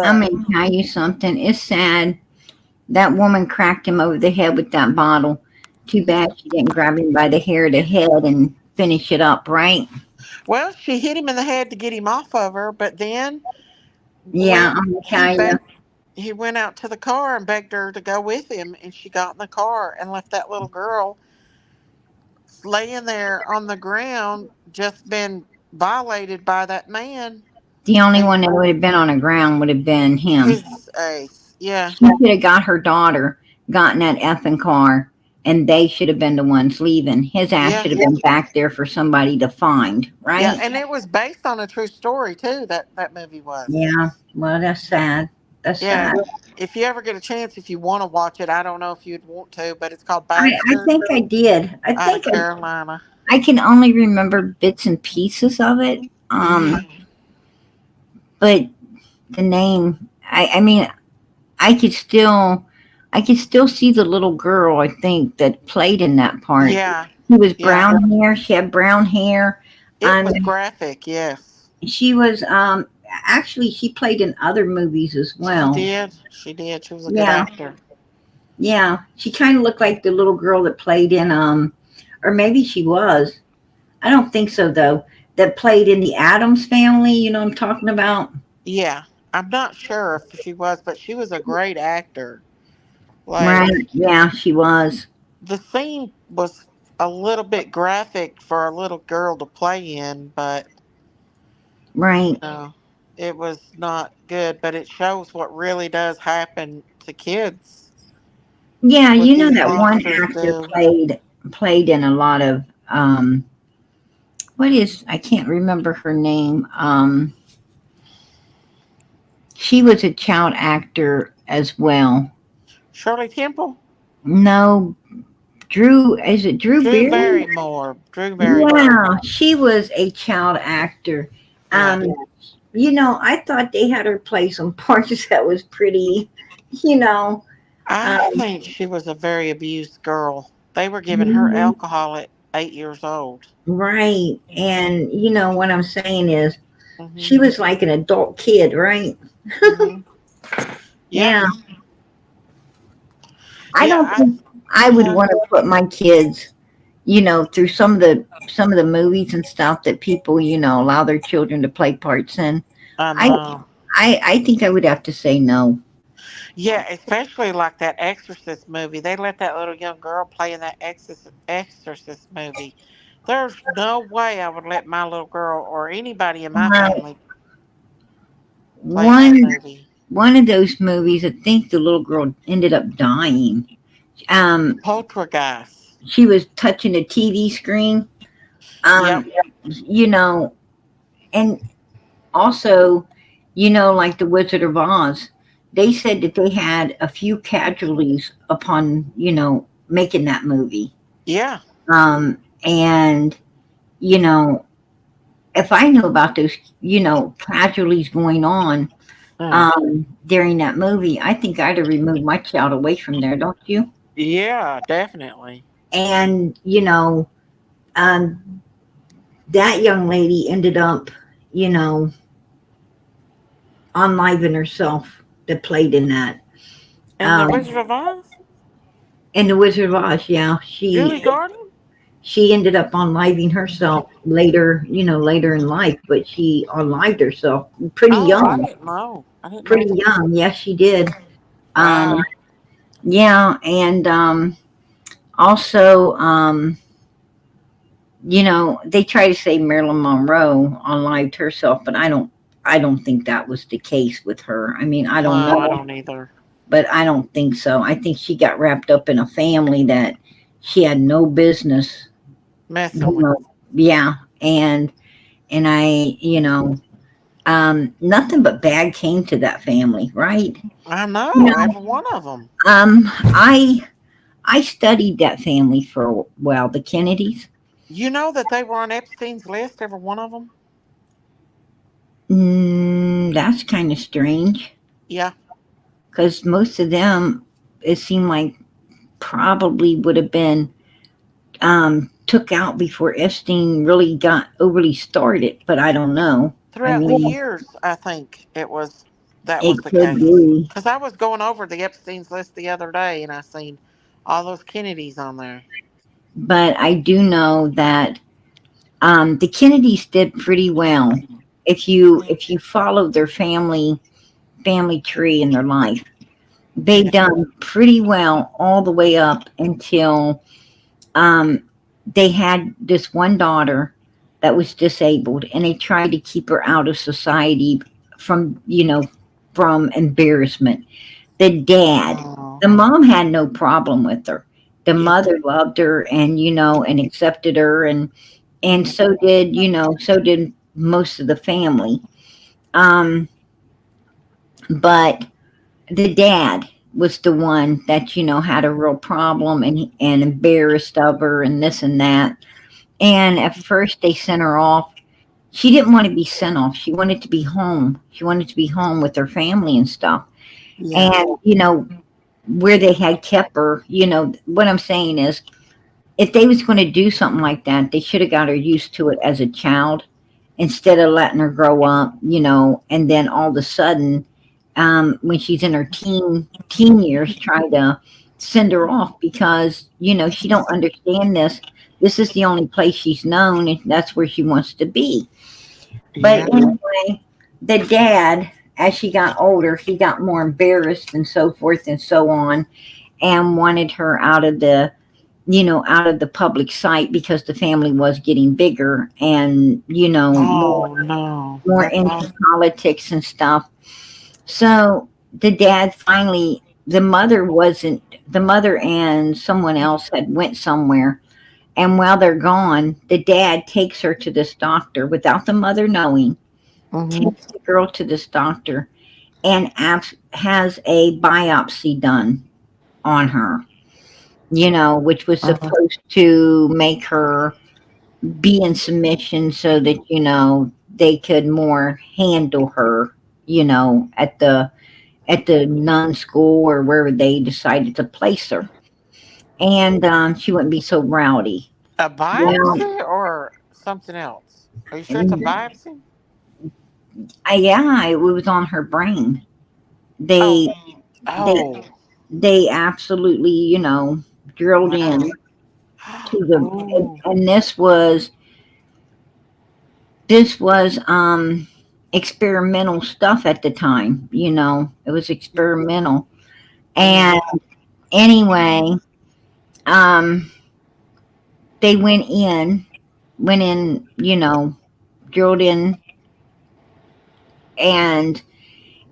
I'm The going to tell you something. It's sad. That woman cracked him over the head with that bottle. Too bad she didn't grab him by the hair of the head and finish it up, right? Well, she hit him in the head to get him off of her, but then Yeah, when I'm going to tell you. he went out to the car and begged her to go with him, and she got in the car and left that little girl laying there on the ground, just been violated by that man. The only And one that would have been on the ground would have been him. his ace, yeah, She should have got her daughter, gotten that effing car, and they should have been the ones leaving. His ass yeah, should have been back there for somebody to find, yeah. right? And it was based on a true story too. That movie was. Yeah. Well, that's sad. That's Yeah. sad. If you ever get a chance, if you want to watch it, I don't know if you'd want to, but it's called I Baxter think I did. I out of think Carolina. I can only remember bits and pieces of it. Hmm. But the name, I mean, I could still, I could still see the little girl. I think that played in that part. Yeah, She was yeah. brown hair. She had brown hair. It Um, was graphic. Yes, she was actually she played in other movies as she well. did. She did. She was a good Yeah, actor. yeah. She kind of looked like the little girl that played in or maybe she was. I don't think so though. That played in the Adams Family. You know what I'm talking about? Yeah, I'm not sure if she was, but she was a great actor. Like Right. Yeah, she was. the scene was a little bit graphic for a little girl to play in, but Right. know, it was not good. But it shows what really does happen to kids. Yeah, What you know these that one monsters actor do. played in a lot of what is I can't remember her name. She was a child actor as well. Shirley Temple, No, Drew, is it Drew Drew Barry? Barrymore, Drew Barrymore. Yeah, she was a child actor. Yeah, Um, I thought they had her play some parts that was pretty, you know, I um, think she was a very abused girl. They were giving her mhm, alcohol at 8 years old. right. And what I'm saying is she Hmm. was like an adult kid, right? Hmm. Yeah, Yeah. I yeah. don't think I would Uh-huh. want to put my kids, through some of the movies and stuff that people, allow their children to play parts in. I I know. I think I would have to say no. Yeah, especially like that Exorcist movie. They let that little young girl play in that Exorcist movie. There's no way I would let my little girl or anybody in my Right. family play in that One movie. one of those movies, I think the little girl ended up dying. Um, Poltergeist. she was touching a TV screen. Yep. Um, you know, and also, like the Wizard of Oz, they said that they had a few casualties upon, making that movie. Yeah. And, you know, if I knew about those, casualties going on during that movie, I think I'd have removed my child away from there, don't you? Yeah, definitely. And, that young lady ended up, you know, unliving herself that played in that. And the Wizard of Oz? In the Wizard of Oz, yeah, Julie Garden? she ended up unliving herself later, later in life, but she unlived herself pretty Oh, I young. didn't know. I didn't know Pretty that. young, yes, she did. Wow. Yeah, and also, they try to say Marilyn Monroe unlived herself, but I don't think that was the case with her. I mean, I No, don't I know, don't either. but I don't think so. I think she got wrapped up in a family that she had no business, Messing with. yeah, and nothing but bad came to that family, right? I know, You know, every one of them. I studied that family for a while, the Kennedys. You know that they were on Epstein's list, every one of them? That's kind of strange Yeah. because most of them, it seemed like probably would have been took out before Epstein really got overly started, but I don't know. I Throughout the mean, years, I think that it was the could case. be, Because I was going over the Epstein's list the other day and I seen all those Kennedys on there. but I do know that the Kennedys did pretty well. If you follow their family tree in their life, they Yeah. done pretty well all the way up until um, they had this one daughter that was disabled, and they tried to keep her out of society from from embarrassment. The dad, Oh, the mom had no problem with her. The yeah. mother loved her, and and accepted her, and so did most of the family. Um, but the dad was the one that had a real problem and embarrassed of her and this and that. And at first they sent her off. She didn't want to be sent off. She wanted to be home. She wanted to be home with her family and stuff. Yeah. And where they had kept her, what I'm saying is, if they was going to do something like that, they should have got her used to it as a child instead of letting her grow up, and then all of a sudden, when she's in her teen years, try to send her off because she don't understand this. This is the only place she's known, and that's where she wants to be. But Yeah. anyway, the dad, as she got older, he got more embarrassed and so forth and so on, and wanted her out of the public sight because the family was getting bigger and Oh, no. more That's into awful. politics and stuff. So the dad finally, the mother and someone else had went somewhere, and while they're gone, the dad takes her to this doctor without the mother knowing, Hmm. takes the girl to this doctor and has a biopsy done on her, which was Uh-huh. supposed to make her be in submission so that they could more handle her, at the nun school or wherever they decided to place her, and she wouldn't be so rowdy. A Well, biopsy or something else? Are you sure it's a biopsy? yeah, it was on her brain. Oh, They oh, they absolutely drilled wow. in to the, Oh, and this was experimental stuff at the time. It was experimental. yeah. And anyway, um they went in, drilled in, and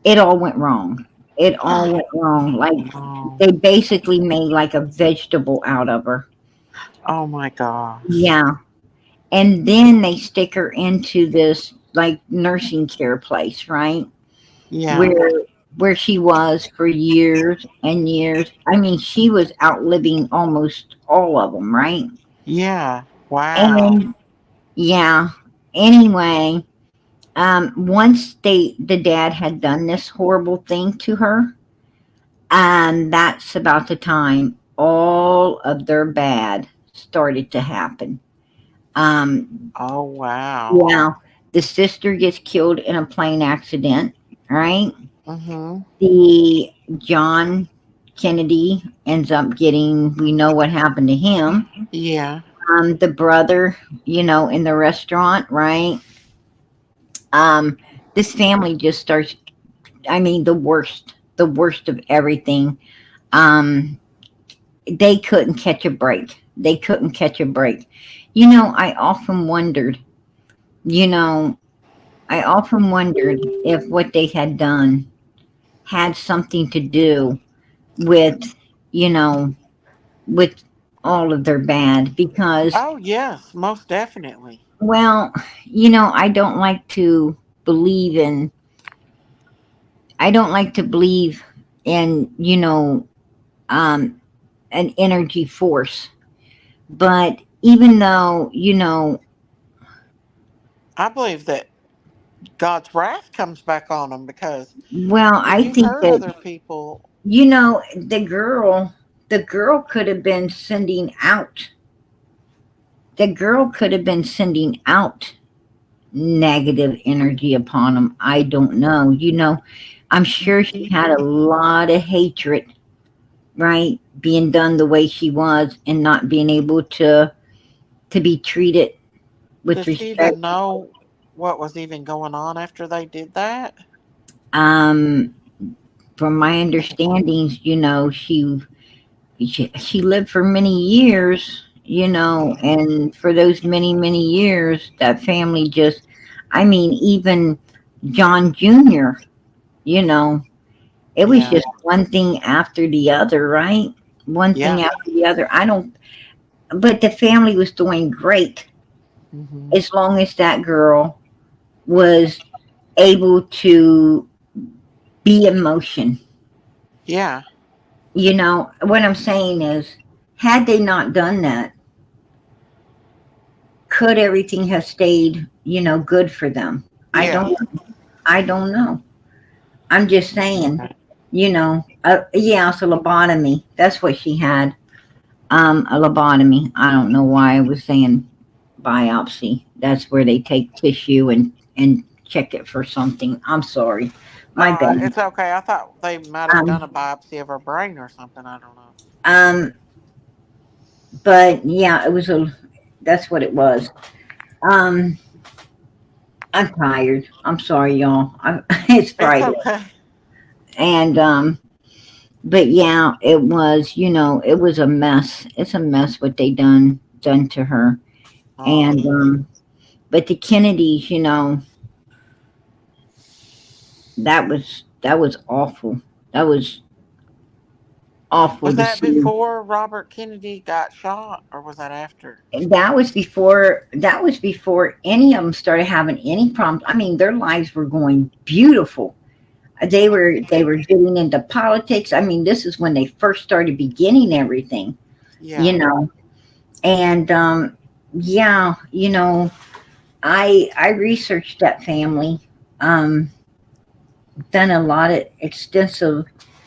it all went wrong. It all went wrong. Like, Oh, they basically made like a vegetable out of her. oh my gosh. Yeah. And then they stick her into this like nursing care place, right? Yeah. Where she was for years and years. I mean, she was outliving almost all of them, right? Yeah. Wow. And yeah, anyway, once the dad had done this horrible thing to her, and that's about the time all of their bad started to happen. Oh wow. Yeah, the sister gets killed in a plane accident, right? Mm-hmm. The John Kennedy ends up getting, we know what happened to him. Yeah. The brother, in the restaurant, right? Um, this family just starts, I mean, the worst of everything. Um, they couldn't catch a break. They couldn't catch a break. I often wondered, you know, I often wondered if what they had done had something to do with, you know, with all of their bad because, Oh yes, most definitely. well, I don't like to believe in, I don't like to believe in, um, an energy force. But even though, I believe that God's wrath comes back on them because well, if I you think hurt that, other people, the girl could have been sending out, the girl could have been sending out negative energy upon them. I don't know. I'm sure she had a lot of hatred, right? Being done the way she was and not being able to be treated with does she respect. even know what was even going on after they did that? Um, from my understandings, she lived for many years, and for those many, many years, that family just, I mean, even John Jr., you know, it was Yeah. just one thing after the other, right? One thing Yeah. after the other. But the family was doing great Hmm. as long as that girl was able to be in motion. Yeah. What I'm saying is, had they not done that, could everything have stayed, good for them? I Yeah. don't, I don't know. I'm just saying, yeah, it's a lobotomy. That's what she had. A lobotomy. I don't know why I was saying biopsy. That's where they take tissue and check it for something. I'm sorry. My bad. It's okay. I thought they might have done Um, a biopsy of her brain or something. I don't know. um, but yeah, that's what it was. Um, I'm tired. I'm sorry, y'all. It's It's Friday. okay. And, but yeah, it was a mess. It's a mess what they done to her. Oh, And, but the Kennedys, that was awful. That was awful was to that see. before Robert Kennedy got shot, or was that after? That was before any of them started having any problems. I mean, their lives were going beautiful. They were getting into politics. I mean, this is when they first started beginning everything, you Yeah. know. And yeah, I researched that family, um, done a lot of extensive,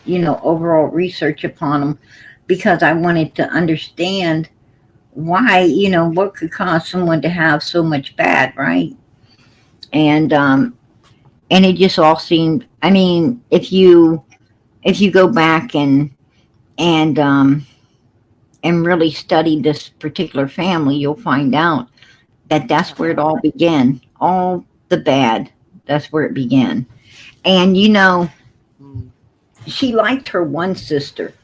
overall research upon them because I wanted to understand why, what could cause someone to have so much bad, right? And and it just all seemed. I mean, if you go back and and really study this particular family, you'll find out that that's where it all began. All the bad, that's where it began. And Mm. she liked her one sister,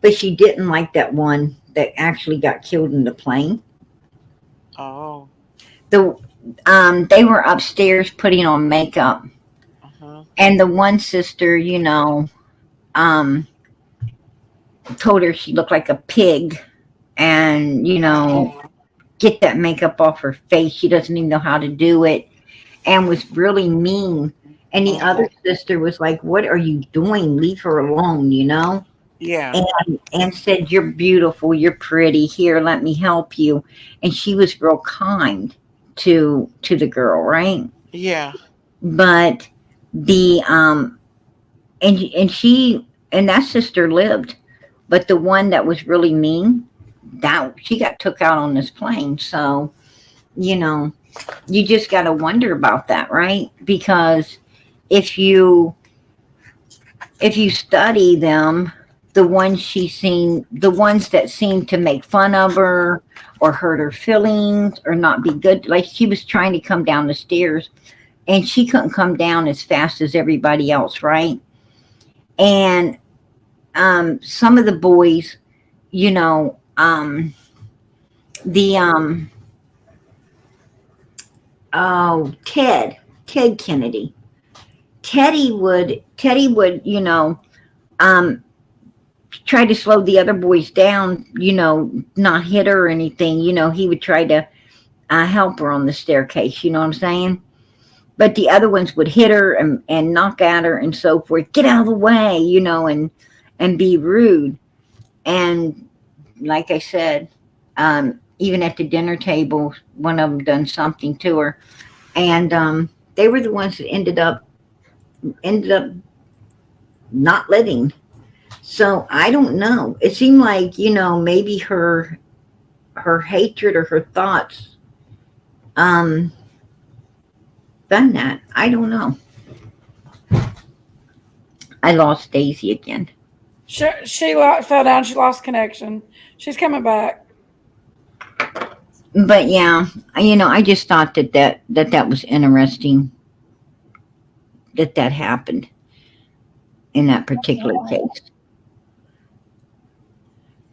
but she didn't like that one that actually got killed in the plane. Oh. They were upstairs putting on makeup, Uh huh. and the one sister, um, told her she looked like a pig, and get that makeup off her face. She doesn't even know how to do it, and was really mean. And the Oh. other sister was like, "What are you doing? Leave her alone," Yeah. and said, "You're beautiful, you're pretty, here, let me help you." And she was real kind to the girl, right? Yeah. But the and she and that sister lived, but the one that was really mean, that she got took out on this plane. So, you know, you just got to wonder about that, right? Because if you study them, the ones she seen, the ones that seem to make fun of her or hurt her feelings or not be good, like she was trying to come down the stairs and she couldn't come down as fast as everybody else, right? And some of the boys, you know, the oh, Ted Kennedy, Teddy would, um try to slow the other boys down, not hit her or anything. He would try to help her on the staircase, you know what I'm saying? But the other ones would hit her and knock at her and so forth. Get out of the way, and be rude. And like I said, even at the dinner table, one of them done something to her, and they were the ones that ended up not living. So I don't know. It seemed like maybe her hatred or her thoughts um done that. I don't know. I lost Daisy again. Fell down. She lost connection. She's coming back. But yeah, I just thought that was interesting that happened in that particular case.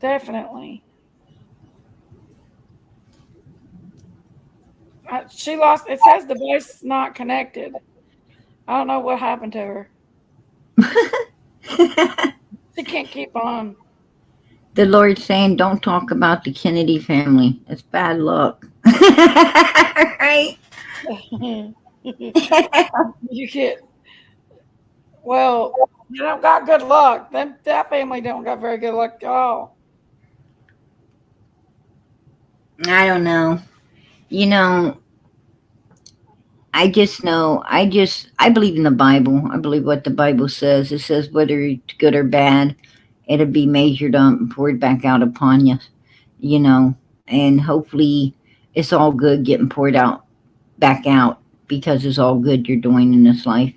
Definitely. She lost. It says the voice not connected. I don't know what happened to her. She can't keep on. The Lord's saying, don't talk about the Kennedy family. It's bad luck. Right? You can't. Well, you don't got good luck. That family don't got very good luck at all. I don't know. I just know, I believe in the Bible. I believe what the Bible says. It says whether it's good or bad, it'll be measured up and poured back out upon you, and hopefully it's all good getting poured out, back out, because it's all good you're doing in this life.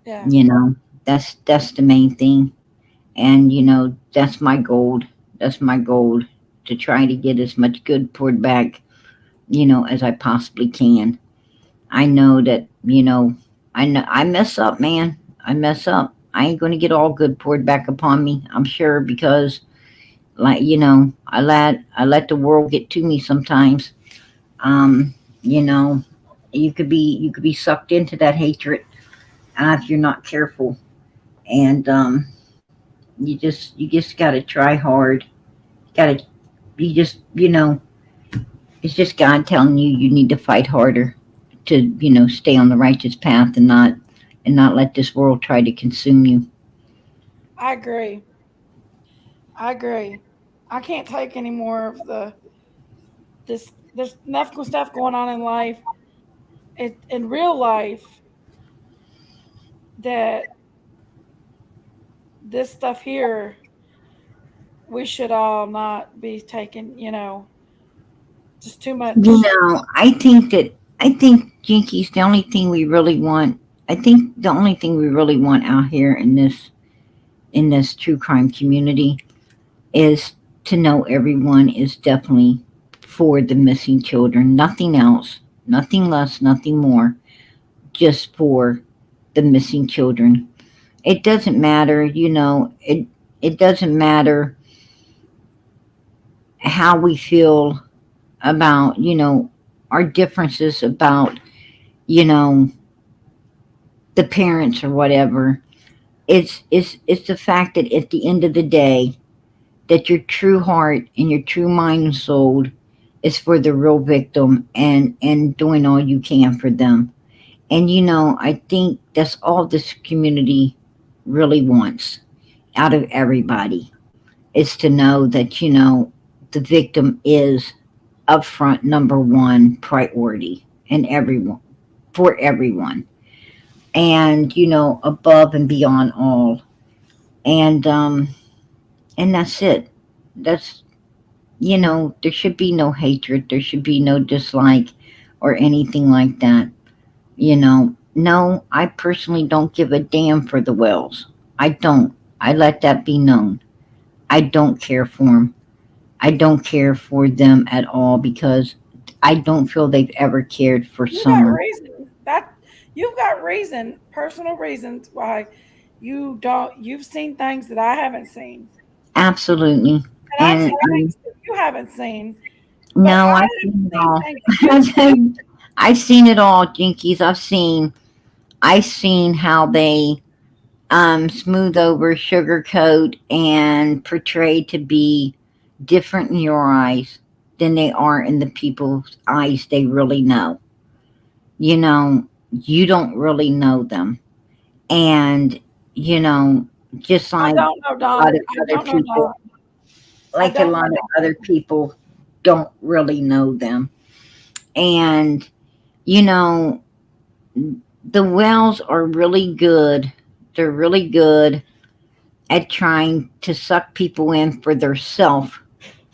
Yeah. That's the main thing. And, that's my goal. That's my goal, to try to get as much good poured back, as I possibly can. I know that, I know I mess up, man. I mess up. I ain't going to get all good poured back upon me, I'm sure, because like, I let the world get to me sometimes. Um, you know, you could be sucked into that hatred if you're not careful. And you just got to try hard. Got to you just, it's just God telling you need to fight harder to, stay on the righteous path and not let this world try to consume you. I agree. I agree. I can't take any more of this. There's enough stuff going on in life, in real life, that this stuff here we should all not be taking. Just too much. I think Jinkies, the only thing we really want, I think the only thing we really want out here in this true crime community is to know everyone is definitely for the missing children. Nothing else, nothing less, nothing more, just for the missing children. It doesn't matter, it doesn't matter how we feel about, our differences about, you know, the parents or whatever. It's the fact that at the end of the day, that your true heart and your true mind and soul is for the real victim, and doing all you can for them. And I think that's all this community really wants. out of everybody is to know that, the victim is upfront number one priority in everyone for everyone. And, above and beyond all. And that's it. That's there should be no hatred, there should be no dislike or anything like that. No, I personally don't give a damn for the Wells. I don't. I let that be known. I don't care for them. I don't care for them at all because I don't feel they've ever cared for You got Summer. reason that you've got reason, personal reasons why you don't. You've seen things that I haven't seen, Absolutely. and I've And seen things that you haven't seen. But no, I I've have seen it seen all. things that you've seen. I've seen it all, Jinkies. I've seen how they smooth over, sugarcoat, and portray to be different in your eyes than they are in the people's eyes they really know. You don't really know them. And, you know, just I like don't know, a lot Don. of I other don't know, Don. people, I like a don't lot know, of Don. other people don't really know them. And, you know, the Wells are really good. They're really good at trying to suck people in for their self,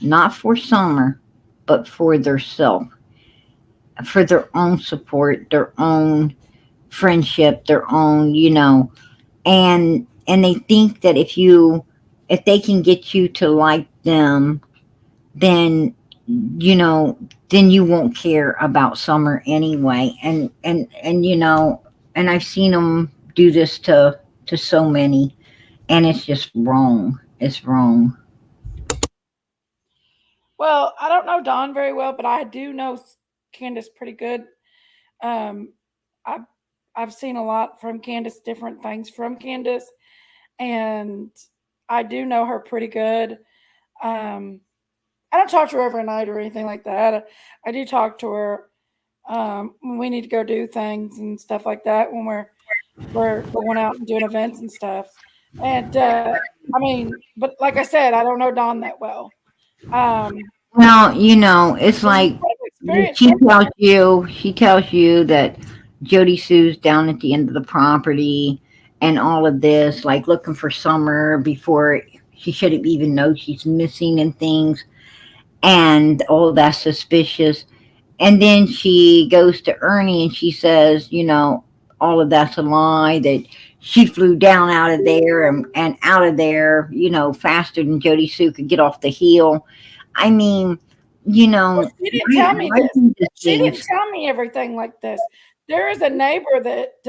not for Summer, but for their self, for their own support, their own friendship, their own, and they think that if they can get you to like them, then you know then you won't care about Summer anyway. And I've seen them do this to so many, and it's just wrong. It's wrong. Well, I don't know Don very well, but I do know Candace pretty good. Um, I've I've seen a lot from Candace, different things from Candace, and I do know her pretty good. Um, I don't talk to her every night or anything like that. I do talk to her when we need to go do things and stuff like that when we're going out and doing events and stuff. And I mean, but like I said, I don't know Don that well. Um, Well, it's but you like have experience she with her. tells you that Jody Sue's down at the end of the property and all of this, like looking for Summer before she should have even known she's missing and things, and all that's suspicious. And then she goes to Ernie and she says, all of that's a lie, that she flew down out of there and out of there, faster than Jody Sue could get off the hill. I mean, Well, she didn't tell me why this. do these She didn't things? tell me everything like this. There is a neighbor that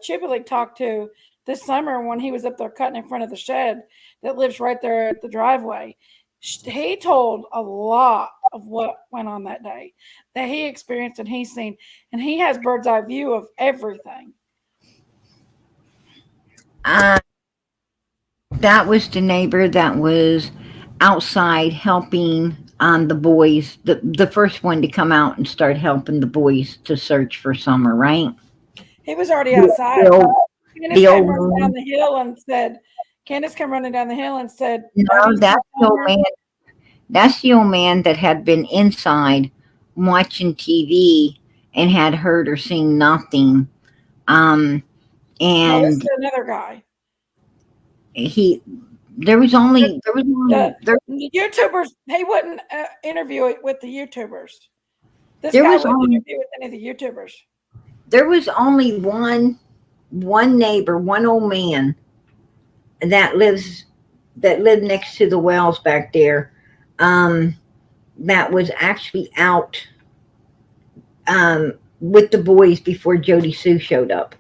Chibley talked to this summer when he was up there cutting in front of the shed that lives right there at the driveway. He told a lot of what went on that day that he experienced and he's seen, and he has bird's eye view of everything. Uh, that was the neighbor that was outside helping the boys, the first one to come out and start helping the boys to search for Summer, right? He was already The, outside. the old, Candace the came old running down man. the hill and said, Candace came running down the hill and said, "Have No, you seen Summer?" that's the old man that had been inside watching TV and had heard or seen nothing. Um, No, this is and another guy. he, there was only The YouTubers, he wouldn't interview it with the YouTubers. This there guy was wouldn't only interview with any of the YouTubers. there was only one neighbor, one old man that lived next to the wells back there, um, that was actually out with the boys before Jody Sue showed up.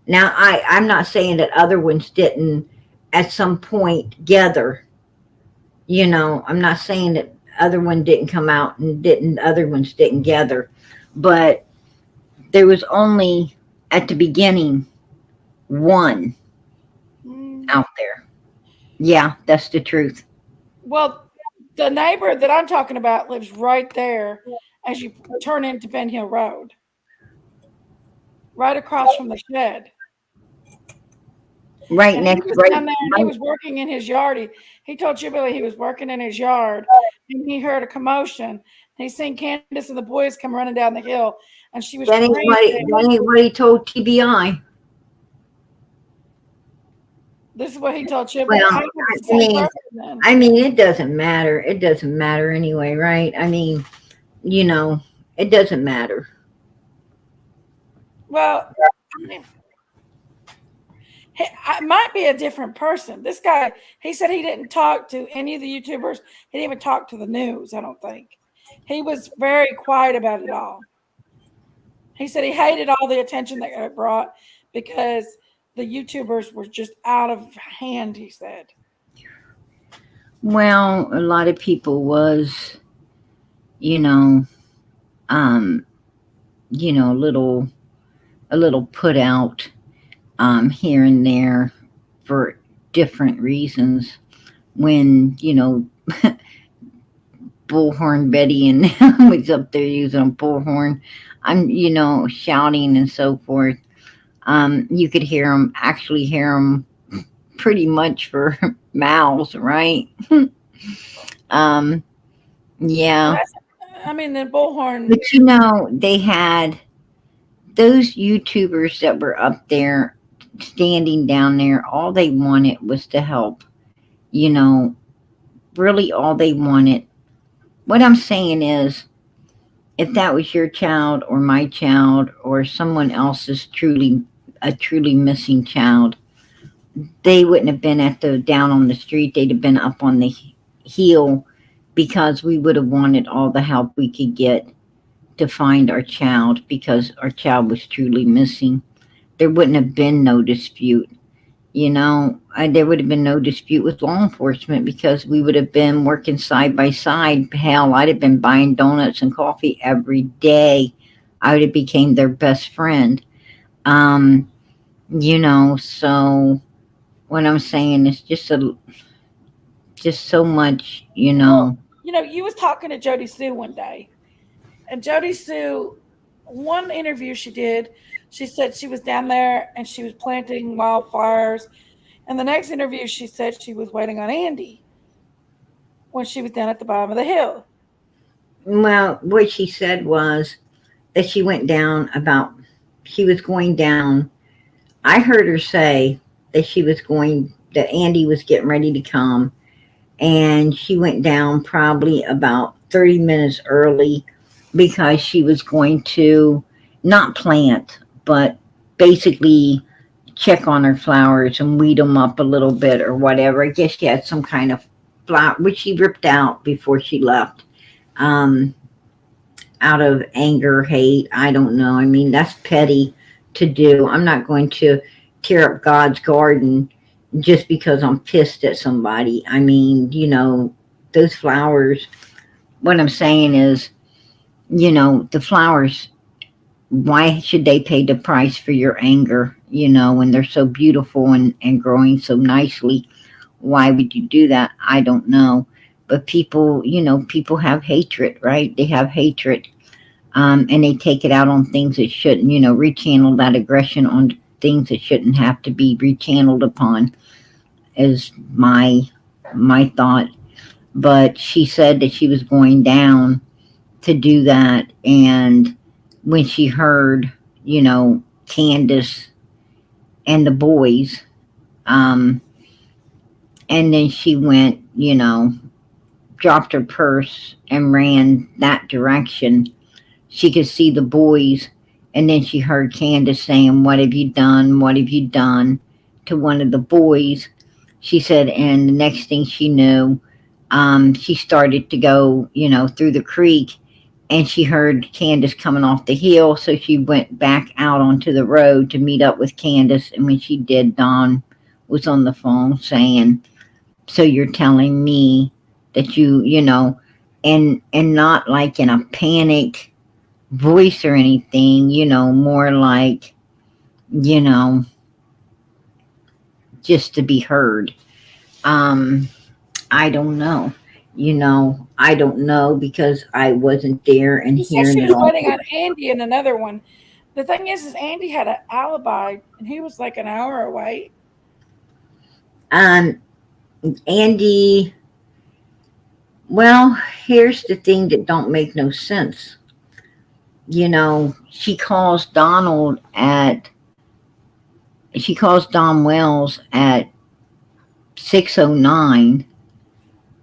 Now, I'm not saying that other ones didn't at some point gather. I'm not saying that other one didn't come out and didn't other ones didn't gather, but there was only at the beginning one out there. Yeah, that's the truth. Well, the neighbor that I'm talking about lives right there as you turn into Ben Hill Road, right across from the shed. Right And he next, was right, down there and he right. was working in his yard. He told Jubilee he was working in his yard and he heard a commotion. And he seen Candace and the boys come running down the hill and she was That ain't praying what for he, him. that ain't what he told TBI. This is what he told Jubilee. Well, I think it's the I same mean, person then. it doesn't matter. It doesn't matter anyway, right? I mean, you know, it doesn't matter. Well, I mean, it might be a different person. This guy, he said he didn't talk to any of the YouTubers. He didn't even talk to the news, I don't think. He was very quiet about it all. He said he hated all the attention that it brought because the YouTubers were just out of hand, he said. Well, a lot of people was, you know, um, a little put out here and there for different reasons. When, Bullhorn Betty and was up there using a bullhorn, I'm, shouting and so forth. You could actually hear them pretty much for miles, right? um, yeah. I mean, the bullhorn. But they had those YouTubers that were up there standing down there. All they wanted was to help. Really all they wanted. What I'm saying is, if that was your child or my child or someone else's truly missing child, they wouldn't have been down on the street. They'd have been up on the hill, because we would have wanted all the help we could get to find our child, because our child was truly missing. There wouldn't have been no dispute. There would have been no dispute with law enforcement, because we would have been working side by side. Hell, I'd have been buying donuts and coffee every day. I would have became their best friend. So what I'm saying is just so much, Well, you was talking to Jody Sue one day, and Jody Sue, one interview she did, she said she was down there and she was planting wildflowers. And the next interview, she said she was waiting on Andy when she was down at the bottom of the hill. Well, what she said was that she was going down. I heard her say that Andy was getting ready to come, and she went down probably about 30 minutes early, because she was going to not plant, but basically check on her flowers and weed them up a little bit or whatever. I guess she had some kind of flower, which she ripped out before she left, out of anger, hate. I don't know. I mean, that's petty to do. I'm not going to tear up God's garden just because I'm pissed at somebody. I mean, those flowers, what I'm saying is, the flowers, why should they pay the price for your anger, when they're so beautiful and growing so nicely? Why would you do that? I don't know. But people have hatred, right? They have hatred. And they take it out on things that shouldn't, rechannel that aggression on things that shouldn't have to be rechanneled upon, is my thought. But she said that she was going down to do that, and when she heard, Candace and the boys, and then she went, dropped her purse and ran that direction. She could see the boys, and then she heard Candace saying, "What have you done? What have you done?" to one of the boys. She said, and the next thing she knew, she started to go, through the creek, and she heard Candace coming off the hill. So she went back out onto the road to meet up with Candace. And when she did, Dawn was on the phone saying, "So you're telling me that and not like in a panic voice or anything, more like, just to be heard." I don't know. I don't know, because I wasn't there and She said hearing she it was all. waiting on Andy and another one. The thing is Andy had an alibi and he was like an hour away. Um, Andy, well, here's the thing that don't make no sense. You know, she calls Don Wells at 6:09,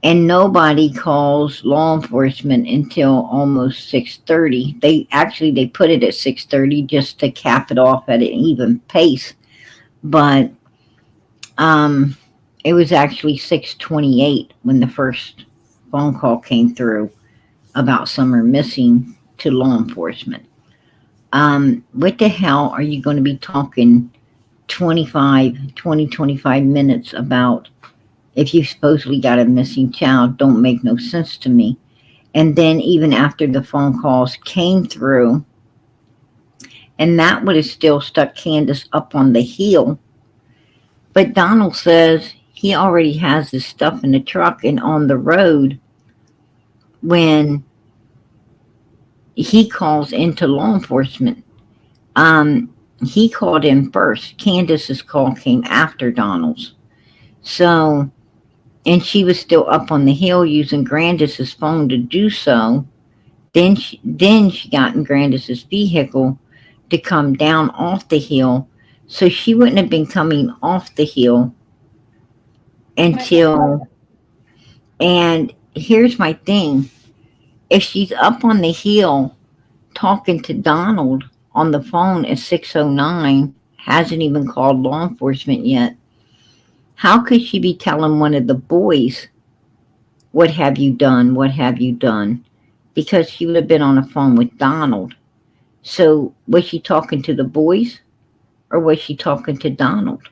and nobody calls law enforcement until almost 6:30. They put it at 6:30 just to cap it off at an even pace, but um, it was actually 6:28 when the first phone call came through about Summer missing to law enforcement. What the hell are you going to be talking 25 minutes about if you supposedly got a missing child? Don't make no sense to me. And then even after the phone calls came through, and that would have still stuck Candace up on the hill. But Donald says he already has his stuff in the truck and on the road when he calls into law enforcement. He called in first. Candace's call came after Donald's. So, and she was still up on the hill using Grandis's phone to do so. Then she got in Grandis's vehicle to come down off the hill. So she wouldn't have been coming off the hill until, and here's my thing. If she's up on the hill talking to Donald on the phone at 6:09, hasn't even called law enforcement yet, how could she be telling one of the boys, what have you done? What have you done? Because she would have been on the phone with Donald. So was she talking to the boys or was she talking to Donald?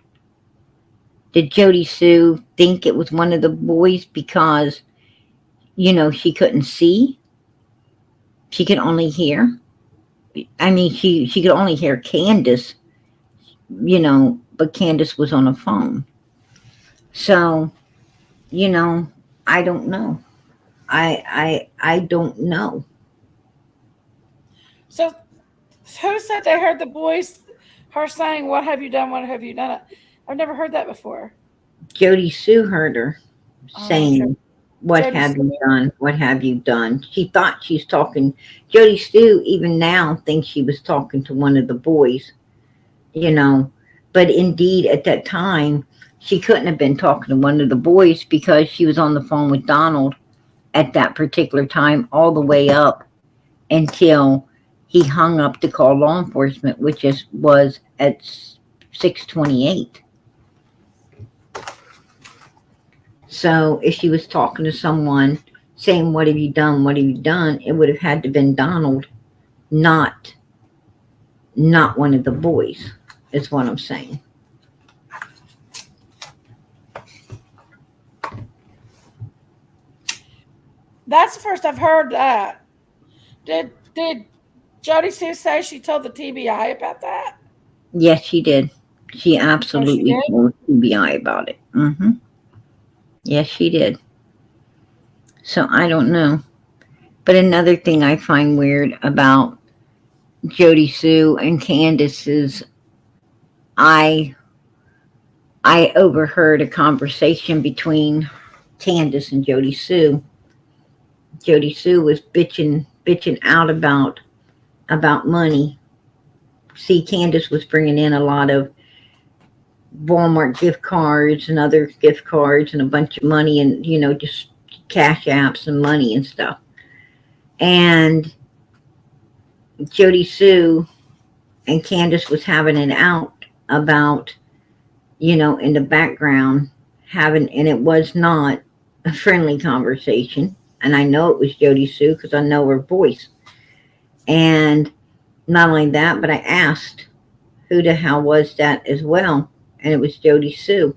Did Jody Sue think it was one of the boys because, she couldn't see? She could only hear? I mean, she could only hear Candace, but Candace was on the phone. So, I don't know. I don't know. So who said they heard the voice, her saying, "What have you done? What have you done?" I've never heard that before. Jody Sue heard her saying, Sure. what Jody have Sue. you done? What have you done? She thought she's talking. Jody Sue, even now, thinks she was talking to one of the boys, But indeed, at that time, she couldn't have been talking to one of the boys because she was on the phone with Donald at that particular time, all the way up until he hung up to call law enforcement, which was at 6:28. So if she was talking to someone saying, what have you done? What have you done? It would have had to have been Donald, not one of the boys, is what I'm saying. That's the first I've heard that. Did Jody Sue say she told the TBI about that? Yes, she did. She Oh, she absolutely did? told TBI about it. Yes, she did. So I don't know. But another thing I find weird about Jody Sue and Candace is I overheard a conversation between Candace and Jody Sue. Jody Sue was bitching out about money. See, Candace was bringing in a lot of Walmart gift cards and other gift cards and a bunch of money and, just cash apps and money and stuff. And Jody Sue and Candace was having it out about, in the background and it was not a friendly conversation. And I know it was Jody Sue because I know her voice. And not only that, but I asked who the hell was that as well. And it was Jody Sue.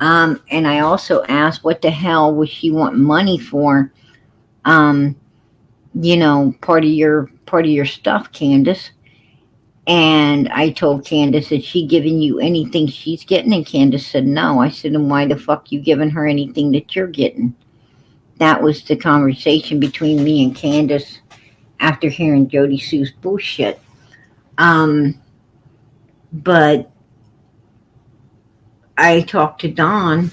And I also asked what the hell was she wanting money for? Part of your stuff, Candace. And I told Candace, is she giving you anything she's getting? And Candace said no. I said, then why the fuck you giving her anything that you're getting? That was the conversation between me and Candace after hearing Jody Sue's bullshit. But I talked to Don,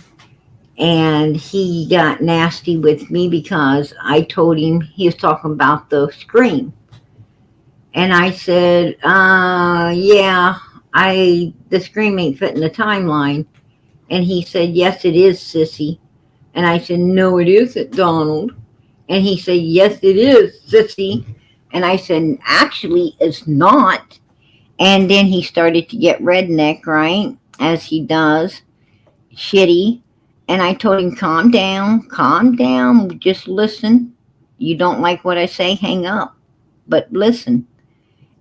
and he got nasty with me because I told him he was talking about the scream. And I said, yeah, the scream ain't fitting the timeline. And he said, yes, it is, sissy. And I said, no, it isn't, Donald. And he said, yes, it is, sissy. And I said, actually, it's not. And then he started to get redneck, right? As he does, shitty. And I told him, calm down, just listen. You don't like what I say, hang up, but listen.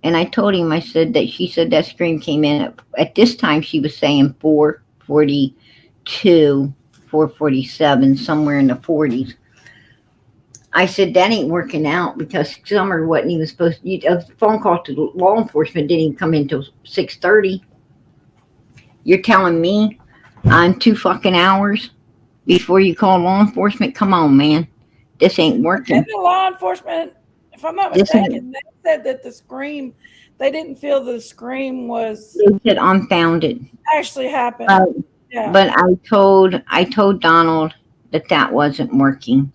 And I told him, I said that she said that scream came in at this time, she was saying 442, 447, somewhere in the 40s. I said, that ain't working out because Summer wasn't even supposed to, a phone call to law enforcement didn't even come in until 6:30. You're telling me I'm 2 fucking hours before you call law enforcement? Come on, man. This ain't working. And the law enforcement, if I'm not mistaken, they said that the scream, they didn't feel the scream was They said unfounded. actually happened. Yeah. But I told Donald that wasn't working.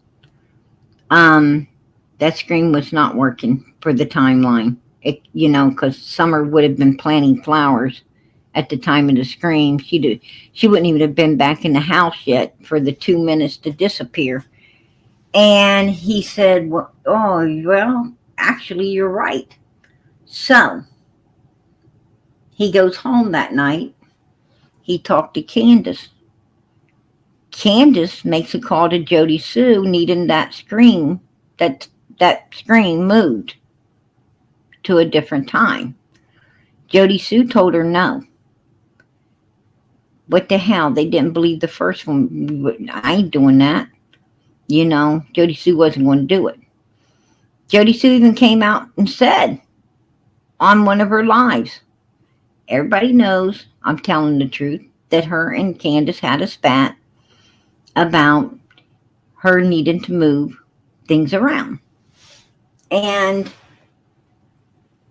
That scream was not working for the timeline. Because Summer would have been planting flowers at the time of the scream. She wouldn't even have been back in the house yet for the 2 minutes to disappear. And he said, well, actually, you're right. So he goes home that night. He talked to Candace. Candace makes a call to Jody Sue needing that scream, that scream moved to a different time. Jody Sue told her no. What the hell? They didn't believe the first one. I ain't doing that. Jody Sue wasn't going to do it. Jody Sue even came out and said on one of her lives, everybody knows I'm telling the truth, that her and Candace had a spat about her needing to move things around. And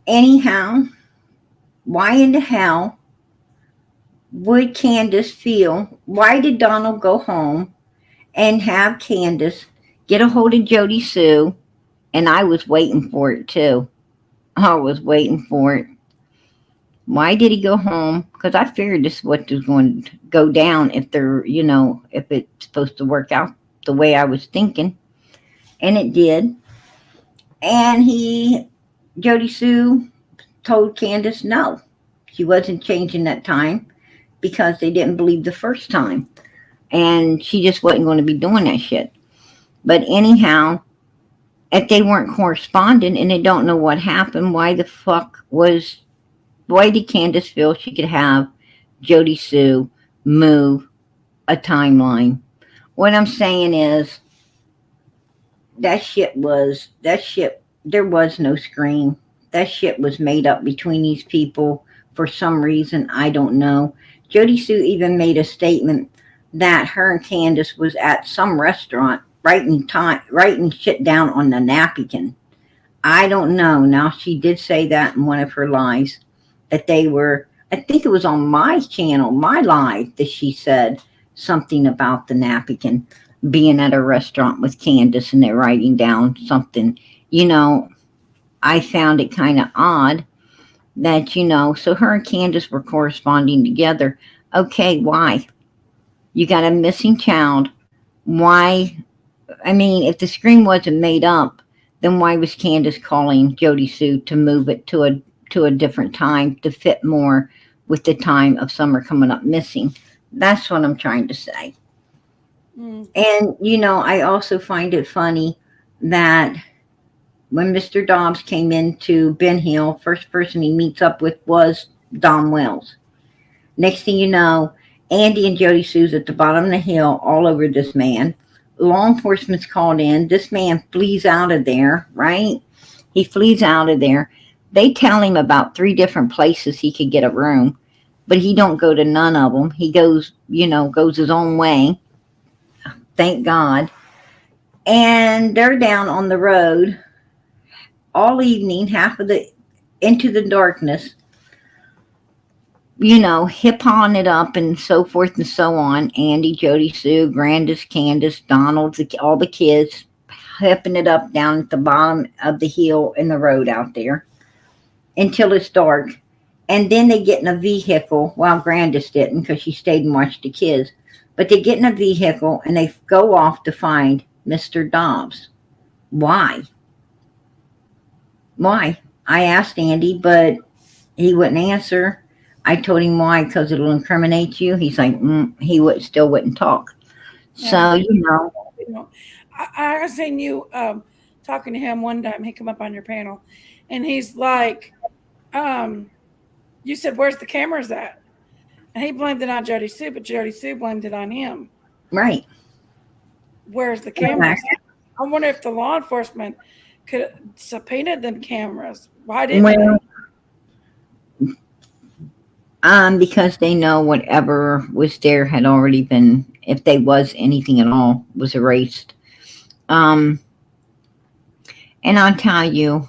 anyhow, why in the hell would Candace feel, why did Donald go home and have Candace get a hold of Jody Sue? And I was waiting for it too. I was waiting for it. Why did he go home? Because I figured this is what was going to go down if if it's supposed to work out the way I was thinking. And it did. And Jody Sue told Candace no. She wasn't changing that time because they didn't believe the first time. And she just wasn't going to be doing that shit. But anyhow, if they weren't corresponding and they don't know what happened, why did Candace feel she could have Jody Sue move a timeline? What I'm saying is there was no scream. That shit was made up between these people for some reason. I don't know. Jody Sue even made a statement that her and Candace was at some restaurant writing shit down on the napkin. I don't know. Now, she did say that in one of her lives, that they were, I think it was on my channel, my live, that she said something about the napkin being at a restaurant with Candace and they're writing down something. I found it kind of odd that, so her and Candace were corresponding together. Okay, why? You got a missing child. Why? I mean, if the scream wasn't made up, then why was Candace calling Jody Sue to move it to a different time to fit more with the time of Summer coming up missing? That's what I'm trying to say. And, I also find it funny that when Mr. Dobbs came into Ben Hill, first person he meets up with was Dom Wells. Next thing you know, Andy and Jody Sue's at the bottom of the hill all over this man. Law enforcement's called in. This man flees out of there, right? He flees out of there. They tell him about 3 different places he could get a room, but he don't go to none of them. He goes his own way. Thank God. And they're down on the road all evening, into the darkness, you know, hip-hawing it up and so forth and so on. Andy, Jody, Sue, Grandis, Candace, Donald, all the kids hipping it up down at the bottom of the hill in the road out there until it's dark. And then they get in a vehicle. Well, Grandis didn't because she stayed and watched the kids. But they get in a vehicle and they go off to find Mr. Dobbs. Why? Why? I asked Andy, but he wouldn't answer. I told him why, because it'll incriminate you. He's like, he still wouldn't talk. So, you know. I seen you talking to him one time. He come up on your panel, and he's like, you said, where's the cameras at? And he blamed it on Jody Sue, but Jody Sue blamed it on him. Right. Where's the cameras? I wonder if the law enforcement could subpoena them cameras. Why didn't they? Because they know whatever was there had already been, if there was anything at all, was erased. And I'll tell you,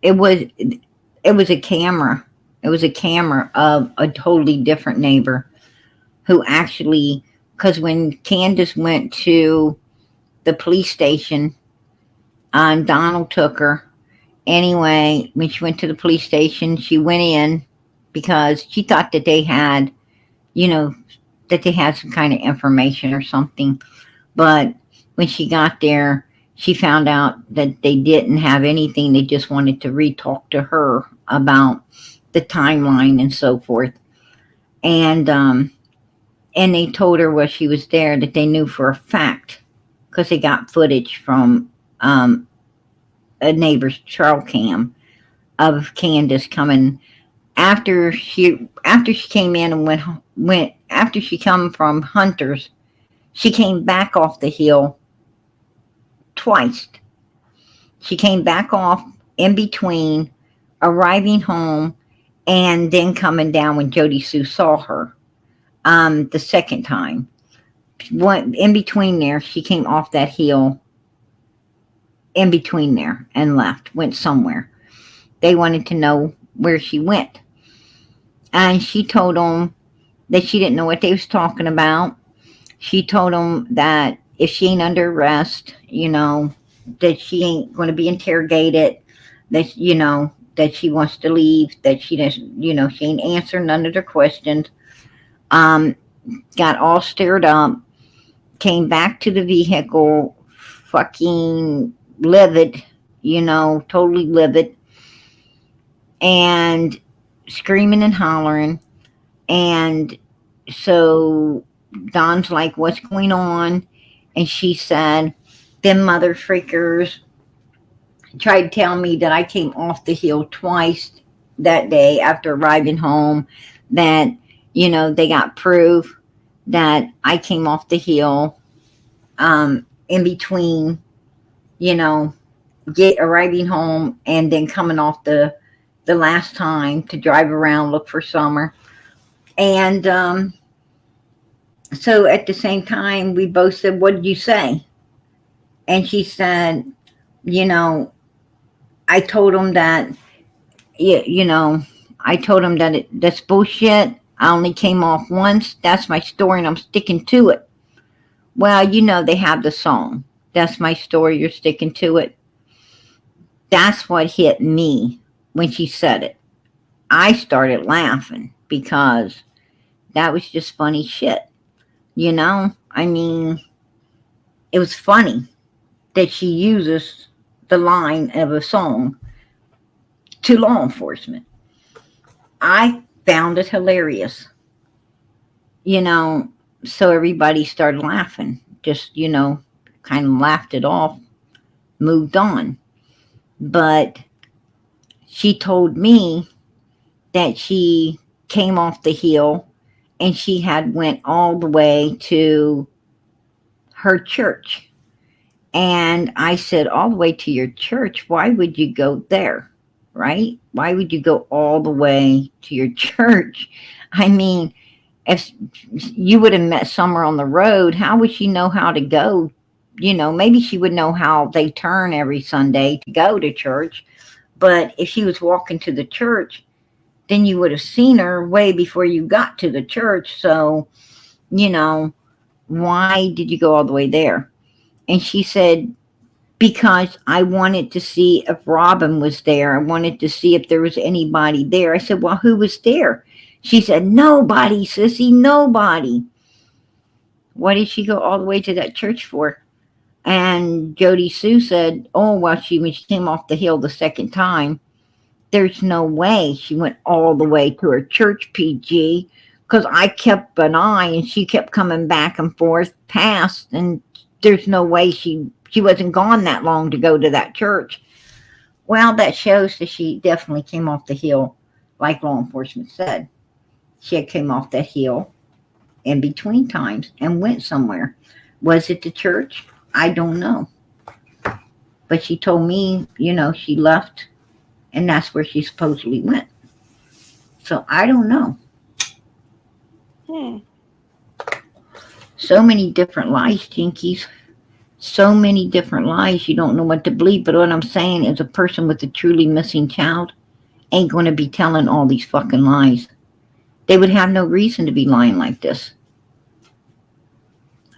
it was a camera. It was a camera of a totally different neighbor who actually, because when Candace went to the police station, Donald took her. Anyway, when she went to the police station, she went in because she thought that they had, you know, that they had some kind of information or something. But when she got there, she found out that they didn't have anything. They just wanted to re-talk to her about the timeline and so forth. And they told her while she was there that they knew for a fact, because they got footage from a neighbor's trail cam of Candace coming after she came in and went after she come from Hunter's. She came back off the hill twice. She came back off in between arriving home and then coming down when Jody Sue saw her the second time. In between there, she came off that hill in between there and left, went somewhere. They wanted to know where she went. And she told them that she didn't know what they was talking about. She told them that if she ain't under arrest, you know, that she ain't going to be interrogated, that, you know, that she wants to leave, that she doesn't, you know, she ain't answering none of their questions. Got all stirred up, came back to the vehicle, fucking livid, you know, totally livid, and screaming and hollering. And so Don's like, what's going on? And she said, them mother freakers tried to tell me that I came off the hill twice that day after arriving home, that, you know, they got proof that I came off the hill in between, you know, arriving home and then coming off the last time to drive around, look for Summer. And so at the same time, we both said, what did you say? And she said, you know, I told him that, you know, I told him that that's bullshit. I only came off once. That's my story and I'm sticking to it. Well, you know, they have the song. That's my story. You're sticking to it. That's what hit me when she said it. I started laughing because that was just funny shit. You know, I mean, it was funny that she uses the line of a song to law enforcement. I found it hilarious. You know, so everybody started laughing. Just, you know, kind of laughed it off, moved on. But she told me that she came off the hill and she had went all the way to her church. And I said, all the way to your church? Why would you go there? Right? Why would you go all the way to your church? I mean, if you would have met Summer on the road, how would she know how to go? You know, maybe she would know how they turn every Sunday to go to church. But if she was walking to the church, then you would have seen her way before you got to the church. So, you know, why did you go all the way there? And she said, because I wanted to see if Robin was there. I wanted to see if there was anybody there. I said, well, who was there? She said, nobody, sissy, nobody. What did she go all the way to that church for? And Jody Sue said, oh, well, when she came off the hill the second time, there's no way she went all the way to her church, PG, because I kept an eye and she kept coming back and forth past, and there's no way she wasn't gone that long to go to that church. Well, that shows that she definitely came off the hill, like law enforcement said. She had came off that hill in between times and went somewhere. Was it the church? I don't know. But she told me, you know, she left and that's where she supposedly went. So I don't know. So many different lies, Jinkies. So many different lies. You don't know what to believe. But what I'm saying is a person with a truly missing child ain't going to be telling all these fucking lies. They would have no reason to be lying like this.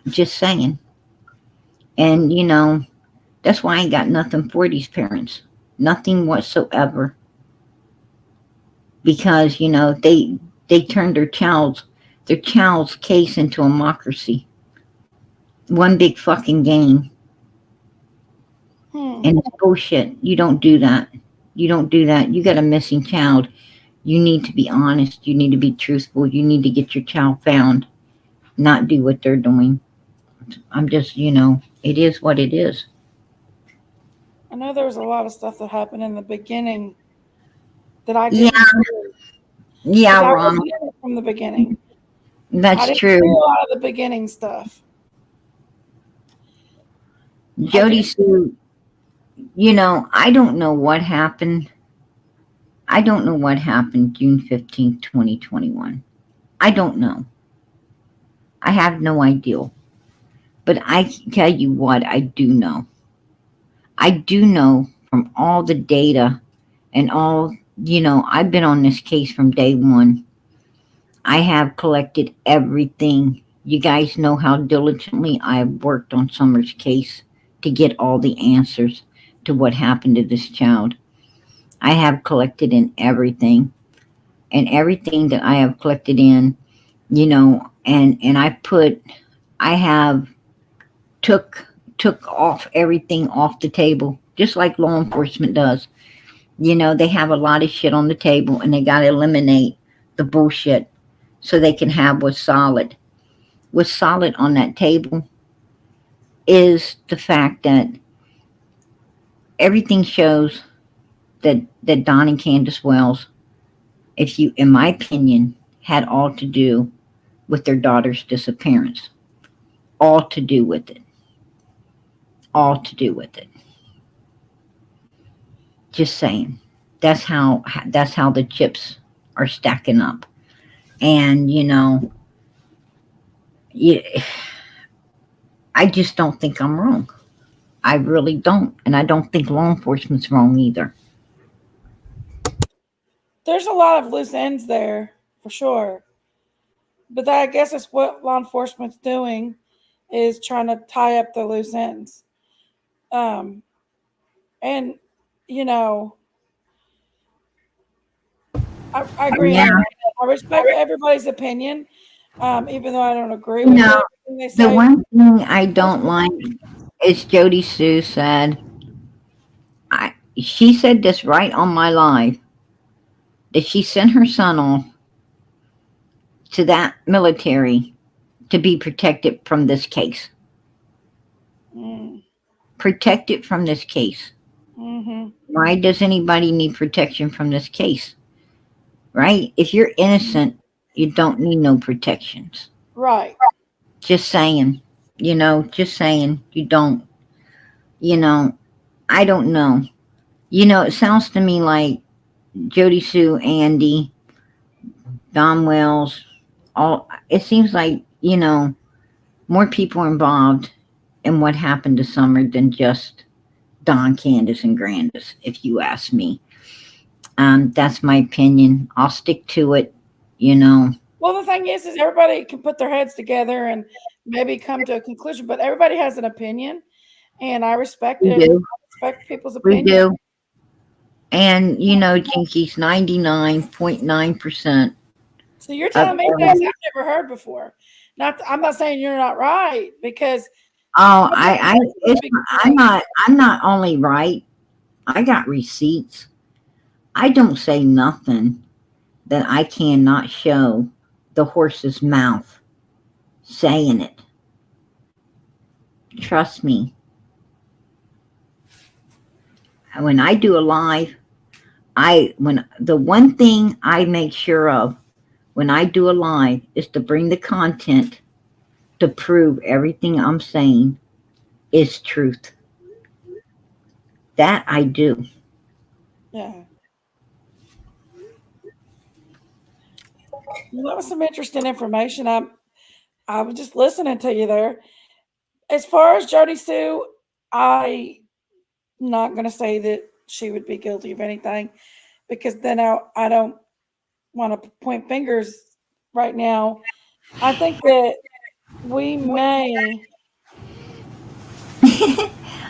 Just saying. And, you know, that's why I ain't got nothing for these parents. Nothing whatsoever. Because, you know, they turned their child's case into a democracy. One big fucking game. And it's bullshit. You don't do that. You don't do that. You got a missing child. You need to be honest. You need to be truthful. You need to get your child found. Not do what they're doing. I'm just, you know, it is what it is. I know there was a lot of stuff that happened in the beginning that I didn't see. Yeah, I Ron. wasn't in it from the beginning. I That's didn't true. see a lot of the beginning stuff. Jody Sue, you know, I don't know what happened. I don't know what happened June 15th, 2021. I don't know. I have no idea. But I can tell you what I do know. I do know from all the data and all, you know, I've been on this case from day one. I have collected everything. You guys know how diligently I have worked on Summer's case to get all the answers to what happened to this child. I have collected in everything. And everything that I have collected in, you know, and I have took off everything off the table, just like law enforcement does. You know, they have a lot of shit on the table and they got to eliminate the bullshit so they can have what's solid. What's solid on that table is the fact that everything shows that Don and Candace Wells, in my opinion, had all to do with their daughter's disappearance. All to do with it. All to do with it. Just saying. That's how the chips are stacking up. And, you know, I just don't think I'm wrong. I really don't. And I don't think law enforcement's wrong either. There's a lot of loose ends there, for sure. But I guess that's what law enforcement's doing, is trying to tie up the loose ends. And, you know, I agree. Yeah. I respect everybody's opinion, even though I don't agree with No, everything they say. the one thing I don't like is Jody Sue said, she said this right on my live, that she sent her son off to that military to be protected from this case. Protected from this case. Mm-hmm. Why does anybody need protection from this case? Right? If you're innocent, you don't need no protections. Right. Just saying. You know, just saying. You don't. You know, I don't know. You know, it sounds to me like Jody Sue, Andy, Don Wells, it seems like, you know, more people are involved in what happened to Summer than just Don, Candace, and Grandis, if you ask me. That's my opinion. I'll stick to it, you know. Well, the thing is everybody can put their heads together and maybe come to a conclusion, but everybody has an opinion, and I respect We it. do. I respect people's We opinion. do. And, you know, Jinkies, 99.9% So you're of telling me things I've never heard before. I'm not saying you're not right, because oh, it's, I'm not only right, I got receipts. I don't say nothing that I cannot show the horse's mouth saying it. Trust me. When I do a live, the one thing I make sure of when I do a live is to bring the content to prove everything I'm saying is truth. That I do. yeah. Well, that was some interesting information. I was just listening to you there. As far as Jody Sue, I'm not going to say that she would be guilty of anything, because then I don't want to point fingers right now. I think that we may.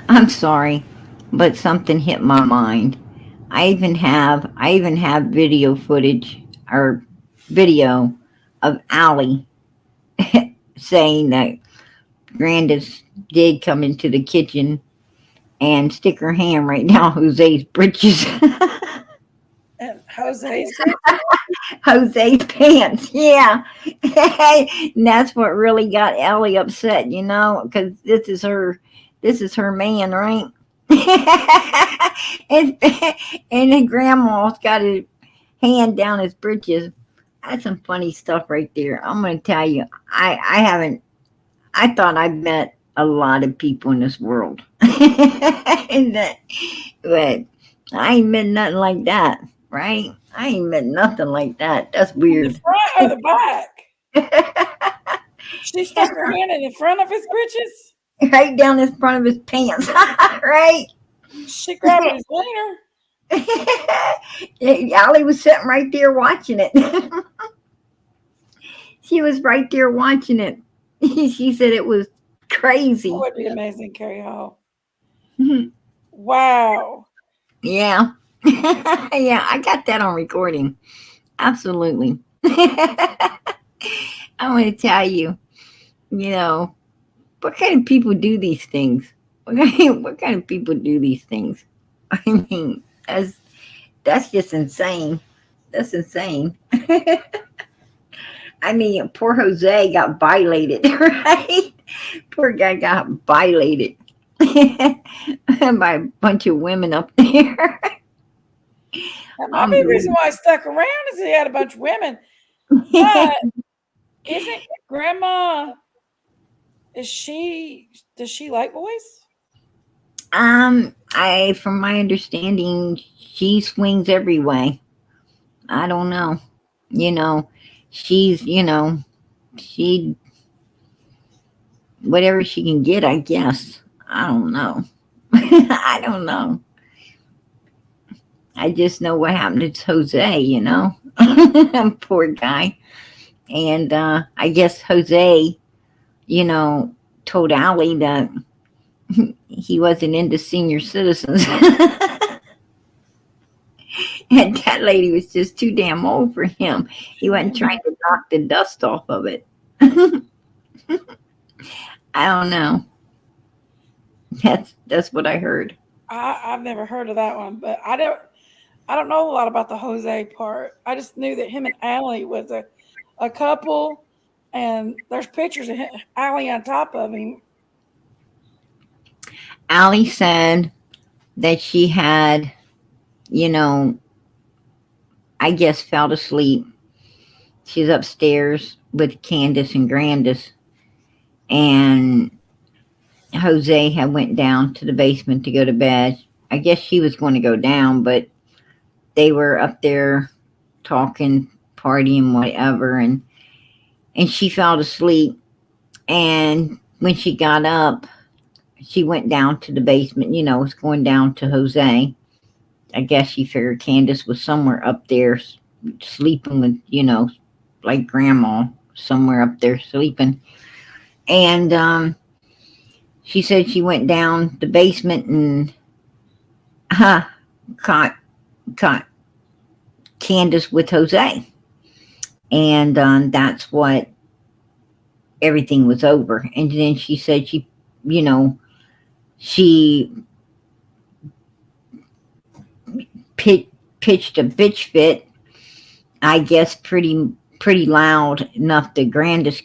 I'm sorry, but something hit my mind. I even have video footage or video of Allie saying that Grandis did come into the kitchen and stick her hand right down Jose's britches. And Jose's Jose's pants, yeah. And that's what really got Ellie upset, you know, because this is her man, right? and, and then Grandma's got his hand down his britches. That's some funny stuff right there. I'm gonna tell you, I thought I'd met a lot of people in this world. And but I ain't met nothing like that, right? I ain't met nothing like that. That's the weird. front or the back? She stuck her hand in the front of his britches. Right down the front of his pants, right? She grabbed his wiener. Allie was sitting right there watching it. She was right there watching it. She said it was crazy. That would be amazing, Carrie Hall. Wow. Yeah. Yeah, I got that on recording. Absolutely. I want to tell you, you know, what kind of people do these things? What kind of people do these things? I mean, that's just insane. That's insane. I mean, poor Jose got violated, right? Poor guy got violated by a bunch of women up there. That might be the reason why he stuck around, is he had a bunch of women. But isn't Grandma, does she like boys? From my understanding, she swings every way. I don't know. You know, she's, she, whatever she can get, I guess. I don't know. I don't know. I just know what happened to Jose, you know. Poor guy. And I guess Jose, told Allie that he wasn't into senior citizens. And that lady was just too damn old for him. He wasn't trying to knock the dust off of it. I don't know. That's what I heard. I've never heard of that one, but I don't know a lot about the Jose part. I just knew that him and Allie was a couple, and there's pictures of Allie on top of him. Allie said that she had, I guess fell asleep. She's upstairs with Candace and Grandis, and Jose had went down to the basement to go to bed. I guess she was going to go down, but they were up there talking, partying, whatever, and she fell asleep. And when she got up, she went down to the basement, was going down to Jose. I guess she figured Candace was somewhere up there sleeping with, like grandma, somewhere up there sleeping. And she said she went down the basement and caught Candace with Jose. And that's what everything was over. And then she said she pitched a bitch fit, I guess pretty loud enough that Grandis,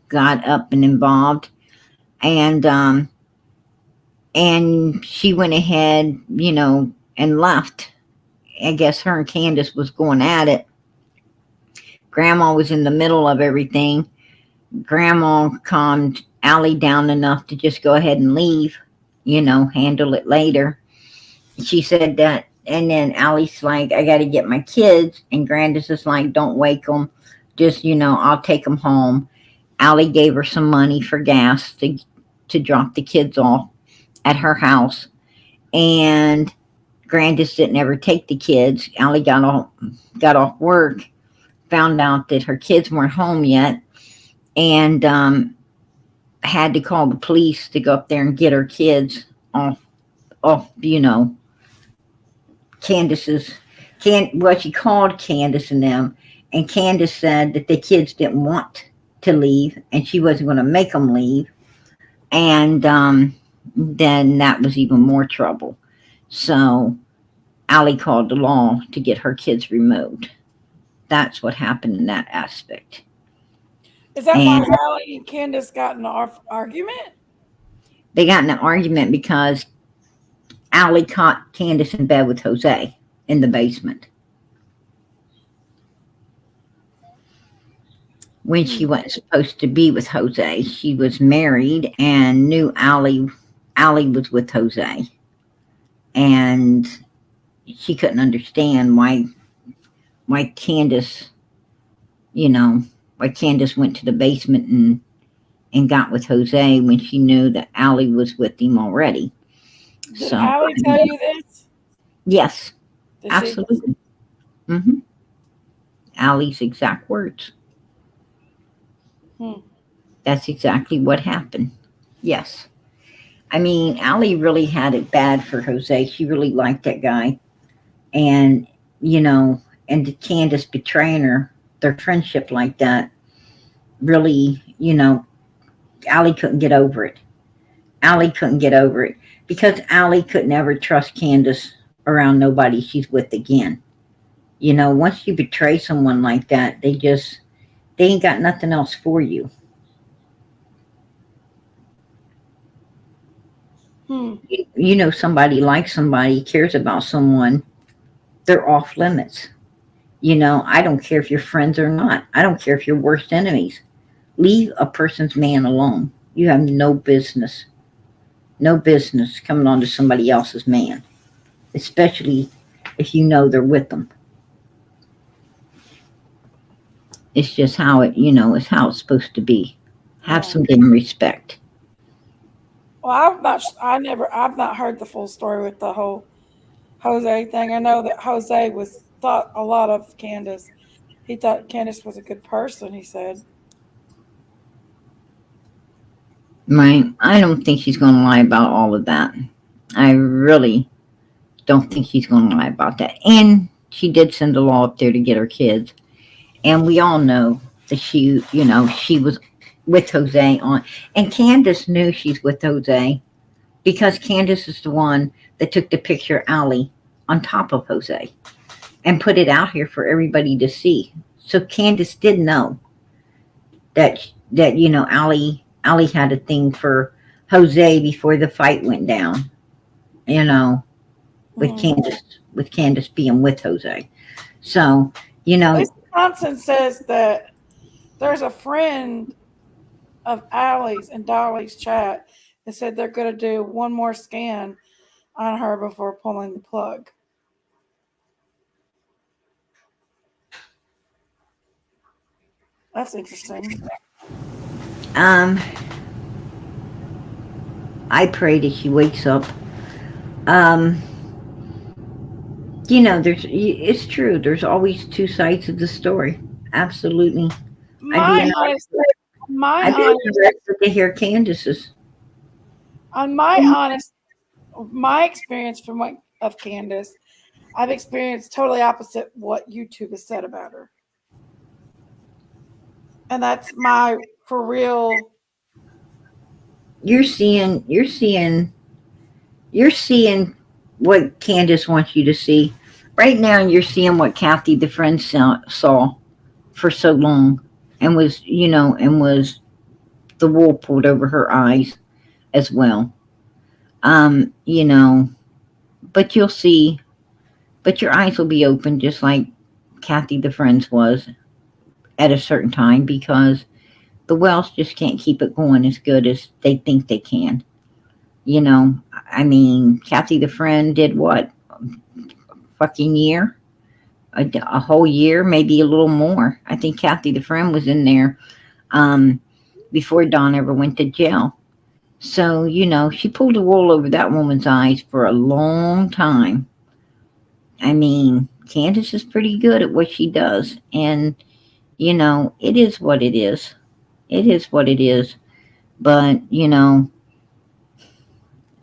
got up and involved. And she went ahead, and left. I guess her and Candace was going at it. Grandma was in the middle of everything. Grandma calmed Allie down enough to just go ahead and leave, handle it later. She said that, and then Allie's like, I got to get my kids. And Grandis is like, don't wake them. Just, I'll take them home. Allie gave her some money for gas to drop the kids off at her house. And Grandis didn't ever take the kids. Allie got off work, found out that her kids weren't home yet, and had to call the police to go up there and get her kids off, Candace's. She called Candace and them, and Candace said that the kids didn't want to leave, and she wasn't going to make them leave. And then that was even more trouble. So Allie called the law to get her kids removed. That's what happened in that aspect. Is that why Allie and Candace got in an argument? They got in an argument because Allie caught Candace in bed with Jose in the basement. When she wasn't supposed to be with Jose, she was married and knew Allie was with Jose. And she couldn't understand why Candace, why Candace went to the basement and got with Jose when she knew that Allie was with him already. Did Allie tell you this? Yes, absolutely. Mm-hmm. Allie's exact words. That's exactly what happened. Yes. I mean, Allie really had it bad for Jose. She really liked that guy. And, and Candace betraying her, their friendship like that, really, Allie couldn't get over it. Allie couldn't get over it because Allie could never trust Candace around nobody she's with again. Once you betray someone like that, they ain't got nothing else for you. Somebody likes somebody, cares about someone, they're off limits. I don't care if you're friends or not. I don't care if you're worst enemies. Leave a person's man alone. You have no business coming on to somebody else's man, especially if you know they're with them. It's just how it's how it's supposed to be. Have some damn respect. Well, I've not heard the full story with the whole Jose thing. I know that Jose thought a lot of Candace. He thought Candace was a good person, he said. Right. I don't think she's going to lie about all of that. I really don't think she's going to lie about that. And she did send the law up there to get her kids. And we all know that she was with Jose on. And Candace knew she's with Jose because Candace is the one that took the picture of Allie on top of Jose and put it out here for everybody to see. So Candace did know that Allie had a thing for Jose before the fight went down. With Candace being with Jose. So, Thompson says that there's a friend of Allie's and Dolly's chat that said they're going to do one more scan on her before pulling the plug. That's interesting. I pray that she wakes up. You know, it's true. There's always two sides of the story. Absolutely. I'd be My interested. honest, my I'd be honest, interested to hear Candace's. on my honest, my experience from what of Candace, I've experienced totally opposite what YouTube has said about her, and that's my for real. You're seeing. You're seeing what Candace wants you to see. Right now, you're seeing what Kathy, the friend, saw for so long, and was, and was the wool pulled over her eyes as well. You know, but you'll see, but your eyes will be open just like Kathy, the friend's was at a certain time because the Wells just can't keep it going as good as they think they can. You know, I mean, Kathy, the friend, did what? Fucking year? A whole year, maybe a little more. I think Kathy, the friend, was in there um, before Dawn ever went to jail. So, she pulled the wool over that woman's eyes for a long time. I mean, Candace is pretty good at what she does. And, it is what it is. It is what it is. But,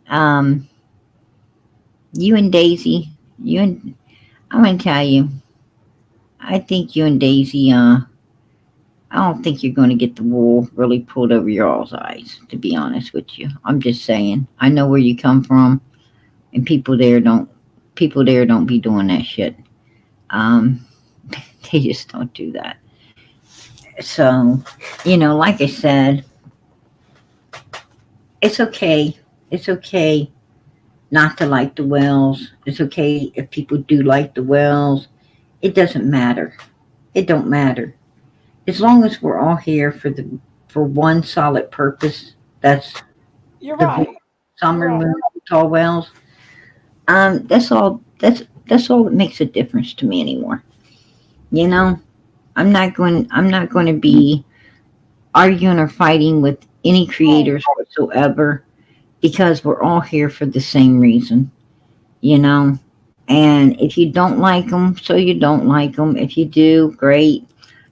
um, you and Daisy, I'm going to tell you, I think you and Daisy, I don't think you're going to get the wool really pulled over your all's eyes, to be honest with you. I'm just saying. I know where you come from, and people there don't be doing that shit. Um, they just don't do that. So, like I said, it's okay. It's okay not to like the Wells. It's okay if people do like the Wells. It doesn't matter. It don't matter. As long as we're all here for one solid purpose, that's You're the right. summer You're right. moon tall wells. That's all. That's all that makes a difference to me anymore. You know, I'm not going to be arguing or fighting with any creators whatsoever because we're all here for the same reason. You know, and if you don't like them, so you don't like them. If you do, great.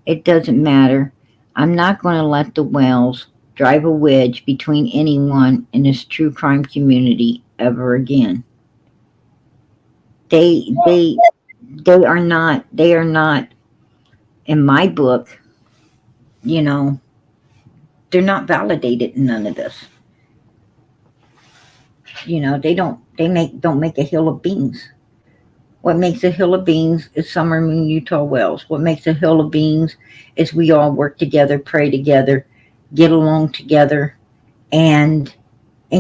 It doesn't matter. I'm not going to let the Wells drive a wedge between anyone in this true crime community ever again. They they they are not in my book, you know, they're not validated in none of this. They don't make a hill of beans. What makes a hill of beans is Summer Moon Utah Wells. What makes a hill of beans is we all work together, pray together, get along together, and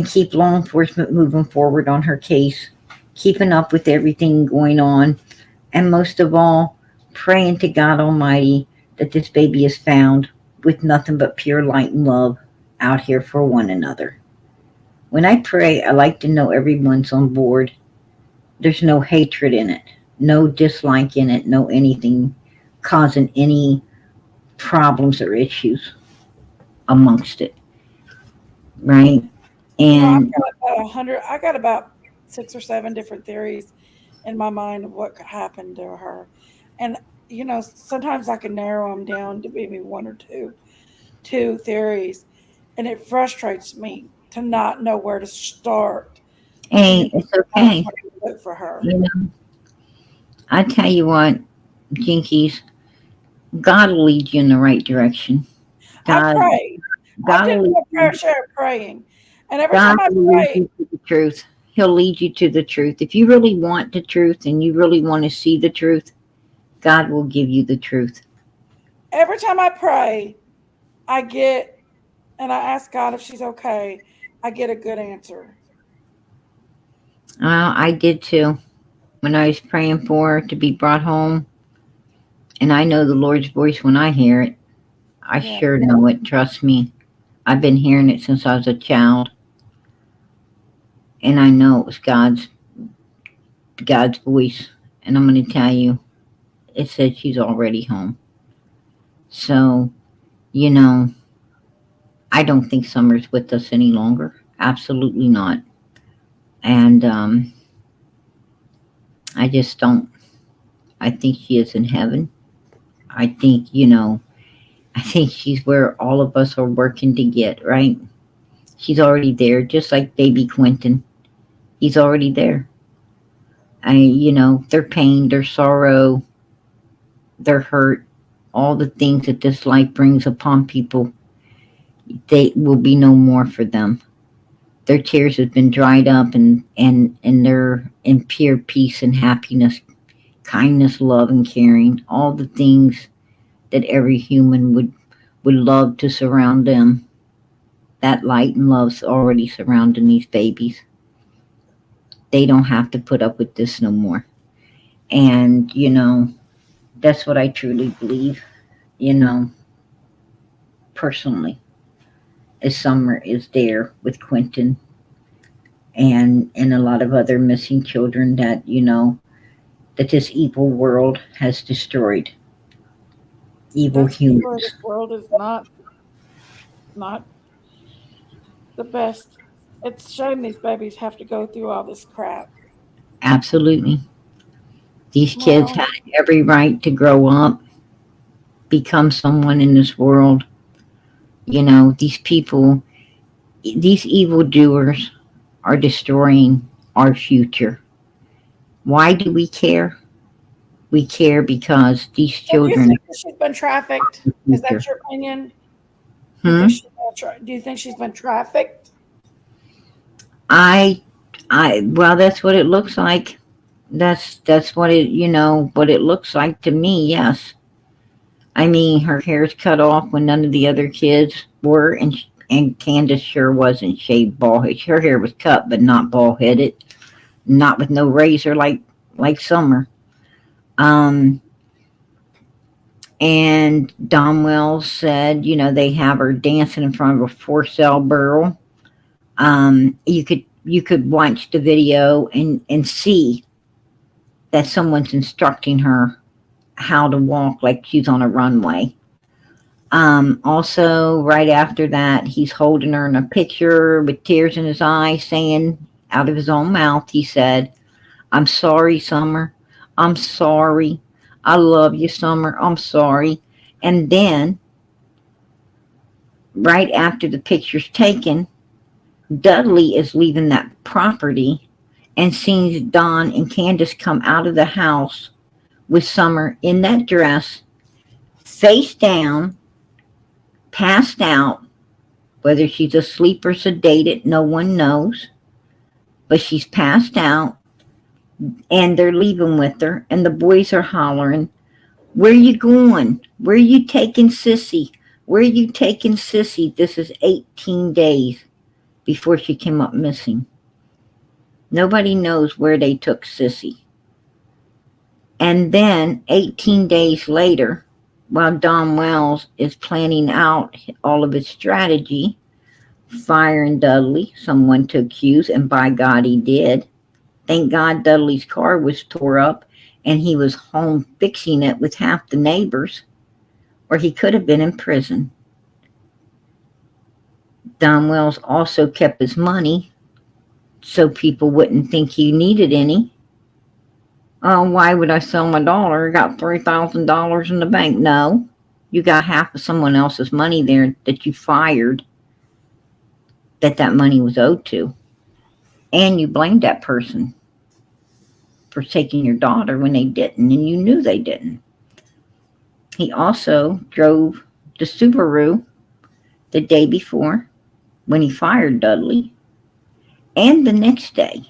keep law enforcement moving forward on her case, keeping up with everything going on, and most of all, praying to God Almighty that this baby is found with nothing but pure light and love out here for one another. When I pray, I like to know everyone's on board. There's no hatred in it, no dislike in it, no anything causing any problems or issues amongst it, right? I've And got about 100. I got about 6 or 7 different theories in my mind of what could happen to her, and sometimes I can narrow them down to maybe one or two theories, and it frustrates me to not know where to start to hey, even it's decide okay. what to vote for her. You know, I tell you what, Jinkies, God will lead you in the right direction. I God, prayed. I God did will lead my fair you. share of praying, and every God time I will lead pray, you to the truth. He'll lead you to the truth. If you really want the truth and you really want to see the truth, God will give you the truth. every time I pray, I get and I ask God if she's okay. I get a good answer. I did too. When I was praying for her to be brought home, and I know the Lord's voice when I hear it. I Yeah. sure know it. Trust me. I've been hearing it since I was a child, and I know it was God's voice. And I'm going to tell you, it said she's already home. So, you know, I don't think Summer's with us any longer. Absolutely not. And I just don't. I think she is in heaven. I think, I think she's where all of us are working to get, right? She's already there, just like baby Quentin. He's already there. Their pain, their sorrow, their hurt, all the things that this life brings upon people, they will be no more for them. Their tears have been dried up, and they're in pure peace and happiness, kindness, love, and caring. All the things that every human would love to surround them. That light and love's already surrounding these babies. They don't have to put up with this no more. And, that's what I truly believe, personally. As Summer is there with Quentin and a lot of other missing children that, that this evil world has destroyed. Evil That's true. humans. This world is not the best. It's a shame these babies have to go through all this crap. Absolutely. These kids Well, had every right to grow up, become someone in this world. These people, these evildoers are destroying our future. Why do we care? We care because these so do you children think that she's been trafficked? Is that your opinion? Do you think she's been trafficked? Well, that's what it looks like. That's what what it looks like to me. Yes. I mean, her hair's cut off when none of the other kids were, and Candace sure wasn't shaved bald head. Her hair was cut, but not bald headed, not with no razor like Summer. And Don Wells said, they have her dancing in front of a for-sale barrel. You could watch the video and see that someone's instructing her how to walk like she's on a runway. Also, right after that, he's holding her in a picture with tears in his eyes, saying out of his own mouth, he said, "I'm sorry, Summer. I'm sorry. I love you, Summer. I'm sorry." And then, right after the picture's taken, Dudley is leaving that property and sees Don and Candace come out of the house with Summer in that dress, face down, passed out. Whether she's asleep or sedated, no one knows. But she's passed out, and they're leaving with her, and the boys are hollering, "Where you going? Where you taking Sissy? Where you taking Sissy?" This is 18 days before she came up missing. Nobody knows where they took Sissy. And then 18 days later, while Don Wells is planning out all of his strategy, firing Dudley, someone to accuse, and by God he did. Thank God Dudley's car was tore up and he was home fixing it with half the neighbors, or he could have been in prison. Don Wells also kept his money so people wouldn't think he needed any. Oh, why would I sell my daughter? I got $3,000 in the bank. No, you got half of someone else's money there that you fired, that money was owed to. And you blamed that person for taking your daughter when they didn't, and you knew they didn't. He also drove the Subaru the day before when he fired Dudley, and the next day,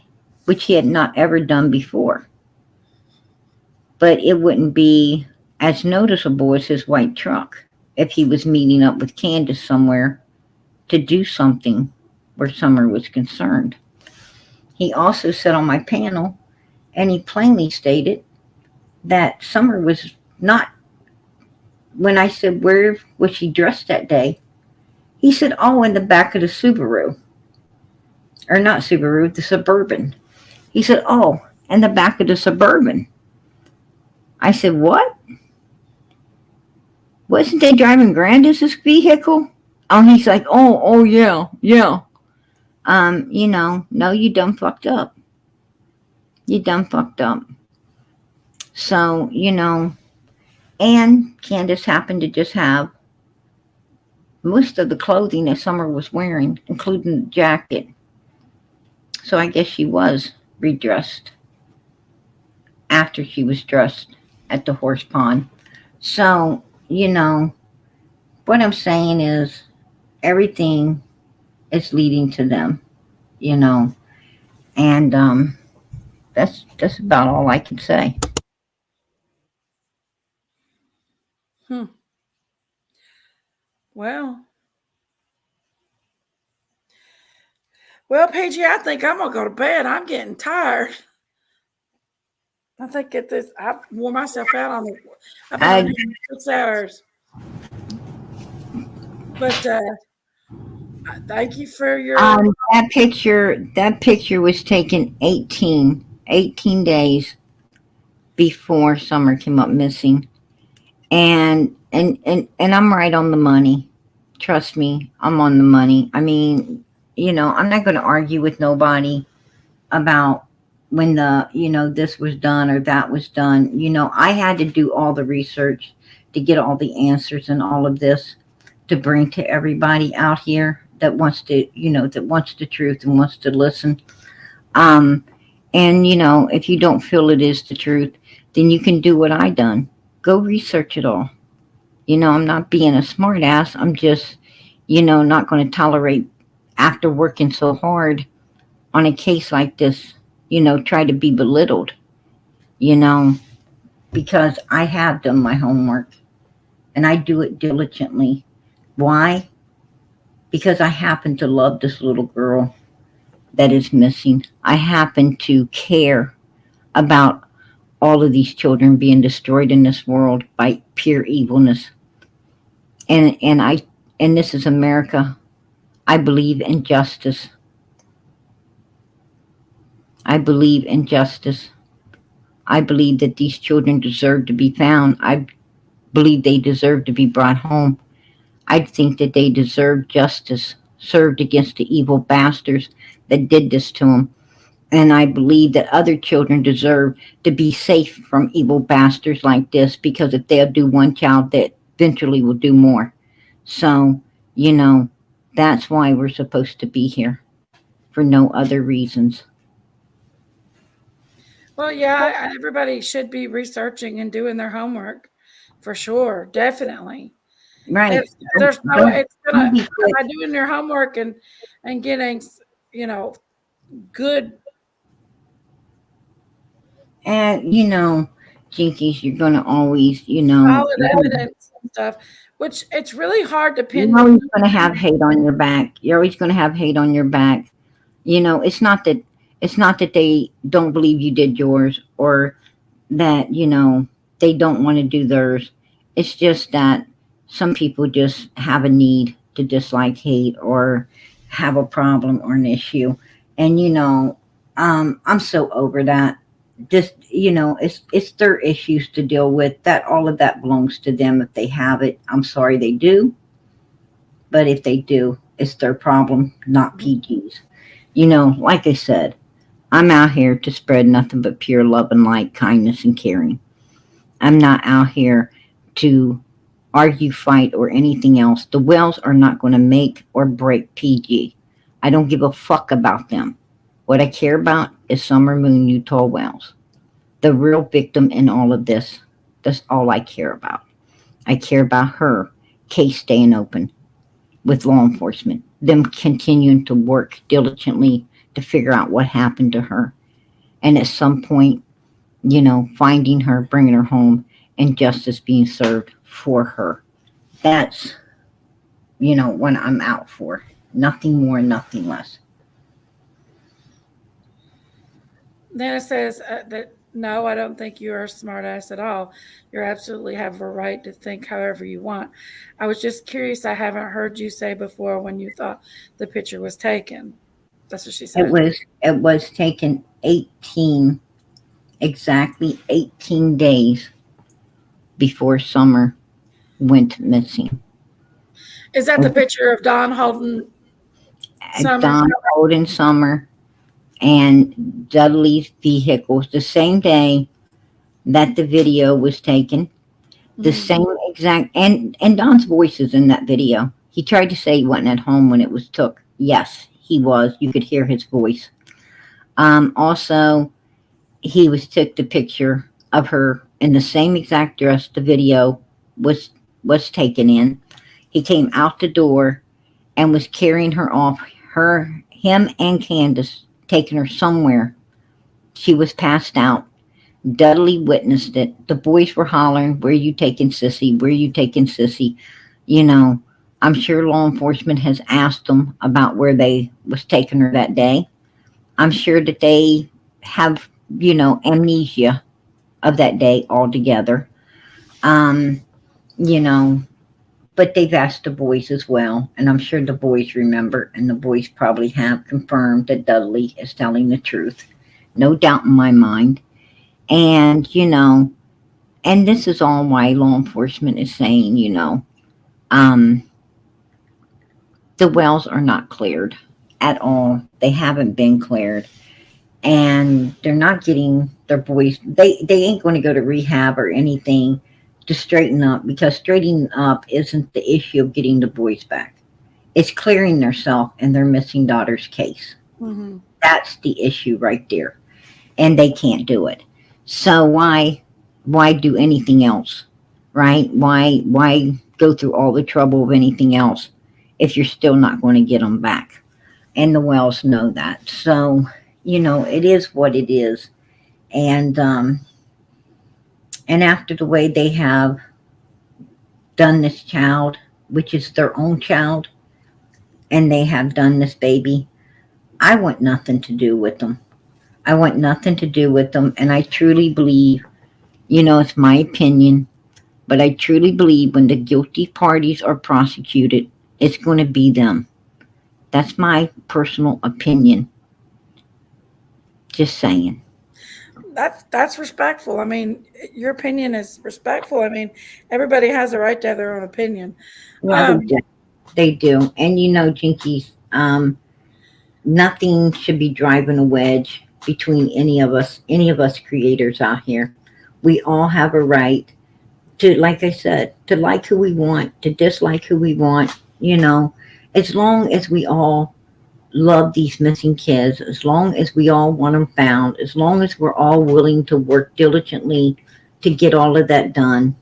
which he had not ever done before. But it wouldn't be as noticeable as his white truck if he was meeting up with Candace somewhere to do something where Summer was concerned. He also said on my panel, and he plainly stated that Summer was not, when I said, "Where was she dressed that day?" He said, "Oh, in the back of the Subaru." Or not Subaru, the Suburban. He said, "Oh, in the back of the Suburban." I said, "What? Wasn't they driving Grandis's vehicle?" Oh, he's like, oh, yeah. No, you done fucked up. You done fucked up. So, and Candace happened to just have most of the clothing that Summer was wearing, including the jacket. So I guess she was redressed after she was dressed at the horse pond. So, what I'm saying is everything is leading to them, you know, and that's about all I can say. Well, PG, I think I'm gonna go to bed. I'm getting tired. I think at this, I wore myself out on the. I've been on here 6 hours. But thank you for your. That picture was taken 18 days before Summer came up missing, and I'm right on the money. Trust me, I'm on the money. I mean, I'm not going to argue with nobody about when this was done or that was done. I had to do all the research to get all the answers and all of this to bring to everybody out here that wants to, that wants the truth and wants to listen. And if you don't feel it is the truth, then you can do what I done. Go research it all. I'm not being a smart ass. I'm just, not going to tolerate, after working so hard on a case like this, try to be belittled, because I have done my homework and I do it diligently. Why? Because I happen to love this little girl that is missing. I happen to care about all of these children being destroyed in this world by pure evilness. And this is America. I believe in justice. I believe in justice. I believe that these children deserve to be found. I believe they deserve to be brought home. I think that they deserve justice served against the evil bastards that did this to them. And I believe that other children deserve to be safe from evil bastards like this, because if they'll do one child, they eventually will do more. So, that's why we're supposed to be here, for no other reasons. Well, yeah, everybody should be researching and doing their homework for sure. Definitely. Right. There's no way it's gonna, by doing your homework and getting, good. And, Jinkies, you're going to always, solid evidence and stuff, which it's really hard to pin. You're always going to have hate on your back. You're always going to have hate on your back. It's not that they don't believe you did yours, or that, they don't want to do theirs. It's just that some people just have a need to dislike, hate, or have a problem or an issue. And, I'm so over that. Just, it's their issues to deal with. That all of that belongs to them. If they have it, I'm sorry they do. But if they do, it's their problem, not PG's. Like I said, I'm out here to spread nothing but pure love and light, kindness and caring. I'm not out here to argue, fight, or anything else. The Wells are not going to make or break PG. I don't give a fuck about them. What I care about is Summer Moon Utah Wells, the real victim in all of this. That's all I care about. I care about her case staying open with law enforcement, them continuing to work diligently to figure out what happened to her. And at some point, finding her, bringing her home, and justice being served for her. That's, what I'm out for. Nothing more, nothing less. Nana says that, no, I don't think you are a smart ass at all. You absolutely have a right to think however you want. I was just curious. I haven't heard you say before when you thought the picture was taken. That's what she said. It was taken exactly 18 days before Summer went missing. Is that the picture of Don holding Summer? Don holding Summer and Dudley's vehicles the same day that the video was taken. The same exact, and Don's voice is in that video. He tried to say he wasn't at home when it was took. Yes, he was. You could hear his voice. Also, he took the picture of her in the same exact dress the video was taken in. He came out the door and was carrying her off. Him and Candace taking her somewhere. She was passed out. Dudley witnessed it. The boys were hollering, "Where you taking Sissy? Where you taking Sissy?" You know, I'm sure law enforcement has asked them about where they was taking her that day. I'm sure that they have, amnesia of that day altogether. You know, but they've asked the boys as well, and I'm sure the boys remember, and the boys probably have confirmed that Dudley is telling the truth. No doubt in my mind. And, and this is all why law enforcement is saying, the wells are not cleared at all. They haven't been cleared. And they're not getting their boys, they ain't going to go to rehab or anything to straighten up, because straightening up isn't the issue of getting the boys back. It's clearing themselves and their missing daughter's case. Mm-hmm. That's the issue right there. And they can't do it. So why do anything else, right? Why go through all the trouble of anything else if you're still not going to get them back? And the Wells know that. So, it is what it is. And after the way they have done this child, which is their own child, and they have done this baby, I want nothing to do with them. I want nothing to do with them. And I truly believe, it's my opinion, but I truly believe when the guilty parties are prosecuted, it's going to be them. That's my personal opinion. Just saying. That's respectful. I mean, your opinion is respectful. I mean, everybody has a right to have their own opinion. Yeah, they do. And Jinkies, nothing should be driving a wedge between any of us creators out here. We all have a right to, like I said, to like who we want, to dislike who we want, as long as we all love these missing kids, as long as we all want them found, as long as we're all willing to work diligently to get all of that done,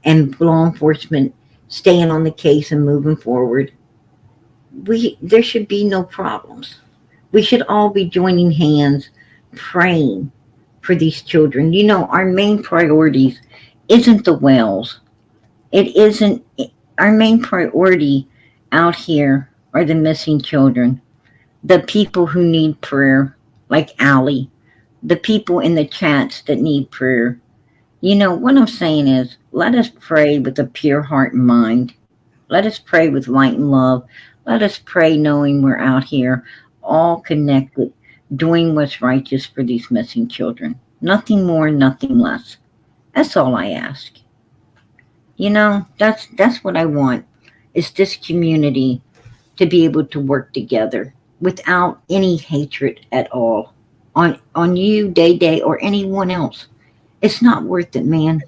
and law enforcement staying on the case and moving forward, there should be no problems. We should all be joining hands, praying for these children. Our main priorities isn't the Wells. It isn't. Our main priority out here are the missing children, the people who need prayer, like Allie, the people in the chats that need prayer. What I'm saying is, let us pray with a pure heart and mind. Let us pray with light and love. Let us pray knowing we're out here all connected, doing what's righteous for these missing children. Nothing more, nothing less. That's all I ask. That's what I want, is this community to be able to work together without any hatred at all on you, Day, or anyone else. It's not worth it, man.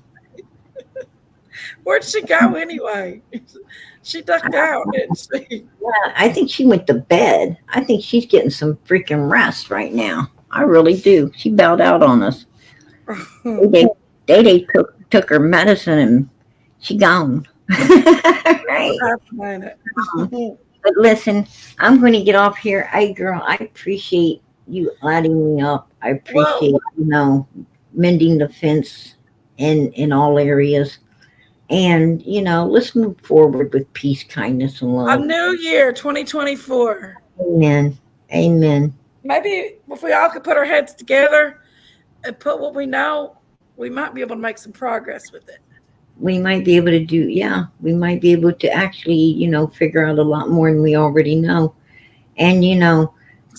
Where'd she go anyway? She ducked out, didn't she? Yeah, I think she went to bed. I think she's getting some freaking rest right now. I really do. She bowed out on us. Day took her medicine and she gone. Right. But listen, I'm going to get off here. Girl, I appreciate you letting me up. I appreciate, mending the fence in all areas. And, let's move forward with peace, kindness, and love. A new year, 2024. Amen. Amen. Maybe if we all could put our heads together and put what we know, we might be able to make some progress with it. We might be able to we might be able to actually, figure out a lot more than we already know. And,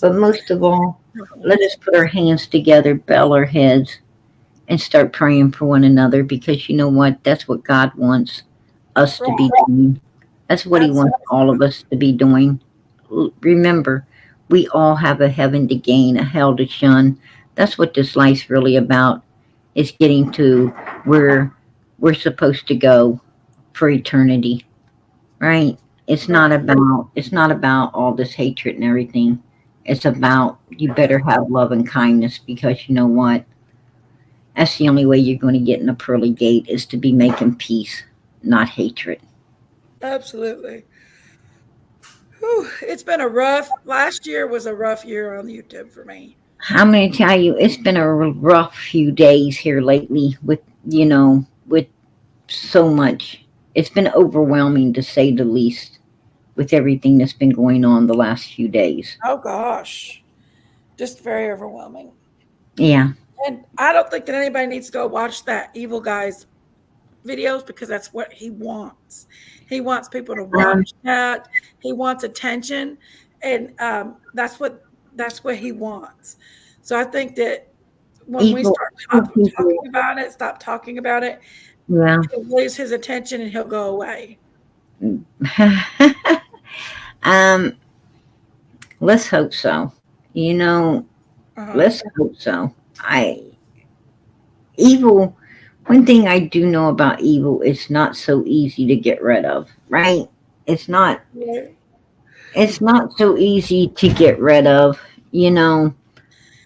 but most of all, let us put our hands together, bow our heads, and start praying for one another, because you know what? That's what God wants us to be doing. That's what He wants all of us to be doing. Remember, we all have a heaven to gain, a hell to shun. That's what this life's really about. is getting to where we're supposed to go for eternity, right? It's not about all this hatred and everything. It's about you better have love and kindness, because you know what? That's the only way you're going to get in a pearly gate, is to be making peace, not hatred. Absolutely. Whew, it's been a rough. Last year was a rough year on YouTube for me. I'm going to tell you, it's been a rough few days here lately with, with so much. It's been overwhelming, to say the least, with everything that's been going on the last few days. Oh gosh, just very overwhelming. Yeah. And I don't think that anybody needs to go watch that evil guy's videos, because that's what he wants. He wants people to Um, watch that. He wants attention, and that's what he wants. So I think that when we evil, start evil talking people. about it, stop talking about it, Yeah. he'll lose his attention and he'll go away. um, let's hope so. You know, Uh-huh. let's hope so. I evil. One thing I do know about evil, it's not so easy to get rid of, right? It's not. Yeah. It's not so easy to get rid of. You know.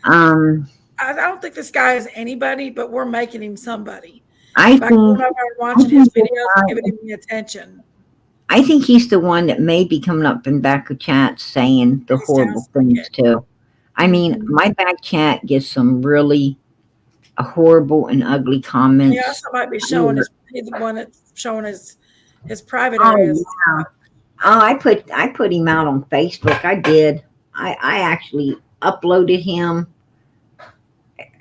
Um, I don't think this guy is anybody, but we're making him somebody I by going think. over and I watching his think this videos and guy. giving him the attention. I think he's the one that may be coming up in back of chat saying the He sounds horrible like things it. too. I mean, Mhm. my back chat gets some really horrible and ugly He comments. also might be showing he's the one that's showing his private Oh areas. yeah. Oh, I put him out on Facebook. I did. I actually uploaded him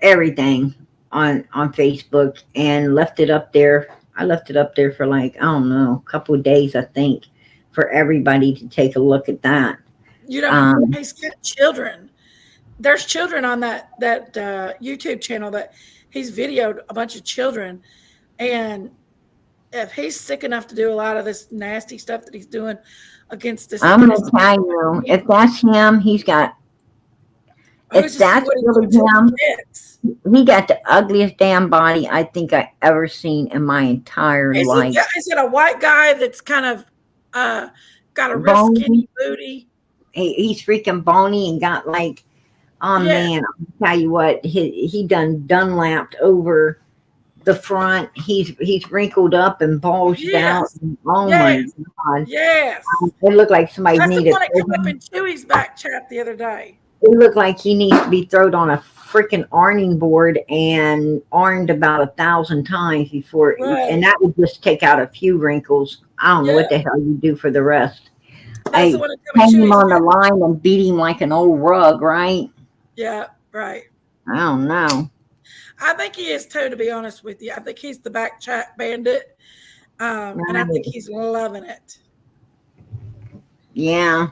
everything on Facebook and left it up there. I left it up there for like, I don't know, a couple of days, I think, for everybody to take a look at that. You know, Um, he's got children. There's children on that YouTube channel that he's videoed a bunch of children, and if he's sick enough to do a lot of this nasty stuff that he's doing against this I'm gonna innocent, tell you, if that's him, who's if to say that's what he's really doing to the him, kids? he got the ugliest damn body I think I ever seen in my entire life. Is it a white guy that's kind of uh, got a real Bony, skinny booty? he's freaking bony and got like, oh Yeah, man, I'll tell you what, he done dunlapped over the front. He's wrinkled up and bulged out. yes, And, oh my yes, god, yes. it looked like somebody That's the needed. one that came up in Chewy's back chat the other day. It looked like he needs to be thrown on a freaking ironing board and ironed about 1,000 times before, and Right. that would just take out a few wrinkles. I don't know Yeah, what the hell you do for the rest. that's the Hey, one that came in hang him Chewy's on the chat. line and beat him like an old rug, right? Yeah, right. I don't know. I think he is too, to be honest with you. I think he's the back chat bandit. And I think Right. he's loving it. Yeah,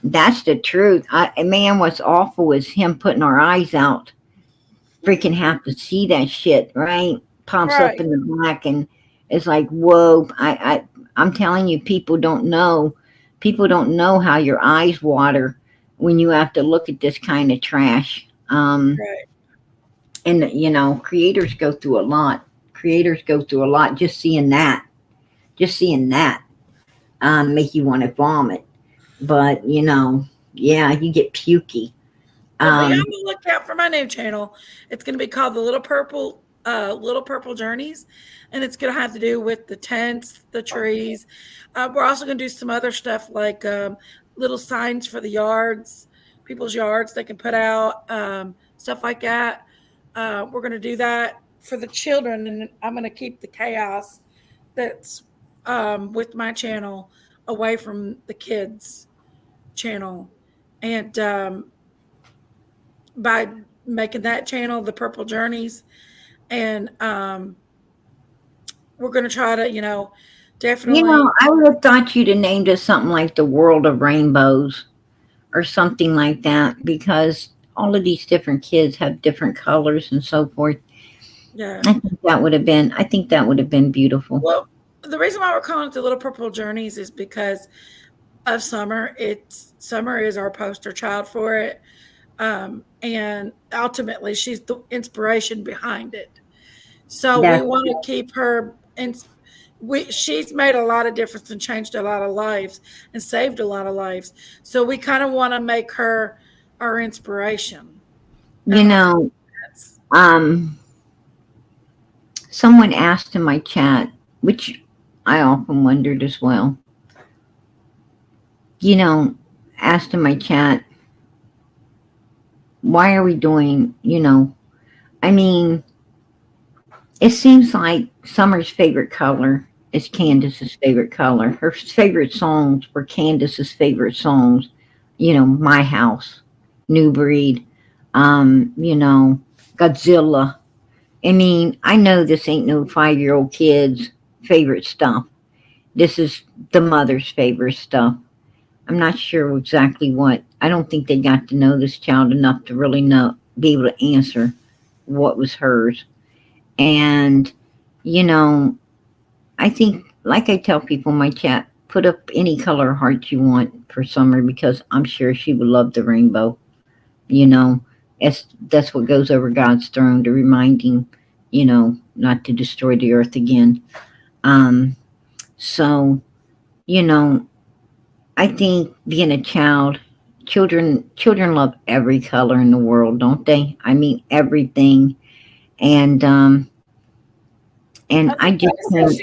that's the truth. Man, what's awful is him putting our eyes out. Freaking have to see that shit, right? Pops up Right. in the back, and it's like, whoa! I'm telling you, people don't know. People don't know how your eyes water when you have to look at this kind of trash. Right. And creators go through a lot. Creators go through a lot. Just seeing that, make you want to vomit. But yeah, you get pukey. Well, be on Um, the lookout for my new channel. It's going to be called the Little Purple Journeys, and it's going to have to do with the tents, the trees. We're also going to do some other stuff like little signs for the yards, people's yards they can put out, stuff like that. We're going to do that for the children, and I'm going to keep the chaos that's with my channel away from the kids' channel. And by making that channel the Purple Journeys, and we're going to try to definitely. I would have thought you'd have named it something like the World of Rainbows or something like that, because all of these different kids have different colors and so forth. Yeah. I think that would have been beautiful. Well, the reason why we're calling it the Little Purple Journeys is because of Summer. Summer is our poster child for it. And ultimately she's the inspiration behind it. So we That's want to keep her, and she's made a lot of difference and changed a lot of lives and saved a lot of lives. So we kind of want to make her our inspiration. you know, um, someone asked in my chat, which I often wondered as well. Asked in my chat, why are we doing? I mean, it seems like Summer's favorite color is Candace's favorite color. Her favorite songs were Candace's favorite songs. My House, New Breed, Godzilla. I mean, I know this ain't no 5-year-old kid's favorite stuff. This is the mother's favorite stuff. I'm not sure exactly what. I don't think they got to know this child enough to really be able to answer what was hers. And, I think, like I tell people in my chat, put up any color heart you want for Summer because I'm sure she would love the rainbow. That's what goes over God's throne to remind him, not to destroy the earth again. So, I think being a child, children love every color in the world, don't they? I mean everything. And I just can't,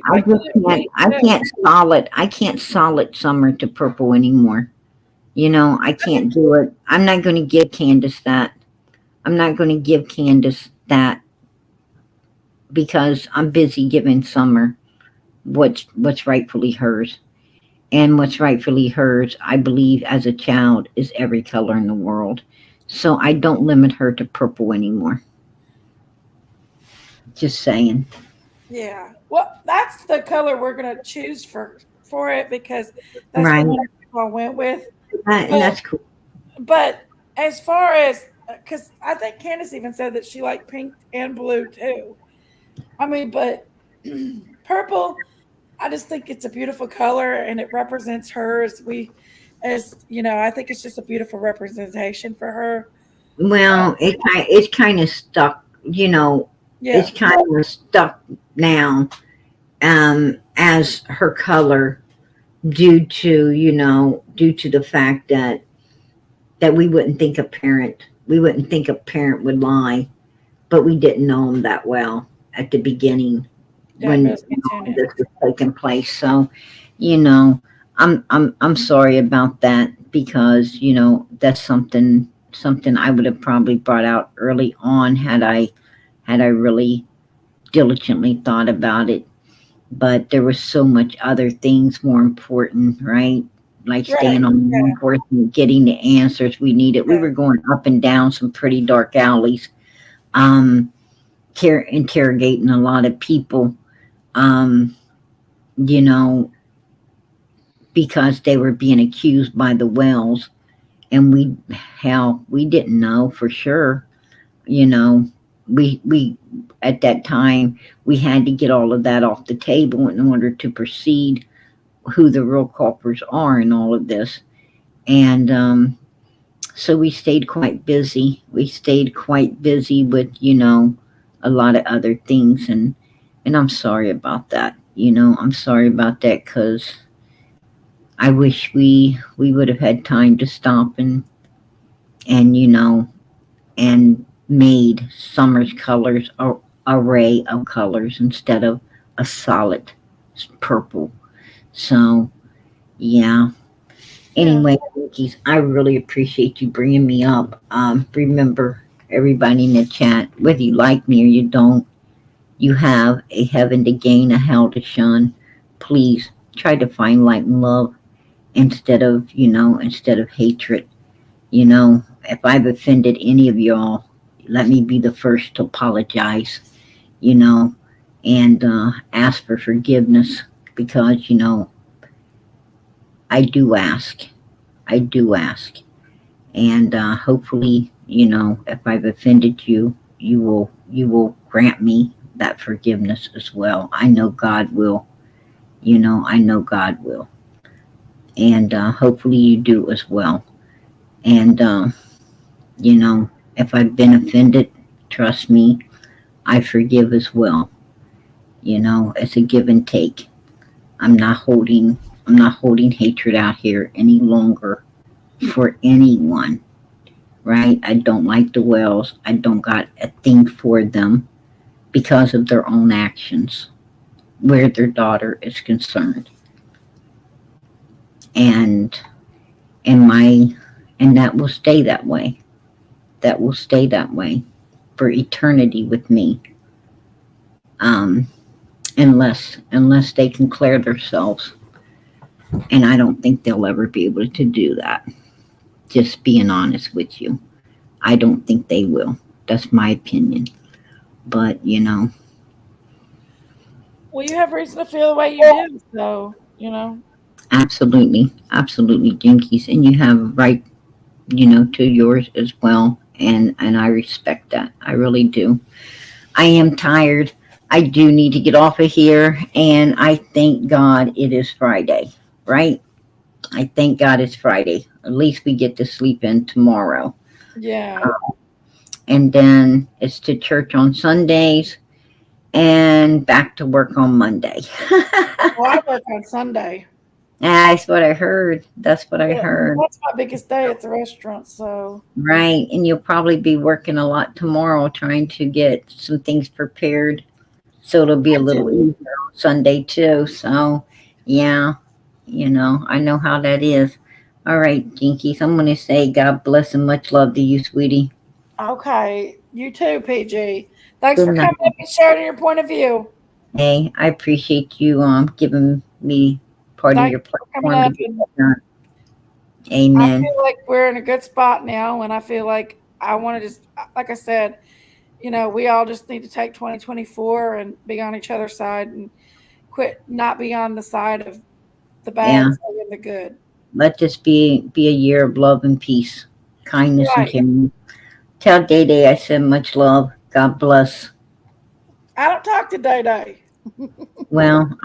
I can't solid Summer to purple anymore. I can't do it. I'm not going to give Candace that. I'm not going to give Candace that because I'm busy giving Summer what's rightfully hers. And what's rightfully hers, I believe, as a child, is every color in the world. So I don't limit her to purple anymore. Just saying. Yeah. Well, that's the color we're going to choose for it because that's Right. the one I went with. And that's cool. But as far as, because I think Candace even said that she liked pink and blue too. I mean, but purple, I just think it's a beautiful color and it represents her I think it's just a beautiful representation for her. Well, it's kind of stuck, Yeah. it's kind of stuck now as her color due to the fact that we wouldn't think a parent would lie, but we didn't know them that well at the beginning when this was taking place. So, I'm sorry about that because that's something I would have probably brought out early on had I really diligently thought about it. But there was so much other things more important, right? Like staying on one course and getting the answers we needed. We were going up and down some pretty dark alleys, interrogating a lot of people, because they were being accused by the Wells, and we didn't know for sure. We at that time we had to get all of that off the table in order to proceed who the real culprits are in all of this. And so we stayed quite busy. We stayed quite busy with, a lot of other things. And I'm sorry about that. I'm sorry about that because I wish we would have had time to stop and and made Summer's colors a array of colors instead of a solid purple. So, yeah. Anyway, Nikki's, I really appreciate you bringing me up. Remember, everybody in the chat, whether you like me or you don't, you have a heaven to gain, a hell to shun. Please try to find light and love instead of hatred. If I've offended any of y'all, let me be the first to apologize, and ask for forgiveness because, I do ask. I do ask. And hopefully, if I've offended you, you will grant me that forgiveness as well. I know God will. I know God will. And hopefully you do as well. And, if I've been offended, trust me, I forgive as well. You know, it's a give and take. I'm not holding hatred out here any longer for anyone, right? I don't like the Wells. I don't got a thing for them because of their own actions where their daughter is concerned. And and my and that will stay that way. That will stay that way for eternity with me. Um, unless they can clear themselves. And I don't think they'll ever be able to do that. Just being honest with you. I don't think they will. That's my opinion. But, you know, Well, you have reason to feel the way you do, so you know. absolutely, absolutely, Jinkies. And you have a right, you know, to yours as well. And I respect that. I really do. I am tired. I do need to get off of here. And I thank God it is Friday, right? I thank God it's Friday. At least we get to sleep in tomorrow. Yeah. And then it's to church on Sundays and back to work on Monday. Well, I work on Sunday. That's what I heard. That's what I Yeah, heard. that's my biggest day at the restaurant. So Right. And you'll probably be working a lot tomorrow trying to get some things prepared. So it'll be a I little do. easier on Sunday too. So, yeah, you know, I know how that is. All right, Jinkies, I'm going to say God bless and much love to you, sweetie. Okay, you too, PG. Thanks Good for night. coming up and sharing your point of view. Hey, I appreciate you giving me part of Thanks your for coming platform to up, get and that done. I Amen. feel like we're in a good spot now, and I feel like I want to just, like I said, we all just need to take 2024 and be on each other's side and quit not be on the side of the bad, Yeah. stay in the good. Let this be a year of love and peace, kindness and Right. caring. Tell Day Day I send much love. God bless. I don't talk to Day Day. Well,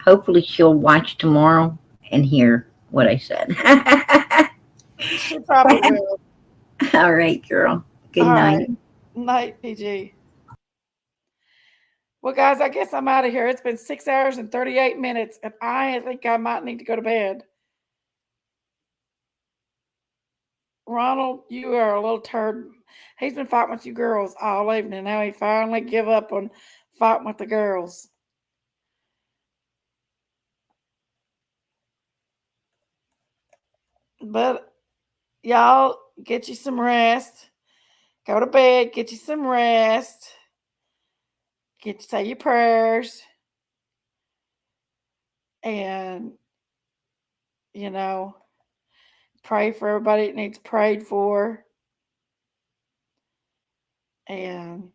hopefully she'll watch tomorrow and hear what I said. She probably will. All right, girl. Good All night. right. Night, PG. Well, guys, I guess I'm out of here. It's been 6 hours and 38 minutes, and I think I might need to go to bed. Ronald, you are a little turd. He's been fighting with you girls all evening. Now he finally give up on fighting with the girls. But y'all get you some rest. Go to bed, get you some rest. Get to say your prayers. And, you know, pray for everybody that needs prayed for. And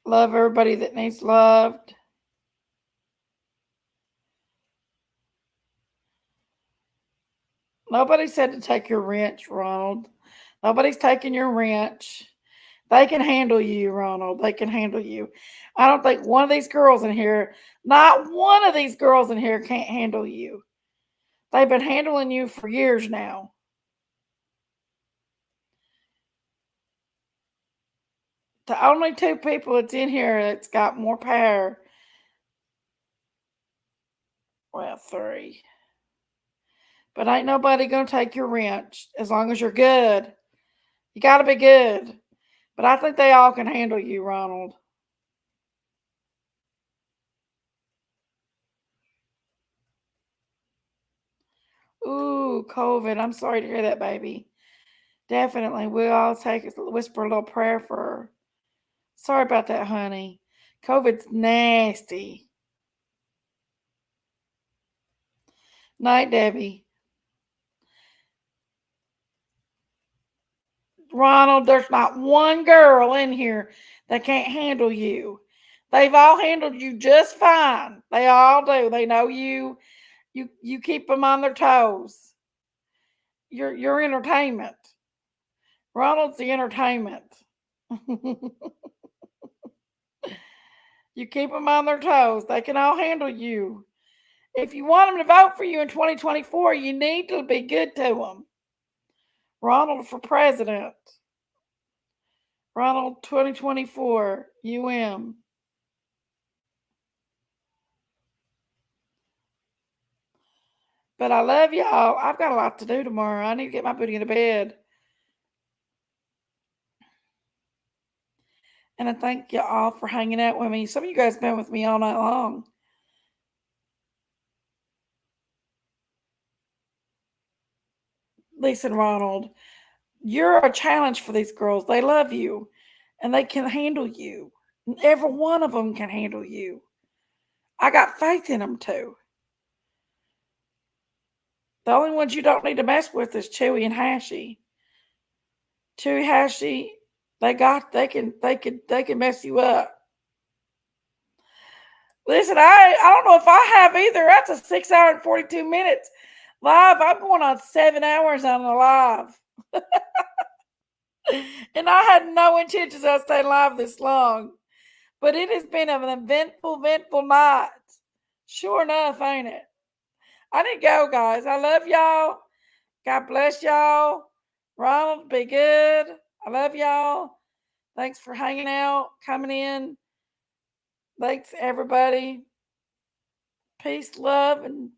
love everybody that needs loved. Nobody said to take your wrench, Ronald. Nobody's taking your wrench. They can handle you, Ronald. They can handle you. I don't think one of these girls in here, not one of these girls in here can't handle you. They've been handling you for years now. The only two people that's in here that's got more power, well, three. But ain't nobody going to take your wrench as long as you're good. You got to be good. But I think they all can handle you, Ronald. Ooh, COVID. I'm sorry to hear that, baby. Definitely. We'll all whisper a little prayer for her. Sorry about that, honey. COVID's nasty. Night, Debbie. Ronald, there's not one girl in here that can't handle you. They've all handled you just fine. They all do. They know you. You keep them on their toes. You're entertainment. Ronald's the entertainment. You keep them on their toes. They can all handle you. If you want them to vote for you in 2024, you need to be good to them. Ronald for president. Ronald 2024 But I love y'all. I've got a lot to do tomorrow. I need to get my booty into bed. And I thank y'all for hanging out with me. Some of you guys been with me all night long. Lisa and Ronald, you're a challenge for these girls. They love you and they can handle you. Every one of them can handle you. I got faith in them too. The only ones you don't need to mess with is Chewy and Hashy. Chewy, Hashy, they can mess you up. Listen, I don't know if I have either. That's a 6 hour and 42 minutes live. I'm going on 7 hours on the live. And I had no intentions of staying live this long. But it has been an eventful night. Sure enough, ain't it? I need to go, guys. I love y'all. God bless y'all. Ronald, be good. I love y'all. Thanks for hanging out, coming in. Thanks, everybody. Peace, love, and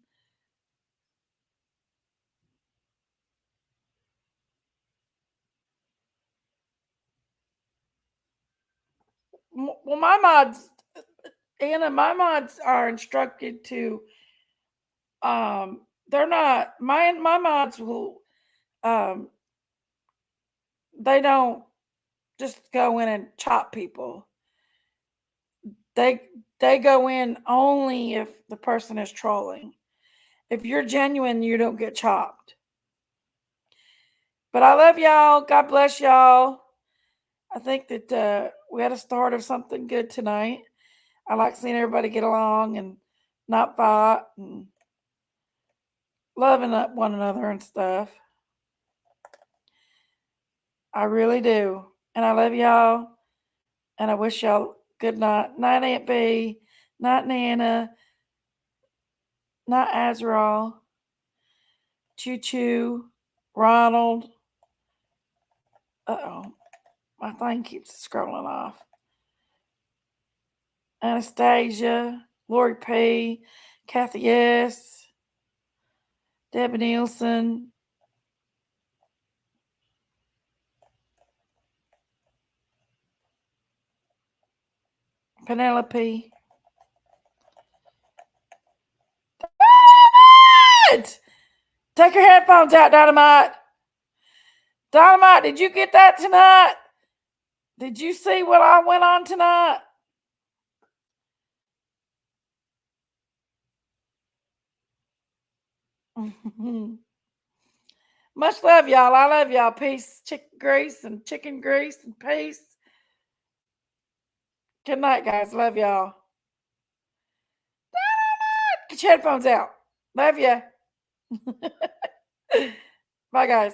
well, my mods, Anna, my mods are instructed to. They're not my mods will. They don't just go in and chop people. They go in only if the person is trolling. If you're genuine, you don't get chopped. But I love y'all. God bless y'all. I think that we had a start of something good tonight. I like seeing everybody get along and not fight and loving up one another and stuff. I really do. And I love y'all. And I wish y'all good night. Night, Aunt B. Night, Nana. Night, Azrael. Choo Choo. Ronald. Uh-oh. My thing keeps scrolling off. Anastasia. Lori P. Kathy S. Debbie Nielsen. Penelope. Dynamite! Take your headphones out, Dynamite. Dynamite, did you get that tonight? Did you see what I went on tonight? Much love, y'all. I love y'all. Peace, chicken grease and peace. Good night, guys. Love y'all. Get your headphones out. Love ya. Bye, guys.